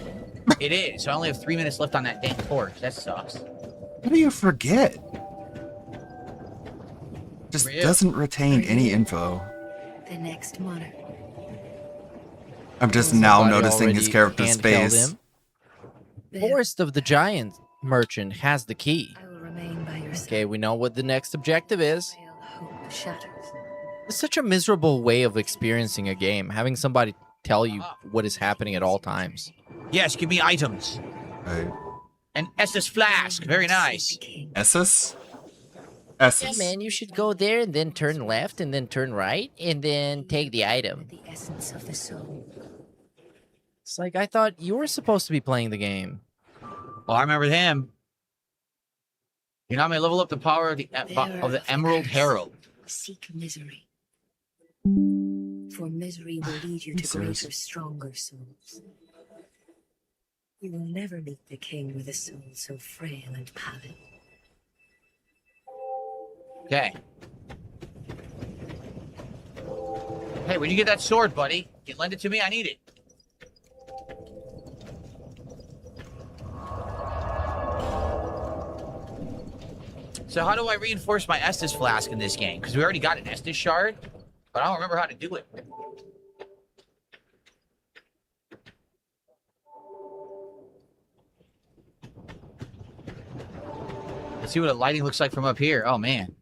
It is. So I only have 3 minutes left on that dang torch. That sucks. How do you forget? Just doesn't retain any info. The next monarch. I'm just now Somebody noticing his already character's handheld face. him. Forest of the Giant merchant has the key. Remain by your Okay, we know what the next objective is. hope shatters. It's such a miserable way of experiencing a game, having somebody tell you what is happening at all times. Yes, give me items. Right. An Estus flask. Very nice. Essus? Yeah, Essus. man, you should go there and then turn left and then turn right and then take the item. The essence of the soul. It's like, I thought you were supposed to be playing the game. Well, I remember him. You know, I may level up the power of the Emerald Herald. Seek misery. For misery will lead you to greater, stronger souls. You will never meet the king with a soul so frail and pallid. Okay. Hey, where'd you get that sword, buddy? You lend it to me? I need it. So how do I reinforce my Estus flask in this game? Because we already got an Estus shard, but I don't remember how to do it. Let's see what the lighting looks like from up here. Oh, man.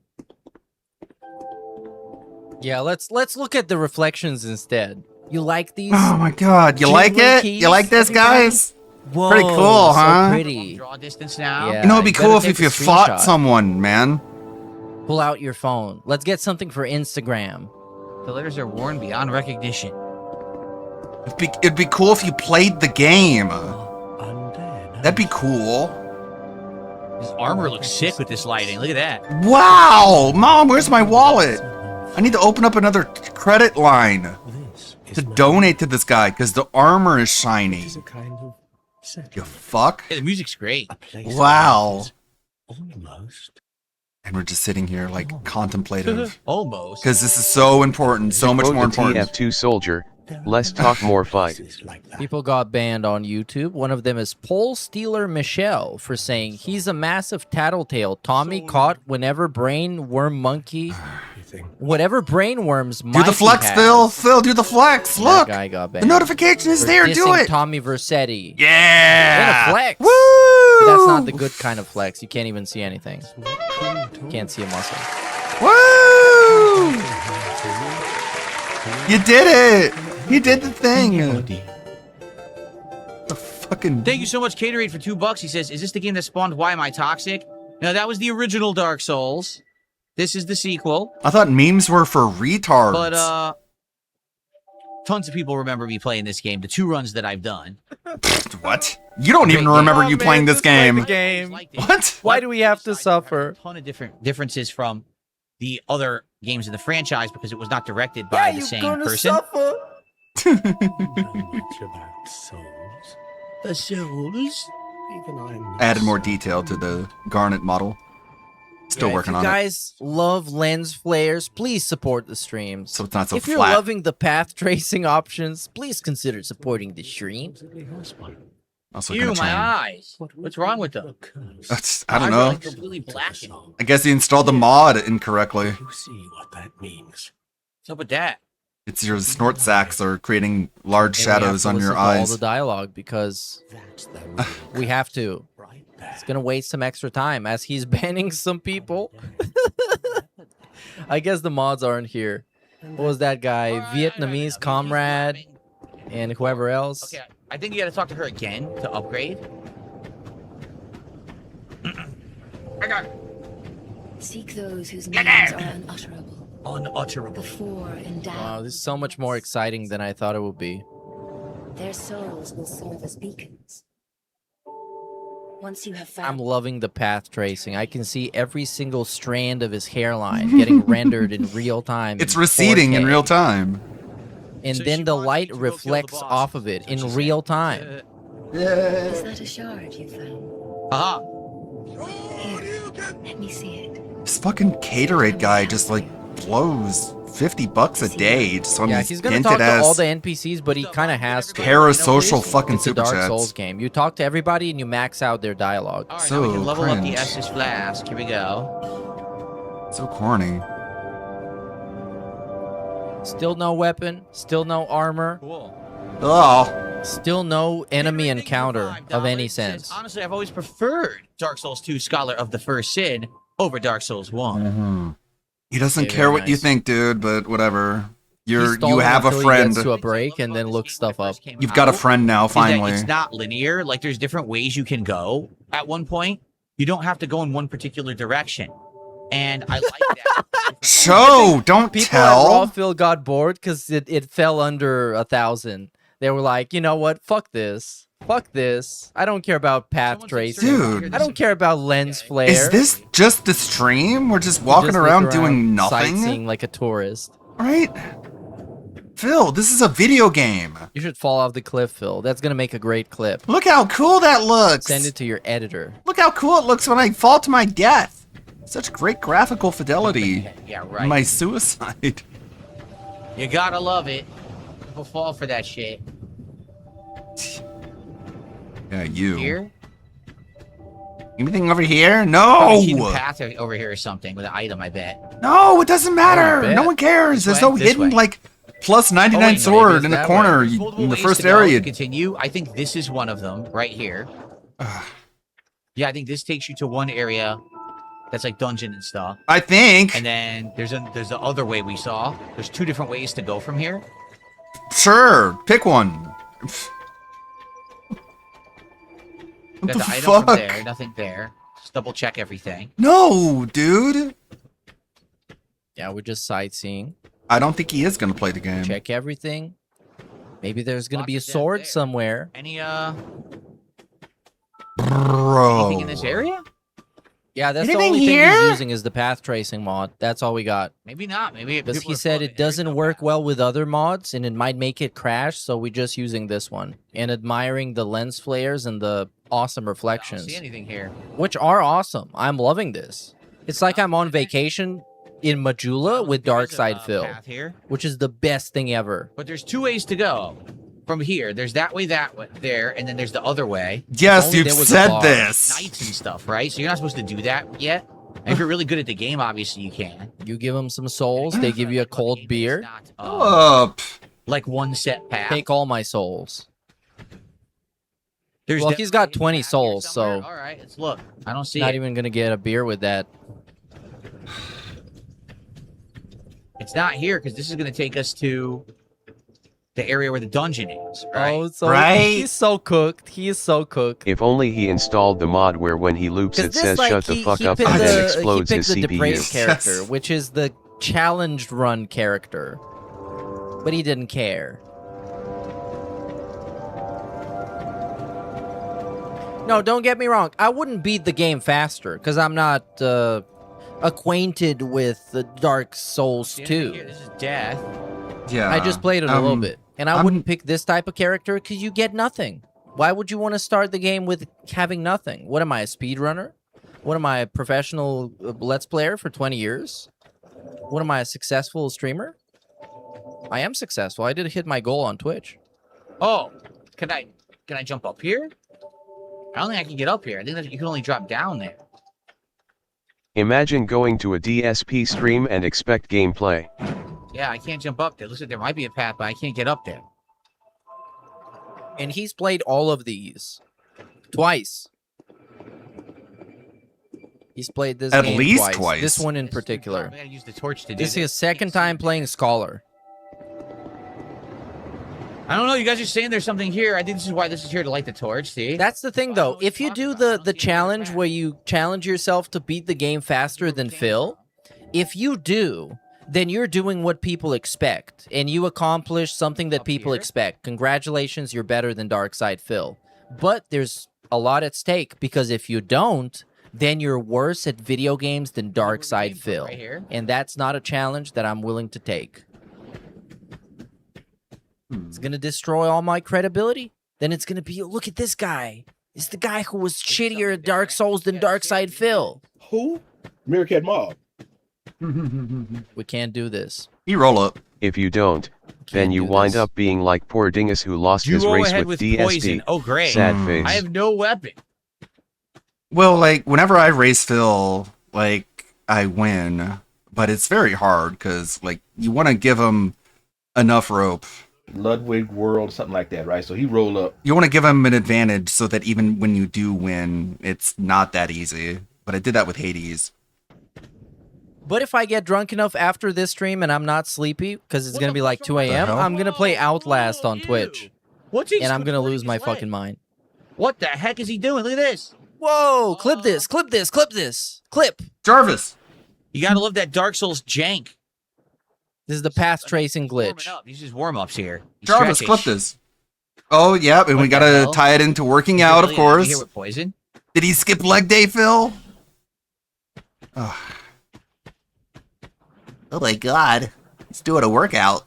Yeah, let's look at the reflections instead. You like these? Oh my god, you like jingling it? keys, You like this, everybody? guys? Whoa, Pretty cool, so huh? pretty. Draw distance now. Yeah, You know, it'd be you better cool take if a you fought screenshot. someone, man. Pull out your phone. Let's get something for Instagram. The letters are worn beyond recognition. It'd be cool if you played the game. That'd be cool. This armor looks sick with this lighting. Look at that. Wow! Mom, where's my wallet? I need to open up another credit line to donate to this guy because the armor is shiny. You fuck? Hey, the music's great. Wow. Almost. And we're just sitting here like contemplative. Almost. Because this is so important, so much more important. TF2 soldier. Less talk, more fight. People got banned on YouTube. One of them is Pole Stealer Michelle for saying he's a massive tattletale. Tommy caught whatever brainworm monkey. Whatever brainworms do the flex, Phil. Phil, do the flex. Look. That guy got banned. The notification is there. Do it. Tommy Vercetti. Yeah. What a flex. Woo! But that's not the good kind of flex. You can't even see anything. Can't see a muscle. Woo! You did it. He did the thing. The fucking. Thank you so much, Caterade, for $2. He says, "Is this the game that spawned Why Am I Toxic?" No, that was the original Dark Souls. This is the sequel. I thought memes were for retards. But tons of people remember me playing this game. The 2 runs that I've done. What? You don't even remember you playing this game. What? Why do we have to suffer? A ton of differences from the other games in the franchise because it was not directed by the same person. Suffer. The souls. Added more detail to the Garnet model. Still working on it. If you guys love lens flares, please support the streams. So it's not so if you're flat. loving the path tracing options, please consider supporting the stream. Also Ew, my eyes. What's wrong with them? I don't know. Like completely blackened. I guess he installed the mod incorrectly. See what that means. What's up with that? It's your snort sacks are creating large shadows on your All eyes. the dialogue because we have to. It's gonna waste some extra time as he's banning some people. I guess the mods aren't here. What was that guy? Vietnamese comrade and whoever else. Okay, I think you gotta talk to her again to upgrade. I got it. Seek those whose names are unutterable. Unutterable. Before and down. Wow, this is so much more exciting than I thought it would be. Their souls will serve as beacons. Once you have found. I'm loving the path tracing. I can see every single strand of his hairline getting rendered in real time. It's receding in real time. And then the light reflects off of it in real time. Is that a shard you found? Uh-huh. Here, let me see it. This fucking Caterade guy just like blows $50 a day just on Yeah, these he's gonna talk dented to all ass the NPCs, but he kind of has to. parasocial fucking It's a super Dark chats. Souls game. You talk to everybody and you max out their dialogue. All right, So now we can level up the cringe. Estus Flask. Here we go. So corny. Still no weapon. Still no armor. Cool. Oh. Still no enemy encounter of any sense. Honestly, I've always preferred Dark Souls 2 Scholar of the First Sin over Dark Souls 1. Mm-hmm. He doesn't Okay, care very what you nice. think, dude, but whatever. He You stalled have a until he friend. gets to a break and then looks stuff up. You've got a friend now, Is that finally. It's not linear. Like, there's different ways you can go at one point. You don't have to go in one particular direction. And I like that. Show, don't People tell. at Rawfield got bored because it fell under 1,000. They were like, you know what? Fuck this. Fuck this. I don't care about path tracing. Dude. I don't care about lens flare. Is this just the stream? We're just walking Just look around doing nothing? sightseeing like a tourist. Right? Phil, this is a video game. You should fall off the cliff, Phil. That's gonna make a great clip. Look how cool that looks. Send it to your editor. Look how cool it looks when I fall to my death. Such great graphical fidelity. Yeah, right. My suicide. You gotta love it. People fall for that shit. Yeah, you. Here? Anything over here? Probably hidden No! path over here or something with an item, I bet. No, it doesn't matter. bet. No one cares. This There's no way? This hidden, way. like, plus 99 Oh, wait, no, sword maybe in the it's that corner way. in Multiple the ways first to go area. to continue. I think this is one of them right here. Yeah, I think this takes you to one area that's like dungeon and stuff. I think. And then there's the other way we saw. There's 2 different ways to go from here. Sure, pick one. What Got the the item from fuck? there, nothing there. Just double check everything. No, dude. Yeah, we're just sightseeing. I don't think he is going to play the game. Check everything. Maybe there's going to be a sword somewhere. Any Bro. anything in this area? Yeah, that's Anything the only here? thing he's using is the path tracing mod. That's all we got. Maybe not. Maybe Because he said it doesn't work well with other mods and it might make it crash, so we're just using this one and admiring the lens flares and the awesome reflections. I don't see anything here. Which are awesome. I'm loving this. It's like I'm on vacation in Majula with Darkside Phil, which is the best thing ever. But there's 2 ways to go from here. There's that way, there, and then there's the other way. Yes, you've said this. Nights and stuff, right? So you're not supposed to do that yet. And if you're really good at the game, obviously you can. You give them some souls, they give you a cold beer. Like one set path. Take all my souls. There's Well, he's got 20 souls, so All right, let's look. I don't see not it. even gonna get a beer with that. It's not here because this is going to take us to the area where the dungeon is, right? Oh, so he's so cooked. He is so cooked. If only he installed the mod where when he loops it says shut the fuck up and then explodes his the depraved CPU. character, which is the challenged run character. But he didn't care. No, don't get me wrong. I wouldn't beat the game faster because I'm not acquainted with the Dark Souls 2. This is death. Yeah. I just played it a little bit. And I wouldn't pick this type of character because you get nothing. Why would you want to start the game with having nothing? What am I, a speedrunner? What am I, a professional Let's Player for 20 years? What am I, a successful streamer? I am successful. I did hit my goal on Twitch. Oh, can I jump up here? I don't think I can get up here. I think that you can only drop down there. Imagine going to a DSP stream and expect gameplay. Yeah, I can't jump up there. Looks like there might be a path, but I can't get up there. And he's played all of these. Twice. He's played this At game least twice. This one in particular. I gotta use the torch to do This is his second time playing Scholar. I don't know. You guys are saying there's something here. I think this is why this is here to light the torch. See? That's the thing, though. If you do the challenge where you challenge yourself to beat the game faster than Phil, if you do, then you're doing what people expect, and you accomplish something that people expect. Congratulations, you're better than Darkside Phil. But there's a lot at stake, because if you don't, then you're worse at video games than Darkside Phil. And that's not a challenge that I'm willing to take. It's going to destroy all my credibility. Then it's going to be, look at this guy. It's the guy who was shittier at Dark Souls than Darkside Phil. Who? Meerkat Mob. We can't do this. You roll up. If you don't, then you wind up being like poor Dingus who lost his go race ahead with with DSP. poison. Oh, great. Sad face. I have no weapon. Well, like, whenever I race Phil, like, I win. But it's very hard, because, like, you want to give him enough rope. Ludwig World, something like that, right? So he roll up. You want to give him an advantage so that even when you do win, it's not that easy. But I did that with Hades. But if I get drunk enough after this stream and I'm not sleepy, because it's going to be like 2 a.m., I'm going to play Outlast on Twitch. And I'm going to lose my fucking mind. What the heck is he doing? Look at this. Whoa, clip this, clip this, clip this. Clip. Jarvis. You got to love that Dark Souls jank. This is the path tracing glitch. These are warm-ups here. Jarvis, clip this. Oh, yeah, and we got to tie it into working out, of course. Here with poison? Did he skip leg day, Phil? Oh. Oh my god. He's doing a workout.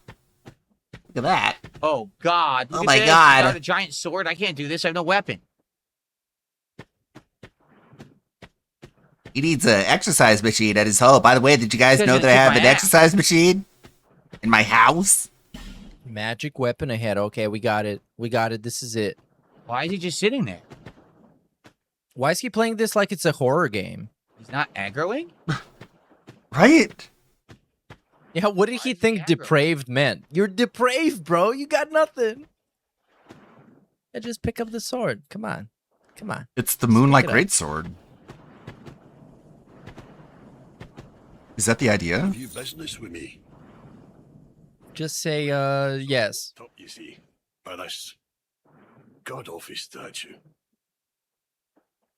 Look at that. Oh, God. Look Oh at my this. God. I got a giant sword. I can't do this. I have no weapon. He needs an exercise machine at his home. By the way, did you guys know that I have an exercise machine in my house? Magic weapon ahead. Okay, we got it. We got it. This is it. Why is he just sitting there? Why is he playing this like it's a horror game? He's not aggroing? Right? Yeah, what did he think depraved meant? You're depraved, bro. You got nothing. Yeah, just pick up the sword. Come on. Come on. It's the Moonlight Greatsword. Is that the idea? Have you business with me? Just say, yes. Top, you see, by this god-awful statue.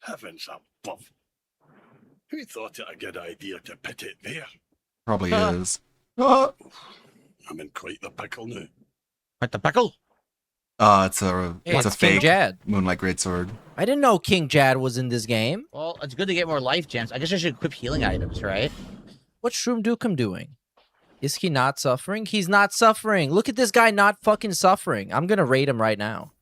Heavens above. Who thought it a good idea to put it there? Probably is. I'm in quite the pickle now. What the pickle? It's Hey, a it's King fake Jad. Moonlight Greatsword. I didn't know King Jad was in this game. Well, it's good to get more life gems. I guess I should equip healing items, right? What's Shroom Dukem doing? Is he not suffering? He's not suffering. Look at this guy not fucking suffering. I'm gonna raid him right now.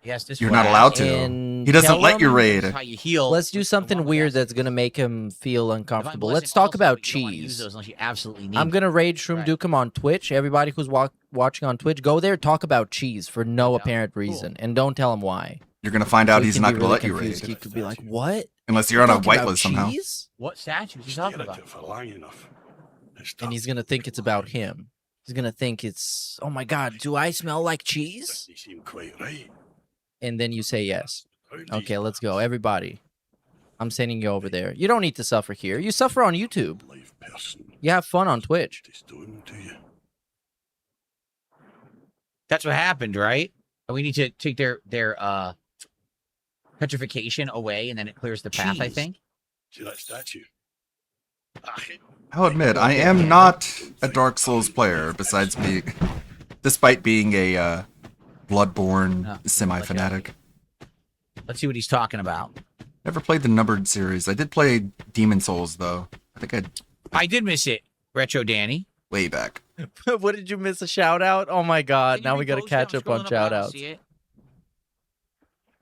Yes, this You're not allowed to. And He doesn't tell let you him raid. How you heal. Let's do something weird that's gonna make him feel uncomfortable. Divine Let's talk Blessing about also, but you don't wanna use cheese. those unless you absolutely need I'm gonna raid Shroom Right. Dukem on Twitch. Everybody who's watching on Twitch, go there, talk about cheese for no apparent reason, and don't tell him why. You're gonna find out he he's can not be gonna really let you confused. raid. He could be like, "What? Unless you're on a Talking about whitelist somehow. cheese?" What statues you talking about? For long enough. And he's gonna think it's about him. He's gonna think it's, "Oh my God, do I smell like cheese?" You seem quite right. And then you say yes. Okay, let's go, everybody. I'm sending you over there. You don't need to suffer here. You suffer on YouTube. You have fun on Twitch. That's what happened, right? We need to take their petrification away, and then it clears the path. I Jeez. think. See that statue? I'll admit, I am not a Dark Souls player, despite being a Bloodborne semi-fanatic. Let's see what he's talking about. Never played the numbered series. I did play Demon Souls, though. I think I did miss it, Retro Danny. way back. What did you miss? A shout out? Oh my God! Now we gotta catch up on shout outs.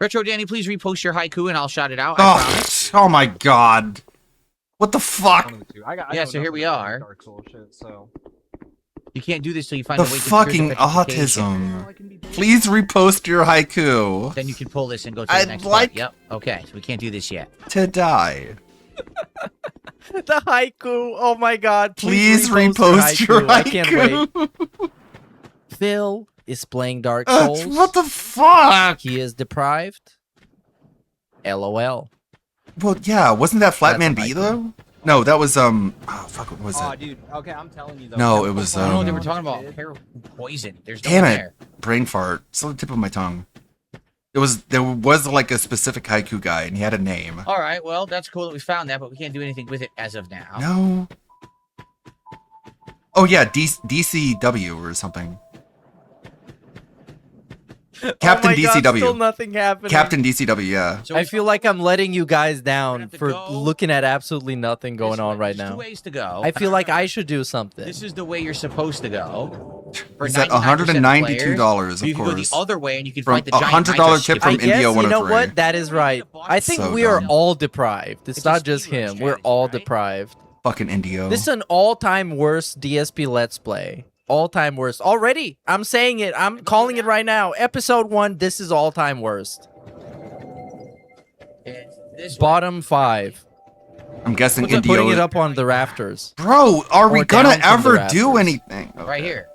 Retro Danny, please repost your haiku and I'll shout it out. Oh my God! What the fuck? Yeah, so here we are. Dark Souls shit, so. You can't do this till you find The a way to fucking clear the petrification. autism. Please repost your haiku. Then you can pull this and go to the next like part. Yep. Okay, so we can't do this yet. to die. The haiku. Oh my God! Please repost your haiku. I can't wait. Phil is playing Dark Souls. What the fuck? He is deprived. LOL. Well, yeah, wasn't that That's Flatman a B haiku. though? No, that was oh fuck, what was Oh, it? dude. Okay, I'm telling you though. No, it was Oh, they were talking about poison. There's no damn one it, there. brain fart. It's on the tip of my tongue. There was like a specific haiku guy, and he had a name. All right, well, that's cool that we found that, but we can't do anything with it as of now. No. Oh yeah, DCW or something. Captain Oh my God, DCW. still nothing happening. Captain DCW, yeah. I feel like I'm letting you guys down for looking at absolutely nothing going on right There's now. two ways to go. I feel like I should do something. This is the way you're supposed to go. For Is that 99% $192, players, you of can go course. the other way and you can From fight the giant $100 knights tip that from skip India Yes, you know 103. what? That is right. I think So we are dumb. all deprived. It's not just him. We're all deprived. Fucking Indio. This is an all-time worst DSP Let's Play. All-time worst. Already. I'm saying it. I'm calling it right now. Episode 1, this is all-time worst. Bottom 5. I'm guessing Putting Indio. it up on the rafters. Bro, are we Or gonna down from the ever do rafters. anything? Right here.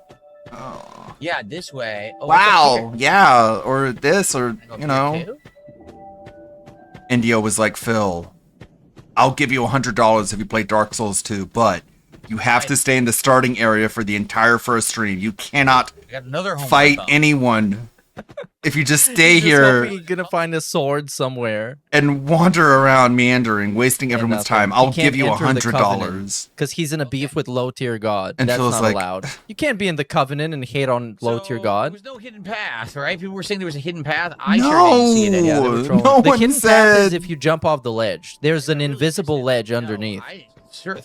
Yeah, this way. Oh, what's up Wow, here? yeah, or this, or you know. Too? Indio was like, Phil, I'll give you $100 if you play Dark Souls 2, but you have to stay in the starting area for the entire first stream. You cannot I got another homework fight phone. anyone if you just stay Just here hoping you're gonna find a sword somewhere. and wander around meandering, wasting everyone's time. I'll give you $100. Because he's in a beef with low tier god. And That's Phil's not like- allowed. You can't be in the covenant and hate on low tier god. There's no hidden path, right? People were saying there was a hidden path. I sure didn't see it. Yeah, they were trolling. no the one hidden path said- is if you jump off the ledge. There's an invisible ledge underneath. I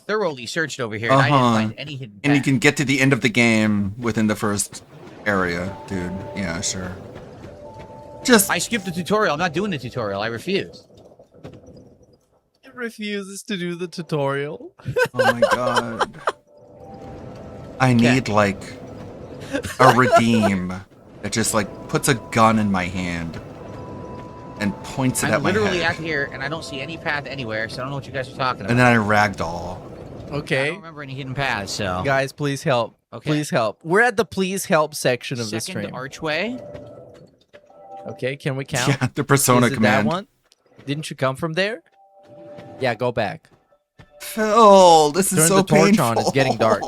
thoroughly searched over here, and I didn't find any hidden And you path. can get to the end of the game within the first area, dude. Yeah, sure. I skipped the tutorial. I'm not doing the tutorial. I refuse. It refuses to do the tutorial. Oh my god. I need like a redeem that just like puts a gun in my hand and points it I'm at my literally head. out here, and I don't see any path anywhere, so I don't know what you guys are talking about. And then I ragdoll. Okay. I don't remember any hidden paths, so. Guys, please help. Okay. Please help. We're at the please help section of the Second stream. archway. Okay, can we count? Yeah, the Persona Is it command. That one? Didn't you come from there? Yeah, go back. Phil, this is Turn so the torch painful. on. It's getting dark.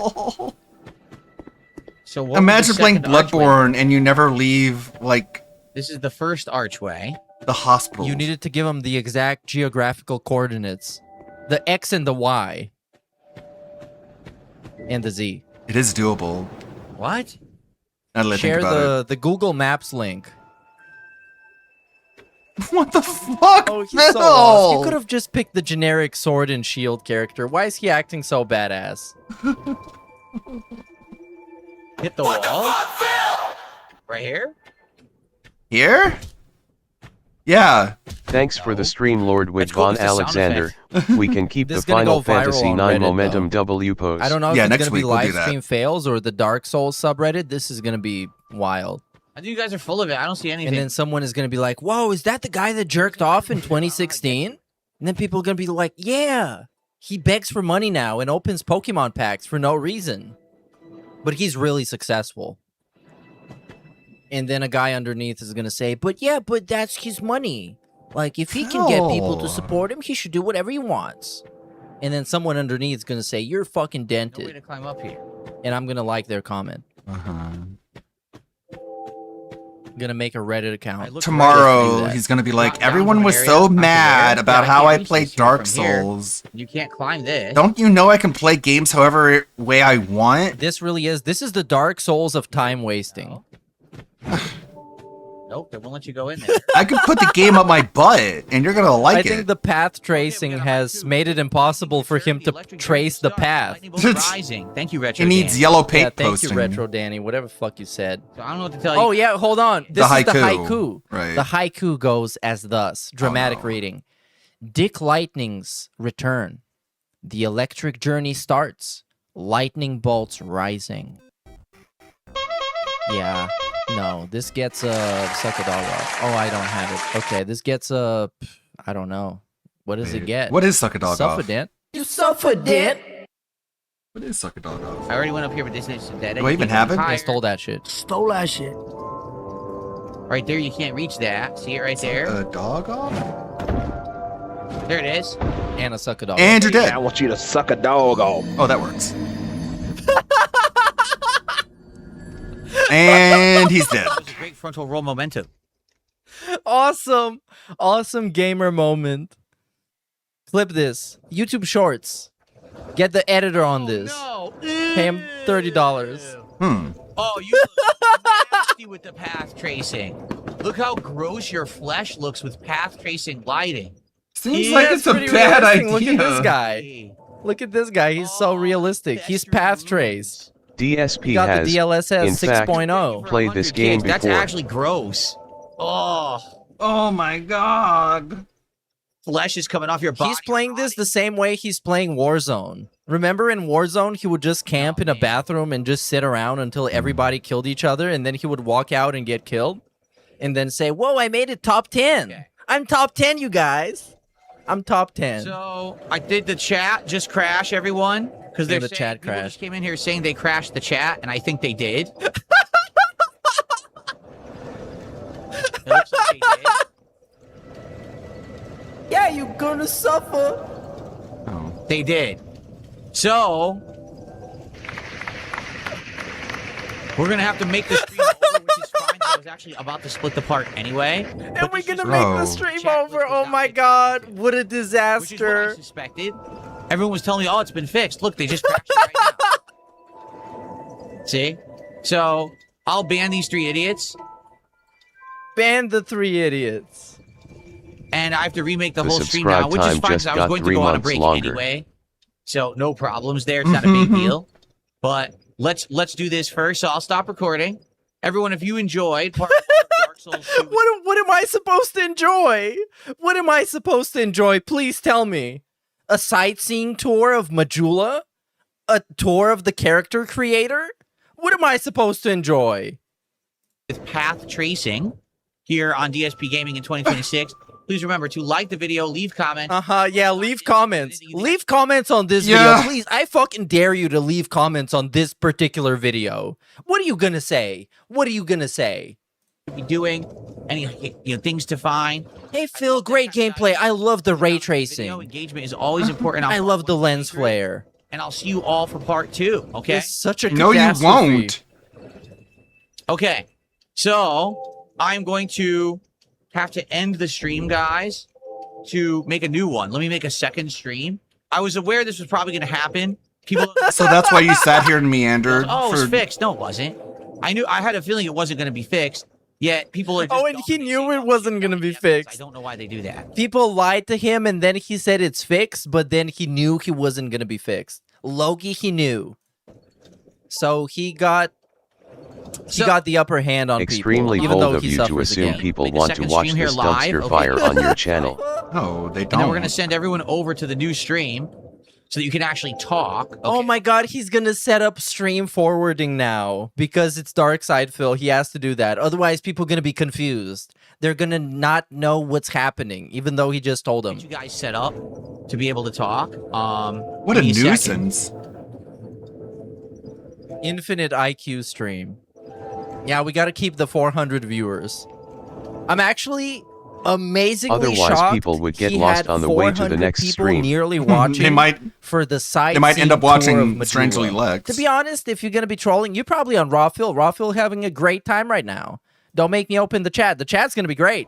So what Imagine was the playing second archway? Bloodborne and you never leave like This is the first archway. the hospital. You needed to give them the exact geographical coordinates. The X and the Y. and the Z. It is doable. What? Share the Google Maps link. What the fuck? Oh, he's so lost. You could have just picked the generic sword and shield character. Why is he acting so badass? Hit the wall? Right here? Here? Yeah. Thanks for the stream, Lord with Von Alexander. We can keep the This is gonna Final go viral Fantasy on 9 Reddit, momentum though. W pose. I don't know if Yeah, it's next going to be week we'll do live that. stream fails or the Dark Souls subreddit. This is going to be wild. I think you guys are full of it. I don't see anything. And then someone is going to be like, whoa, is that the guy that jerked off in 2016? And then people are going to be like, yeah, he begs for money now and opens Pokemon packs for no reason. But he's really successful. And then a guy underneath is going to say, but yeah, but that's his money. Like, if he can get people to support him, he should do whatever he wants. And then someone underneath is going to say, you're fucking No dented. way to climb up here. And I'm going to like their comment. I'm going to make a Reddit account. Tomorrow, he's gonna be like, everyone was so mad about how I played Dark Souls. You can't climb this. Don't you know I can play games however way I want? This really is. This is the Dark Souls of time wasting. Nope, they won't let you go in there. I can put the game up my butt, and you're gonna like I it. think the path tracing has made it impossible for him to trace the path. Rising. Thank you, Retro It needs Danny. yellow paint Yeah, thank posting. you, Retro Danny. Whatever the fuck you said. So I don't know what to tell you. Oh yeah, hold on. This is the haiku. haiku. Right. The haiku goes as thus. Dramatic reading. Dick Lightning's return. The electric journey starts. Lightning bolts rising. Yeah. No, this gets a suck a dog off. Oh, I don't have it. Okay, this gets a I don't know. What does it get? What is suck a dog off? Suffadent. You suffadent. What is suck a dog off? I already went up here, but this is dead. Do I even have it? I stole that shit. Stole that shit. Right there, you can't reach that. See it right there? A dog off? There it is. And a suck a dog. And you're dead. I want you to suck a dog off. Oh, that works. And he's dead. That was a great frontal roll momentum. Awesome. Awesome gamer moment. Clip this. YouTube Shorts. Get the editor on this. No. Pay him $30. Oh, you look nasty with the path tracing. Look how gross your flesh looks with path tracing lighting. Seems like it's a bad idea. Look at this guy. Look at this guy. He's so realistic. He's path traced. DSP Got has, the DLSS in fact, 6.0. played this game before. That's actually gross. Oh my god. Flesh is coming off your body. He's playing this the same way he's playing Warzone. Remember in Warzone, he would just camp in a bathroom and just sit around until everybody killed each other, and then he would walk out and get killed, and then say, whoa, I made it top 10. Okay. I'm top 10, you guys. I'm top 10. So, I did the chat just crash, everyone. Because they're the saying, chat people crashed. just came in here saying they crashed the chat, and I think they did. It looks like they did. Yeah, you're gonna suffer. Oh. They did. So, we're going to have to make this stream over, which is fine. I was actually about to split the part anyway. And we're gonna make the stream over. Oh my god, what a Which is what I disaster. suspected. Everyone was telling me, oh, it's been fixed. Look, they just crashed it right now. See? So, I'll ban these 3 idiots. Ban the 3 idiots. And I have to remake the The whole stream now, which is subscribe fine time because I was just going got to 3 go on a months break longer. anyway. So no problems there. It's not a big deal. But let's do this first. So I'll stop recording. Everyone, if you enjoyed part 1 of Dark Souls 2, What am I supposed to enjoy? What am I supposed to enjoy? Please tell me. A sightseeing tour of Majula? A tour of the character creator? What am I supposed to enjoy? with path tracing here on DSP Gaming in 2026. Please remember to like the video, leave comments. Yeah, leave comments. Leave comments on this video, please. I fucking dare you to leave comments on this particular video. What are you gonna say? What are you gonna say? Be doing any things to find. Hey Phil, great gameplay. I love the ray tracing. Video engagement is always important. I love the lens flare. And I'll see you all for part 2. Okay. It's such a No, you catastrophe. won't. Okay. So I'm going to have to end the stream, guys, to make a new one. Let me make a second stream. I was aware this was probably going to happen, People. So that's why you sat here and meandered. Oh, it was fixed. No, it wasn't. I had a feeling it wasn't going to be fixed. Yet people are. Oh, and he knew it wasn't going to be fixed. I don't know why they do that. People lied to him, and then he said it's fixed, but then he knew he wasn't going to be fixed. Loki, he knew. So he got the upper hand on extremely people. bold of you to assume people want to watch this dumpster fire on your channel. No, they don't. And then we're going to send everyone over to the new stream so that you can actually talk. Okay. Oh my god, he's going to set up stream forwarding now because it's Darkside Phil. He has to do that. Otherwise, people are going to be confused. They're going to not know what's happening, even though he just told them. You guys set up to be able to talk. What a nuisance. Infinite IQ stream. Yeah, we got to keep the 400 viewers. I'm actually amazingly shocked. Otherwise, people would get lost on the way to the next stream. Nearly watching they might end up watching Strangely Lex. To be honest, if you're going to be trolling, you're probably on Rawphil. Rawphil having a great time right now. Don't make me open the chat. The chat's going to be great.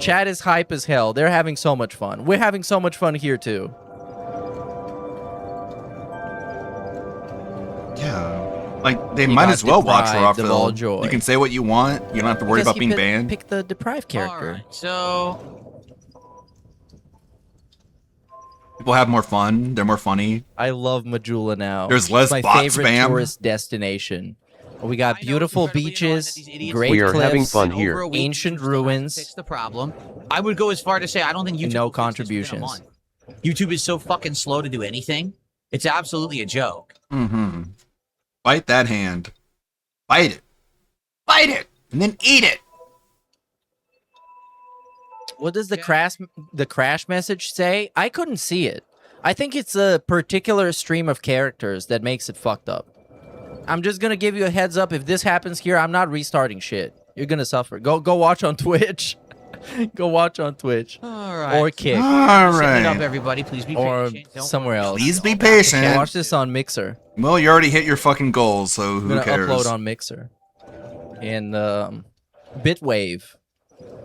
Chat is hype as hell. They're having so much fun. We're having so much fun here too. Yeah. Like, they might as well watch Rawphil. You can say what you want. You don't have to worry about being banned. Pick the deprived character. Right, so people have more fun. They're more funny. I love Majula now. There's less my bot favorite spam. Tourist destination. We got beautiful beaches, great we are cliffs, having fun here. Ancient ruins. Fix the problem. I would go as far to say I don't think YouTube. No contributions. YouTube is so fucking slow to do anything. It's absolutely a joke. Mm-hmm. Bite that hand. Bite it. Bite it. And then eat it. What does the crash message say? I couldn't see it. I think it's a particular stream of characters that makes it fucked up. I'm just gonna give you a heads up. If this happens here, I'm not restarting shit. You're gonna suffer. Go watch on Twitch. Go watch on Twitch. All right. Or Kick. All right. Set it up, everybody. Please be patient. Or somewhere else. Please be patient. Watch this on Mixer. Well, you already hit your fucking goals, so who I'm cares? gonna upload on Mixer. And Bitwave.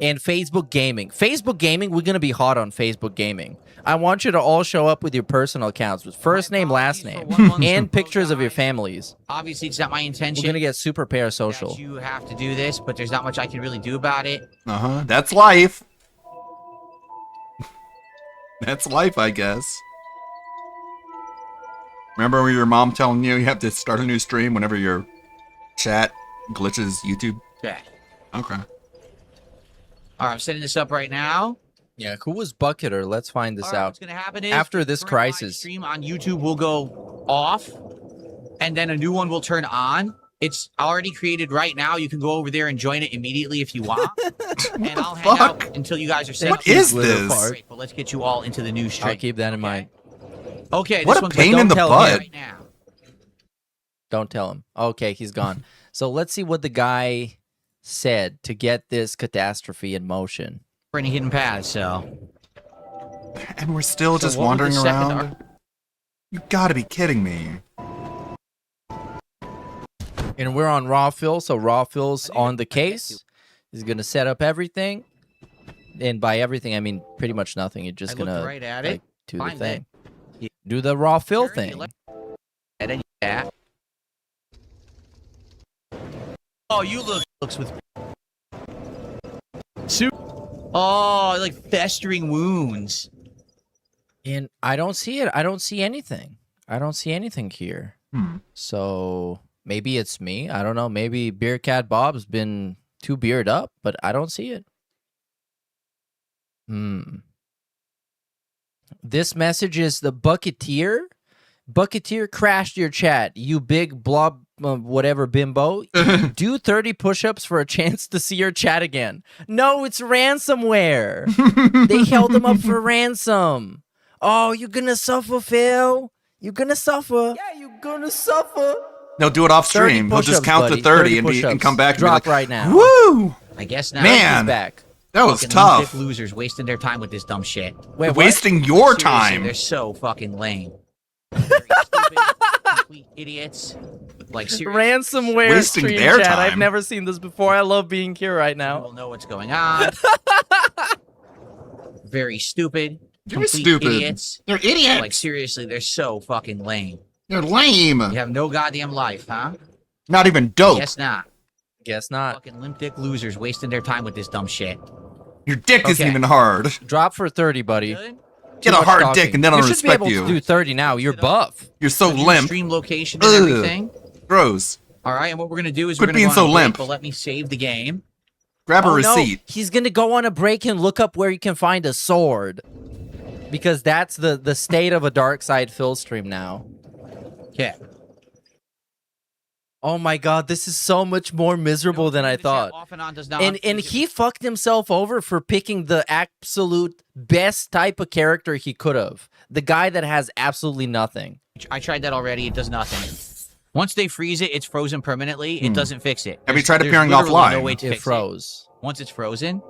And Facebook Gaming. Facebook Gaming, we're gonna be hot on Facebook Gaming. I want you to all show up with your personal accounts with first name, last name, and pictures of your families. Obviously, it's not my intention. We're gonna get super parasocial. You have to do this, but there's not much I can really do about it. That's life. That's life, I guess. Remember your mom telling you have to start a new stream whenever your chat glitches YouTube? Yeah. Okay. All right, I'm setting this up right now. Yeah, who was Bucketer? Let's find this out. What's gonna happen is after this crisis, stream on YouTube will go off, and then a new one will turn on. It's already created right now. You can go over there and join it immediately if you want. And I'll hang out until you guys are set. What is this? Right, but let's get you all into the new stream. I'll keep that in mind. Okay. What a pain in the butt. Right now. Don't tell him. Okay, he's gone. So let's see what the guy said to get this catastrophe in motion. For any hidden paths, so. And we're still just wandering around? You gotta be kidding me. And we're on Rawphil, so Rawphil's on the case. He's gonna set up everything. And by everything, I mean pretty much nothing. You're just gonna right at it. do the thing. Do the Rawphil thing. And then yeah. Oh, you looks with oh, like festering wounds. And I don't see it. I don't see anything. I don't see anything here. So maybe it's me. I don't know. Maybe Beercat Bob's been too beard up, but I don't see it. This message is the Bucketeer. Bucketeer crashed your chat. You big blob, whatever bimbo. Do 30 push-ups for a chance to see your chat again. No, it's ransomware. They held them up for ransom. Oh, you're gonna suffer, Phil. You're gonna suffer. Yeah, you're gonna suffer. No, do it off stream. He'll just count to 30 and come back and drop be like, right now. Woo! I guess now Man, he's back. That was Fucking tough. Losers wasting their time with this dumb shit. Wait, wasting your Seriously, time. They're so fucking lame. Very stupid, complete idiots. Like seriously. Ransomware Wasting stream their chat. time. I've never seen this before. I love being here right now. People know what's going on. Very stupid. You're stupid. Idiots. They're idiots. Like, seriously, they're so fucking lame. They're lame. You have no goddamn life, huh? Not even dope. Guess not. Guess not. Fucking limp dick losers wasting their time with this dumb shit. Your dick isn't even hard. Drop for 30, buddy. Get a hard dick and then I'll respect you. You should be able to do 30 now. You're buff. You're so limp. Stream location and everything. Gross. All right, and what we're gonna do is Quit we're gonna being go so on a break, limp. but let me save the game. Grab a receipt. No. He's gonna go on a break and look up where you can find a sword. Because that's the state of a Dark Side Phil stream now. Okay. Oh my god, this is so much more miserable than I thought. Off and on does not And he fucked himself over for picking the absolute best type of character he could have. The guy that has absolutely nothing. I tried that already. It does nothing. Once they freeze it, it's frozen permanently. It doesn't fix it. Have you tried appearing literally offline? No way to It fix froze. Once it's frozen,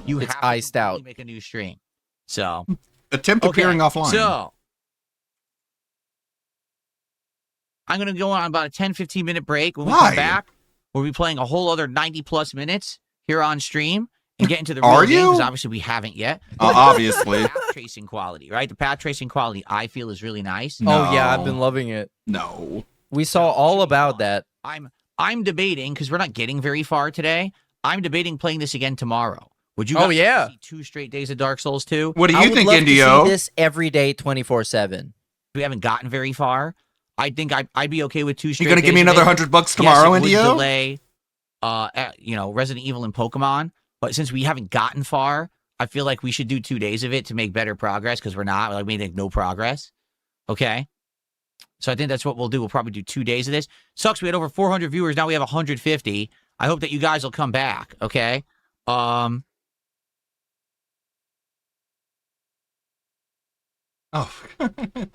you It's have iced to out. make a new stream. So Attempt appearing offline. So I'm gonna go on about a 10-15 minute break. When we come back, we'll be playing a whole other 90+ minutes here on stream and get into the real game, because obviously we haven't yet. Obviously. The path tracing quality, right? The path tracing quality I feel is really nice. Oh yeah, I've been loving it. No. We saw all about that. I'm debating, because we're not getting very far today. I'm debating playing this again tomorrow. Would you? Oh, guys yeah. see 2 straight days of Dark Souls 2? What do I you would think, love to Indio? see this every day, 24/7. We haven't gotten very far. I think I'd be okay with 2 straight. You gonna give me days of another it. $100 tomorrow, yes, it would Indio? delay, Resident Evil and Pokemon. But since we haven't gotten far, I feel like we should do 2 days of it to make better progress, because we're not. Like, we make no progress. Okay. So I think that's what we'll do. We'll probably do 2 days of this. Sucks. We had over 400 viewers. Now we have 150. I hope that you guys will come back. Okay. Oh.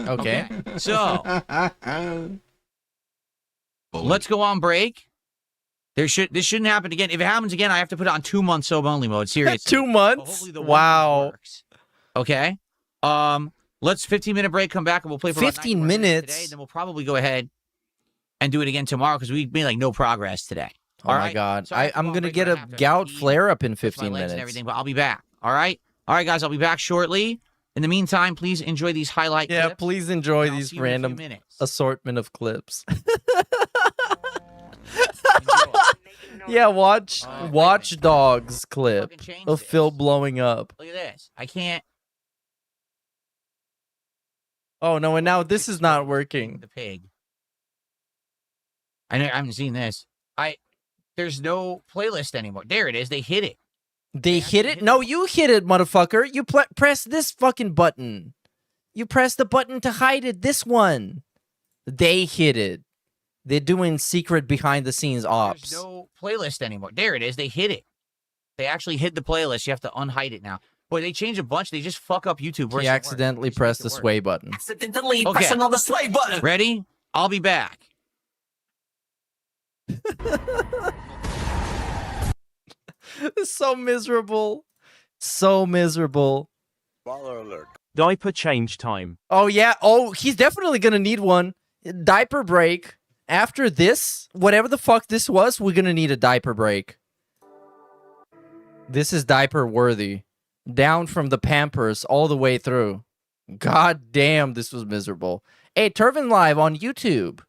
Okay. So let's go on break. This shouldn't happen again. If it happens again, I have to put it on 2 months sub only mode. Seriously. 2 months? Wow. Okay. Let's 15-minute break. Come back and we'll play for 15 about 90 minutes. today. Then we'll probably go ahead and do it again tomorrow, because we made like no progress today. Oh my god. I'm going to get a gout flare up in 15 minutes. And everything, but I'll be back. All right, guys. I'll be back shortly. In the meantime, please enjoy these highlight clips. Yeah, please enjoy these see you in a few random minutes. assortment of clips. Yeah, Watch Dogs clip of Phil blowing up. Look at this. I can't. Oh no, and now this is not working. The pig. I haven't seen this. There's no playlist anymore. There it is. They hit it. They hit it? No, you hit it, motherfucker. You press this fucking button. You press the button to hide it. This one. They hit it. They're doing secret behind-the-scenes ops. There's no playlist anymore. There it is. They hit it. They actually hid the playlist. You have to unhide it now. Boy, they changed a bunch. They just fuck up YouTube. He accidentally pressed the sway button. Accidentally press another sway button. Ready? I'll be back. It's so miserable. So miserable. Baller alert. Diaper change time. Oh, yeah. Oh, he's definitely going to need one. Diaper break. After this, whatever the fuck this was, we're going to need a diaper break. This is diaper worthy. Down from the Pampers all the way through. God damn, this was miserable. Hey, Turvin Live on YouTube.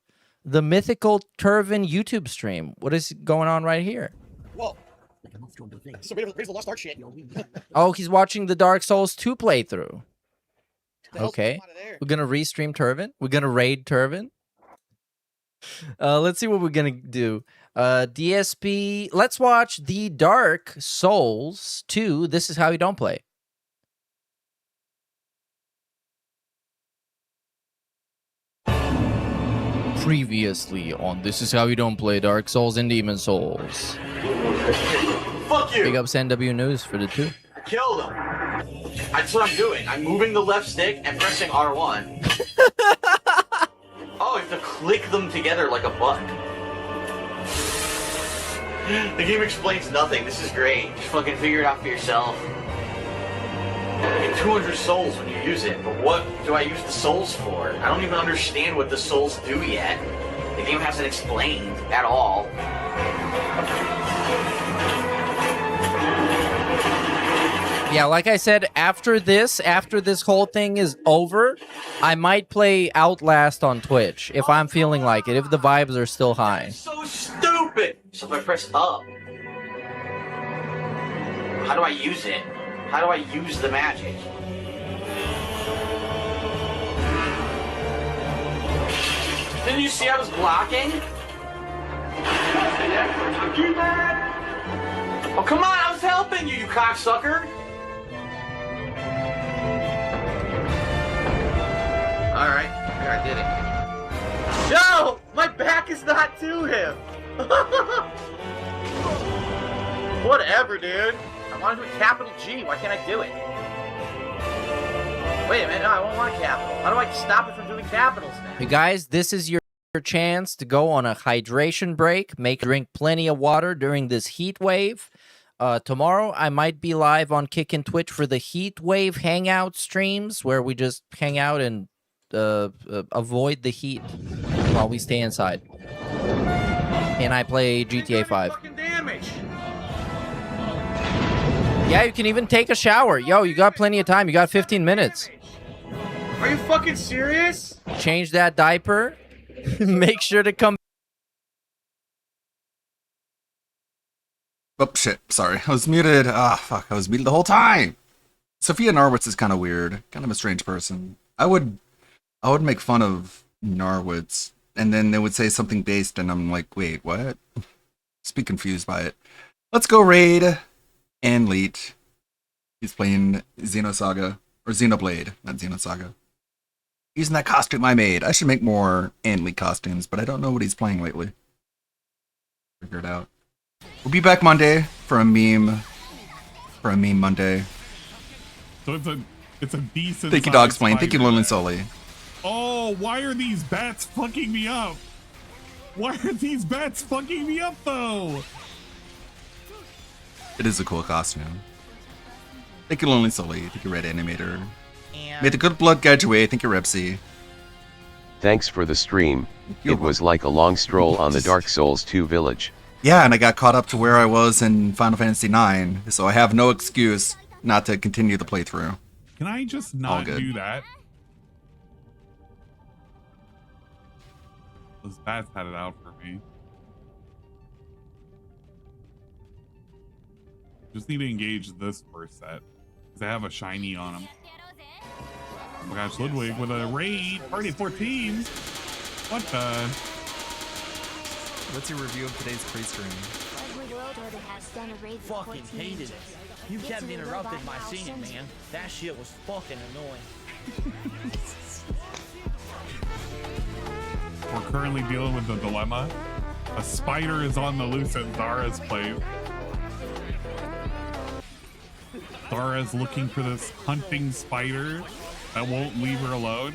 The mythical Turvin YouTube stream. What is going on right here? Whoa. So here's the Lost Ark shit. Oh, he's watching the Dark Souls 2 playthrough. Okay. We're going to restream Turvin. We're going to raid Turvin. Let's see what we're going to do. DSP. Let's watch the Dark Souls 2. This is how you don't play. Previously on This Is How You Don't Play Dark Souls and Demon Souls. Fuck you! Big ups NW News for the 2. I killed him. That's what I'm doing. I'm moving the left stick and pressing R1. Oh, I have to click them together like a button. The game explains nothing. This is great. Just fucking figure it out for yourself. You get 200 souls when you use it, but what do I use the souls for? I don't even understand what the souls do yet. The game hasn't explained at all. Yeah, like I said, after this whole thing is over, I might play Outlast on Twitch if I'm feeling like it, if the vibes are still high. So stupid! So if I press up, how do I use it? How do I use the magic? Didn't you see I was blocking? Oh, come on, I was helping you, you cocksucker! Alright, I did it. No! My back is not to him! Whatever, dude. I want to do a capital G. Why can't I do it? Wait a minute, no, I won't want capital. How do I stop it from doing capitals now? Hey guys, this is your chance to go on a hydration break. Drink plenty of water during this heat wave. Tomorrow, I might be live on Kick and Twitch for the Heat Wave Hangout streams, where we just hang out and avoid the heat while we stay inside. And I play GTA 5. Yeah, you can even take a shower. Yo, you got plenty of time. You got 15 minutes. Are you fucking serious? Change that diaper. Make sure to come. Oh, shit. Sorry. I was muted. Ah, fuck. I was muted the whole time. Sophia Norwitz is kind of weird. Kind of a strange person. I would make fun of Norwitz, and then they would say something based, and I'm like, wait, what? Just be confused by it. Let's go raid Anleet. He's playing Xenosaga, or Xenoblade, not Xenosaga. Using that costume I made. I should make more Anleet costumes, but I don't know what he's playing lately. Figure it out. We'll be back Monday for a meme Monday. So it's a decent. Thank you, Dogsplain. Thank you, Lonely Sully. Oh, why are these bats fucking me up? Why are these bats fucking me up though? It is a cool costume. Thank you, Lonely Sully. Thank you, Red Animator. May the good blood guide your way. Thank you, Repsy. Thanks for the stream. It was like a long stroll on the Dark Souls 2 village. Yeah, and I got caught up to where I was in Final Fantasy IX, so I have no excuse not to continue the playthrough. Can I just not do that? Those bats had it out for me. Just need to engage this first set, because I have a shiny on them. Oh my gosh, Ludwig with a raid, party 14. What the? What's your review of today's pre-stream? Fucking hated it. You kept interrupting my scene, man. That shit was fucking annoying. We're currently dealing with the dilemma. A spider is on the loose at Zara's place. Zara's looking for this hunting spider that won't leave her alone.